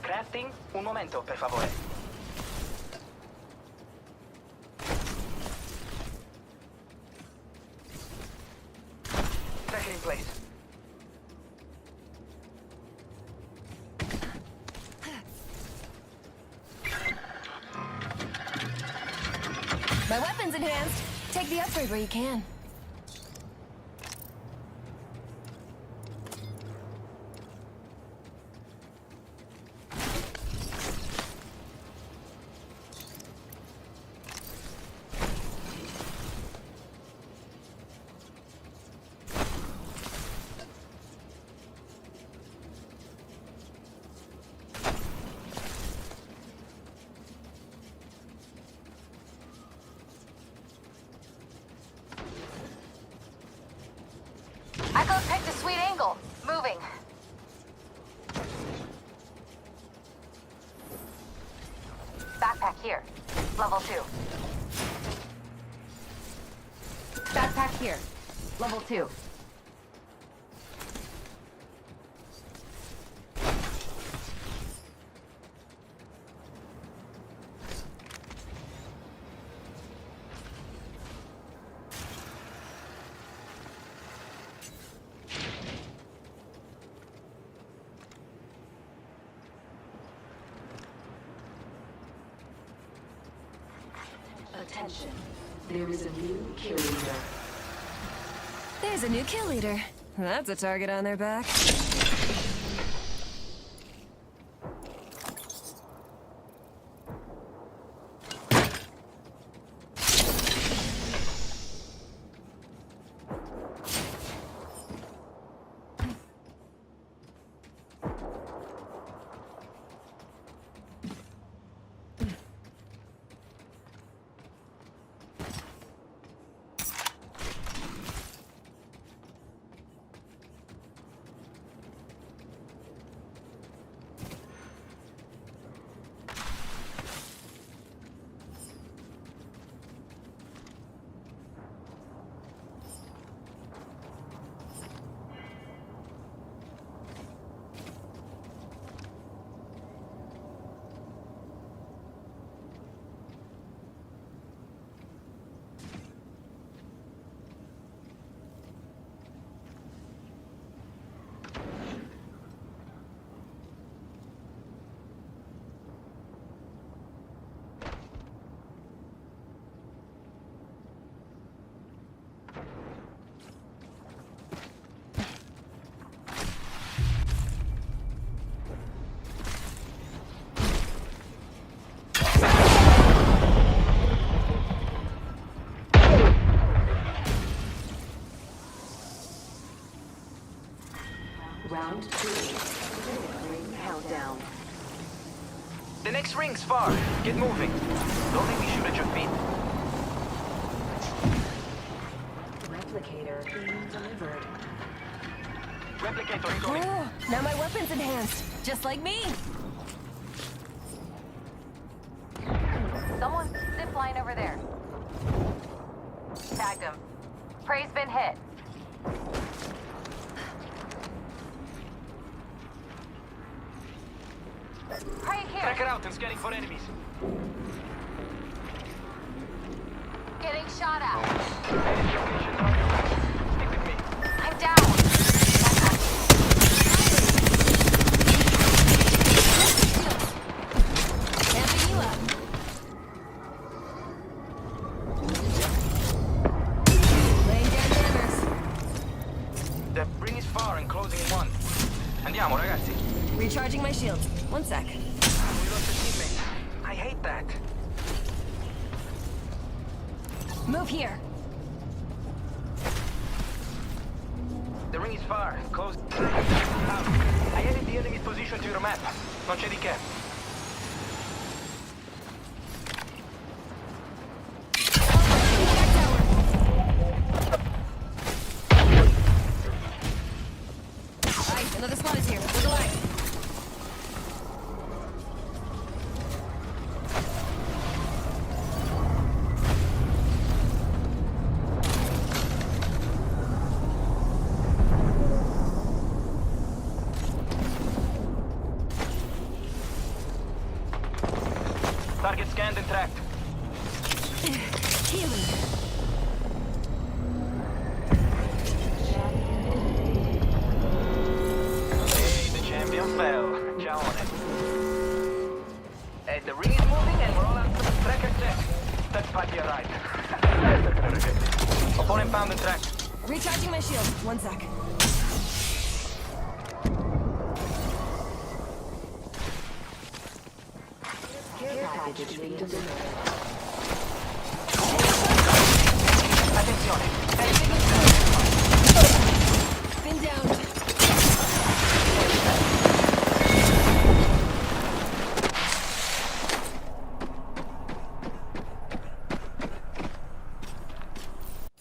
Crafting, un momento, per favore. Tracker in place. My weapon's enhanced. Take the upgrade where you can. Payload picked a sweet angle. Moving. Backpack here. Level 2. Backpack here. Level 2. Attention. There is a new kill leader. There's a new kill leader. That's a target on their back. Round 2. Ring countdown. The next ring's far. Get moving. Don't let me shoot at your feet. Replicator being delivered. Replicator incoming. Oh, now my weapon's enhanced. Just like me. Someone zip line over there. Tagged him. Prey's been hit. Prey here. Tracker out and scanning for enemies. Getting shot at. Enemy locations on your right. Stick with me. I'm down. Amping you up. Laying down jammers. The ring is far and closing in 1. Andiamo, ragazzi. Recharging my shields. 1 sec. We lost a teammate. I hate that. Move here. The ring is far. Close. Out. I added the enemy's position to your map. Non c'è di che. Alright, another squad is here. Let's go alive. Target scanned and tracked. Healing. Hey, the champion fell. Ciao on it. Hey, the ring is moving and we're all out for the tracker check. That's party arrived. Opponent found and tracked. Recharging my shield. 1 sec. Care package being delivered. Attenzione. Been down.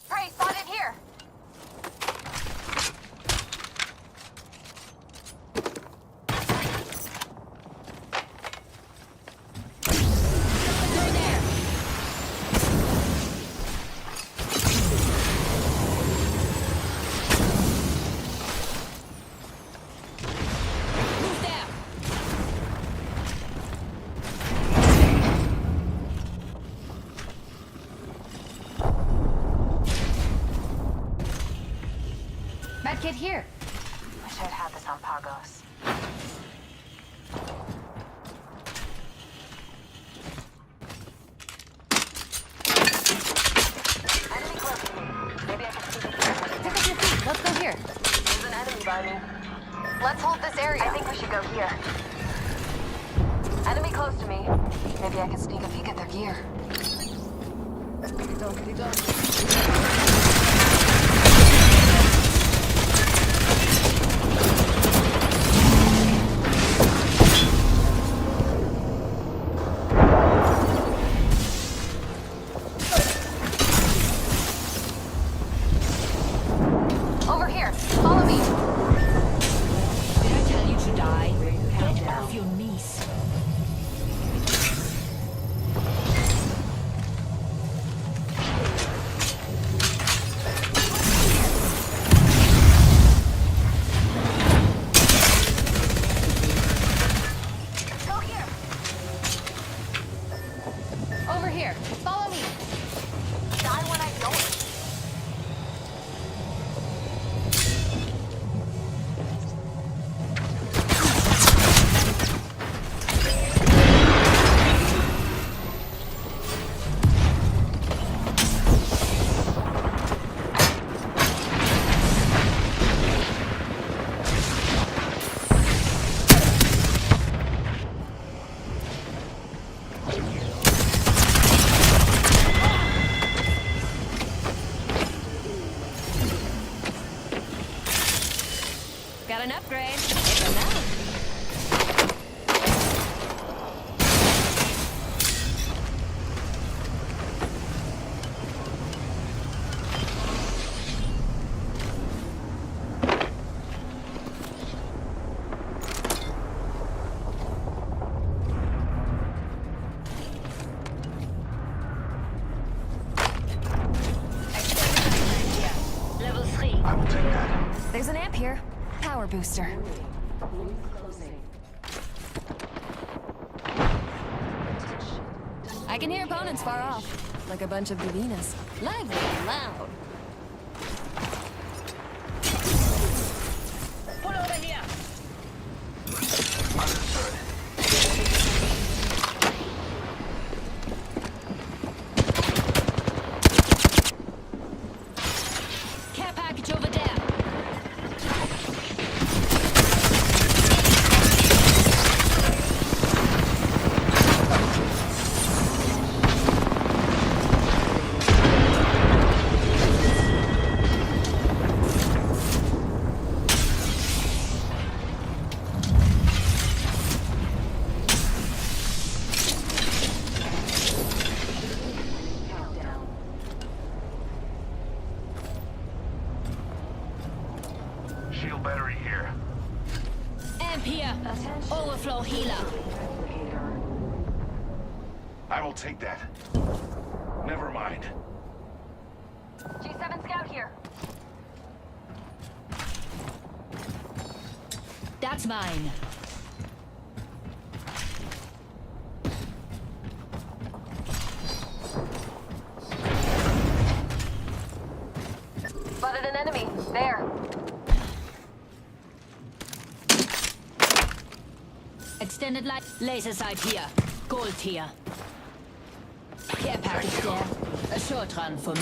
Prey spotted here. Medkit here. Wish I'd had this on Pagos. Enemy close to me. Maybe I can see the Pick up your feet. Let's go here. There's an enemy by me. Let's hold this area. I think we should go here. Enemy close to me. Maybe I can sneak a peek at their gear. Over here. Follow me. Did I tell you to die? Get off your knees. Go here. Over here. Follow me. Die when I don't. Got an upgrade. Take them out. Level 3. I will take that. There's an amp here. Power booster. I can hear opponents far off, like a bunch of divinas. Lively and loud. Pull over here. Care package over there. Shield battery here. Amp here. Overflow healer. I will take that. Never mind. G7 scout here. That's mine. Spotted an enemy. There. Extended light. Laser sight here. Gold here. Care package there. A short run for me.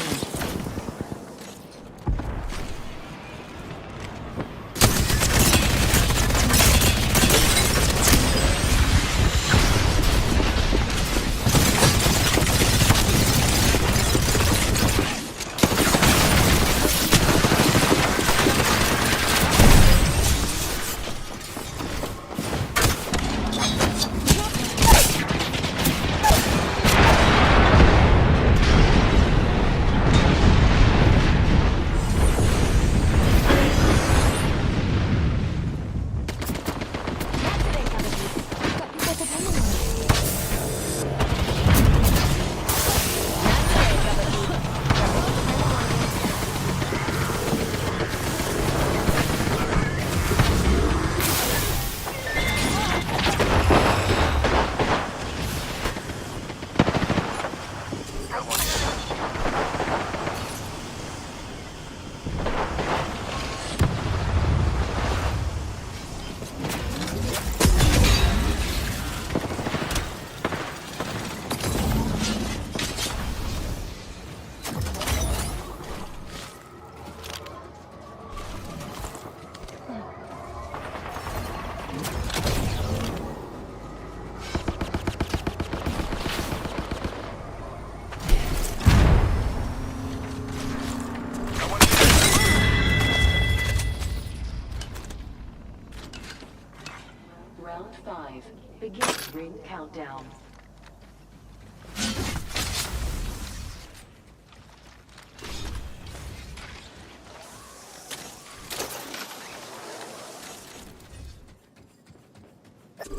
countdown.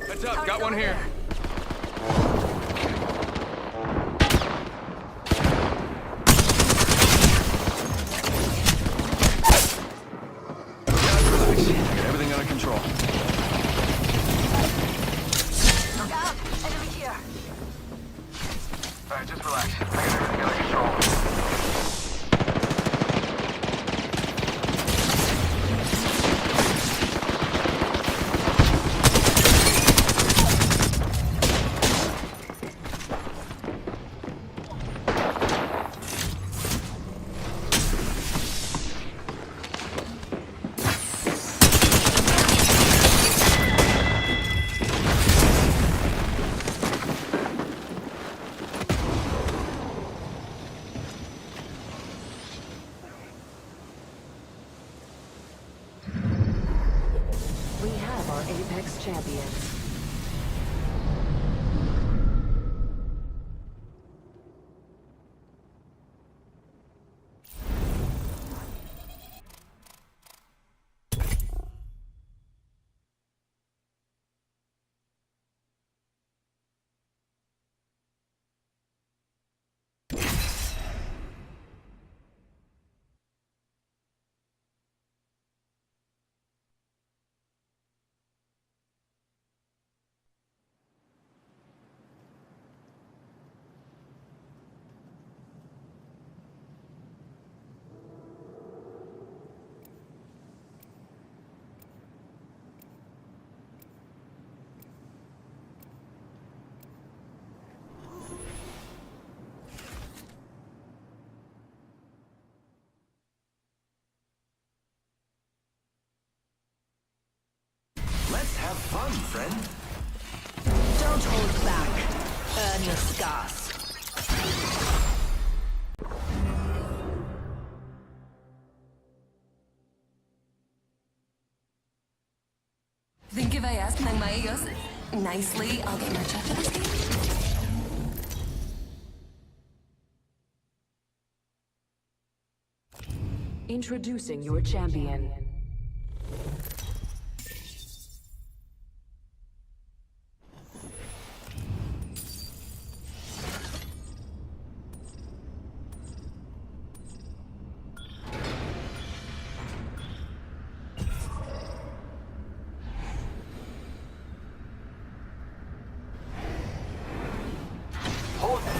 Heads up, got one here. Relax, I got everything under control. Look out! Enemy here! Alright, just relax. I got everything under control. We have our Apex champions. Let's have fun, friend. Don't hold back. Earn your scars. Think if I ask ng maayos, nicely, I'll get much after this game? Introducing your champion.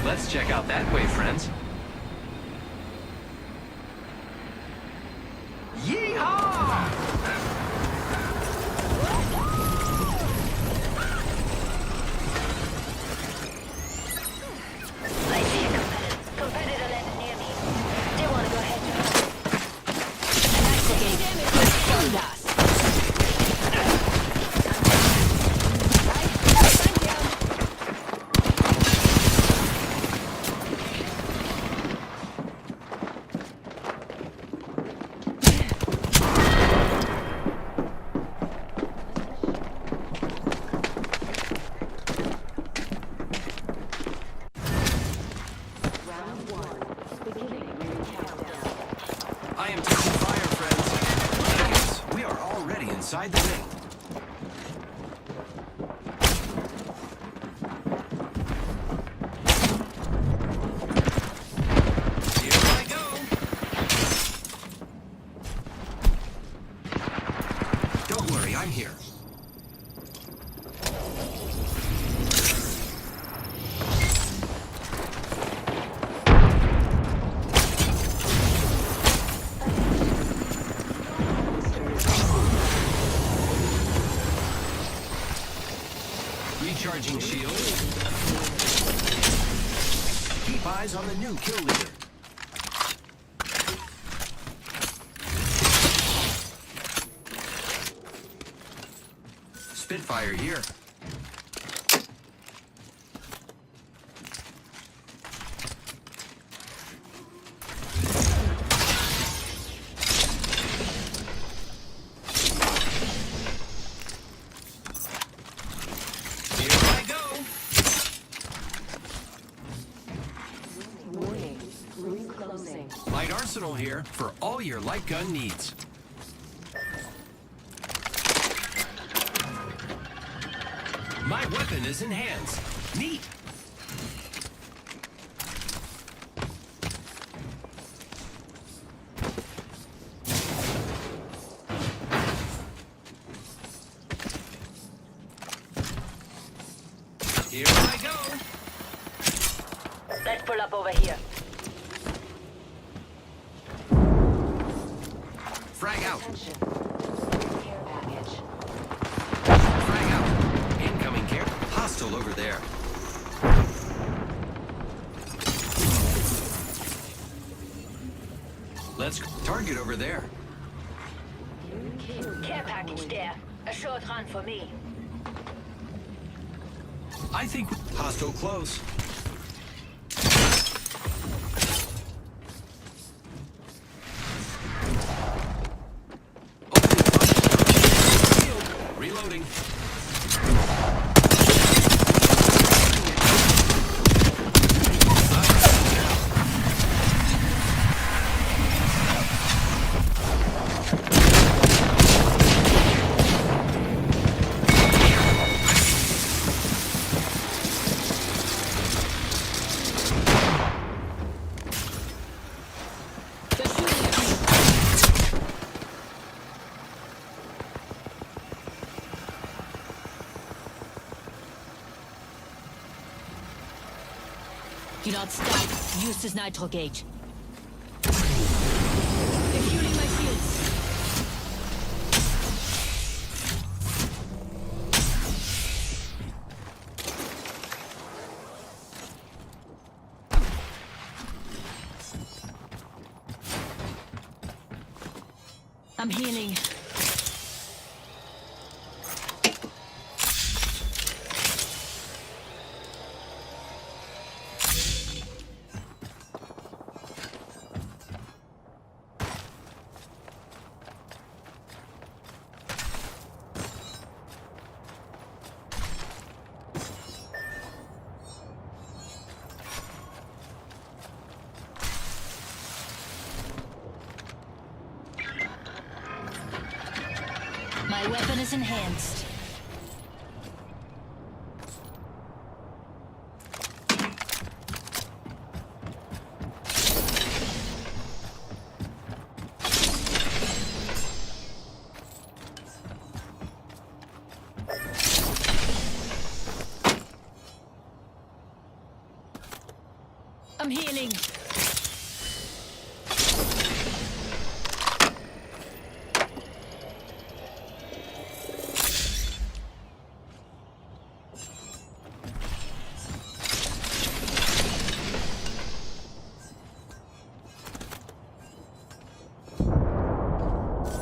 Let's check out that way, friends. Yeehaw! I see a competitor landed near me. Do you want to go ahead and help? Investigate. Respond us. I am taking fire, friends. Yes, we are already inside the ring. Here I go. Don't worry, I'm here. Recharging shield. Keep eyes on the new kill leader. Spitfire here. Here I go. Reloading. Light Arsenal here for all your light gun needs. My weapon is in hands. Neat. Here I go. Let's pull up over here. Frag out. Attention. Care package. Frag out. Incoming care. Hostile over there. Let's target over there. Care package there. A short run for me. I think hostile close. Reloading. Do not stop. Use this nitro gauge. Refueling my shields. I'm healing. My weapon is enhanced. I'm healing.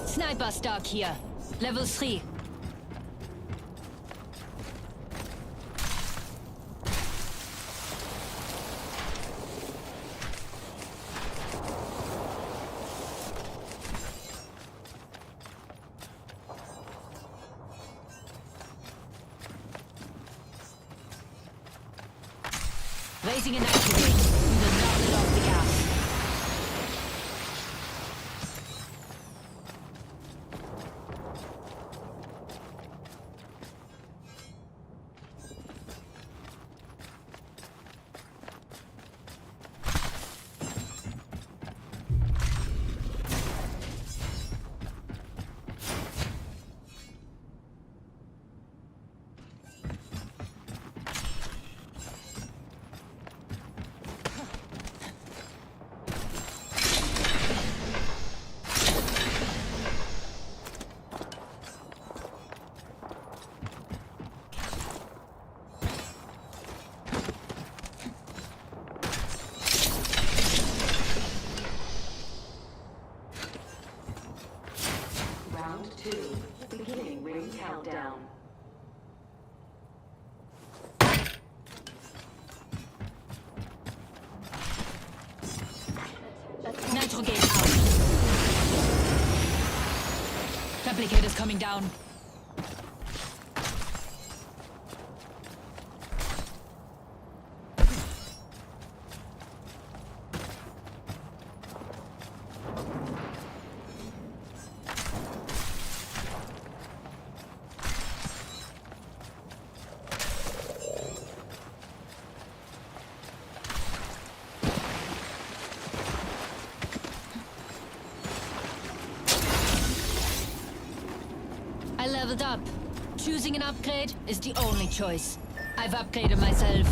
Sniper stock here. Level 3. Raising an activate. We will not let off the gas. Round 2. Beginning ring countdown. Nitro gauge out. Replicator's coming down. leveled up. Choosing an upgrade is the only choice. I've upgraded myself.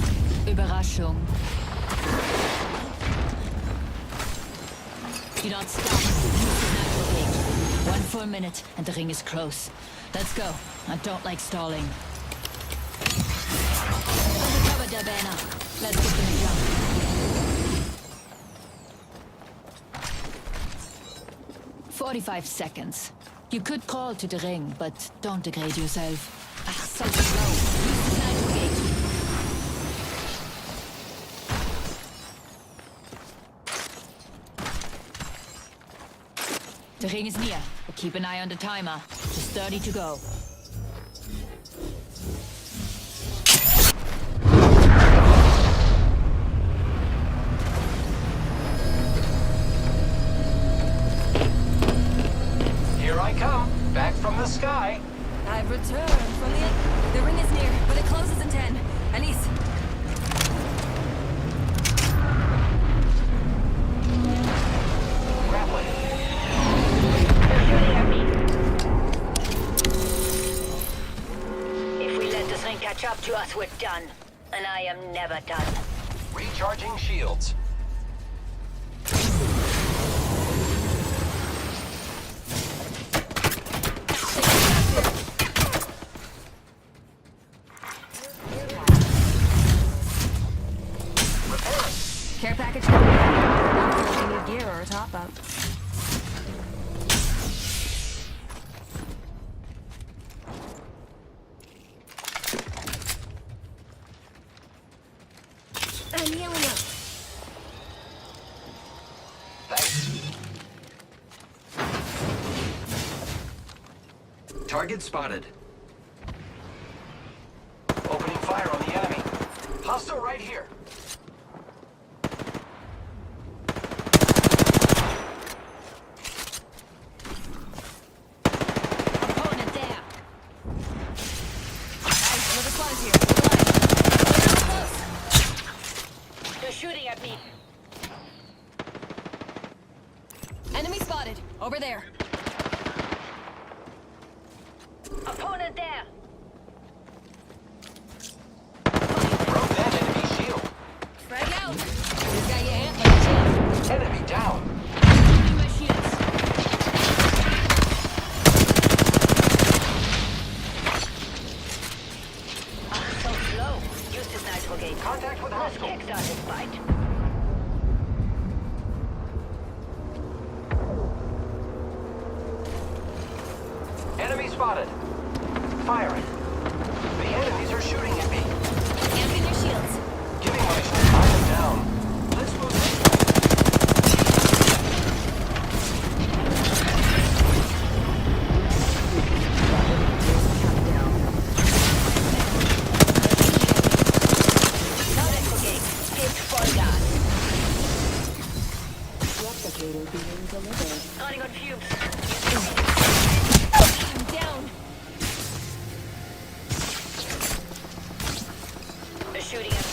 Überraschung. Do not stop. Use the natural gate. 1 full minute, and the ring is close. Let's go. I don't like stalling. Undercover, Dabana. Let's get them a jump. 45 seconds. You could crawl to the ring, but don't degrade yourself. Ah, so slow. Use the natural gate. The ring is near, but keep an eye on the timer. Just 30 to go. Here I come, back from the sky. I've returned from the ring is near, but it closes in 10. Elise. If we let this thing catch up to us, we're done. And I am never done. Recharging shields. Care package coming. Not sure if you need gear or a top up. I'm healing up. Target spotted. Opening fire on the enemy. Hostile right here. Opponent there. Another squad is here. They're shooting at me. Enemy spotted. Over there. Opponent there. Broke that enemy shield. Frag out. This guy get antler, chill. Enemy down. Shooting my shields. So slow. Use this natural gate. Contact with Let's hostile. kickstart this fight. Enemy spotted. Firing. The enemies are shooting at me. Camping their shields. Giving my shield. I am down. Let's move this way. Natural gate. Get full gas. Replicator being delivered. Running on fumes. I'm down. They're shooting at me.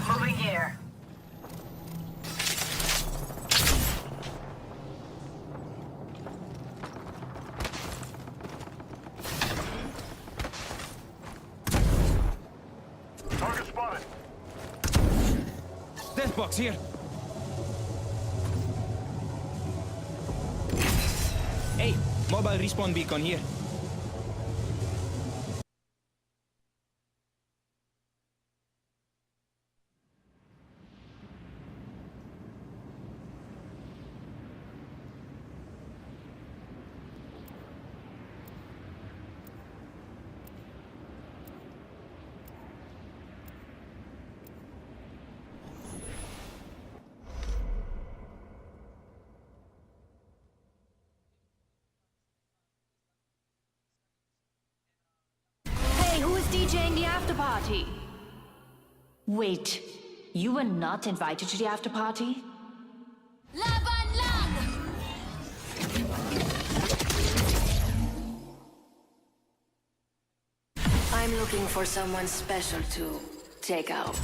Moving here. Target spotted. Death box here. Hey, mobile respawn beacon here. Hey, who is DJing the after party? Wait, you were not invited to the after party? Laban lang! I'm looking for someone special to take out.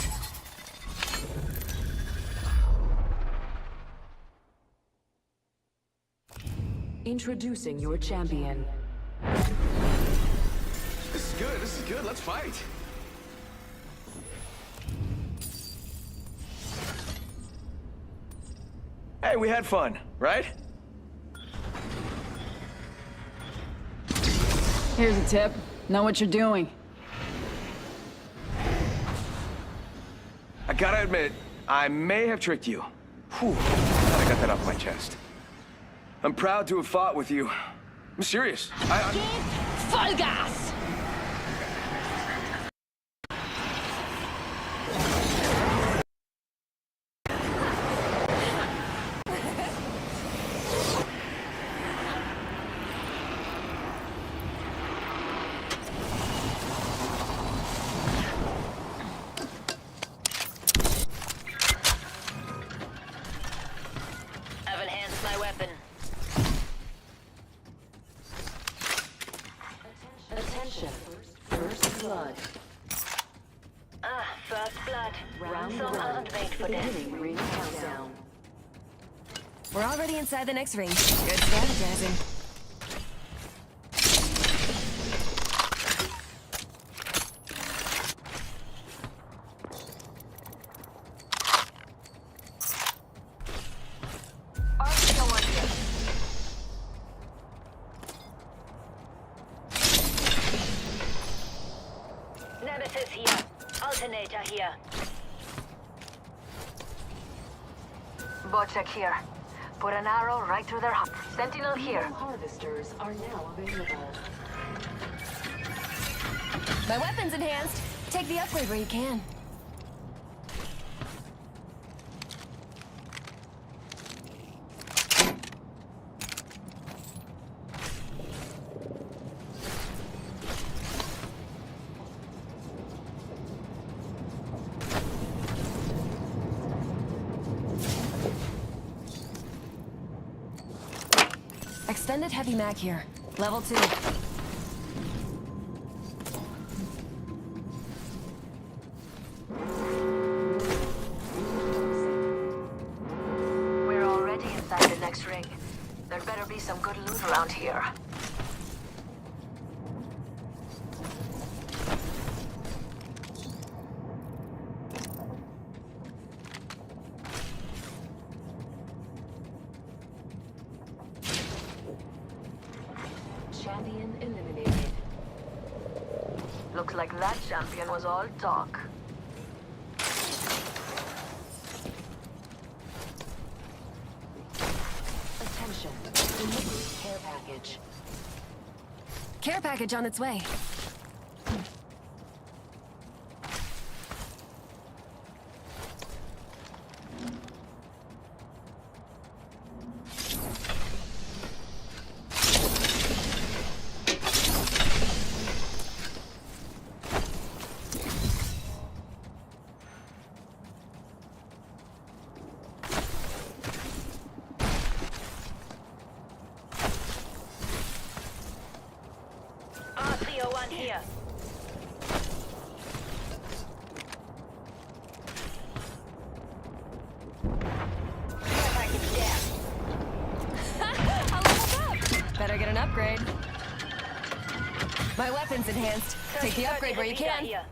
Introducing your champion. This is good, let's fight. Hey, we had fun, right? Here's a tip. Know what you're doing. I gotta admit, I may have tricked you. Whew, glad I got that off my chest. I'm proud to have fought with you. I'm serious. Vollgas! I've enhanced my weapon. Attention. First blood. First blood. Round So one. aren't made for this. Beginning ring countdown. We're already inside the next ring. Good strategizing. Nemesis here. Alternator here. Bot here. Put an arrow right through their heart. Sentinel here. Harvesters are now available. My weapon's enhanced. Take the upgrade where you can. Extended heavy mag here. Level 2. We're already inside the next ring. There better be some good loot around here. Champion eliminated. Looks like that champion was all talk. Attention. Delivery care package. Care package on its way. R301 here. Care package there. I leveled up. Better get an upgrade. My weapon's enhanced. Take the upgrade where you can. Here.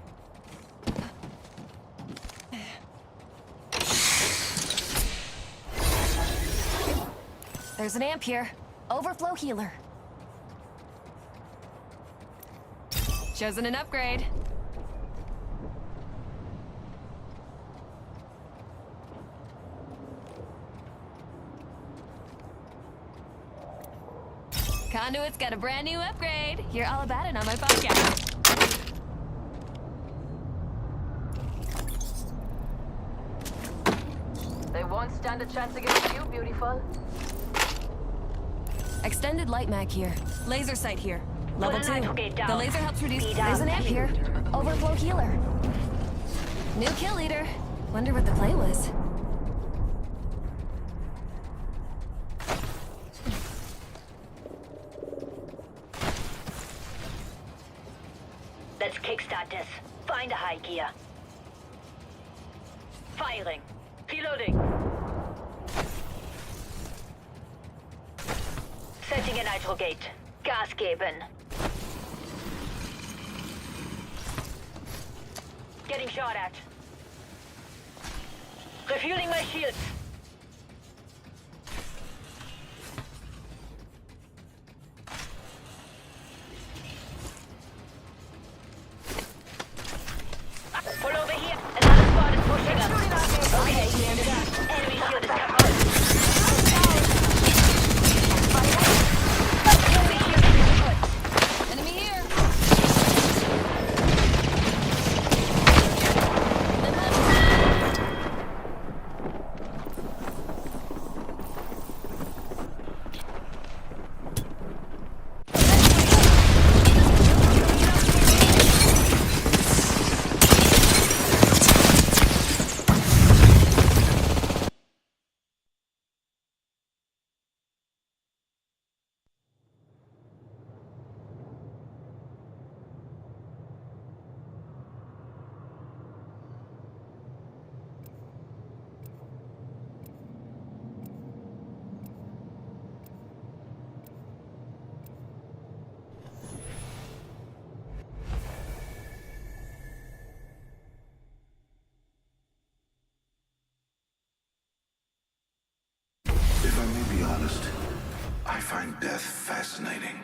There's an amp here. Overflow healer. Chosen an upgrade. Conduit's got a brand new upgrade. Hear all about it on my podcast. They won't stand a chance against you, beautiful. Extended light mag here. Laser sight here. Level 2. nitro down. The laser helps reduce... Speed There's an up. amp here. Overflow healer. New kill leader. Wonder what the play was. Let's kickstart this. Find a high gear. Firing. Reloading. Set Planting a nitro gate. Gas geben. Getting shot at. Refueling my shields. Pull over here. Another squad is pushing us. Okay, enemy shield is cut off. Enemy here. If I may be honest, I find death fascinating.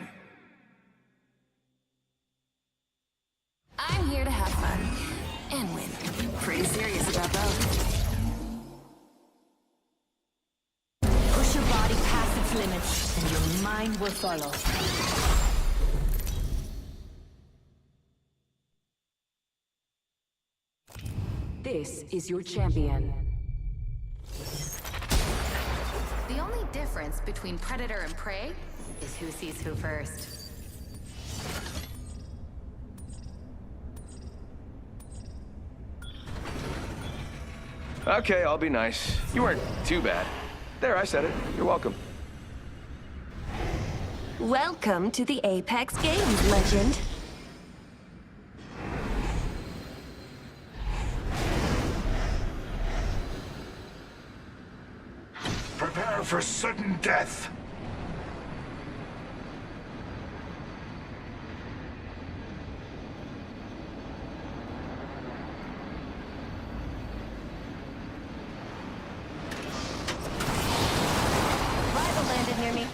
I'm here to have fun and win. Pretty serious about both. Push your body past its limits, and your mind will follow. This is your champion. The only difference between predator and prey is who sees who first. Okay, I'll be nice. You weren't too bad. There, I said it. You're welcome. Welcome to the Apex Games, legend. Prepare for sudden death. Rival landed near me.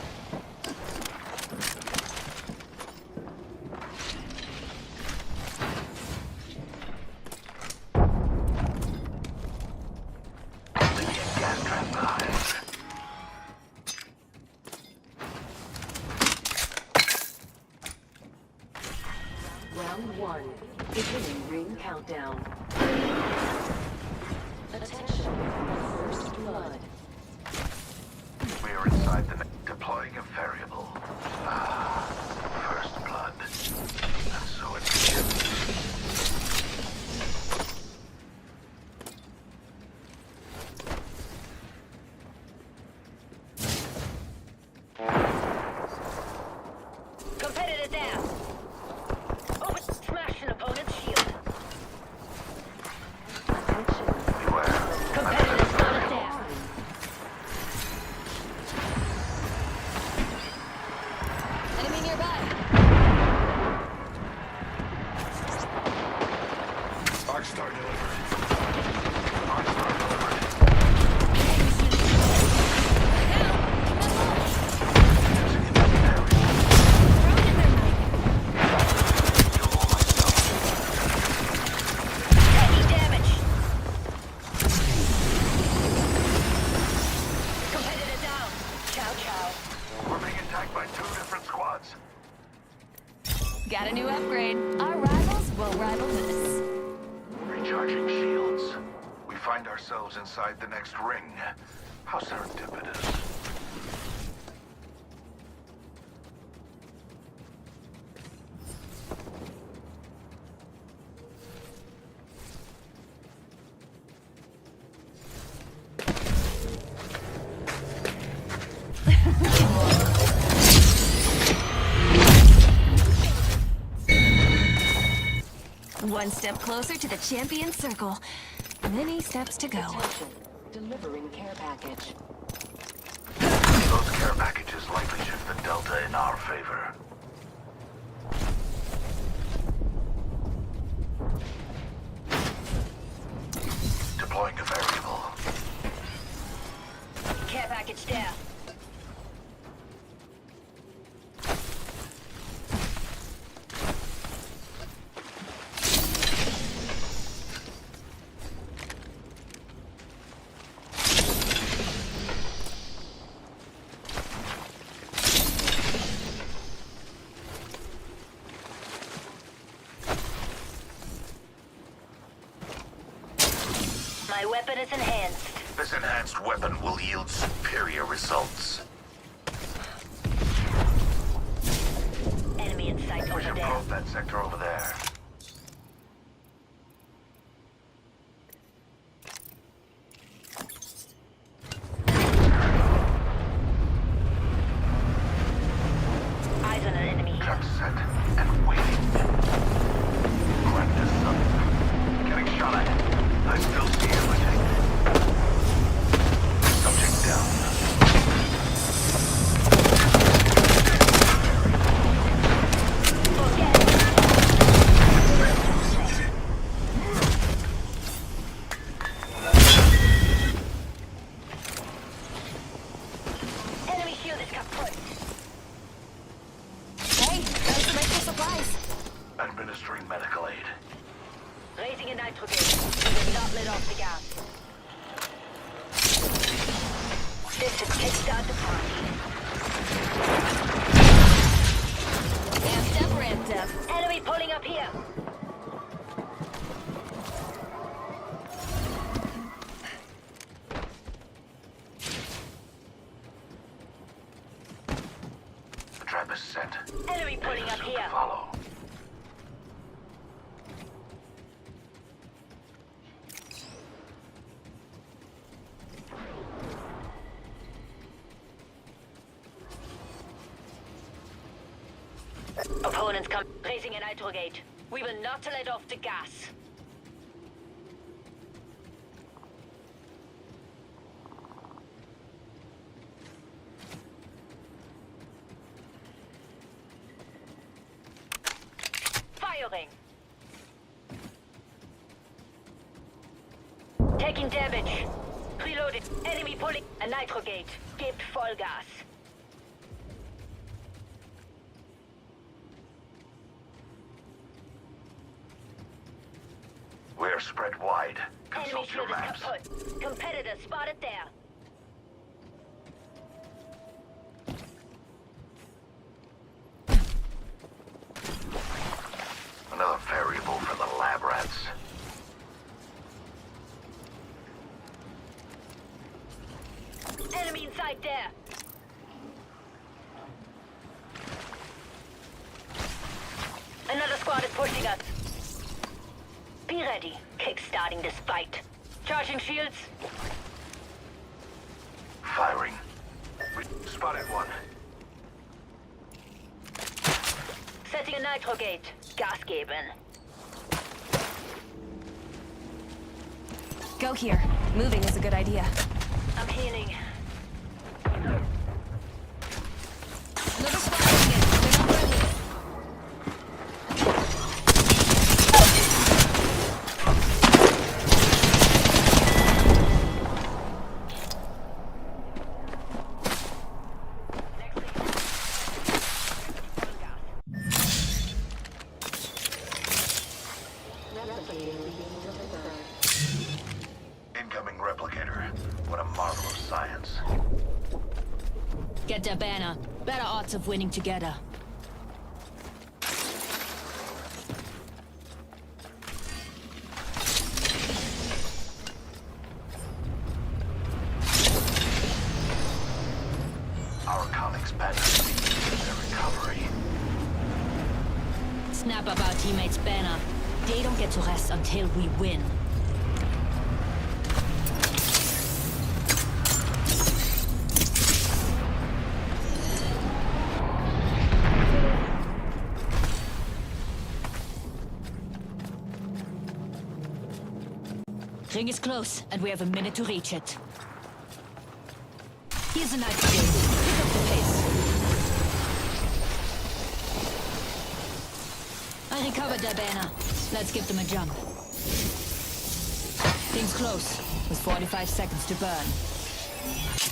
Round 1. Beginning ring countdown. Attention. First blood. We are inside the deploying a variable. First blood. And so it begins. Competitor down. Over, smash an opponent's shield. Competitor spotted down. Enemy nearby. Arcstar delivered. Taking damage. Competitor down. Chow chow. We're being attacked by 2 different squads. Got a new upgrade. Our rivals will rival this. Recharging shields. We find ourselves inside the next ring. How serendipitous. One step closer to the champion circle. Many steps to go. Delivering care package. Those care packages likely shift the delta in our favor. Deploying a variable. Care package there. My weapon is enhanced. This enhanced weapon will yield superior results. Enemy in sight We over should there. probe that sector over there. Eyes on an enemy. Trap set and waiting. Crack this up. Getting shot at. I still see everything. Subject down. Enemy shield is kaput. Hey, got some extra supplies. Administering medical aid. Raising a nitrogen. We will not let off the gas. This should kickstart the party. Amped up, ramped up. Enemy pulling up here. The trap is set. Enemy pulling up Soon here. to follow. Opponents come. Raising a nitro gauge. We will not let off the gas. Firing. Taking damage. Reloaded. Enemy pulling a nitro gauge. Give full gas. We're spread wide. Enemy Consult your shield is maps. kaput. Competitor spotted there. Another variable for the lab rats. Enemy inside there. Another squad is pushing us. Be ready. Kick-starting this fight. Charging shields. Firing. We spotted one. Setting a nitro gate. Gas geben. Go here. Moving is a good idea. I'm healing. Another squad coming in. They're not ready. Incoming replicator. What a marvel of science. Get the banner. Better odds of winning together. Our colleagues better speed their recovery. Snap up our teammates' banner. They don't get to rest until we win. Ring is close, and we have a minute to reach it. Here's a nice game. I recovered their banner. Let's give them a jump. Things close, with 45 seconds to burn.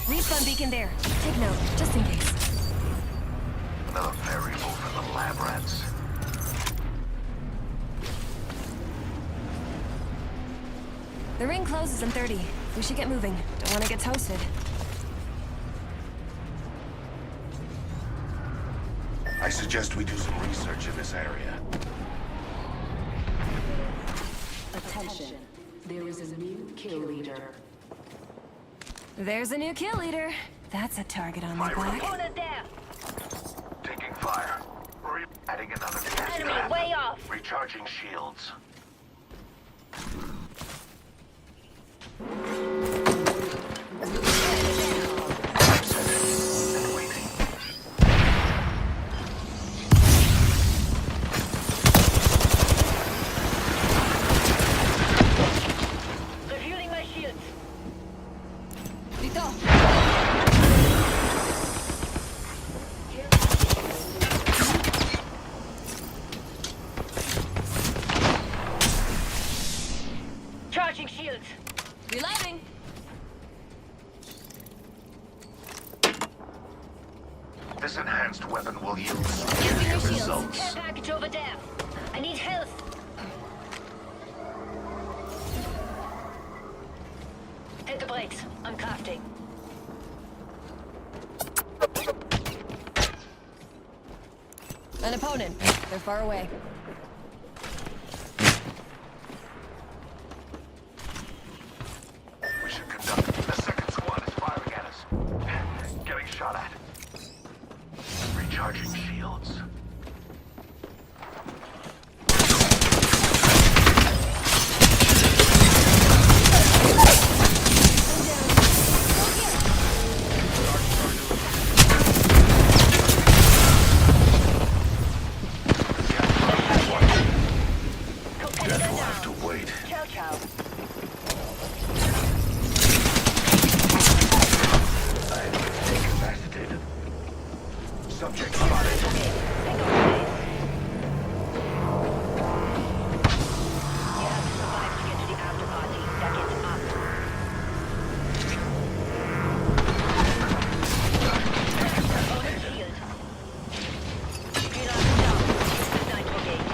Respawn beacon there. Take note, just in case. Another variable for the lab rats. The ring closes in 30. We should get moving. Don't want to get toasted. I suggest we do some research in this area. Attention. There is a new kill leader. There's a new kill leader. That's a target on my back. Opponent there. Taking fire. Adding another gas Enemy trap. way off. Recharging shields. And waiting. Refueling my shields. Charging shields. Reloading. This enhanced weapon will yield Using superior your shields. results. Care package over there. I need health. Hit the brakes. I'm crafting. An opponent. They're far away. We should conduct. The second squad is firing at us. Getting shot at. Recharging shields. Death will have to wait. Ciao, ciao. Incapacitated. Subject spotted. You have to survive to get to the after party. That gets up. Opponent shield. Reload down. Nitro gate.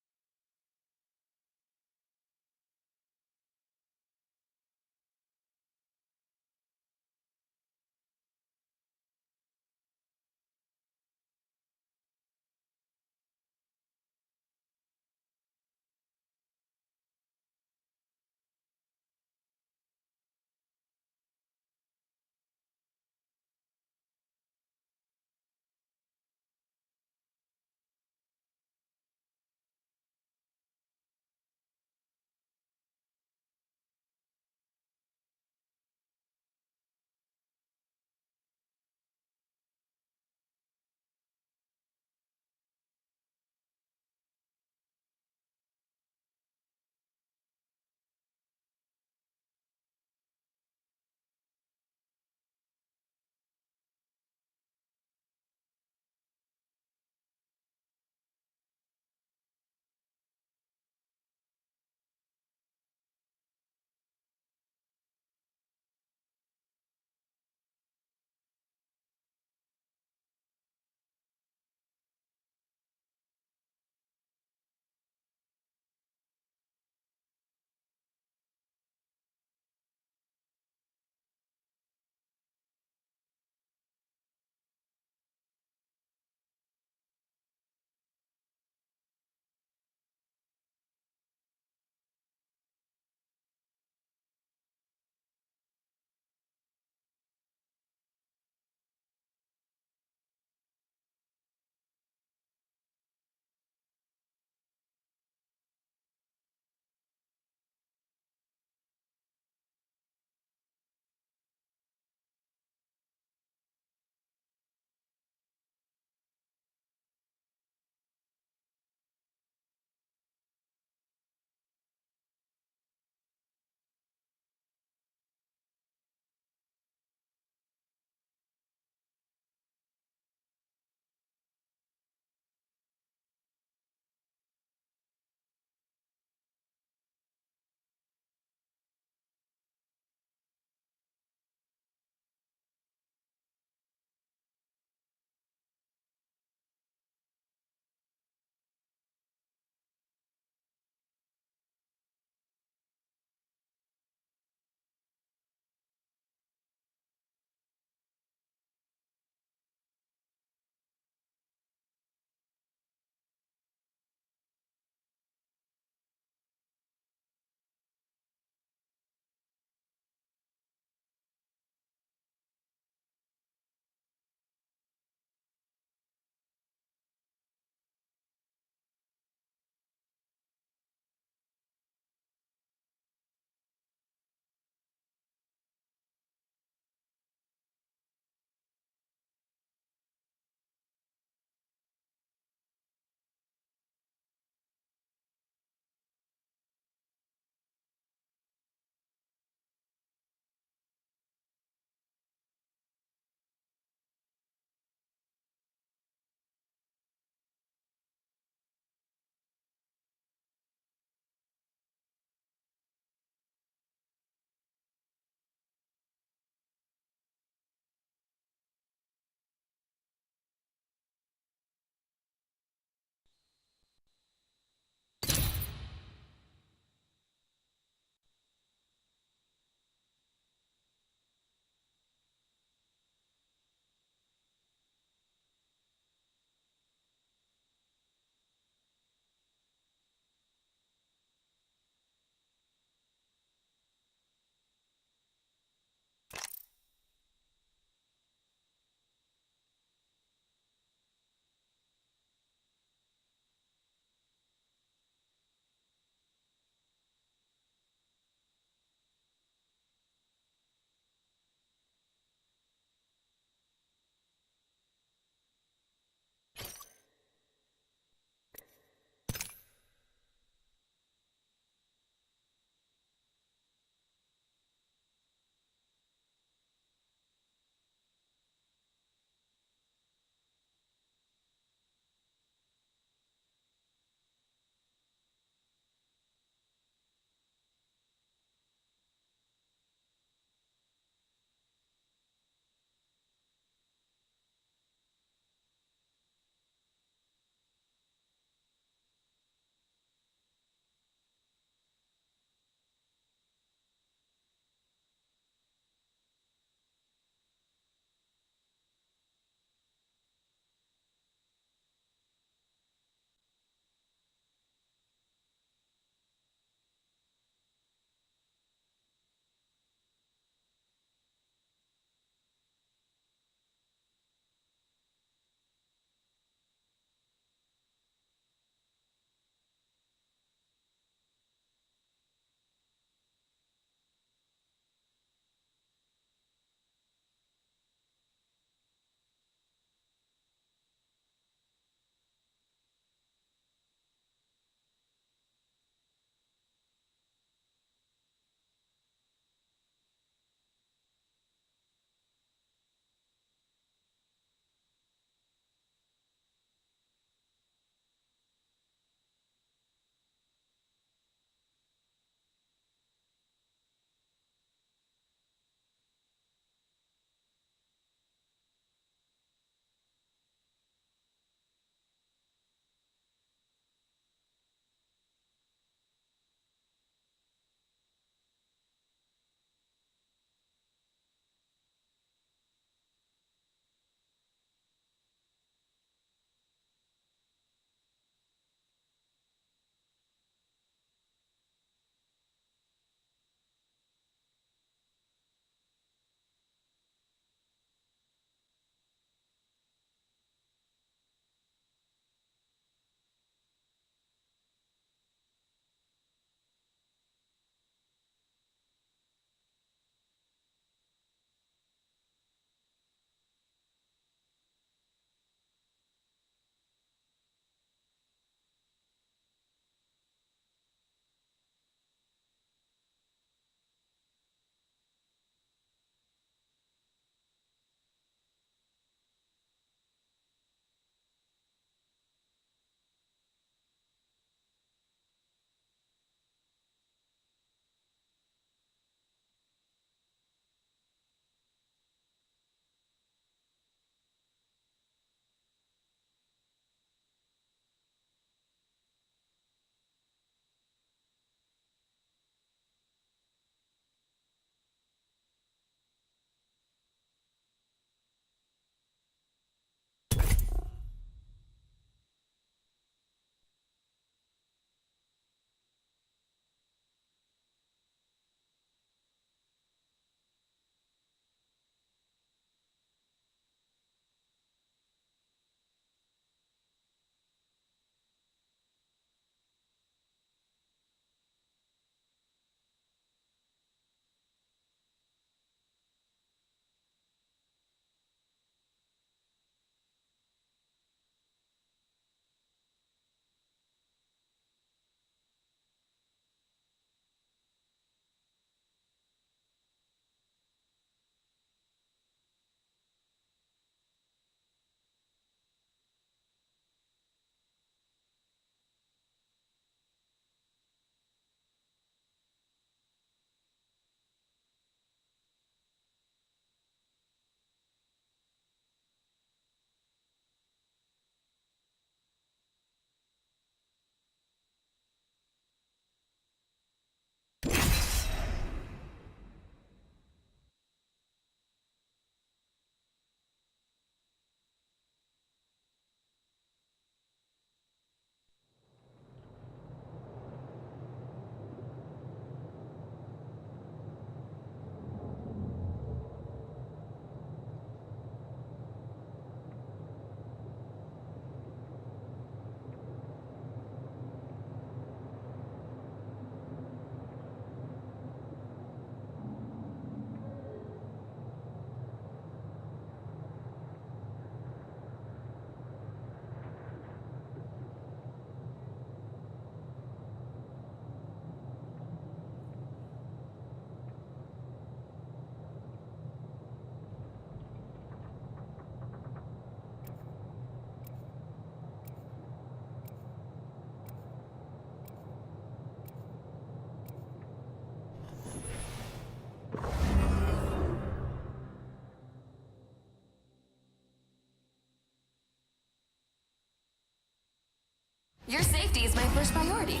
Safety is my first priority.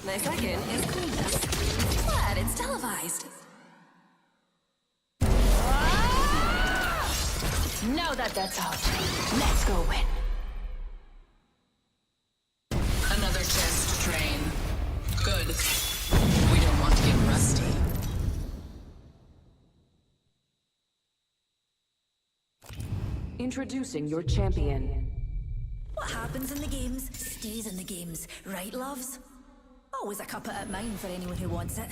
My second is cleanness. Glad it's televised. Now that that's out, let's go win. Another test train. Good. We don't want to get rusty. Introducing your champion. What happens in the games stays in the games, right, loves? Always a cuppa at mine for anyone who wants it.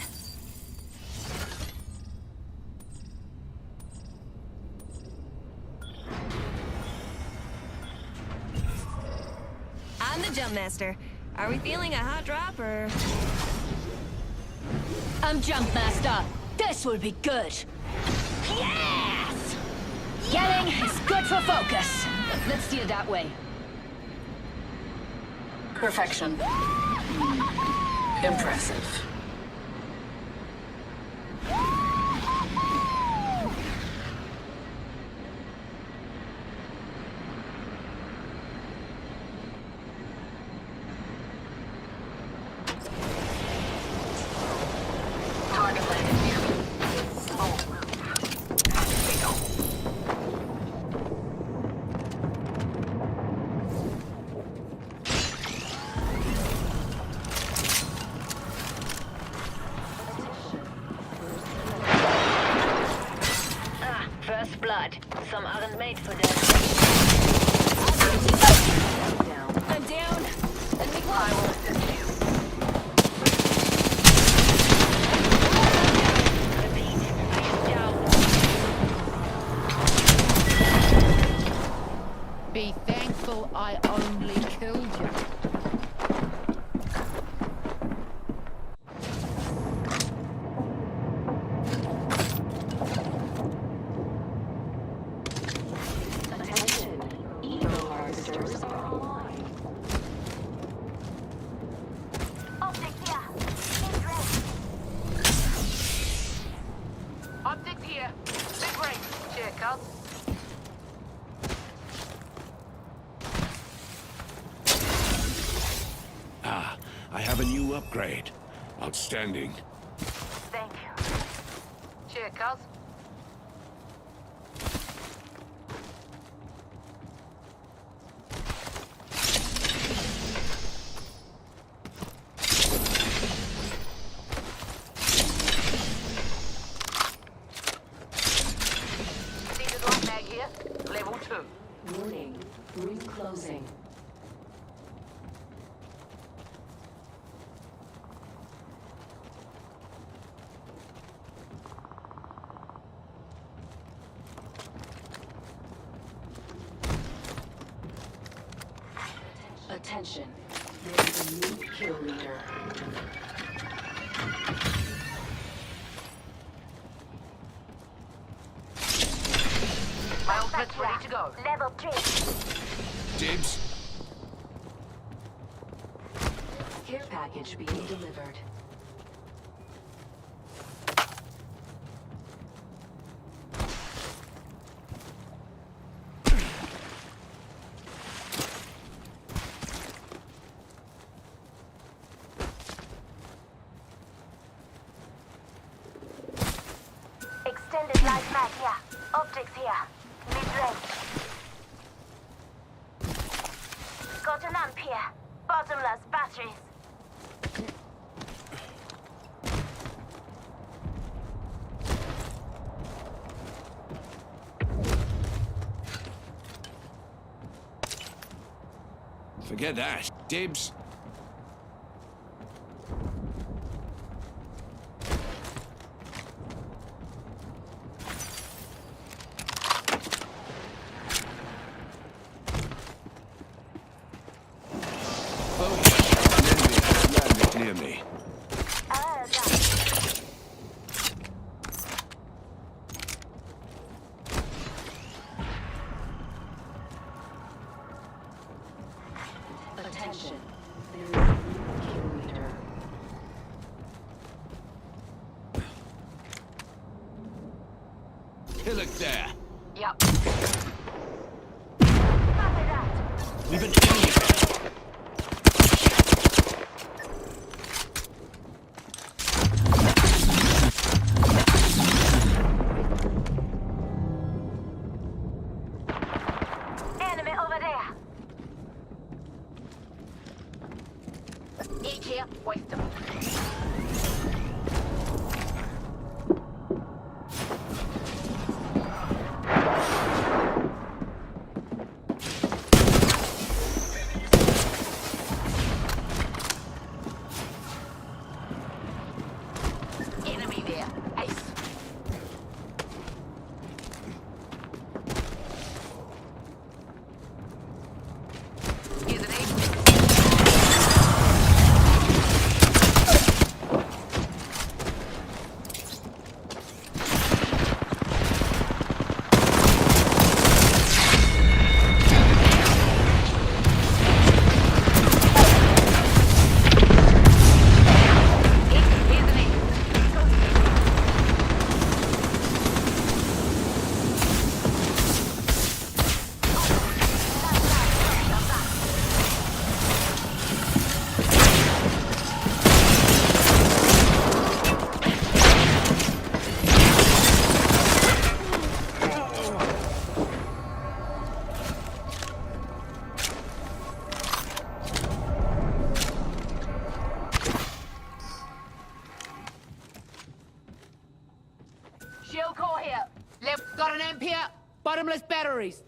I'm the jump master. Are we feeling a hot drop or? I'm Jump Master. This will be good. Yes! Yelling is good for focus. Let's steer that way. Perfection. Impressive. Target landed near me. Small move. They go. First blood. Some aren't made for this. I'm down. And we I will assist you. Be thankful I only killed you. Attention. Eco harvesters are online. Optics here. Mid-range. Optics here. Mid-range. Check out. Ah, I have a new upgrade. Outstanding. Thank you. Check out. Seated lock mag here. Level 2. Warning. Ring closing. Attention. There is a new kill leader. My ultimate's ready to go. Level 3. Dibs. Care package being delivered. Extended life mag here. Optics here. Mid-range. Got an amp here. Bottomless batteries. Forget that. Dibs. Near me. Attention. There is a new kill leader. Kill it there. Yep. We've been enemy. Shield core here. Left got an amp here. Bottomless batteries.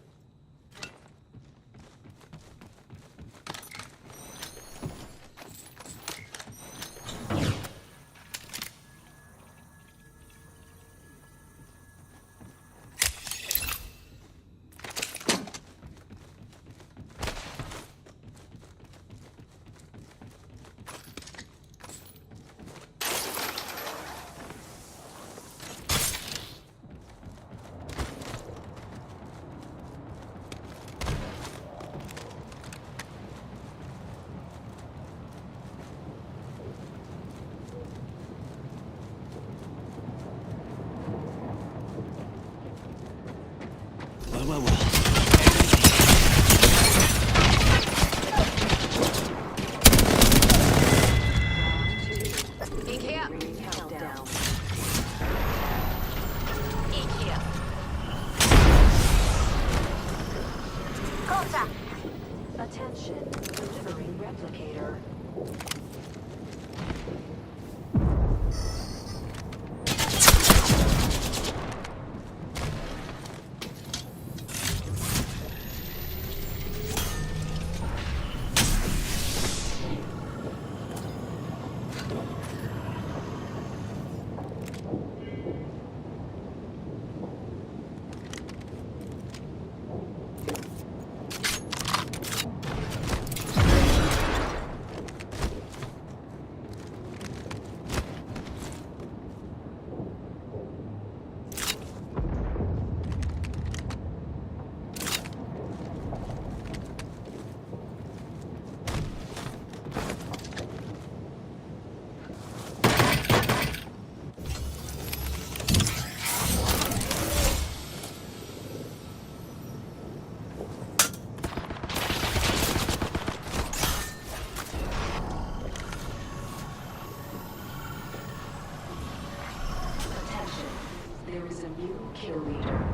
Well. Peek here. Countdown. Peek here. Contact. Attention. Delivering replicator. There is a new kill leader.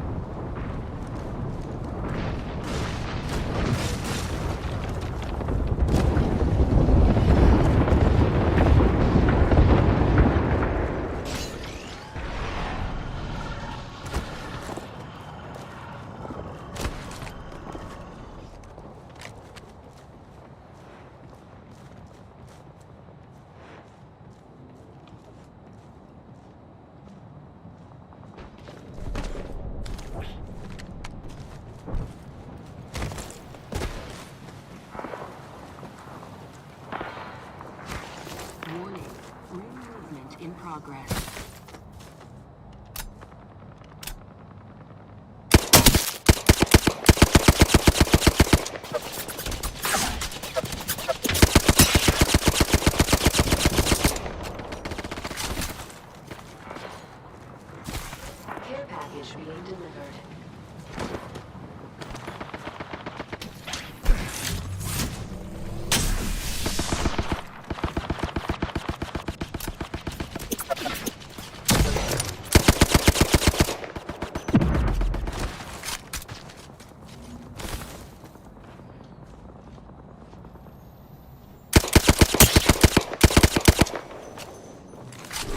Warning. Ring movement in progress. Care package being delivered.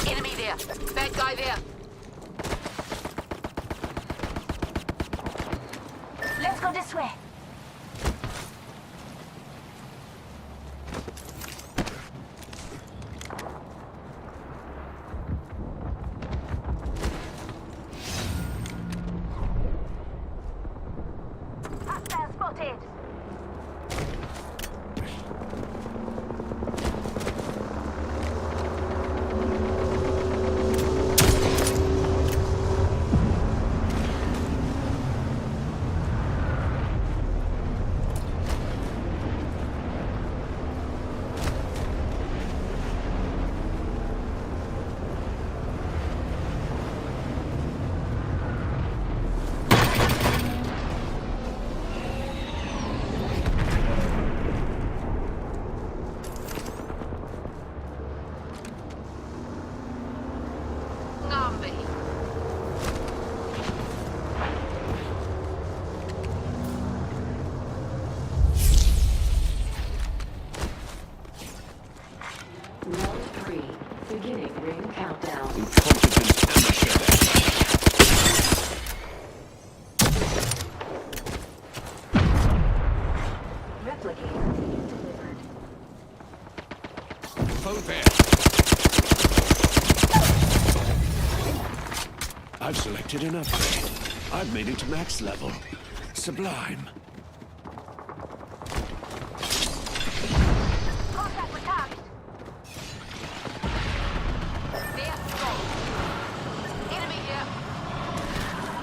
Enemy there. Bad guy there. Let's go this way. Hostile spotted. Ngombe. Round 3. Beginning ring countdown. Incompetent amateur. I've selected an upgrade. I've made it to max level. Sublime. Contact with target. There, go. Enemy here.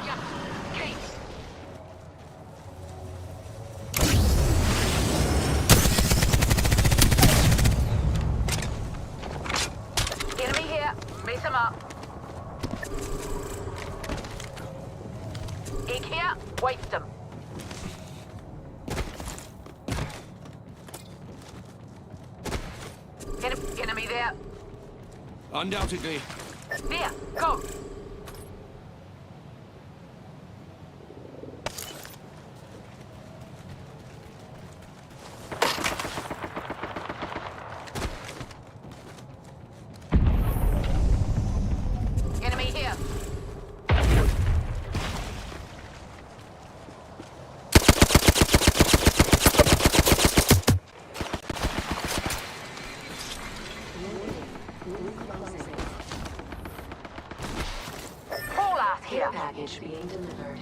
Yeah, Kate. Enemy here. Meet him up. Ik here. Waste him. Enemy there. Undoubtedly. There, go. Enemy here. Pull out here. Care package being delivered.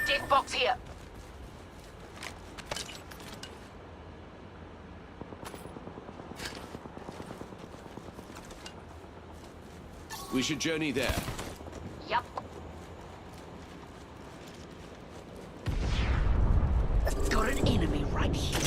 Death box here. We should journey there. Yup. Got an enemy right here.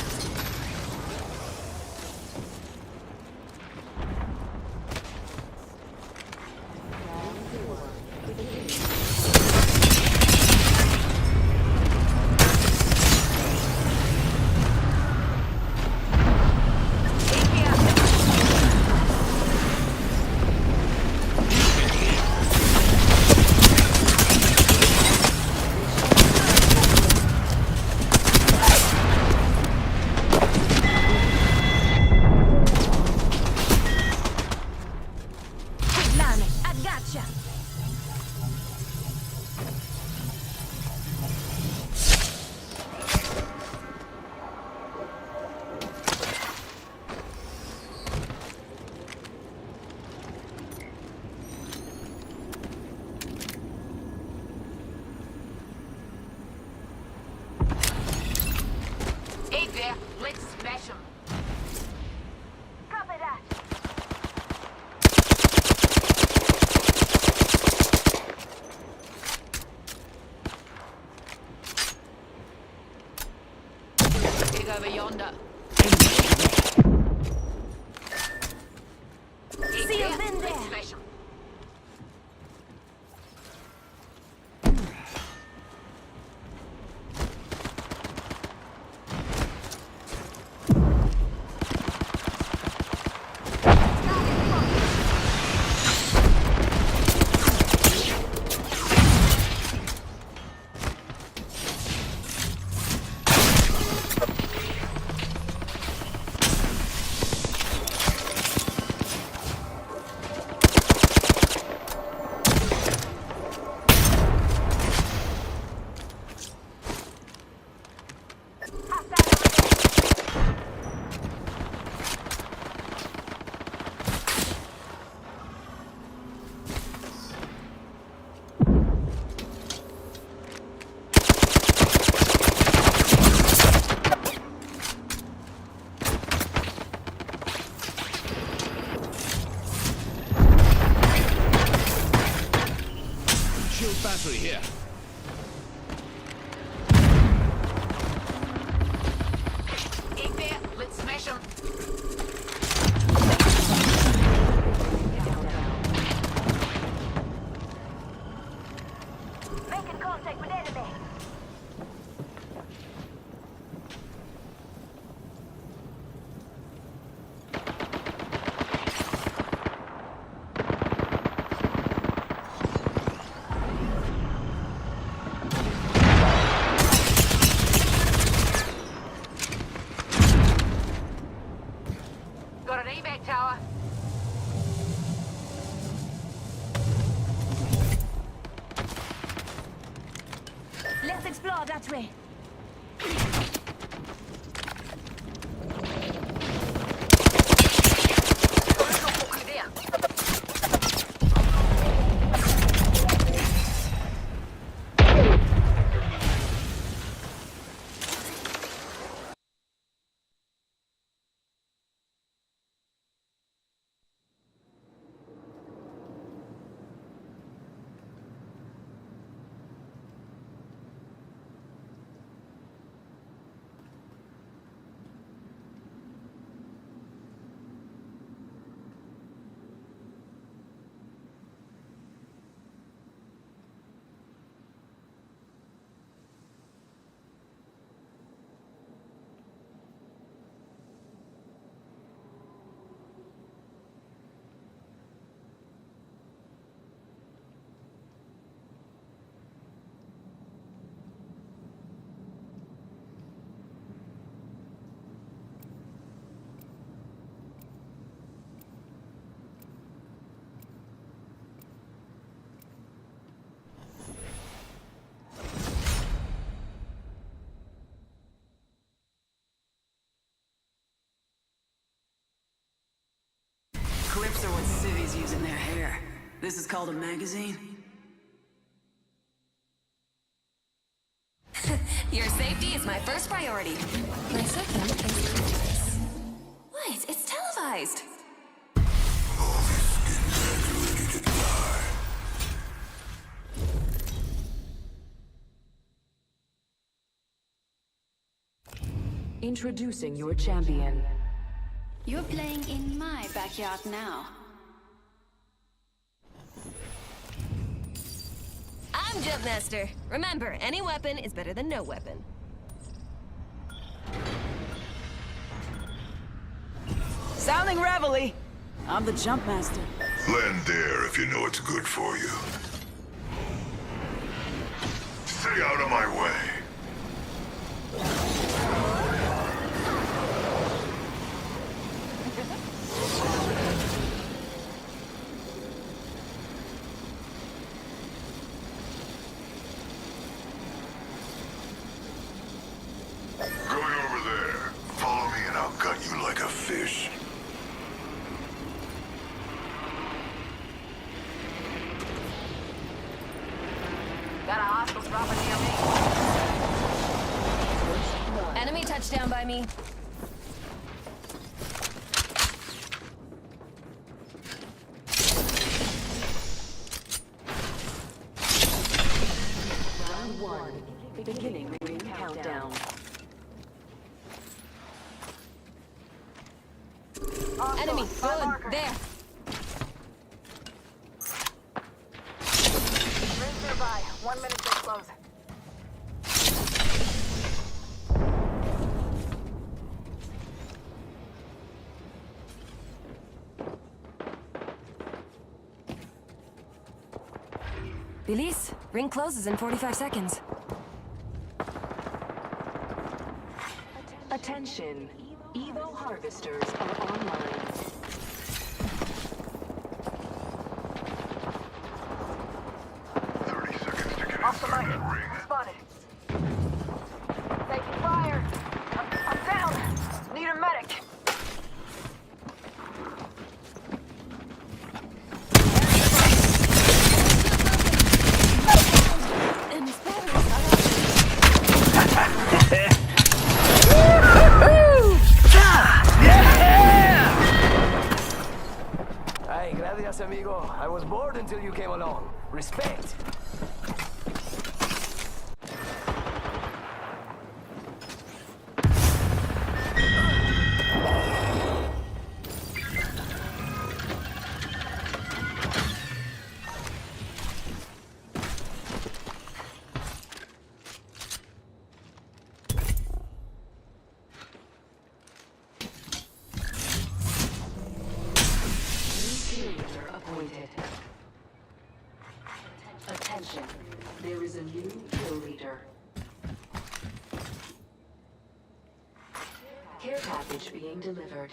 I gotcha. Egg there. Let's smash him. Copy that. Dig over yonder. See you in there. Let's smash him. Shield battery here. Egg there. Let's smash him. Making contact with enemy. Got an evac tower. explore that way. Clips are what cities use in their hair. This is called a magazine? Your safety is my first priority. My second is televised. Wait, it's televised. Introducing your champion. You're playing in my backyard now. I'm Jump Master. Remember, any weapon is better than no weapon. Sounding reveille. I'm the Jump Master. Land there if you know it's good for you. Stay out of my way. Going over there. Follow me and I'll gut you like a fish. Got a hostile dropping near me. Enemy touchdown by me. Round 1. Beginning ring countdown. Enemy, good, there. Rings nearby. 1 minute to close. Belize, ring closes in 45 seconds. Attention. Evo harvesters are online. Off the mic. Spotted. Taking fire. I'm down. Need a medic. Hey, gracias, amigo. I was bored until you came along. Respect. Appointed. Attention. There is a new kill leader. Care package being delivered.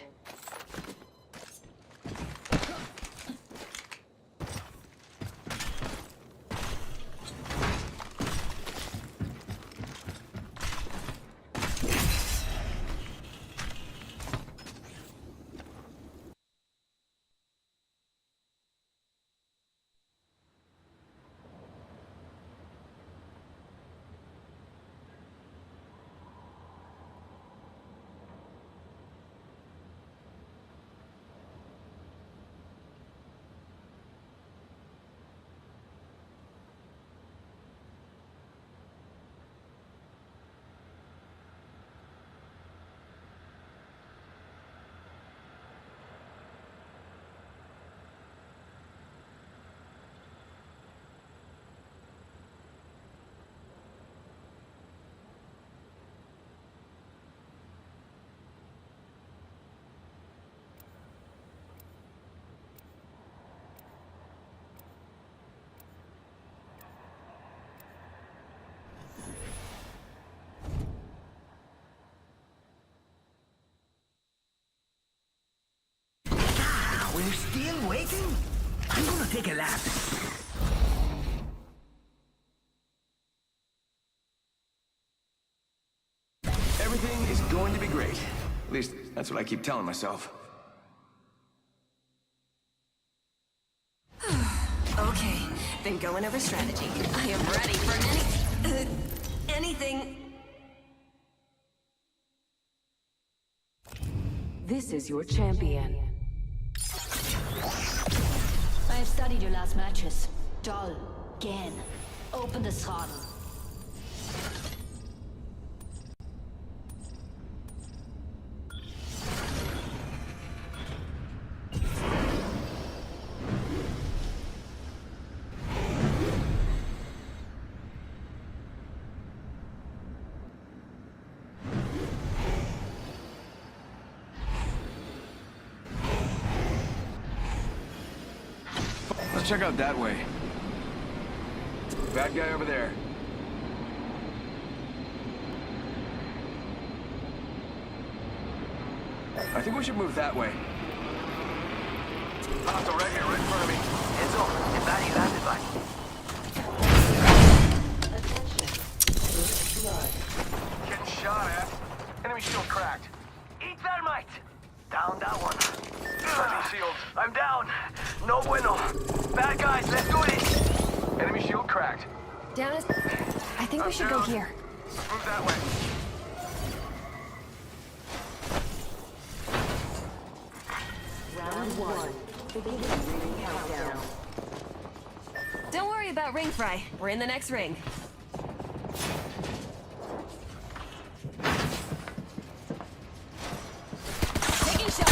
We're still waiting? I'm gonna take a lap. Everything is going to be great. At least, that's what I keep telling myself. Okay, been going over strategy. I am ready for anything. This is your champion. I have studied your last matches. Doll, Gan, open the throttle. Let's check out that way. Bad guy over there. I think we should move that way. Hostile right here, right in front of me. Heads up. Get that evacuated. Getting shot at. Enemy shield cracked. Eat thermite. Down that one. Touching shield. I'm down. No bueno. Bad guys, let's do this. Enemy shield cracked. Down is... I think we should go here. Move that way. Round 1. Beginning ring countdown. Don't worry about ring fry. We're in the next ring. Taking shots.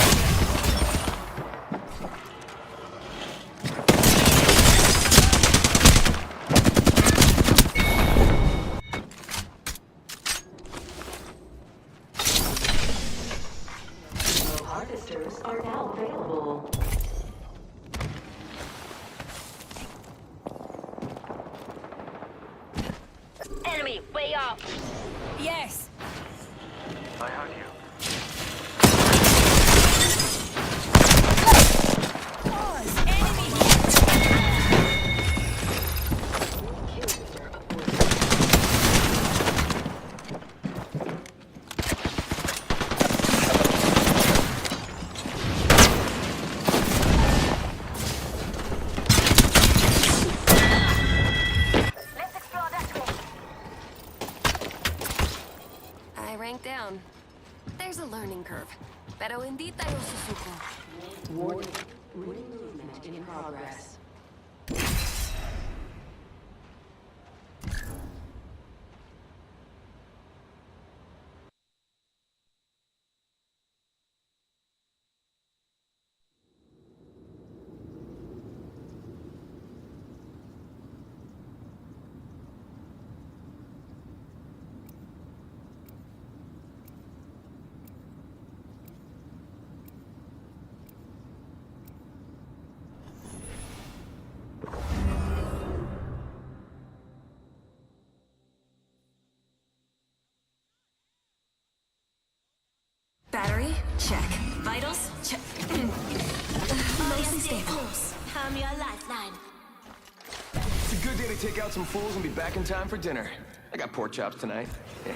Harvesters are now available. Enemy, way off. Yes. I heard you. Down. There's a learning curve. Pero hindi tayo susuko. Warning. Ring movement in progress. Battery? Check. Vitals? Check. Nice and stable. I'm your lifeline. It's a good day to take out some fools and be back in time for dinner. I got pork chops tonight. Yeah.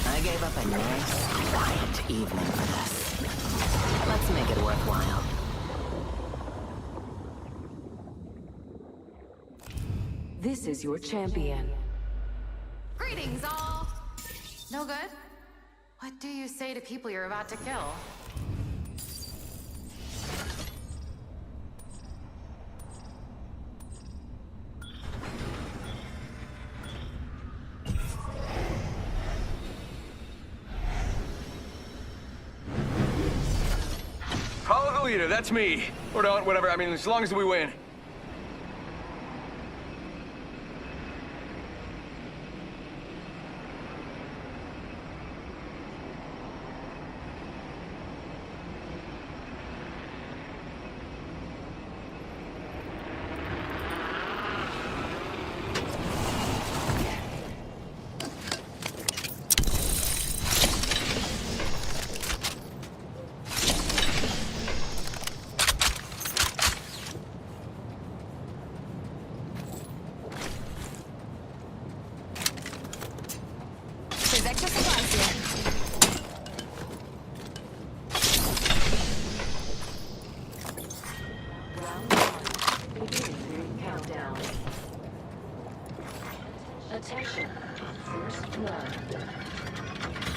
I gave up a nice, quiet evening for this. Let's make it worthwhile. This is your champion. Greetings, all. No good? What do you say to people you're about to kill? Follow the leader, that's me. Or don't, whatever, I mean, as long as we win.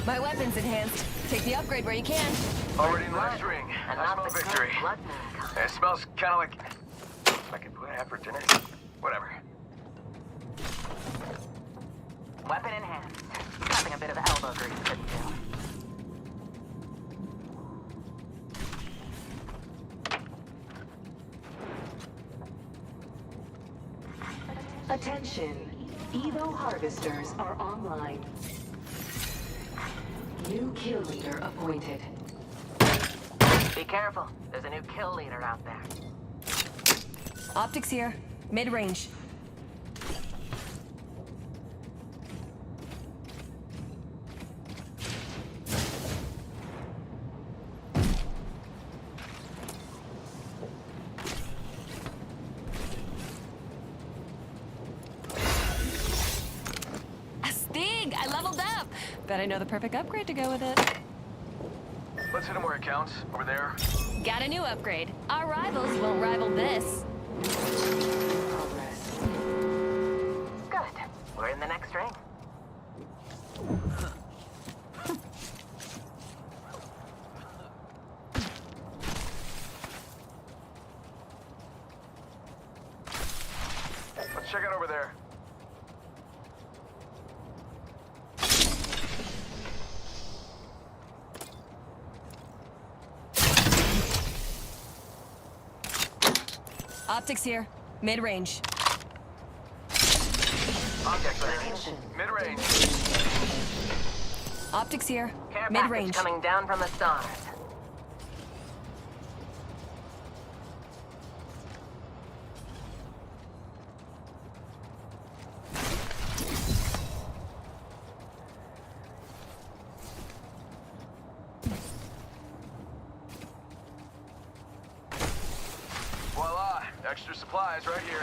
My weapon's enhanced. Take the upgrade where you can. Already in the next ring. I smell victory. It smells kind of like a good effort, didn't it? Whatever. Weapon in hand. Having a bit of elbow grease couldn't do. Attention. Evo harvesters are online. New kill leader appointed. Be careful. There's a new kill leader out there. Optics here. Mid-range. I leveled up! Bet I know the perfect upgrade to go with it. Let's hit him where it counts. Over there. Got a new upgrade. Our rivals won't rival this. Good. We're in the next ring. Let's check it over there. Optics here. Mid-range. Object there. Mid-range. Optics here. Care Mid-range. package coming down from the stars. Voila! Extra supplies right here.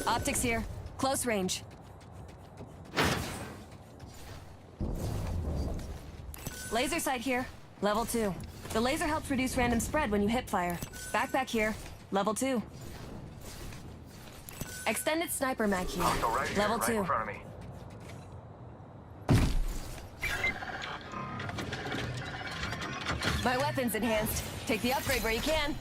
Optics here. Close range. Laser sight here. Level 2. The laser helps reduce random spread when you hip fire. Backpack here. Level 2. Extended sniper mag here. Right here, Level right 2. in front of me. My weapon's enhanced. Take the upgrade where you can.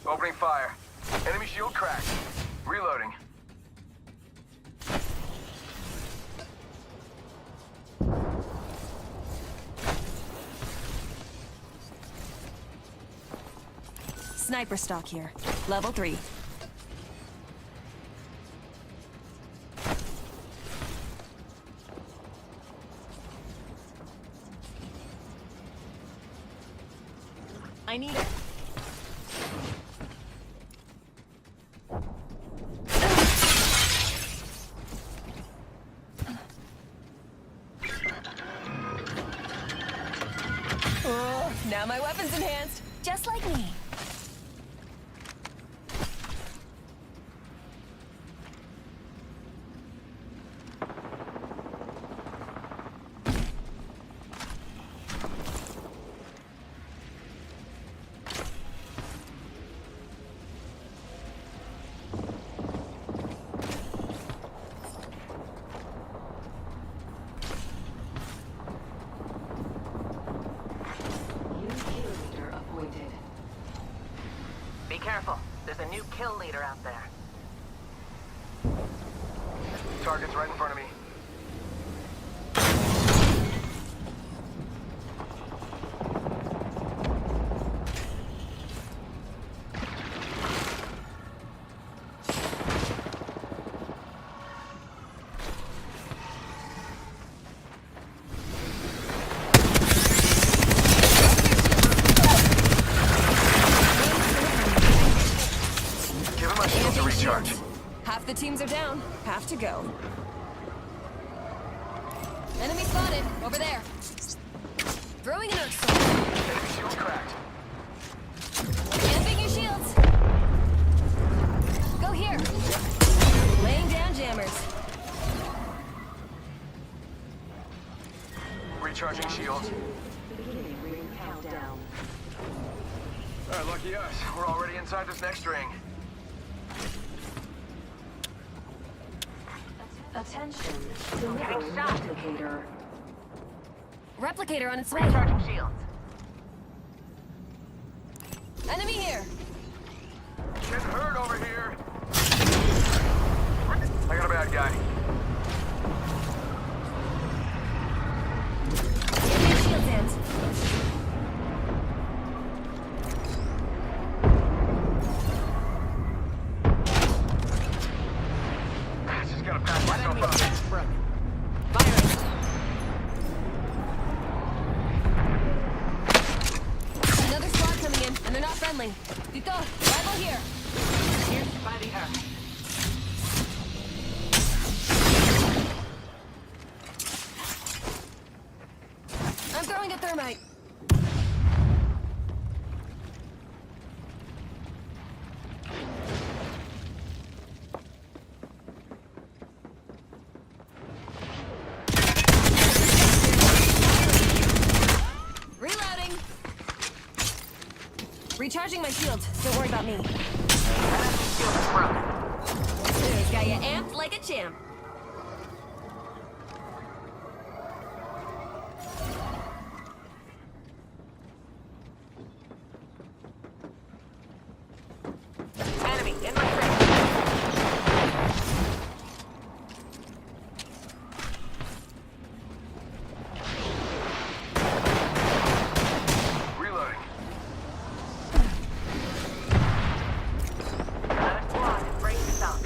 Opening fire. Enemy shield cracked. Reloading. Sniper stock here. Level 3. I need it. Oh, now my weapon's enhanced. Just like me. Be careful. There's a new kill leader out there. Target's right in front of me. Give my shields a Amping recharge. shields. Half the teams are down. Half to go. Enemy spotted. Over there. Throwing an arc storm. Enemy shield cracked. Amping your shields. Go here. Laying down jammers. Recharging shields. Alright, lucky us. We're already inside this next ring. Attention. Delivering replicator. Replicator on its way. Recharging shields. Enemy here. Getting hurt over here. I got a bad guy. Amping your shields, Ant. Just gotta patch myself up. Another squad coming in, and they're not friendly. Tito, rival here. Pierced by the earth. I'm throwing a thermite. Reloading. Recharging my shield. Don't worry about me. Shield's broken. There's got you amped like a champ. Enemy in my ring. Reloading. Another squad is bracing stock.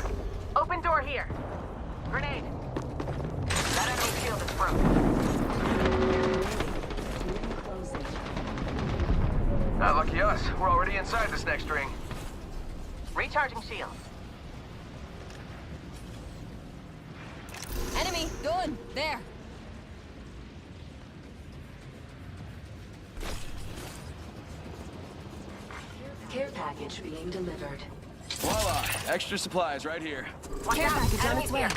Open door here. Grenade. That enemy shield is broken. Ah, lucky us. We're already inside this next ring. Recharging shields. Enemy, going. There. Care package being delivered. Voila! Extra supplies right here. Care package on its way.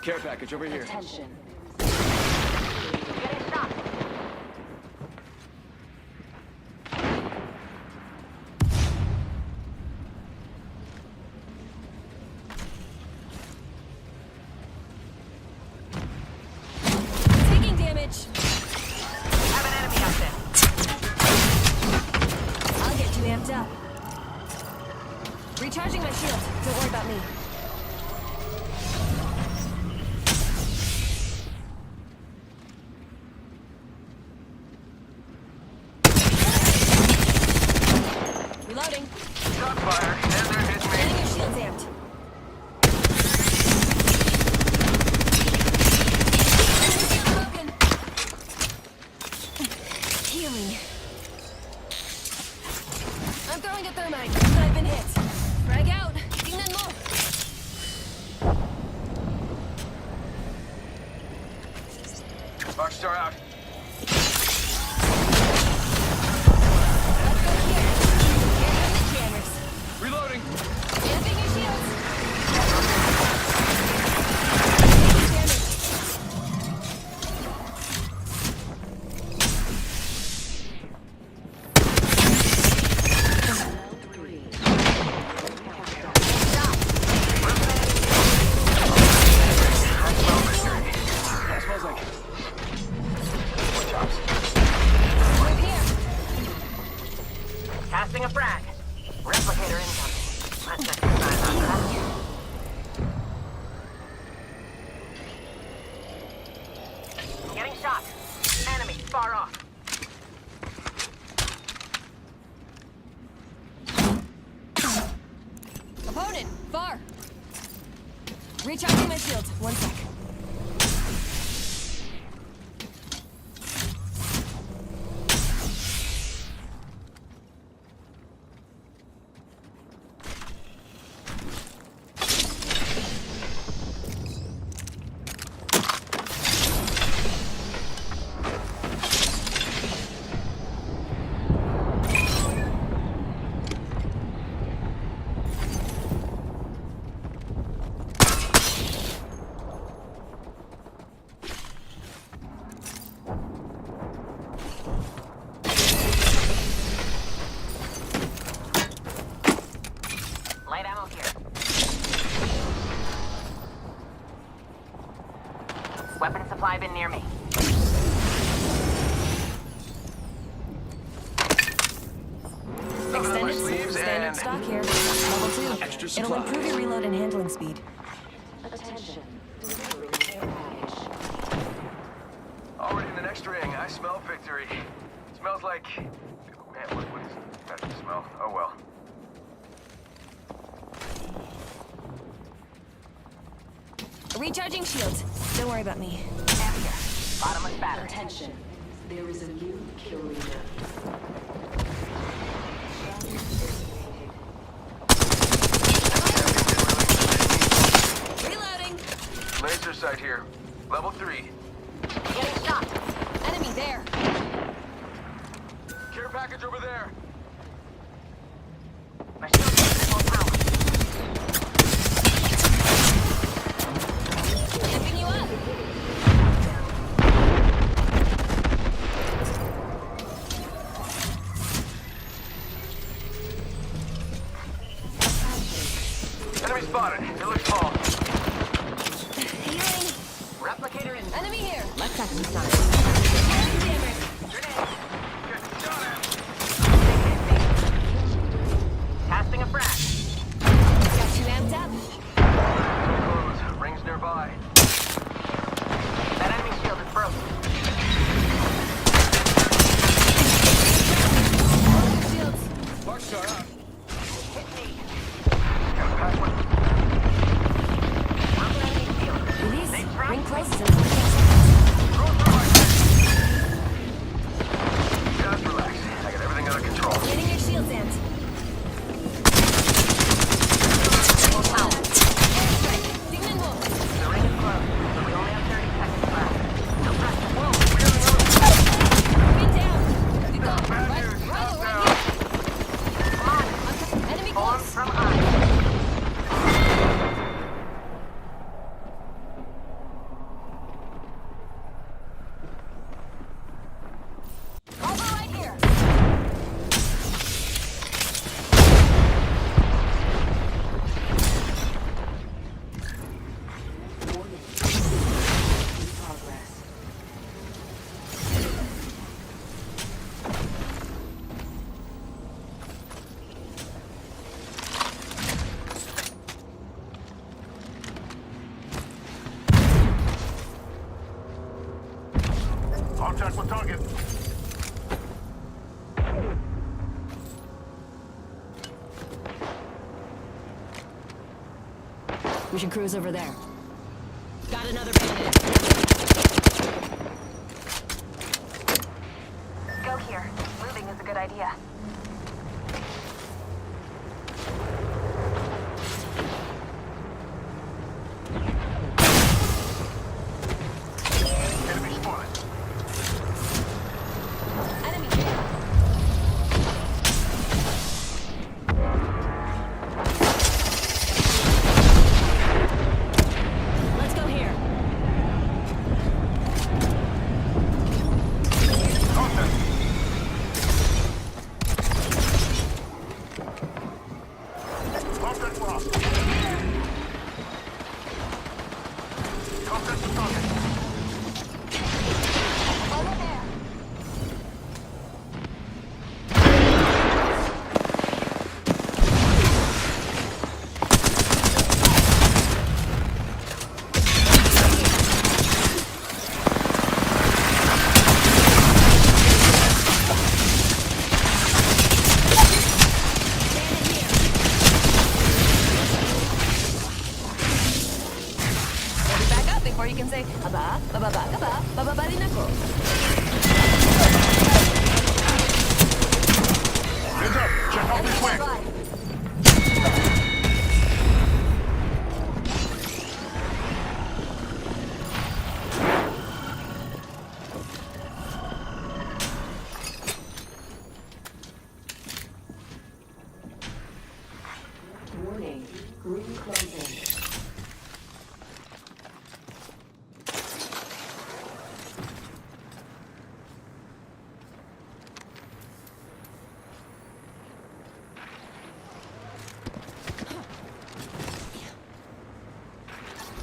Care package over here. Attention. Getting shot. Taking damage. Have an enemy out there. I'll get you amped up. Recharging my shield. Don't worry about me. Reloading. Shot fired, and they're hitting me. Getting your shields amped. Enemy shield broken. Healing. I'm throwing a thermite. I've been hit. Frag out. Tingnan mo. Rockstar out. Let's go here. Get on the jammers. Reloading. Amping your shields. Damage. That smells like Move here. Casting a frag. Replicator incoming. Let's exercise on that. Getting shot. Enemy far off. Opponent, far. Recharging my shields. 1 sec. Weapon supply bin near me. Extended sleeves standard and- stock here. Level 2. Extra It'll improve your reload and handling speed. Attention. Delivering care package. Already in the next ring, I smell victory. Smells like... Man, what is that smell? Oh well. Recharging shields. Don't worry about me. Am here. Bottomless battery. Attention. There is a new kill leader. Reloading. Laser sight here. Level 3. Getting shot. Enemy there. Care package over there. My shield's at full power. Picking you up. Enemy spotted. It looks small. Healing. Replicator in. Enemy here. Let's have some sun. Healing jammers. Getting shot at. Casting a frag. Got you amped up. Close. Rings nearby. That enemy shield is broken. Shields. Spark shot out. Hit me. Got a pack one. Broken enemy shield. Release. Next round. Ring closes in 14 seconds. Just relax. I got everything under control. Getting your shields amped. Full power. Airstrike. Demon wolf. The ring is closed, but we only have 30 seconds left. No pressure. Get down. You go. Bad Right news. here. Stop now. Come on. Enemy Form close. from high. Over right here. Progress. Contact with target. We should cruise over there. Got another bandit. Go here. Moving is a good idea. Enemy spotted. Enemy here. Let's go here. Contact. Contact lost. Contact with target. Over there. Maybe back up before you can say aba, baba, baba, baba, nako. Heads up. Check out this way. Warning. Room closing.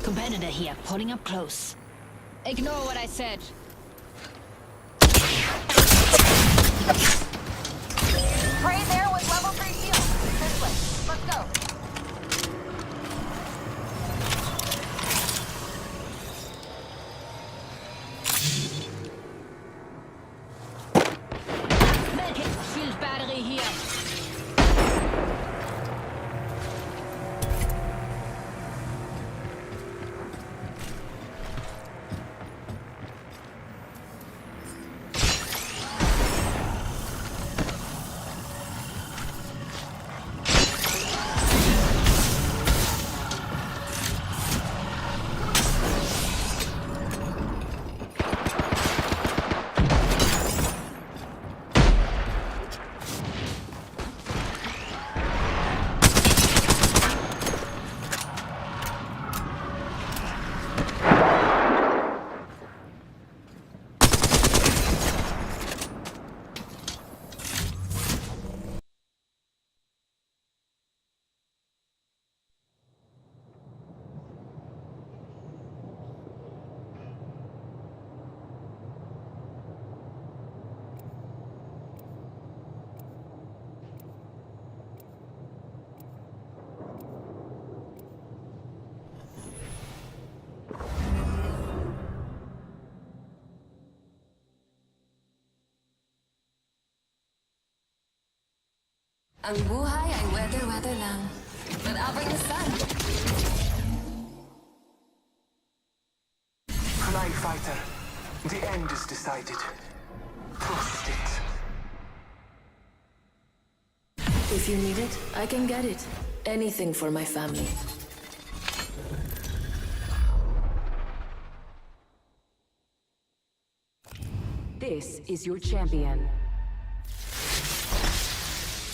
Competitor here, pulling up close. Ignore what I said. Pray there with level 3 shield. This way. Let's go. Medkit shield battery here. Ang buhay ay weather lang. But I'll bring the sun. Fly fighter, the end is decided. Trust it. If you need it, I can get it. Anything for my family. This is your champion.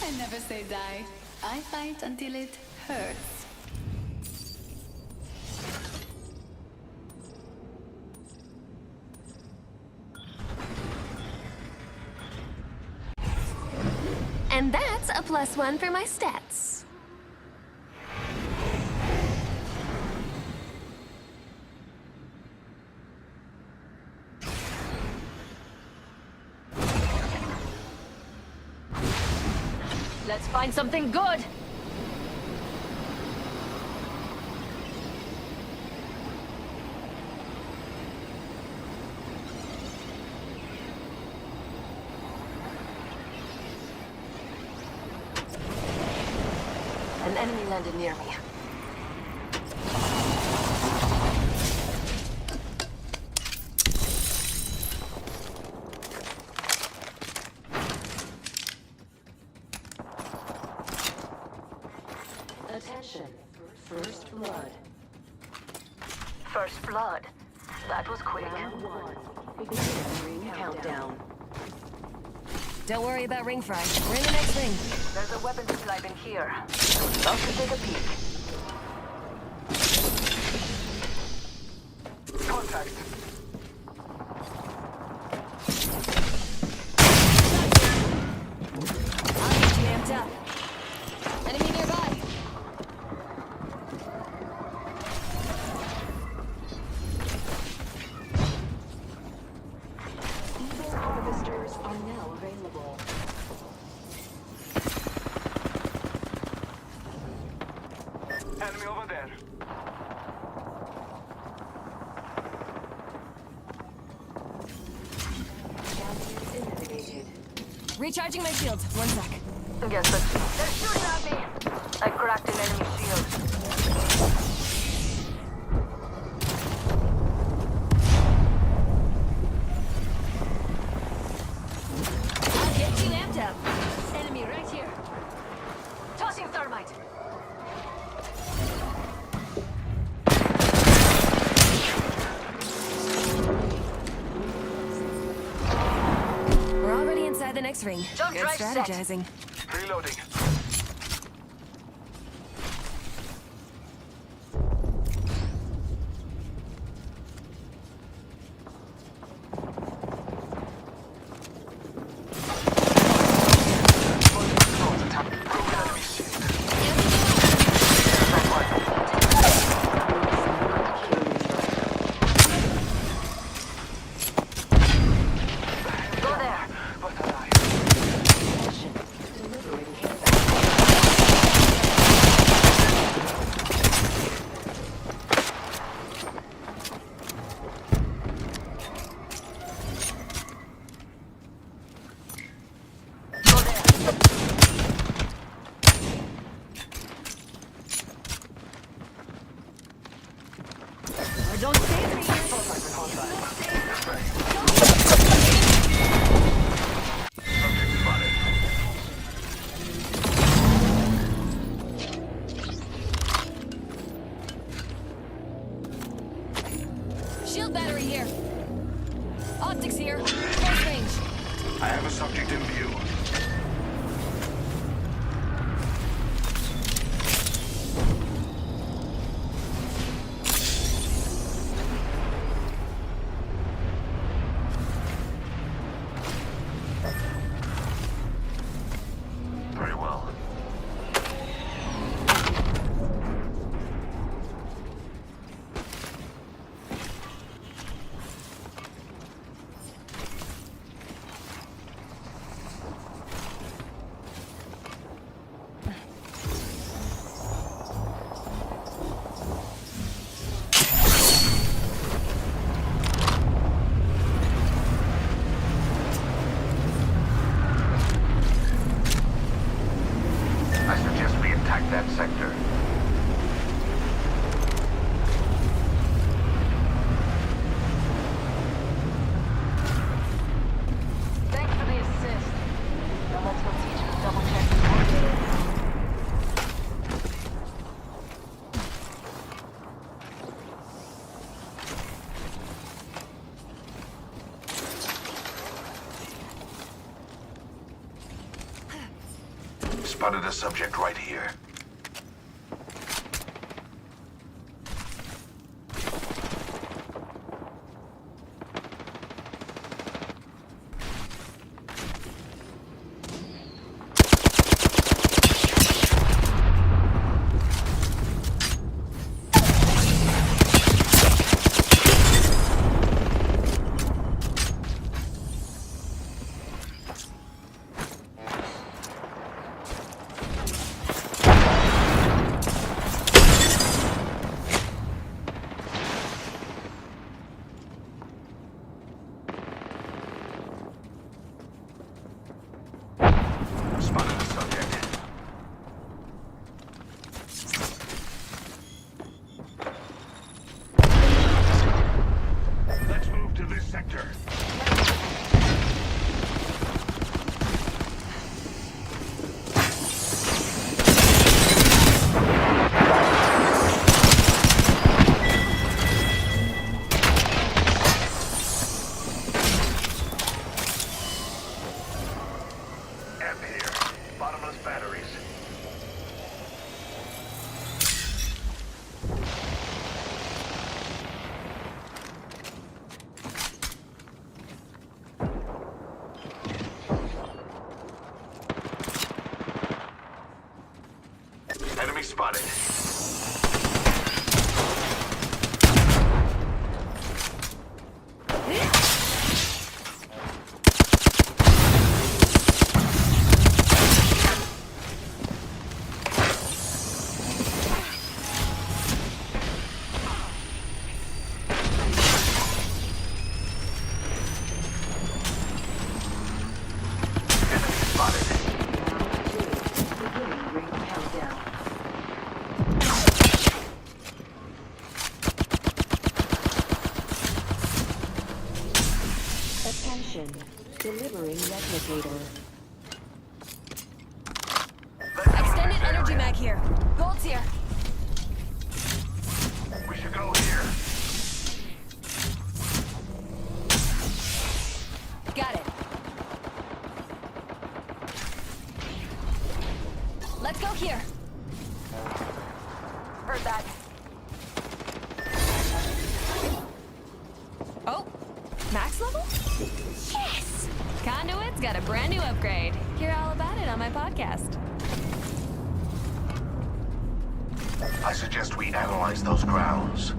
I never say die. I fight until it hurts. And that's a +1 for my stats. Let's find something good. An enemy landed near me. Attention. First blood. First blood. That was quick. Round 1. Begin ring countdown. Don't worry about ring fry. We're in the next ring. There's a weapon supply bin here. Love to take a peek. Contact. I'll get you amped up. Enemy nearby. Evil harvesters are now available. Enemy over there. Champions eliminated. Recharging my shields. 1 sec. Guess what? They're shooting at me. I cracked an enemy shield. I'll get you amped up. Enemy right here. Tossing thermite. We're already inside the next ring. Jump Good drive set. strategizing. Reloading. Shield battery here. Optics here. Close range. I have a subject in view. Very well. I suggest we attack that sector. Thanks for the assist. Now let's go teach you to double check the market. Spotted a subject right here. Spotted a subject. Let's move to this sector. Amp here. Bottomless batteries. Enemy spotted. Enemy spotted. Beginning ring countdown. Attention. Delivering replicator. Extended energy mag here. Gold's here. We should go here. Got it. Let's go here. Heard that. Oh, max level? Yes! Conduit's got a brand new upgrade. Hear all about it on my podcast. I suggest we analyze those grounds.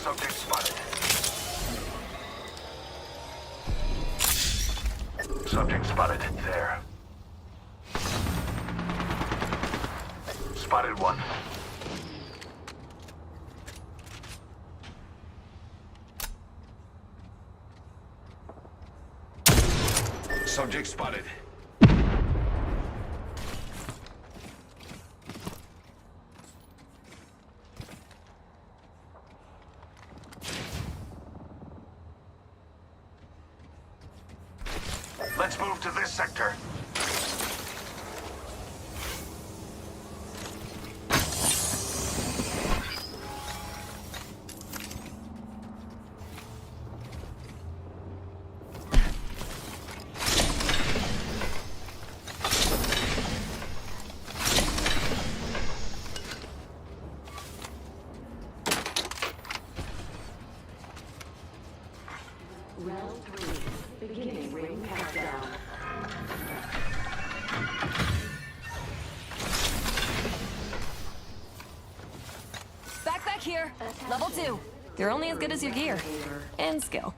Subject spotted. Subject spotted. There. Spotted one. Subject spotted. Let's move to this sector. Round 3. Beginning ring countdown. Back here. Level 2. You're only as good as your gear. And skill.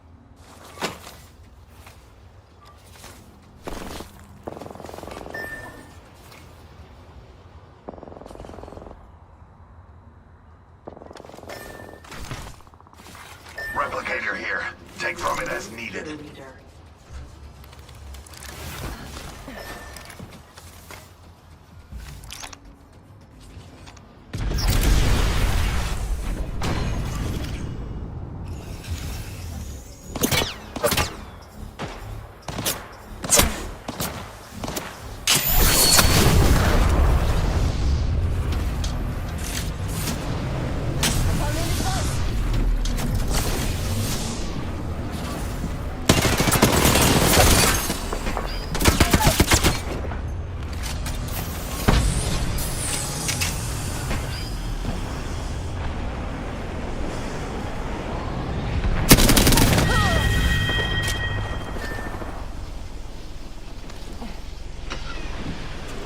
Replicator here. Take from it as needed.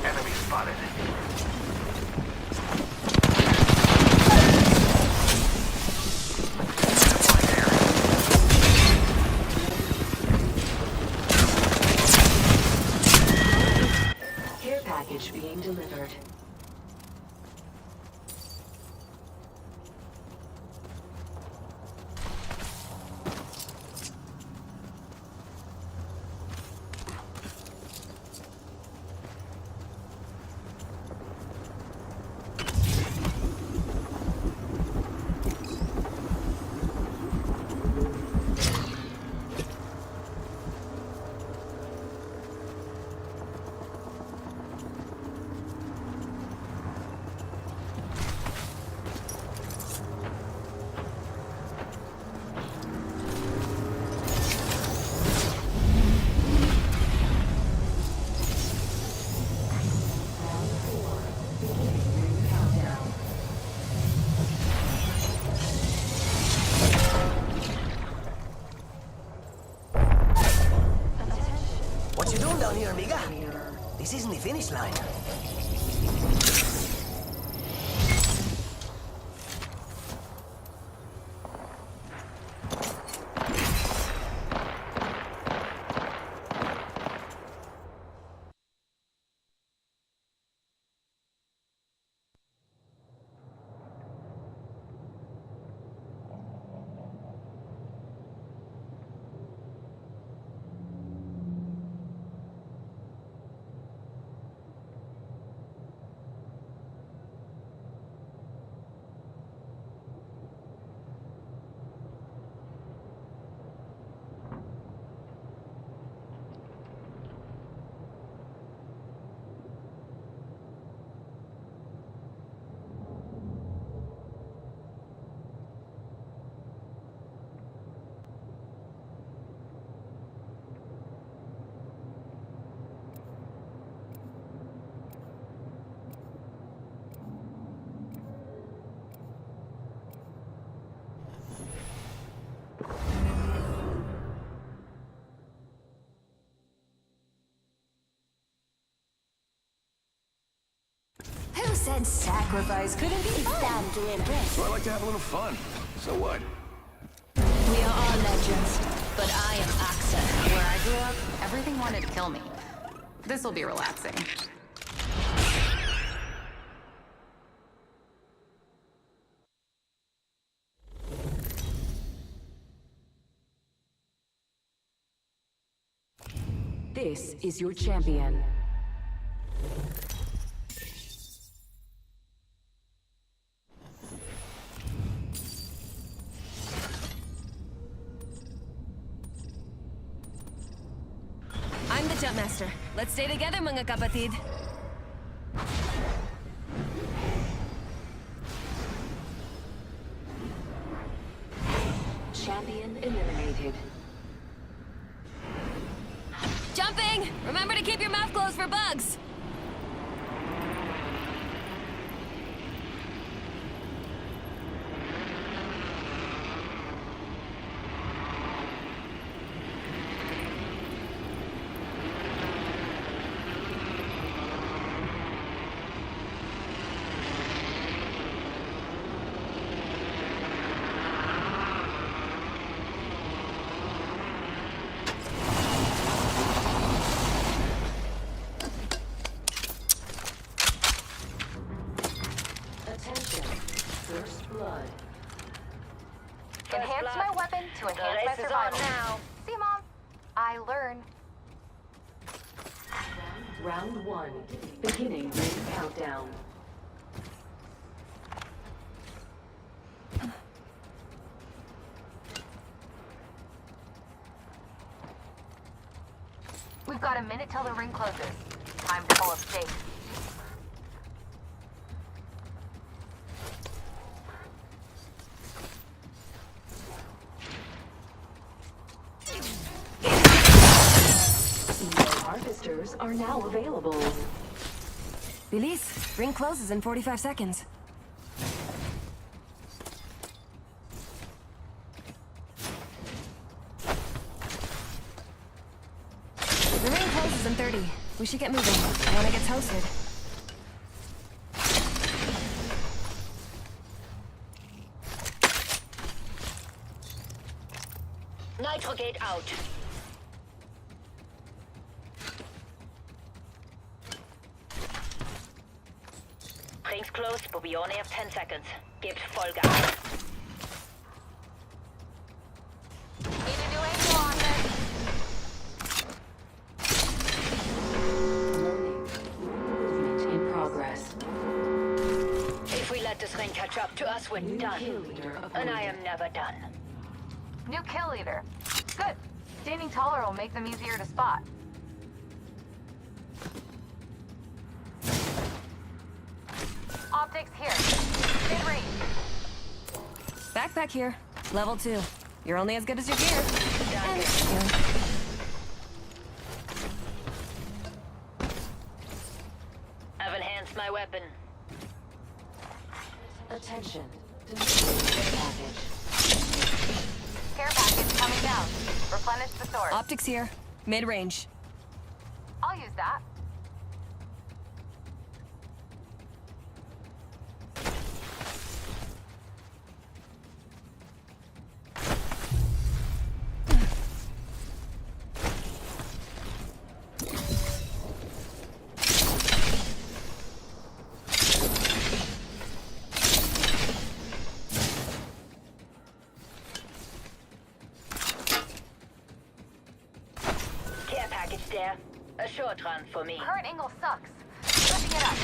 Enemy spotted. Care package being delivered. What you doing down here, amiga? This isn't the finish line. Who said sacrifice couldn't be fun? So I like to have a little fun. So what? We are all legends, but I am Axel. Where I grew up, everything wanted to kill me. This will be relaxing. This is your champion. I'm the jump master. Let's stay together, mga kapatid. Champion eliminated. Jumping! Remember to keep your mouth closed for bugs. First blood. Enhance my weapon to enhance my survival. Now. See, Mom? I learn. Round 1. Beginning ring countdown. We've got a minute till the ring closes. Time to pull up stakes. Harvesters are now available. Release. Ring closes in 45 seconds. The ring closes in 30. We should get moving. I want to get toasted. Nitrogate out. Ring's close, but we only have 10 seconds. Give full gas. Need to do angle on this. Movement in progress. If we let this ring catch up to us, we're done. And I am never done. New kill leader. Good. Standing taller will make them easier to spot. Optics here. Mid-range. Backpack here. Level 2. You're only as good as your gear. And skill. I've enhanced my weapon. Attention. Care package. Care package coming down. Replenish the sword. Optics here. Mid-range. I'll use that. There. A short run for me. Current angle sucks. Flipping it up.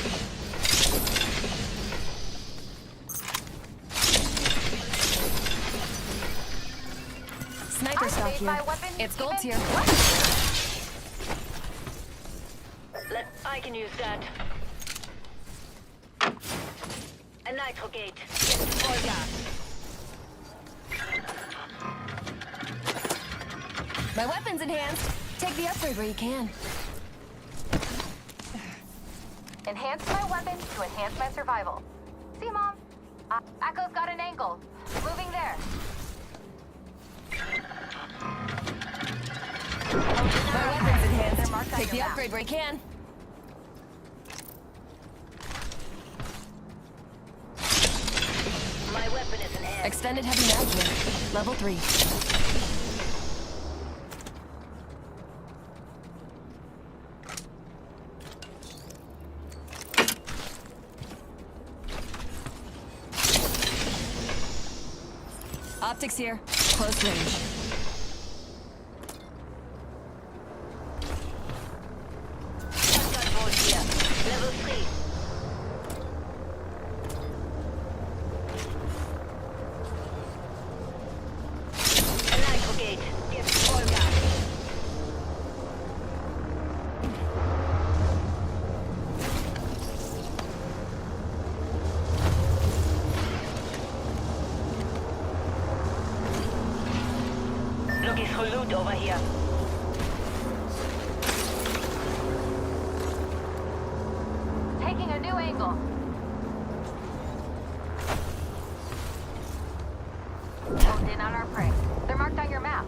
Sniper stock here. It's gold here. I can use that. A nitrogate. Full gas. My weapon's enhanced. Take the upgrade where you can. Enhance my weapon to enhance my survival. See, Mom? Echo's got an angle. Moving there. My weapon's enhanced. Take the upgrade where you can. My weapon weapon is in hand. Extended heavy mag here. Level 3. Optics here. Close range. Shotgun bolt here. Level 3. Electro gate. Get full gas. Looking for loot over here. Taking a new angle. Honed in on our prey. They're marked on your map.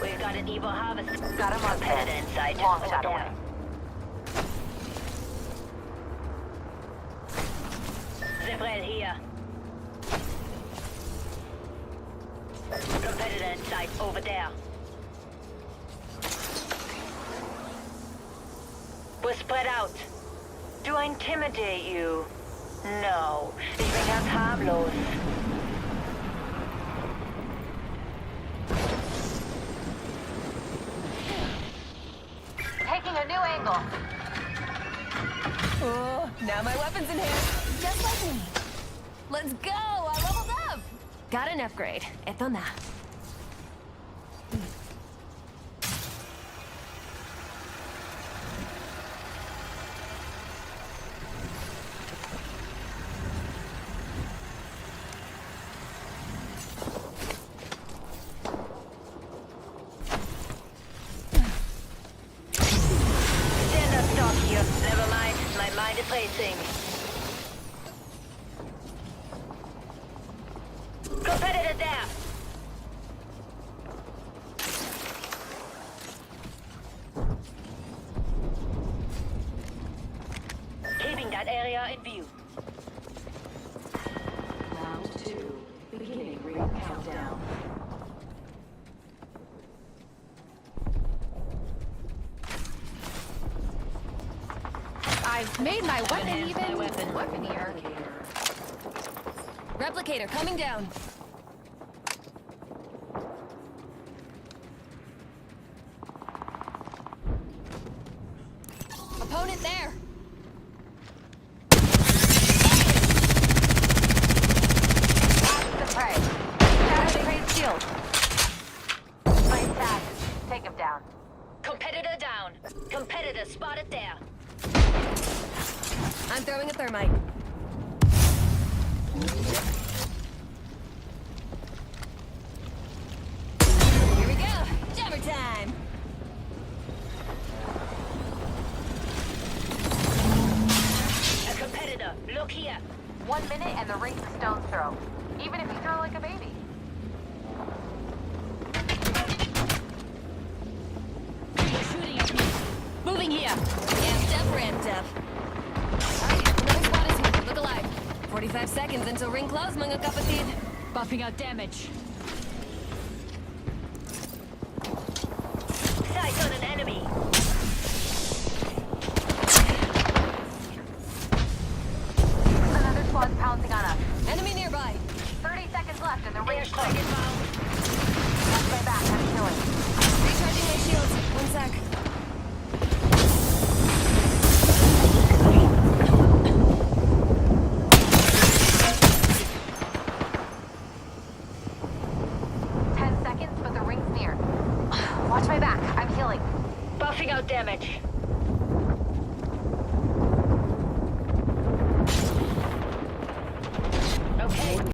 We've got an evil harvest. Got him on Competitor ped. inside. Long over shot there. away. Zipred here. Competitor inside over there. We're spread out. Do I intimidate you? No. Ich bin ganz harmlos. Taking a new angle. Oh, now my weapon's in hand. Just like me. Let's go! I leveled up! Got an upgrade. Eto na. Stand up, stop here. Never mind. My mind is racing. Competitor there. Keeping that area in view. Round 2. Beginning ring countdown. I've made my weapon even weaponier. Replicator coming down. Opponent there. The prey. Shadow trade shield. Play tag. Take him down. Competitor down. Competitor spotted there. I'm throwing a thermite. Here we go. Jammer time. A competitor. Look here. 1 minute and the ring's a stone's throw. Even if you throw like a baby. They're shooting at me. Moving here. Amped up, ramped up. Alright, another squad is here. Look alive. 45 seconds until ring close, mga kapatid. Buffing out damage.